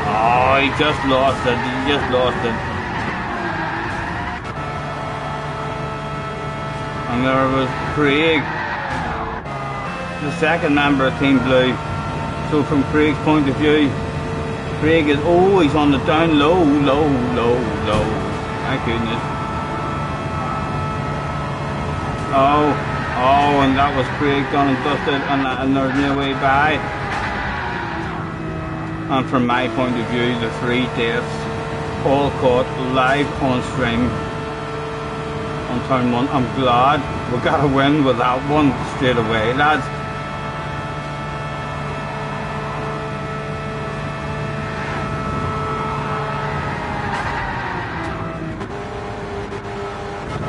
B: Oh, he just lost it. He just lost it. And there was Craig, the second member of Team Blue. So from Craig's point of view, Craig is always on the down low. My goodness. Oh, and that was Craig done and dusted, and there's no way by. And from my point of view, the 3 deaths, all caught live on stream on turn 1. I'm glad we got a win with that one straight away, lads.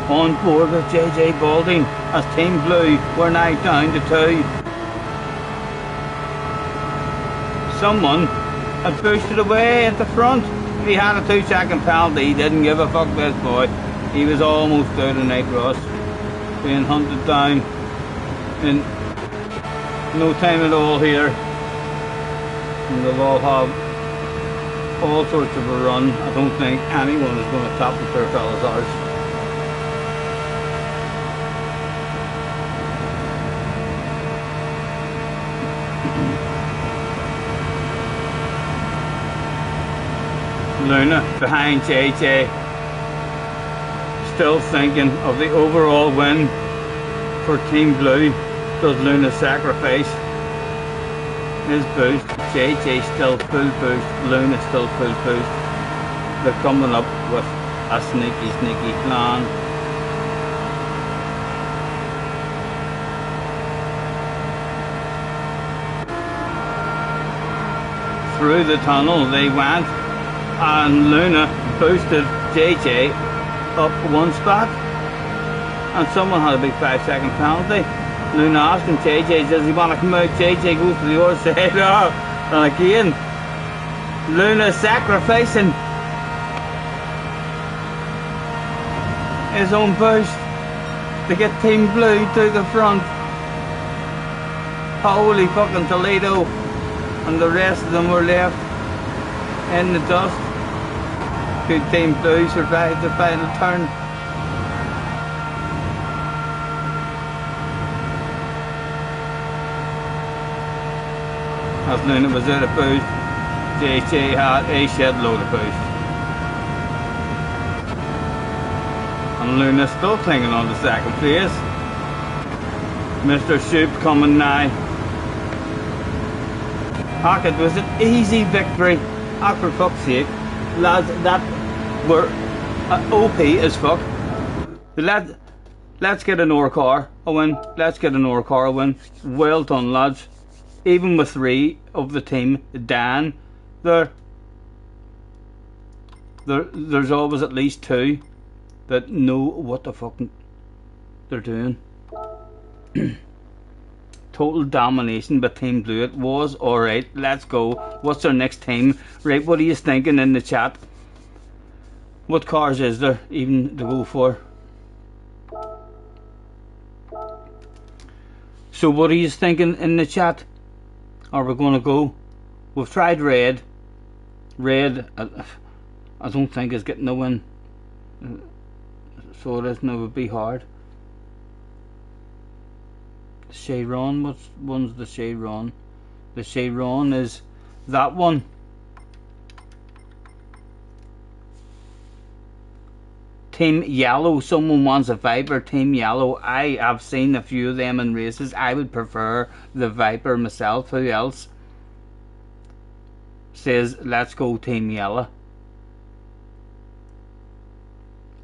B: On board with JJ Balding as Team Blue, we're now down to 2. Someone had pushed it away at the front. He had a 2-second penalty. He didn't give a fuck, this boy. He was almost out of Night Ross, being hunted down in no time at all here. And they'll all have all sorts of a run. I don't think anyone is going to top the poor fella's ours. Luna behind JJ, still thinking of the overall win for Team Blue. Does Luna sacrifice his boost? JJ still full boost. Luna still full boost. They're coming up with a sneaky plan. Through the tunnel they went, and Luna boosted JJ up one spot, and someone had a big 5-second penalty. Luna asking JJ, does he want to come out? JJ goes to the other side. And again, Luna sacrificing his own boost to get Team Blue to the front. Holy fucking Toledo. And the rest of them were left in the dust. Good Team Blue survived the final turn. As Luna was out of boost, JJ had a shed load of boost. And Luna's still clinging on to second place. Mr. Soup coming now. It was an easy victory. For fuck's sake, lads, that were OP as fuck. Let's get an ore car a win. Let's get an ore car a win. Well done, lads. Even with 3 of the team, Dan, there's always at least 2 that know what the fuck they're doing. Total domination by Team Blue. It was alright. Let's go. What's our next team? Right, what are you thinking in the chat? What cars is there even to go for? So what are you thinking in the chat? Are we going to go? We've tried red. Red, I don't think is getting the win. So it isn't, it would be hard. Cheyron, what one's the Cheyron? The Cheyron is that one. Team Yellow, someone wants a Viper. Team Yellow, I have seen a few of them in races. I would prefer the Viper myself. Who else says let's go Team Yellow?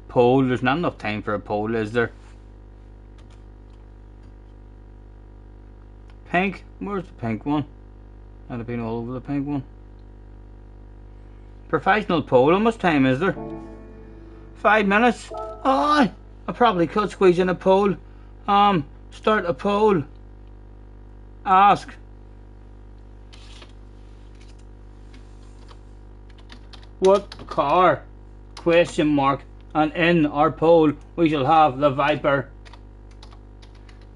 B: Poll, there's not enough time for a poll, is there? Pink, where's the pink one? I'd have been all over the pink one. Professional poll, how much time is there? 5 minutes? Oh, I probably could squeeze in a poll. Start a poll. Ask. What car? Question mark. And in our poll we shall have the Viper.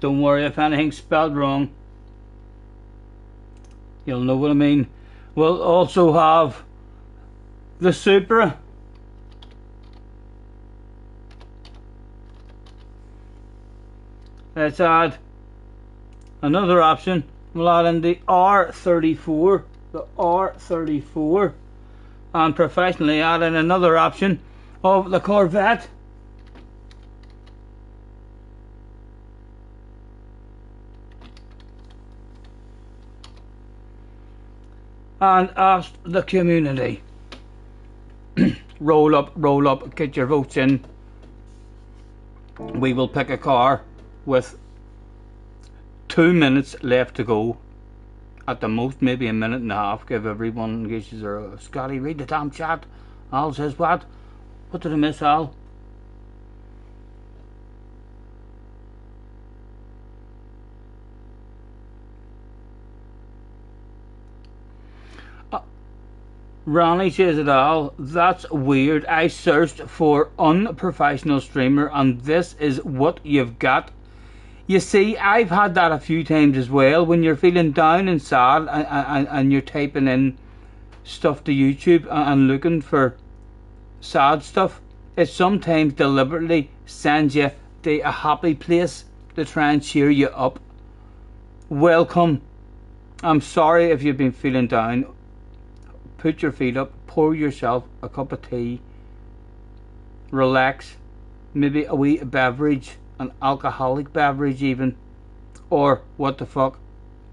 B: Don't worry if anything's spelled wrong. You'll know what I mean. We'll also have the Supra. Let's add another option. We'll add in the R34. The R34. And professionally add in another option of the Corvette. And ask the community. roll up, get your votes in. We will pick a car with 2 minutes left to go. At the most, maybe a minute and a half. Give everyone in case they're Scotty, read the damn chat. Al says what? What did I miss, Al? Ronnie says it all. That's weird. I searched for unprofessional streamer and this is what you've got. You see, I've had that a few times as well. When you're feeling down and sad and you're typing in stuff to YouTube and looking for sad stuff, it sometimes deliberately sends you to a happy place to try and cheer you up. Welcome. I'm sorry if you've been feeling down. Put your feet up, pour yourself a cup of tea, relax, maybe a wee beverage, an alcoholic beverage even, or what the fuck,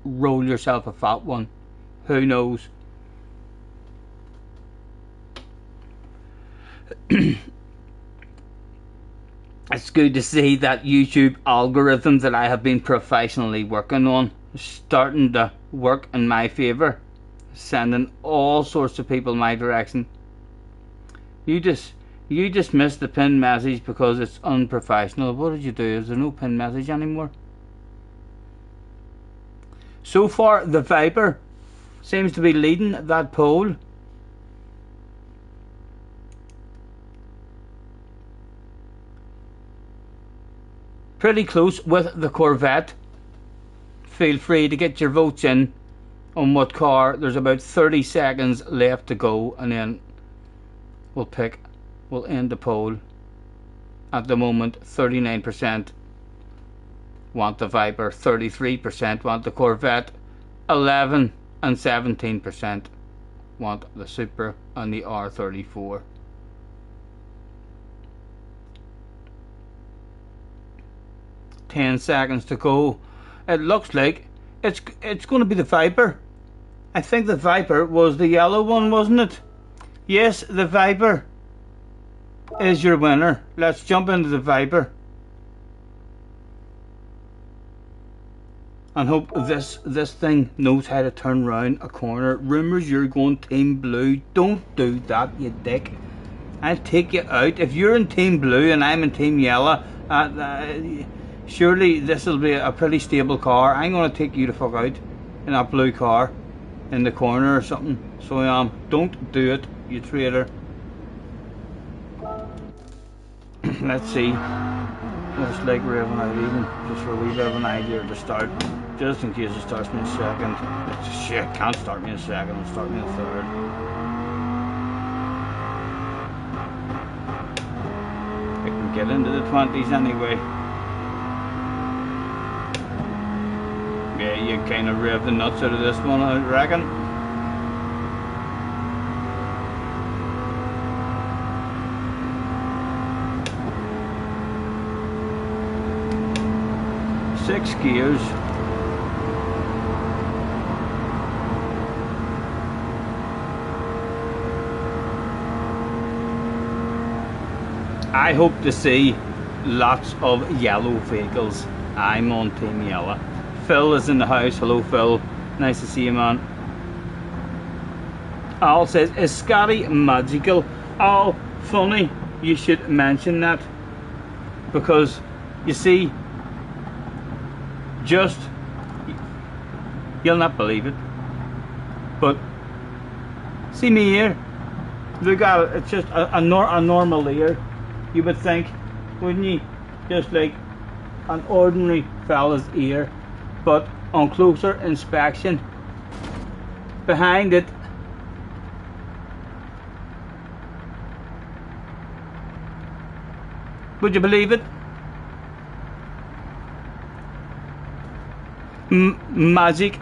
B: roll yourself a fat one, who knows. It's good to see that YouTube algorithm that I have been professionally working on starting to work in my favour, sending all sorts of people my direction. You just missed the pinned message because it's unprofessional. What did you do? Is there no pinned message anymore? So far, the Viper seems to be leading that poll. Pretty close with the Corvette. Feel free to get your votes in on what car. There's about 30 seconds left to go, and then we'll end the poll. At the moment, 39% want the Viper, 33% want the Corvette, 11 and 17% want the Supra and the R34. Ten seconds to go. It looks like it's going to be the Viper. I think the Viper was the yellow one, wasn't it? Yes, the Viper is your winner. Let's jump into the Viper and hope this thing knows how to turn round a corner. Rumours you're going Team Blue. Don't do that, you dick. I'll take you out. If you're in Team Blue and I'm in Team Yellow, surely this will be a pretty stable car. I'm going to take you the fuck out in that blue car in the corner or something. So don't do it, you traitor. Let's see. Looks like we're having out even, just for a wee bit of an idea to start, just in case it starts me in a second. Shit, can't start me in a second, it'll start me in a third. I can get into the 20s anyway. Yeah, you kind of rev the nuts out of this one, I reckon. Six gears. I hope to see lots of yellow vehicles. I'm on Team Yellow. Phil is in the house. Hello, Phil. Nice to see you, man. Al says, is Scotty magical? Oh, funny you should mention that, because you see, just, you'll not believe it, but see me here, look at it, it's just a normal ear, you would think, wouldn't you? Just like an ordinary fella's ear. But on closer inspection, behind it, would you believe it? Magic.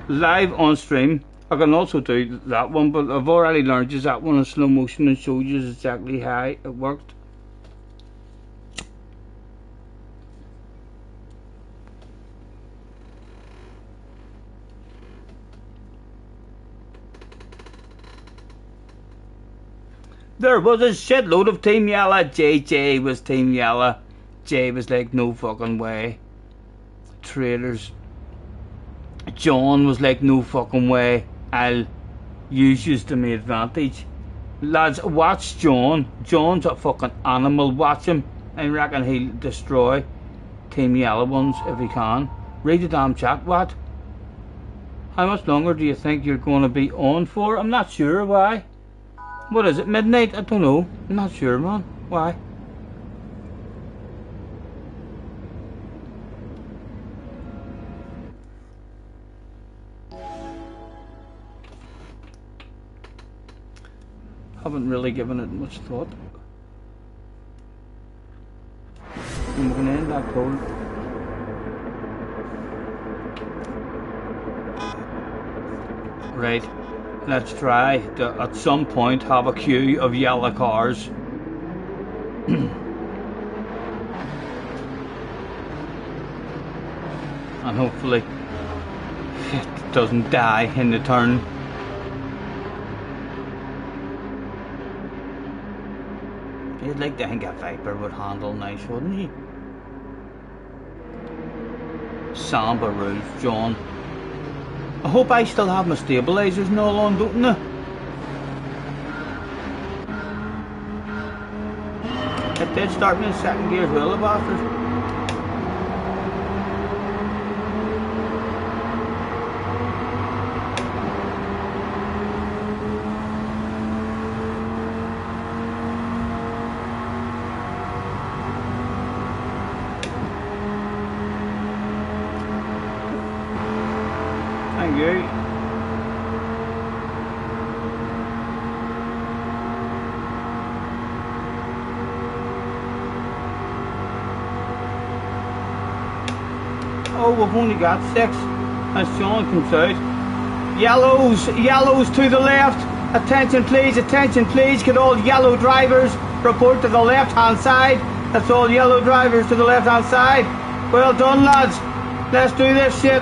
B: Live on stream. I can also do that one, but I've already learned just that one in slow motion and showed you exactly how it worked. There was a shitload of Team Yellow. JJ was Team Yellow. Jay was like, no fucking way. Trailers. John was like, no fucking way. I'll use you to my advantage. Lads, watch John. John's a fucking animal. Watch him. I reckon he'll destroy Team Yellow ones if he can. Read the damn chat. What? How much longer do you think you're going to be on for? I'm not sure. Why? What is it, midnight? I don't know. I'm not sure, man. Why? Haven't really given it much thought. I'm going to end that poll. Right. Let's try to, at some point, have a queue of yellow cars. and hopefully it doesn't die in the turn. You'd like to think a Viper would handle nice, wouldn't you? Samba rules, John. I hope I still have my stabilisers and all on, don't I? It did start me in second gear as well, the bastard. Thank you. Oh, we've only got 6 as Sean comes out. Yellows to the left. Attention please, can all yellow drivers report to the left hand side. That's all yellow drivers to the left hand side. Well done, lads. Let's do this shit.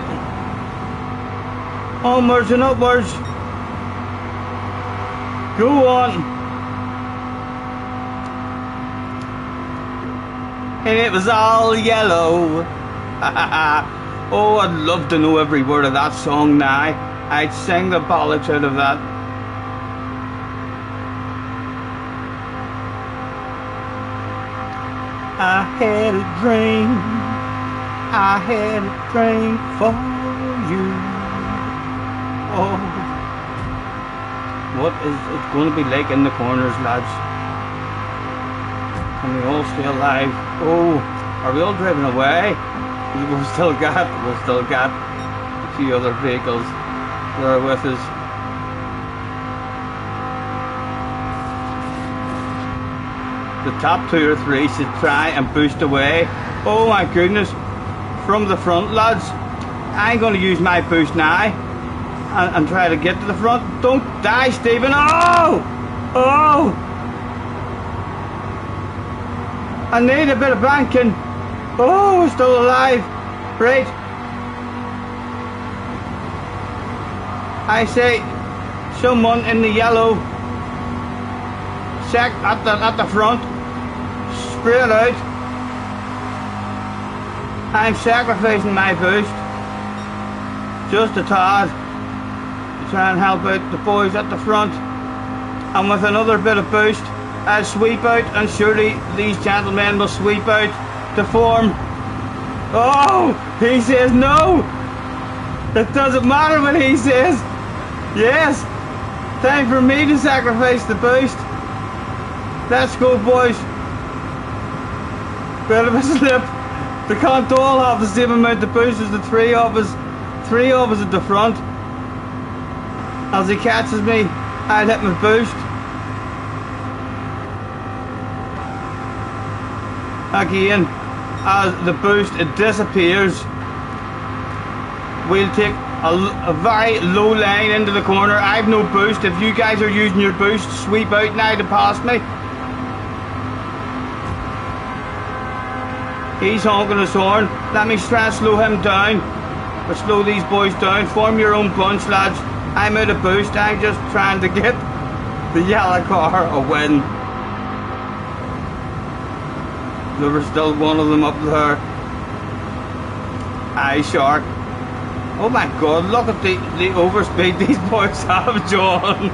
B: Onwards and upwards. Go on. And it was all yellow. Oh, I'd love to know every word of that song now. I'd sing the bollocks out of that. I had a dream for you. Oh, what is it going to be like in the corners, lads? Can we all stay alive? Oh, are we all driving away? We've still got a few other vehicles that are with us. The top 2 or 3 should try and boost away. Oh my goodness, from the front, lads. I'm going to use my boost now. And try to get to the front. Don't die, Stephen. Oh! Oh! I need a bit of banking. Oh, we're still alive. Right. I say, someone in the yellow sack at the front. Straight out. I'm sacrificing my boost. Just a tad. Try and help out the boys at the front, and with another bit of boost I'll sweep out, and surely these gentlemen will sweep out to form. Oh, he says no. It doesn't matter what he says. Yes, time for me to sacrifice the boost. Let's go, boys. Bit of a slip. They can't all have the same amount of boost as the 3 of us at the front. As he catches me, I'll hit my boost. Again, as the boost disappears, we'll take a very low line into the corner. I've no boost. If you guys are using your boost, sweep out now to pass me. He's honking his horn. Let me try and slow him down. Or slow these boys down. Form your own bunch, lads. I'm out of boost. I'm just trying to get the yellow car a win. There was still one of them up there. Aye, shark. Oh my god, look at the overspeed these boys have, John.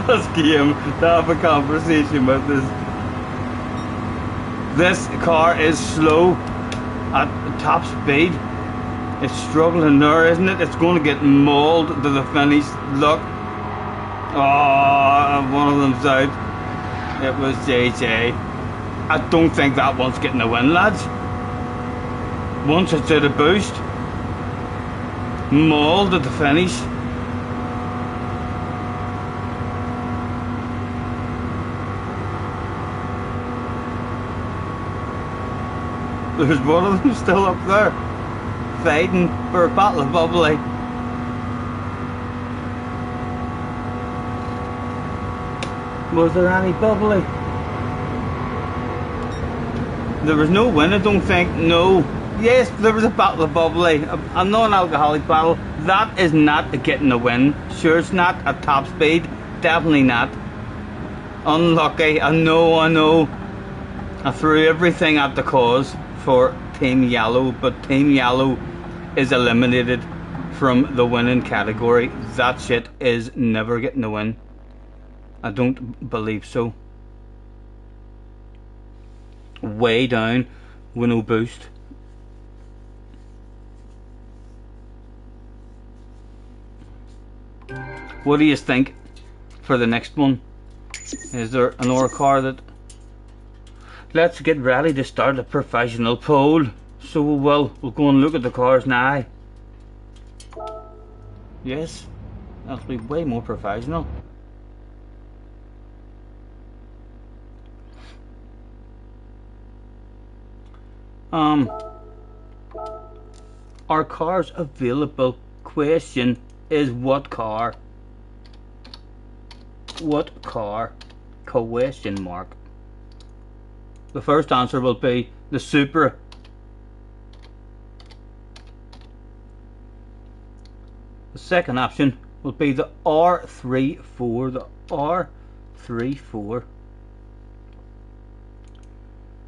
B: That's game to have a conversation with this. This car is slow at top speed. It's struggling there, isn't it? It's going to get mauled to the finish. Look. Oh, one of them's out. It was JJ. I don't think that one's getting a win, lads. Once it's out of boost, mauled at the finish. There's one of them still up there, fighting for a bottle of bubbly. Was there any bubbly? There was no win, I don't think. No, Yes, there was a battle of bubbly, a non-alcoholic battle. That is not getting the win. Sure, it's not at top speed. Definitely not. Unlucky. I know. I threw everything at the cause for Team Yellow, but Team Yellow is eliminated from the winning category. That shit is never getting the win. I don't believe so. Way down with no boost. What do you think for the next one? Is there another car that... Let's get ready to start a professional poll. So we'll go and look at the cars now. Yes, that'll be way more professional. Are cars available? Question is what car? What car? Question mark. The first answer will be the Supra. The second option will be the R34. The R34.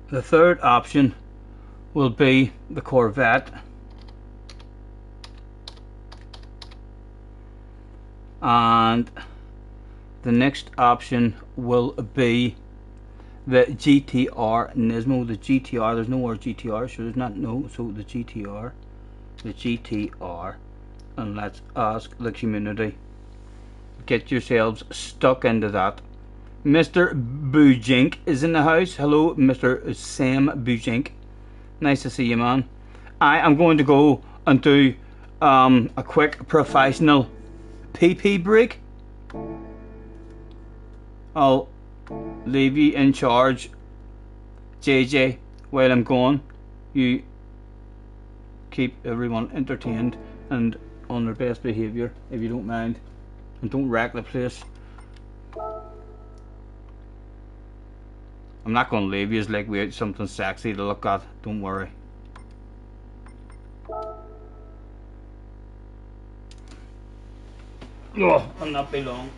B: The third option will be the Corvette. And the next option will be the GTR Nismo. The GTR, there's no more GTR, so there's not no, so the GTR. And let's ask the community. Get yourselves stuck into that. Mr. Bujink is in the house. Hello, Mr. Sam Bujink. Nice to see you, man. I am going to go and do a quick professional PP break. I'll leave you in charge, JJ, while I'm gone. You keep everyone entertained and on their best behaviour, if you don't mind, and don't wreck the place. I'm not going to leave you like we something sexy to look at, don't worry. Oh, I'll not be long.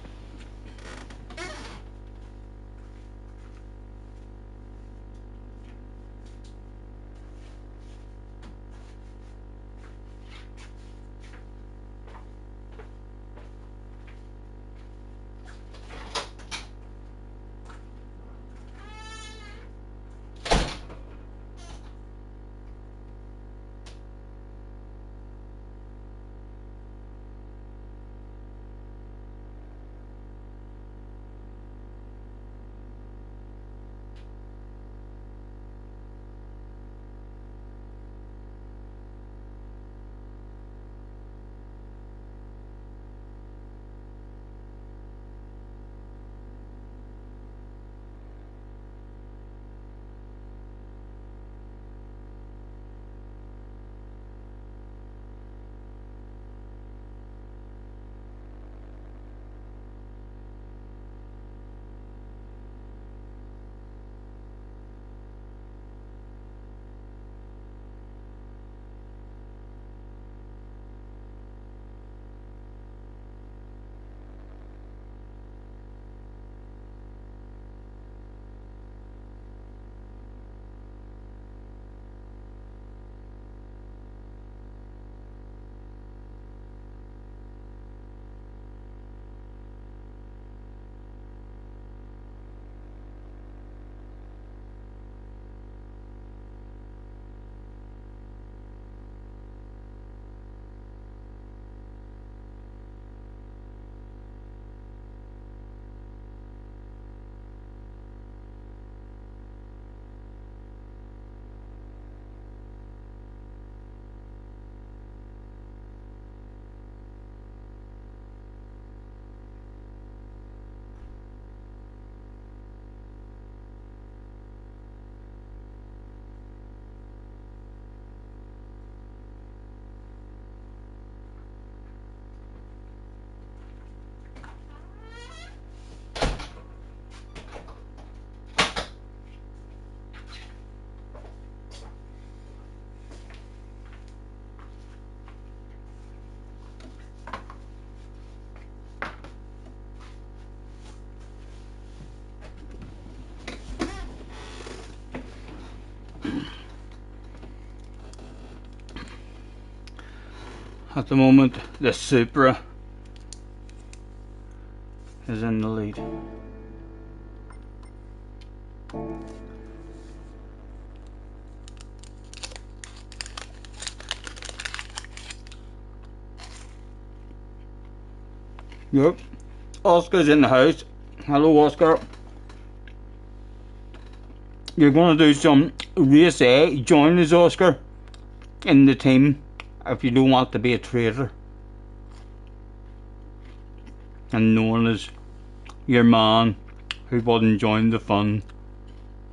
B: At the moment, the Supra is in the lead. Yep, Oscar's in the house. Hello, Oscar. You're gonna do some race A. Join us, Oscar, in the team if you don't want to be a traitor and known as your man who wouldn't join the fun.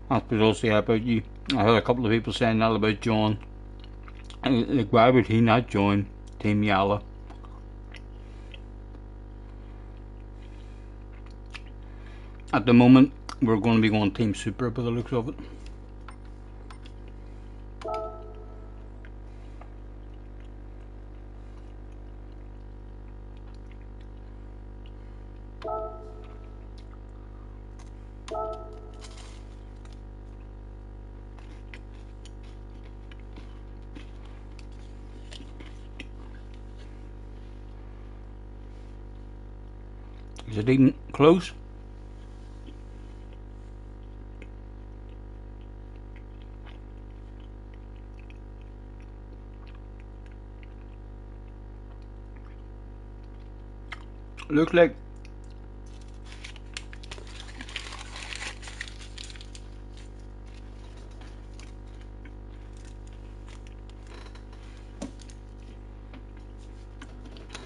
B: That's what I'll say about you. I heard a couple of people saying that about John. Like, why would he not join Team Yalla? At the moment, we're going to be going Team Supra by the looks of it. Is it even close? Looks like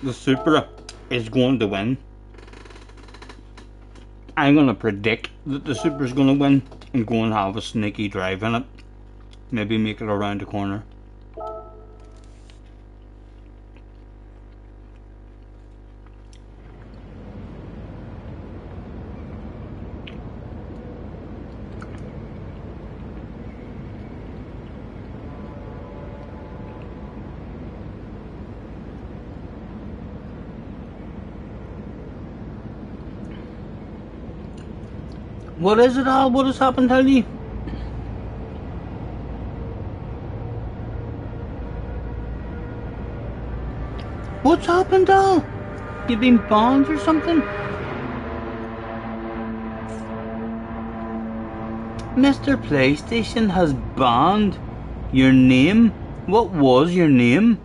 B: the Supra is going to win. I'm going to predict that the Supra is going to win and go and have a sneaky drive in it. Maybe make it around the corner. What is it, Al? What has happened, Tony? What's happened, Al? You been banned or something? Mr. PlayStation has banned your name. What was your name?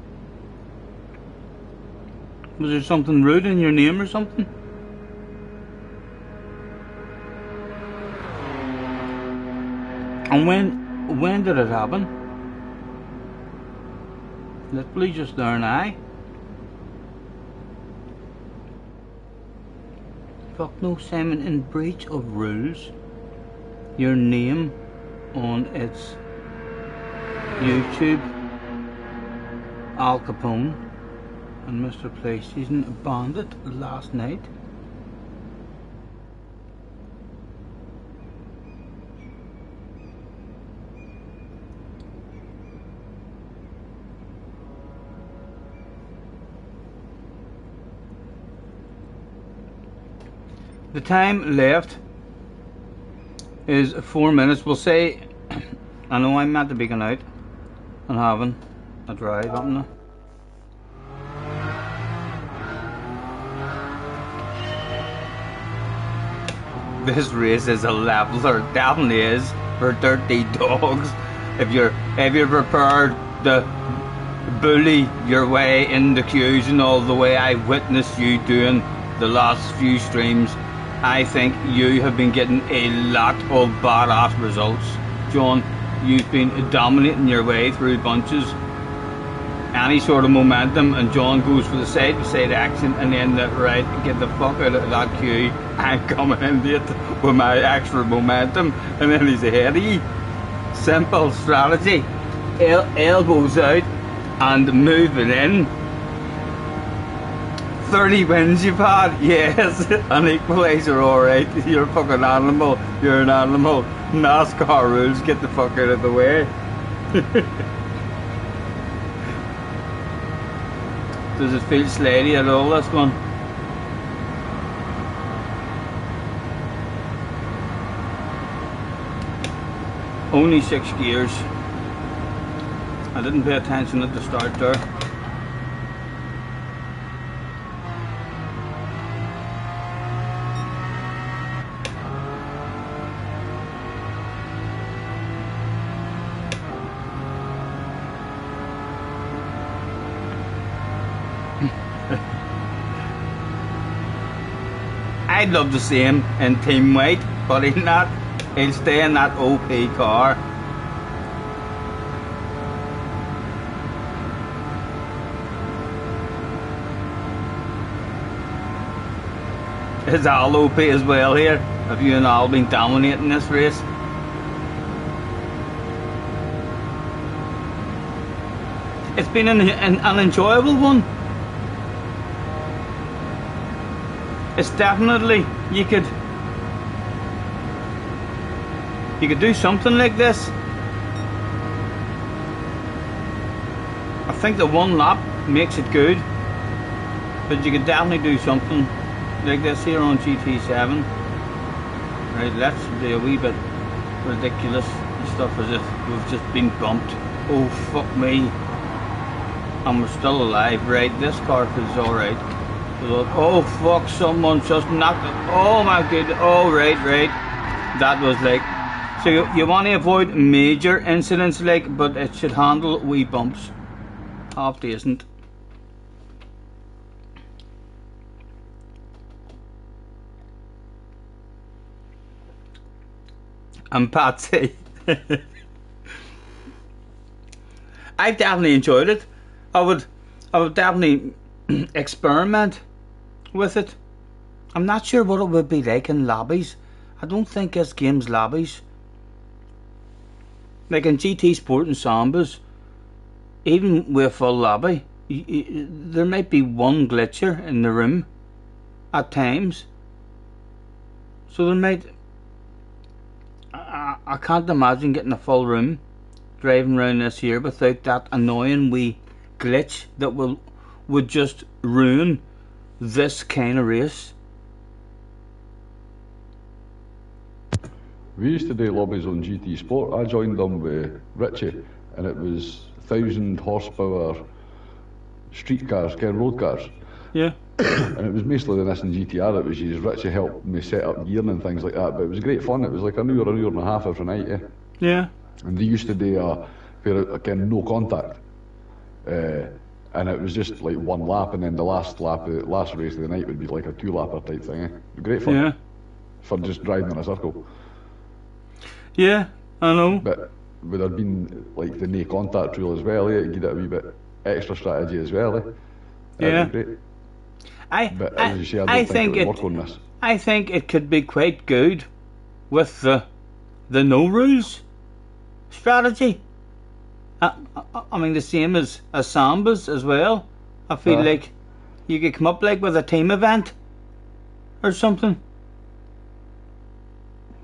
B: Was there something rude in your name or something? And when did it happen? Literally just there now. Fuck no, Simon, in breach of rules. Your name on its YouTube, Al Capone and Mr. PlayStation banned it last night. The time left is 4 minutes. We'll say, I know I'm meant to be going out and having a drive, haven't I? This race is a leveler, definitely is, for dirty dogs. If you're prepared to bully your way in the queues and all the way I witnessed you doing the last few streams, I think you have been getting a lot of badass results. John, you've been dominating your way through bunches. Any sort of momentum, and John goes for the side-to-side action, and then the right, get the fuck out of that queue. I'm coming in late with my extra momentum, and then he's ahead of you. Simple strategy. Elbows out and move it in. 30 wins you've had, yes. An equaliser, alright. You're a fucking animal. You're an animal. NASCAR rules, get the fuck out of the way. Does it feel slidey at all, this one? Only 6 gears. I didn't pay attention at the start there. I'd love to see him in Team White, but he's not. He'll stay in that OP car. It's all OP as well here. Have you and Al been dominating this race? It's been an enjoyable one. It's definitely, you could do something like this. I think the one lap makes it good, but you could definitely do something like this here on GT7. Right, let's do a wee bit ridiculous stuff as if we've just been bumped. Oh fuck me. And we're still alive. Right, this car feels alright. Oh fuck, someone just knocked it. Oh my goodness. Oh right. That was like, so you want to avoid major incidents like, but it should handle wee bumps. Half decent. And Patsy. I've definitely enjoyed it. I would definitely experiment with it. I'm not sure what it would be like in lobbies. I don't think this game's lobbies. Like in GT Sport and Sambas, even with a full lobby, there might be one glitcher in the room at times. So there might... I can't imagine getting a full room driving around this here without that annoying wee glitch that would just ruin this kind of race.
C: We used to do lobbies on GT Sport. I joined them with Richie, and it was 1,000 horsepower street cars, road cars.
B: Yeah.
C: And it was mostly the Nissan GTR that was used. Richie helped me set up gearing and things like that, but it was great fun. It was like an hour and a half every night, yeah.
B: Yeah.
C: And they used to do again, no contact. And it was just like one lap, and then the last race of the night would be like a 2-lapper type thing, eh? Great fun.
B: Yeah.
C: For just driving in a circle.
B: Yeah, I know.
C: But would have been like the no contact rule as well, yeah, to give it a wee bit extra strategy as well, eh?
B: Yeah.
C: Great. But as you say, I don't think it would work on this.
B: I think it could be quite good with the no rules strategy. I mean, the same as Sambas as well. I feel like you could come up like with a team event or something.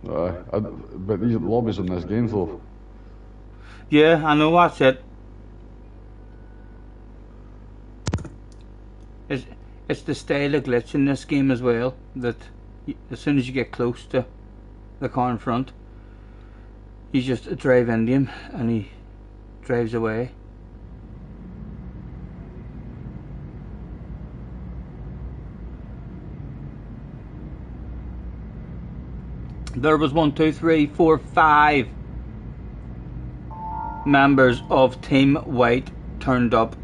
C: But these lobbies in this game though.
B: Yeah, I know, that's it. It's the style of glitch in this game as well, that as soon as you get close to the car in front, you just drive into him and he drives away. There was 1, 2, 3, 4, 5 members of Team White turned up.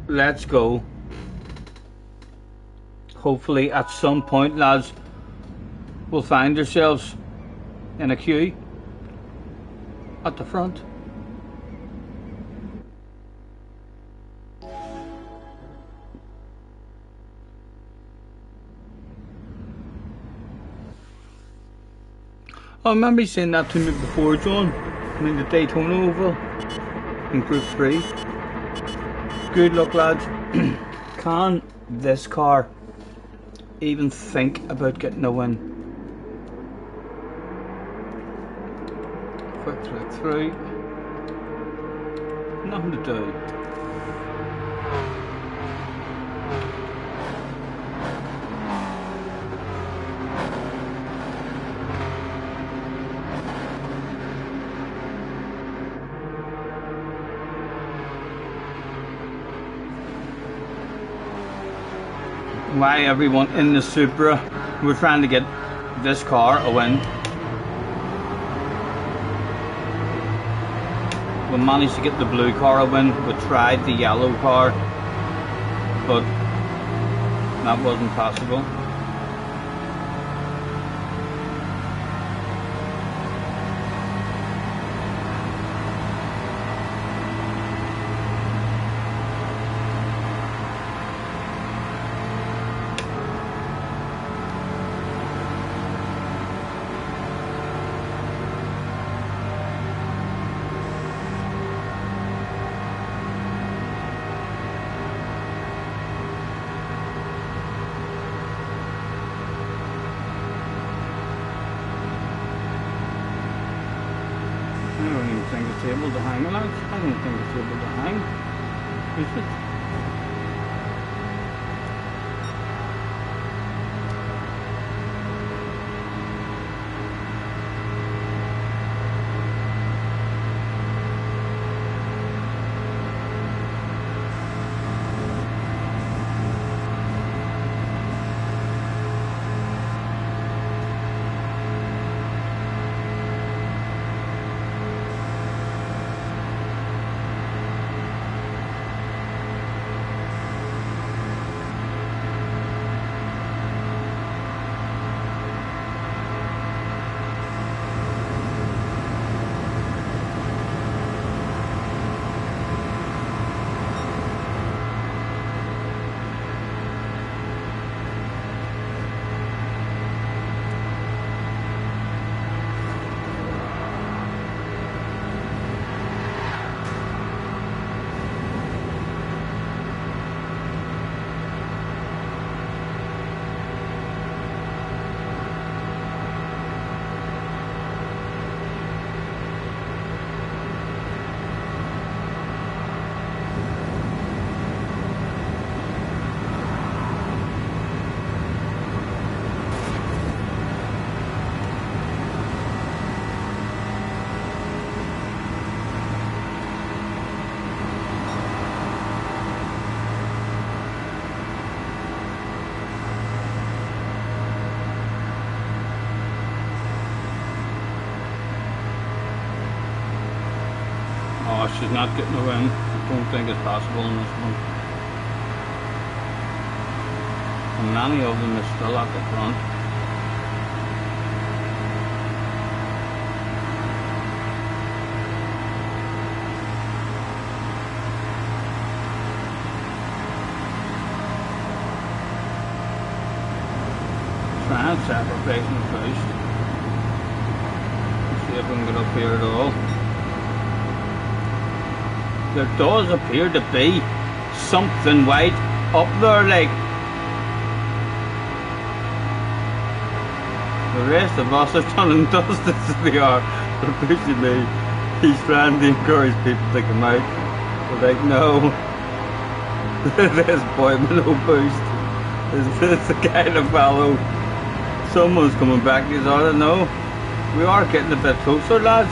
B: Let's go. Hopefully at some point, lads, we'll find ourselves in a queue at the front. I remember you saying that to me before, John. I mean, the Daytona Oval in Group 3. Good luck, lads. Can this car even think about getting a win? Quick flick through. Nothing to do. Why everyone in the Supra? We're trying to get this car a win. We managed to get the blue car a win. We tried the yellow car, but that wasn't possible. it's able to hang, lads. I don't think it's able to hang. Is it? Oh, she's not getting a win. I don't think it's possible in this one. And many of them are still at the front. Try and sacrifice me first. See if we can get up here at all. There does appear to be something white up there, like. The rest of us are turning dust as we are. But basically, he's trying to encourage people to come out. But like, no. This boy with no boost. Is this the kind of fellow? Someone's coming back, I don't know. We are getting a bit closer, lads.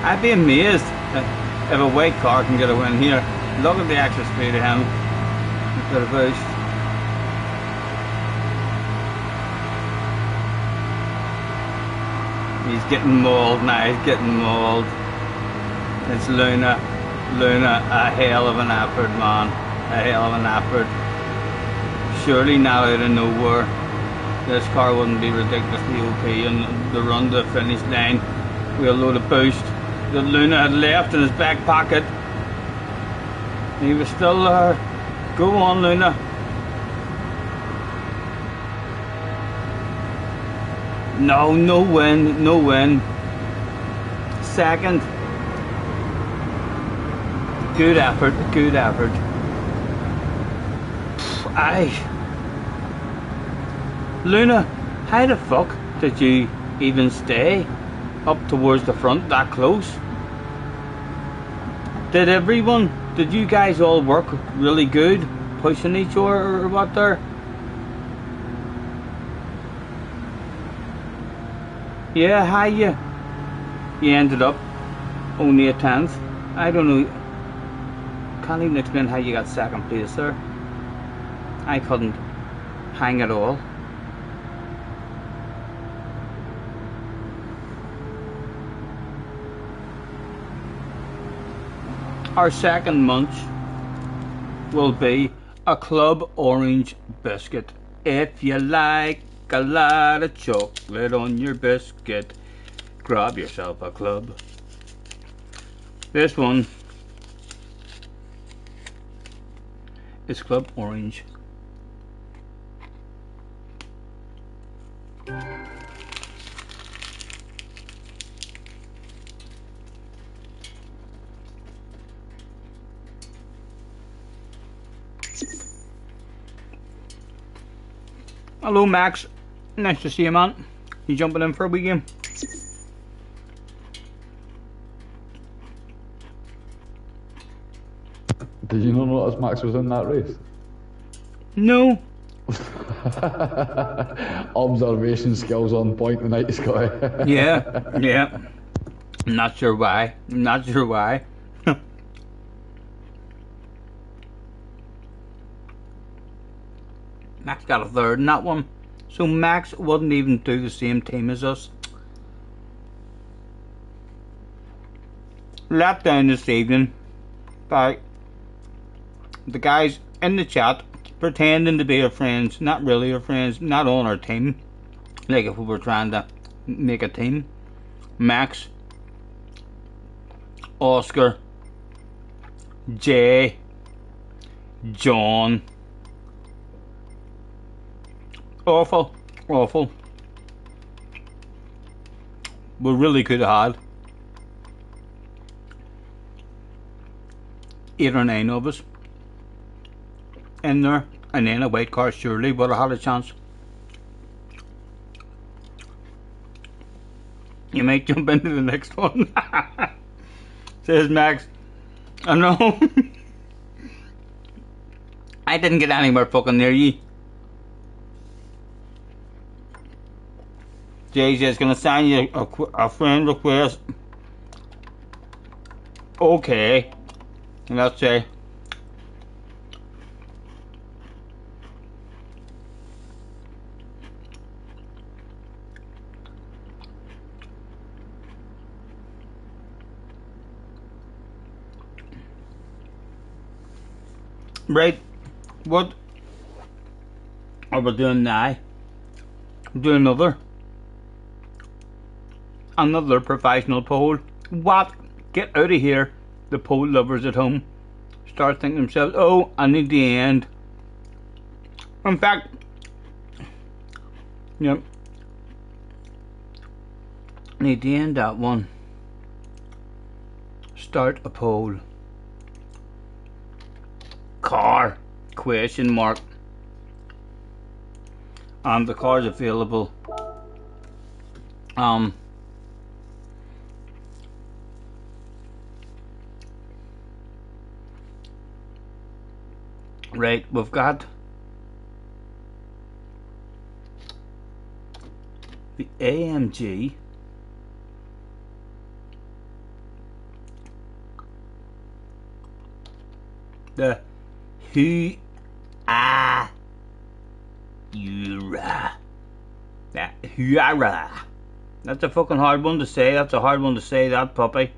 B: I'd be amazed if a white car can get a win here. Look at the extra speed of him. Look at the boost. He's getting mauled now, he's getting mauled. It's Luna. Luna, a hell of an effort, man. A hell of an effort. Surely now out of nowhere, this car wouldn't be ridiculously OP and the run to the finish line with a load of boost that Luna had left in his back pocket. He was still there. Go on, Luna. No win, no win. Second. Good effort, good effort. Luna, how the fuck did you even stay up towards the front that close? Did you guys all work really good pushing each other or what there? Yeah, how you ended up only a 10th? I don't know. Can't even explain how you got second place there. I couldn't hang at all. Our second munch will be a Club Orange biscuit. If you like a lot of chocolate on your biscuit, grab yourself a club. This one is Club Orange.
A: Hello, Max. Nice to see you, man. You jumping in for a wee game?
C: Did you not notice Max was in that race?
A: No.
C: Observation skills on point tonight, Scotty.
A: Yeah, yeah. I'm not sure why. I'm not sure why. Max got a third in that one. So Max wouldn't even do the same team as us. Let down this evening by the guys in the chat pretending to be our friends, not really our friends, not on our team. Like if we were trying to make a team. Max, Oscar, Jay, John. Awful, awful. We really could have had 8 or 9 of us in there, and then a white car surely would have had a chance. You might jump into the next one. Says Max. I know. I didn't get anywhere fucking near you. JJ's gonna send you a friend request. Okay. And let's say right, what are we doing now? Do another professional poll. What? Get out of here, the poll lovers at home. Start thinking to themselves, oh, I need the end. In fact, yep, need to end that one. Start a poll. Car? Question mark. The car's available. Right, we've got the AMG, the Huayra, that Huayra. That's a fucking hard one to say. That's a hard one to say, that puppy.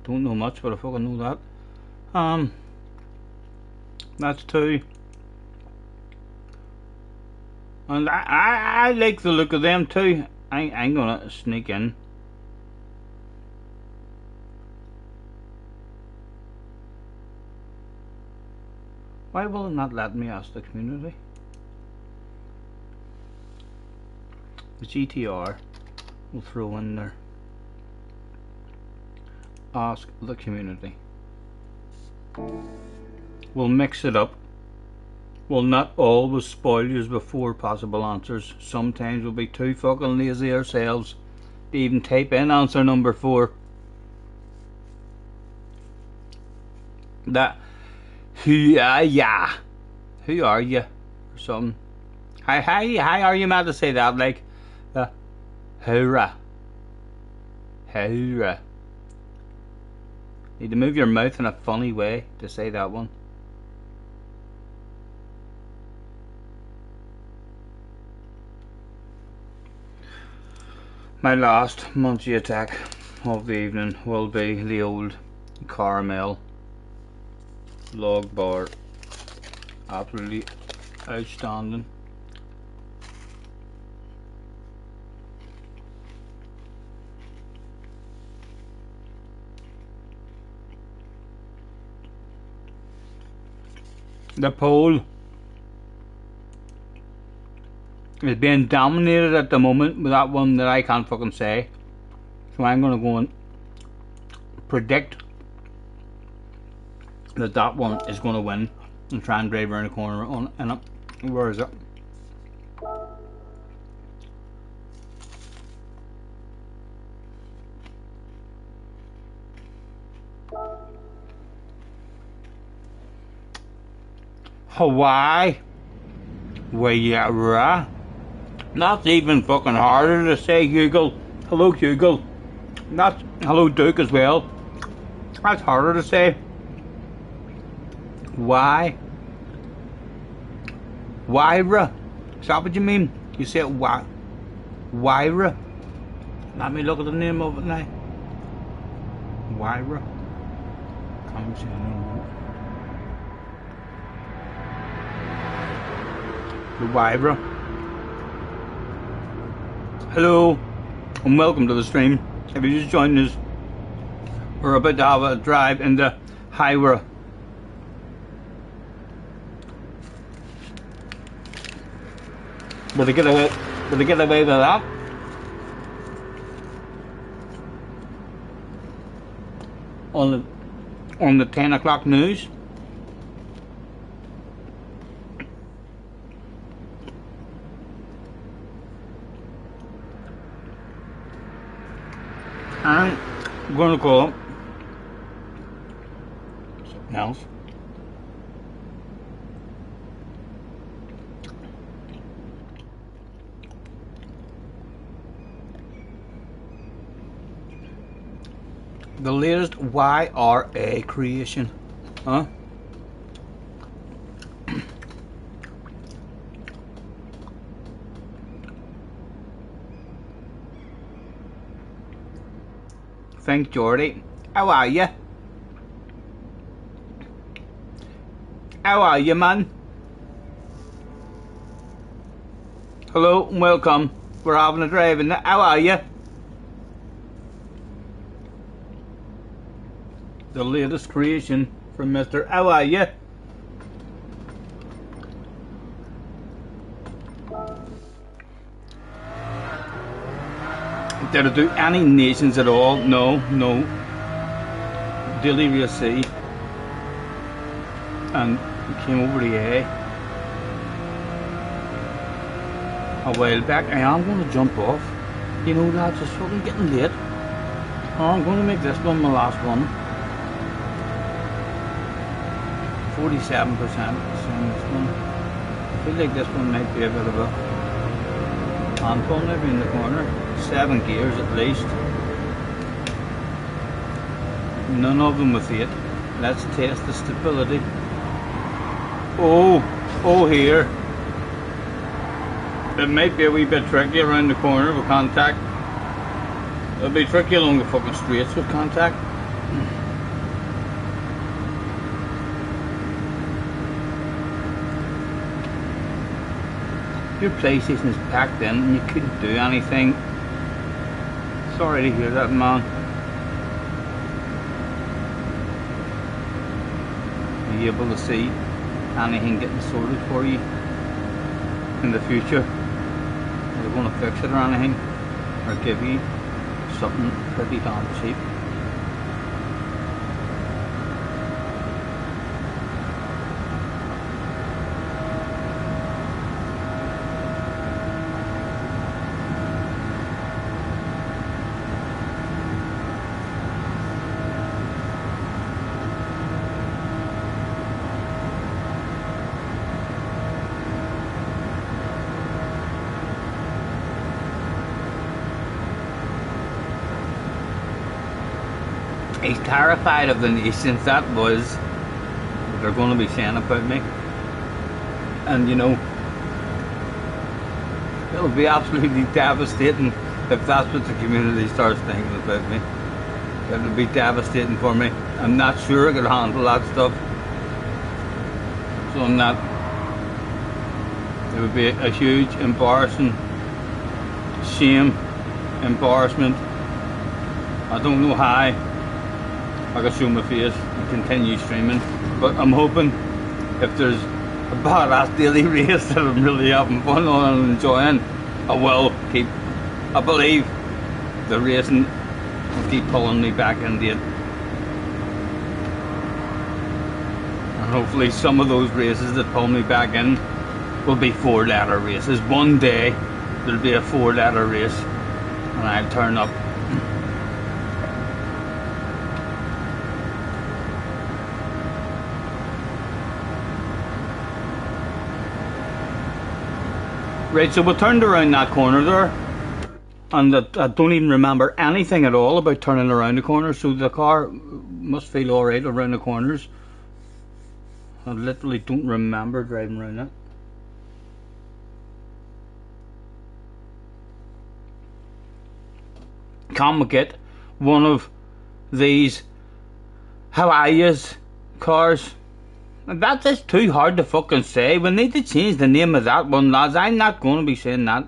A: Don't know much, but I fucking know that. That's 2. And I like the look of them too. I'm gonna sneak in. Why will it not let me ask the community? The GTR will throw in there. Ask the community. We'll mix it up. We'll not always spoil you with 4 possible answers. Sometimes we'll be too fucking lazy ourselves to even type in answer number 4. That who are ya? Who are you? Or something. How are you mad to say that? Like hurrah. Hurrah. Need to move your mouth in a funny way to say that one. My last munchy attack of the evening will be the old caramel log bar. Absolutely outstanding. The poll is being dominated at the moment with that one that I can't fucking say. So I'm gonna go and predict that that one is gonna win and try and drive around the corner on in it.
B: Where is it? Hawaii. Well, yeah, right. That's even fucking harder to say, Google. Hello, Google. That's hello, Duke, as well. That's harder to say. Why? Wyra? Is that what you mean? You say why? Wyra? Let me look at the name of it now. Wyra? Come see. The Wyra. Hello and welcome to the stream. If you just joined us, we're about to have a drive into Hyra. Will they get away with that? On the 10 o'clock news? I'm going to call something else. The latest YRA creation, huh? Thanks, Jordy. How are you? How are you, man? Hello and welcome. We're having a drive in. How are you? The latest creation from Mr. How are you? Did it do any nations at all? No, no. Daily Race C. And it came over the A. A while back. I am going to jump off. You know, lads, it's fucking getting late. I'm going to make this one my last one. 47% on this one. I feel like this one might be a bit of a handful maybe in the corner. 7 gears at least. None of them with 8. Let's test the stability. Oh here. It might be a wee bit tricky around the corner with contact. It'll be tricky along the fucking straights with contact. Your PlayStation is packed in and you couldn't do anything. Sorry to hear that, man. Are you able to see anything getting sorted for you in the future? Are they going to fix it or anything? Or give you something pretty damn cheap? He's terrified of the nations. That was what they're going to be saying about me. And you know, it'll be absolutely devastating if that's what the community starts thinking about me. It'll be devastating for me. I'm not sure I could handle that stuff. So I'm not. It would be a huge embarrassing shame, embarrassment. I don't know how I can show my face and continue streaming, but I'm hoping if there's a badass daily race that I'm really having fun on and enjoying, I will keep. I believe the racing will keep pulling me back into it, and hopefully some of those races that pull me back in will be 4-letter races. One day there'll be a 4-letter race and I'll turn up. Right, so we turned around that corner there, and I don't even remember anything at all about turning around the corner, so the car must feel alright around the corners. I literally don't remember driving around that. Can we get one of these Hawaii's cars? That is too hard to fucking say. We need to change the name of that one, lads. I'm not going to be saying that.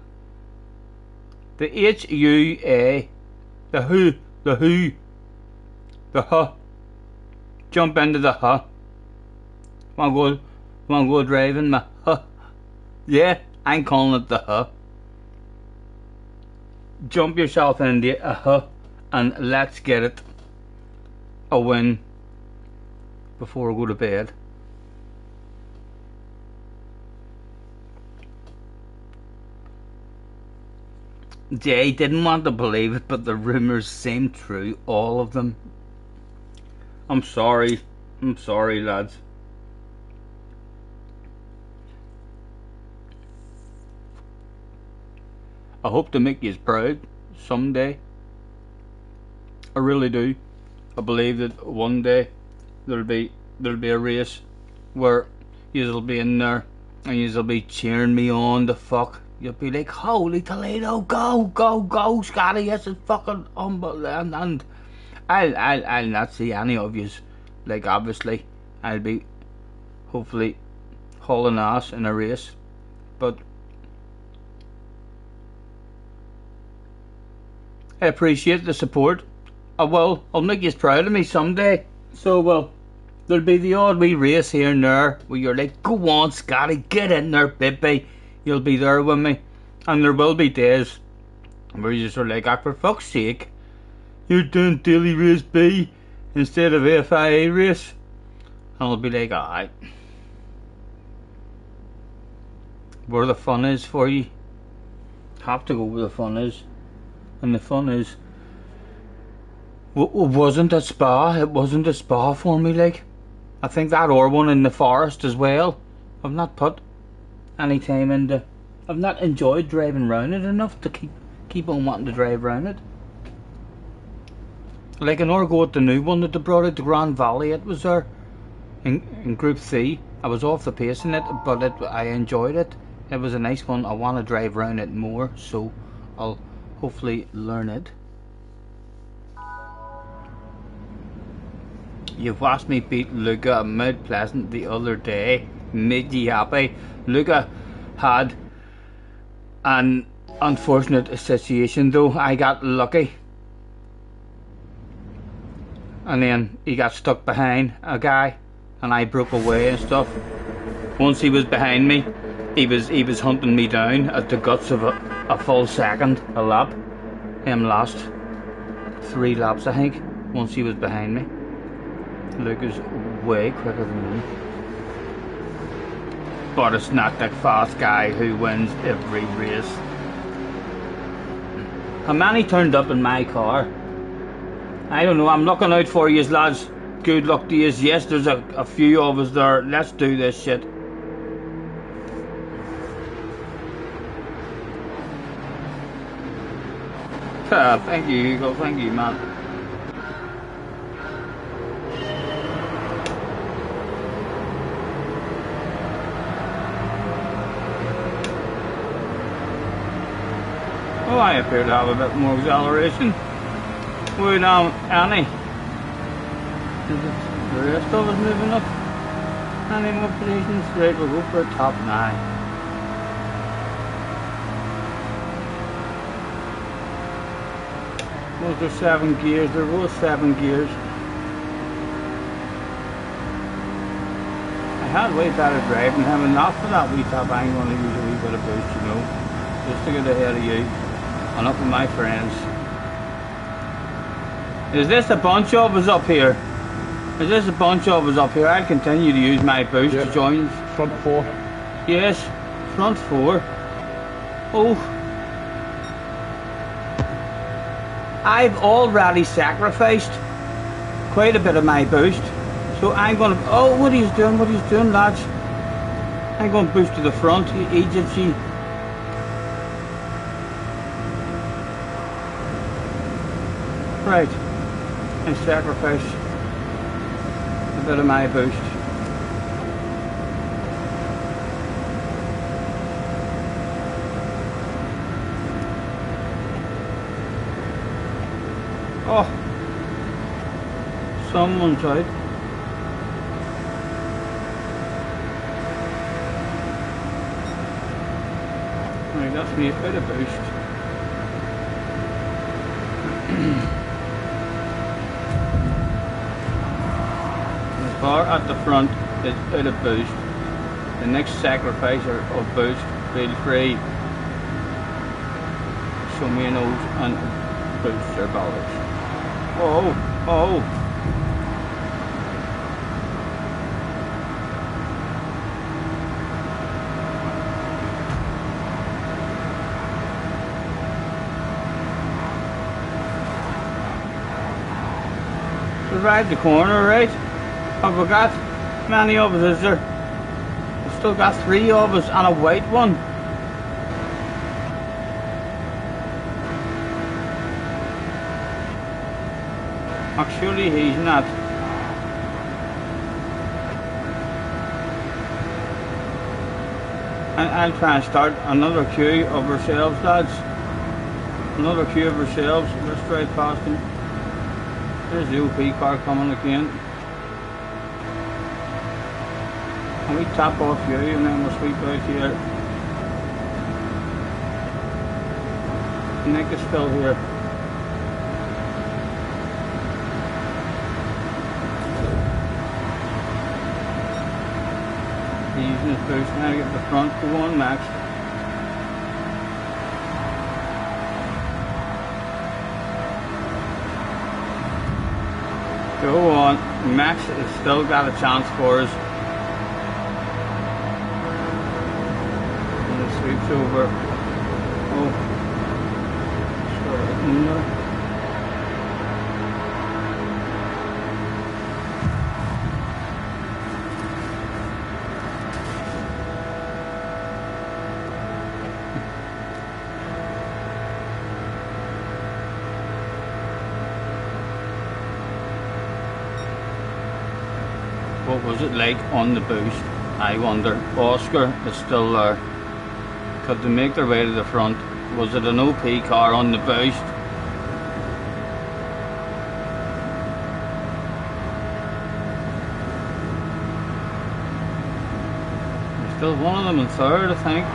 B: The H-U-A. The who. The who. The huh. Jump into the huh. Wanna go driving my huh? Yeah, I'm calling it the huh. Jump yourself into a huh and let's get it a win before we go to bed. Jay didn't want to believe it, but the rumours seem true, all of them. I'm sorry, lads. I hope to make you proud someday. I really do. I believe that one day there'll be a race where you'll be in there and you'll be cheering me on the fuck. You'll be like, holy Toledo, go, Scotty, yes, it's fucking unbelievable. And I'll not see any of yous. Like, obviously, I'll be hopefully hauling ass in a race. But I appreciate the support. I'll make you proud of me someday. So, well, there'll be the odd wee race here and there where you're like, go on, Scotty, get in there, baby. You'll be there with me. And there will be days where you just are like, for fuck's sake, you're doing daily race B instead of FIA race. And I'll be like, alright. Where the fun is for you. Have to go where the fun is. And the fun is, it wasn't a spa for me, like. I think that or one in the forest as well. I've not put any time into, I've not enjoyed driving around it enough to keep on wanting to drive around it. Like an go at the new one that they brought out, the Grand Valley, it was there in Group C. I was off the pace in it, but I enjoyed it. It was a nice one. I want to drive around it more, so I'll hopefully learn it. You've watched me beat Luca at Mount Pleasant the other day. Made you happy? Luca had an unfortunate situation though. I got lucky. And then he got stuck behind a guy and I broke away and stuff. Once he was behind me, he was hunting me down at the guts of a full second a lap. Him lost 3 laps I think once he was behind me. Luke is way quicker than me. But it's not that fast guy who wins every race. How many turned up in my car? I don't know, I'm looking out for you lads. Good luck to you. Yes, there's a few of us there. Let's do this shit. Thank you, Hugo. Thank you, man. Well, I appear to have a bit more acceleration. We're now Annie. The rest of us moving up. Any more positions? Right, we'll go for a top 9. Was there 7 gears? There was 7 gears. I had way better driving him, and not for that wee top. I'm going to use a wee bit of boost, you know, just to get ahead of you and up with my friends. Is this a bunch of us up here? Is this a bunch of us up here? I'll continue to use my boost to join.
C: Front 4.
B: Yes. front four. Oh, I've already sacrificed quite a bit of my boost, so I'm gonna. Oh, what he's doing, lads! I'm gonna boost to the front, you agency. Right, I sacrificed a bit of my boost. Oh, someone's out. Right, that's me a bit of boost. The car at the front is out of boost. The next sacrificer of boost, feel free. Show me a nose and boost their balance. Oh, oh. Survived the corner, right? Have we got many of us, is there? We've still got 3 of us and a white one. Actually, he's not. And I'll try and start another queue of ourselves, lads. Another queue of ourselves. Let's drive past them. There's the OP car coming again. And we tap off you and then we'll sweep out here. Nick is still here. He's using his boost now to get the front. Go on, Max. Go on. Max has still got a chance for us. And it sweeps over. Oh. Sorry. No. What was it like on the boost? I wonder. Oscar is still there. Could they make their way to the front? Was it an OP car on the boost? There's still one of them in third, I think.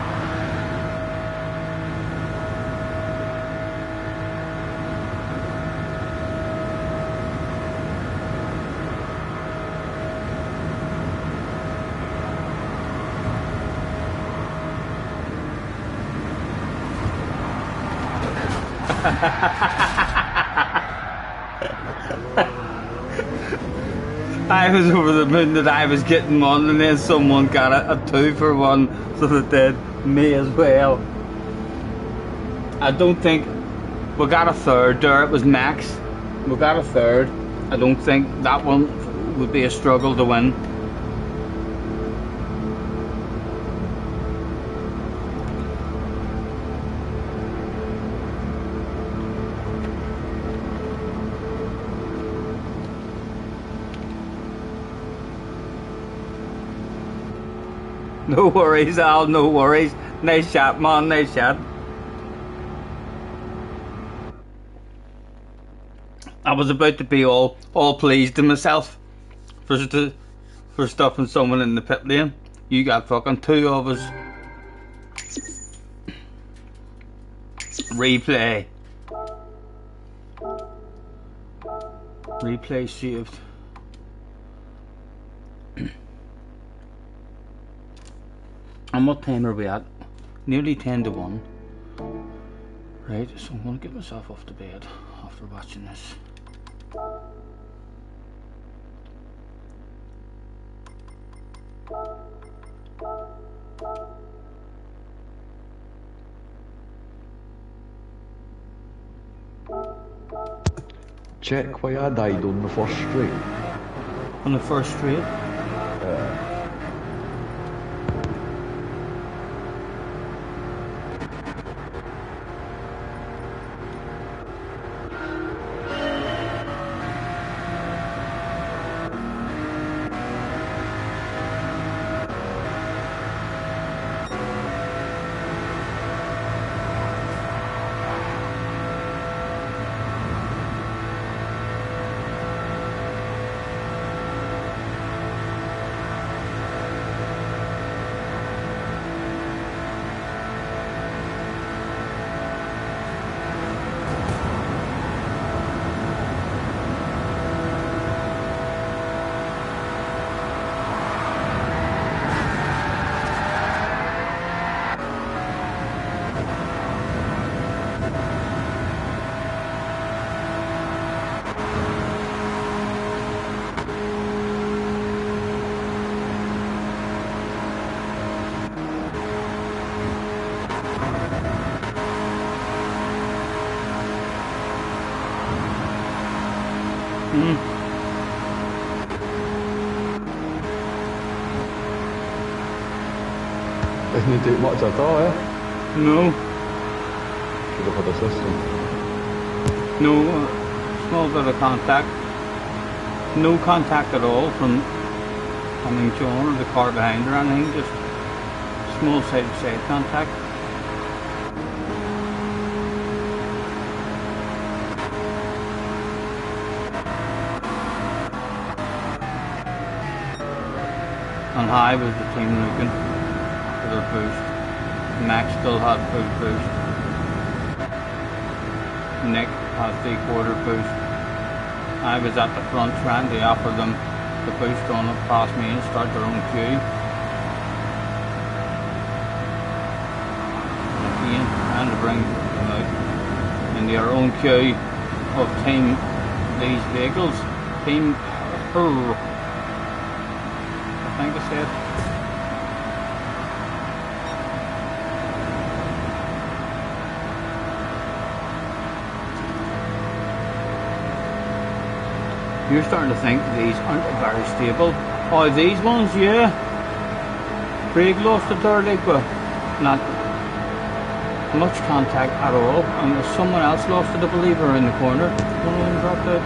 B: I was over the moon that I was getting one, and then someone got a 2 for 1, so they did me as well. I don't think we got a third there. It was Max. We got a third. I don't think that one would be a struggle to win. No worries, Al, no worries. Nice shot, man, nice shot. I was about to be all pleased in myself for stuffing someone in the pit lane. You got fucking 2 of us. Replay. Replay saved. And what time are we at? Nearly 10 to 1. Right, so I'm going to get myself off to bed after watching this.
C: check why I died on the first straight?
B: On the first straight.
C: Didn't take much at all, eh?
B: No.
C: Should have had a system.
B: No, small bit of contact. No contact at all from John or the car behind or anything, just small side-to-side contact. And high was the team looking for their boost. Max still had full boost. Nick has 3/4 boost. I was at the front trying to offer them the boost on up past me and start their own queue. Again, trying to bring them out in their own queue of team these vehicles. Team I think I said. You're starting to think these aren't very stable. Oh, these ones, yeah. Brake lost a third leg, but not much contact at all. And someone else lost it, I believe, in the corner. One of them dropped out.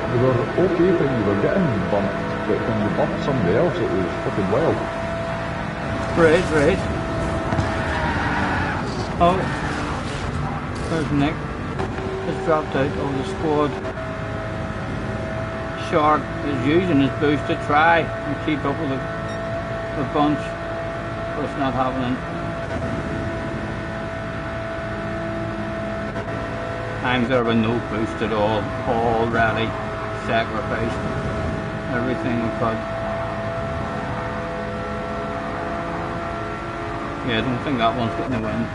C: They were okay when you were getting bumped, but when you bumped somebody else, it was fucking wild.
B: Right, right. Oh, there's Nick. Has dropped out of the squad. Shark is using his boost to try and keep up with the bunch, but it's not happening. I'm there with no boost at all, already sacrificed everything we could. Yeah, I don't think that one's getting the win.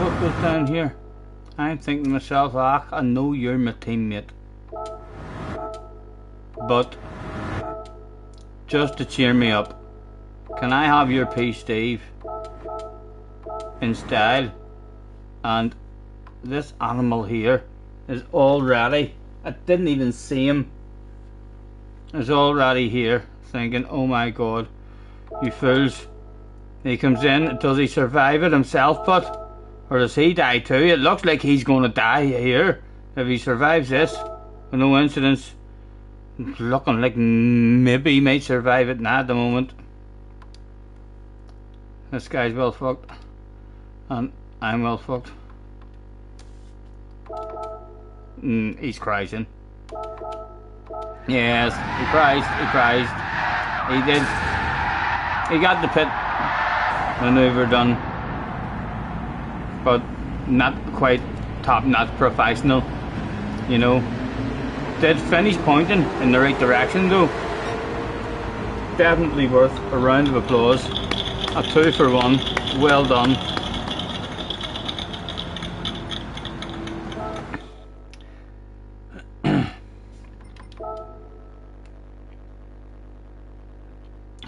B: What goes down here? I'm thinking to myself, I know you're my teammate, but just to cheer me up, can I have your piece, Steve, in style? And this animal here is already, I didn't even see him, is already here thinking, oh my god, you fools. He comes in, does he survive it himself, but or does he die too? It looks like he's going to die here if he survives this with no incidents. It's looking like maybe he might survive it now at the moment. This guy's well fucked, and I'm well fucked. He's crying. Yes, he cries. He did. He got the pit maneuver done, but not quite top-notch professional, you know. Did finish pointing in the right direction though. Definitely worth a round of applause. A 2 for 1. Well done.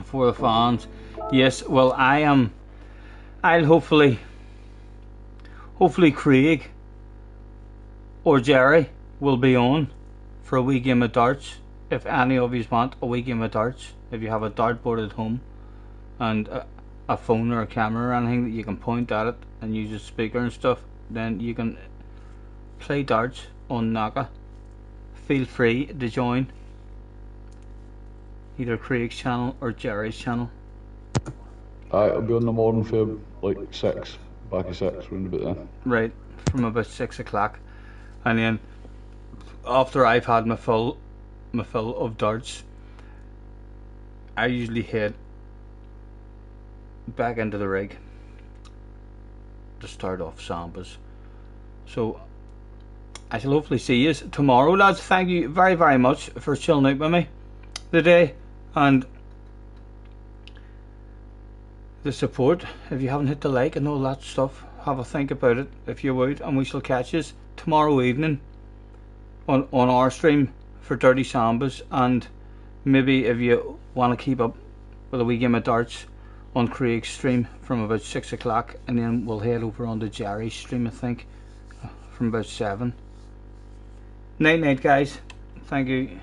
B: for the fans. Yes, well, I'll hopefully Craig or Jerry will be on for a wee game of darts. If any of you want a wee game of darts, if you have a dartboard at home and a phone or a camera or anything that you can point at it and use a speaker and stuff, then you can play darts on Naga. Feel free to join either Craig's channel or Jerry's channel.
C: I'll be on the morning for like 6, back at 6, round about then.
B: Right, from about 6 o'clock, and then after I've had my fill of darts, I usually head back into the rig to start off Sambas. So I shall hopefully see you tomorrow, lads. Thank you very, very much for chilling out with me today and the support. If you haven't hit the like and all that stuff, have a think about it if you would, and we shall catch you tomorrow evening on our stream for Dirty Sambas, and maybe if you want to keep up with a wee game of darts on Craig's stream from about 6 o'clock, and then we'll head over on to Jerry's stream, I think, from about 7. Night night, guys. Thank you.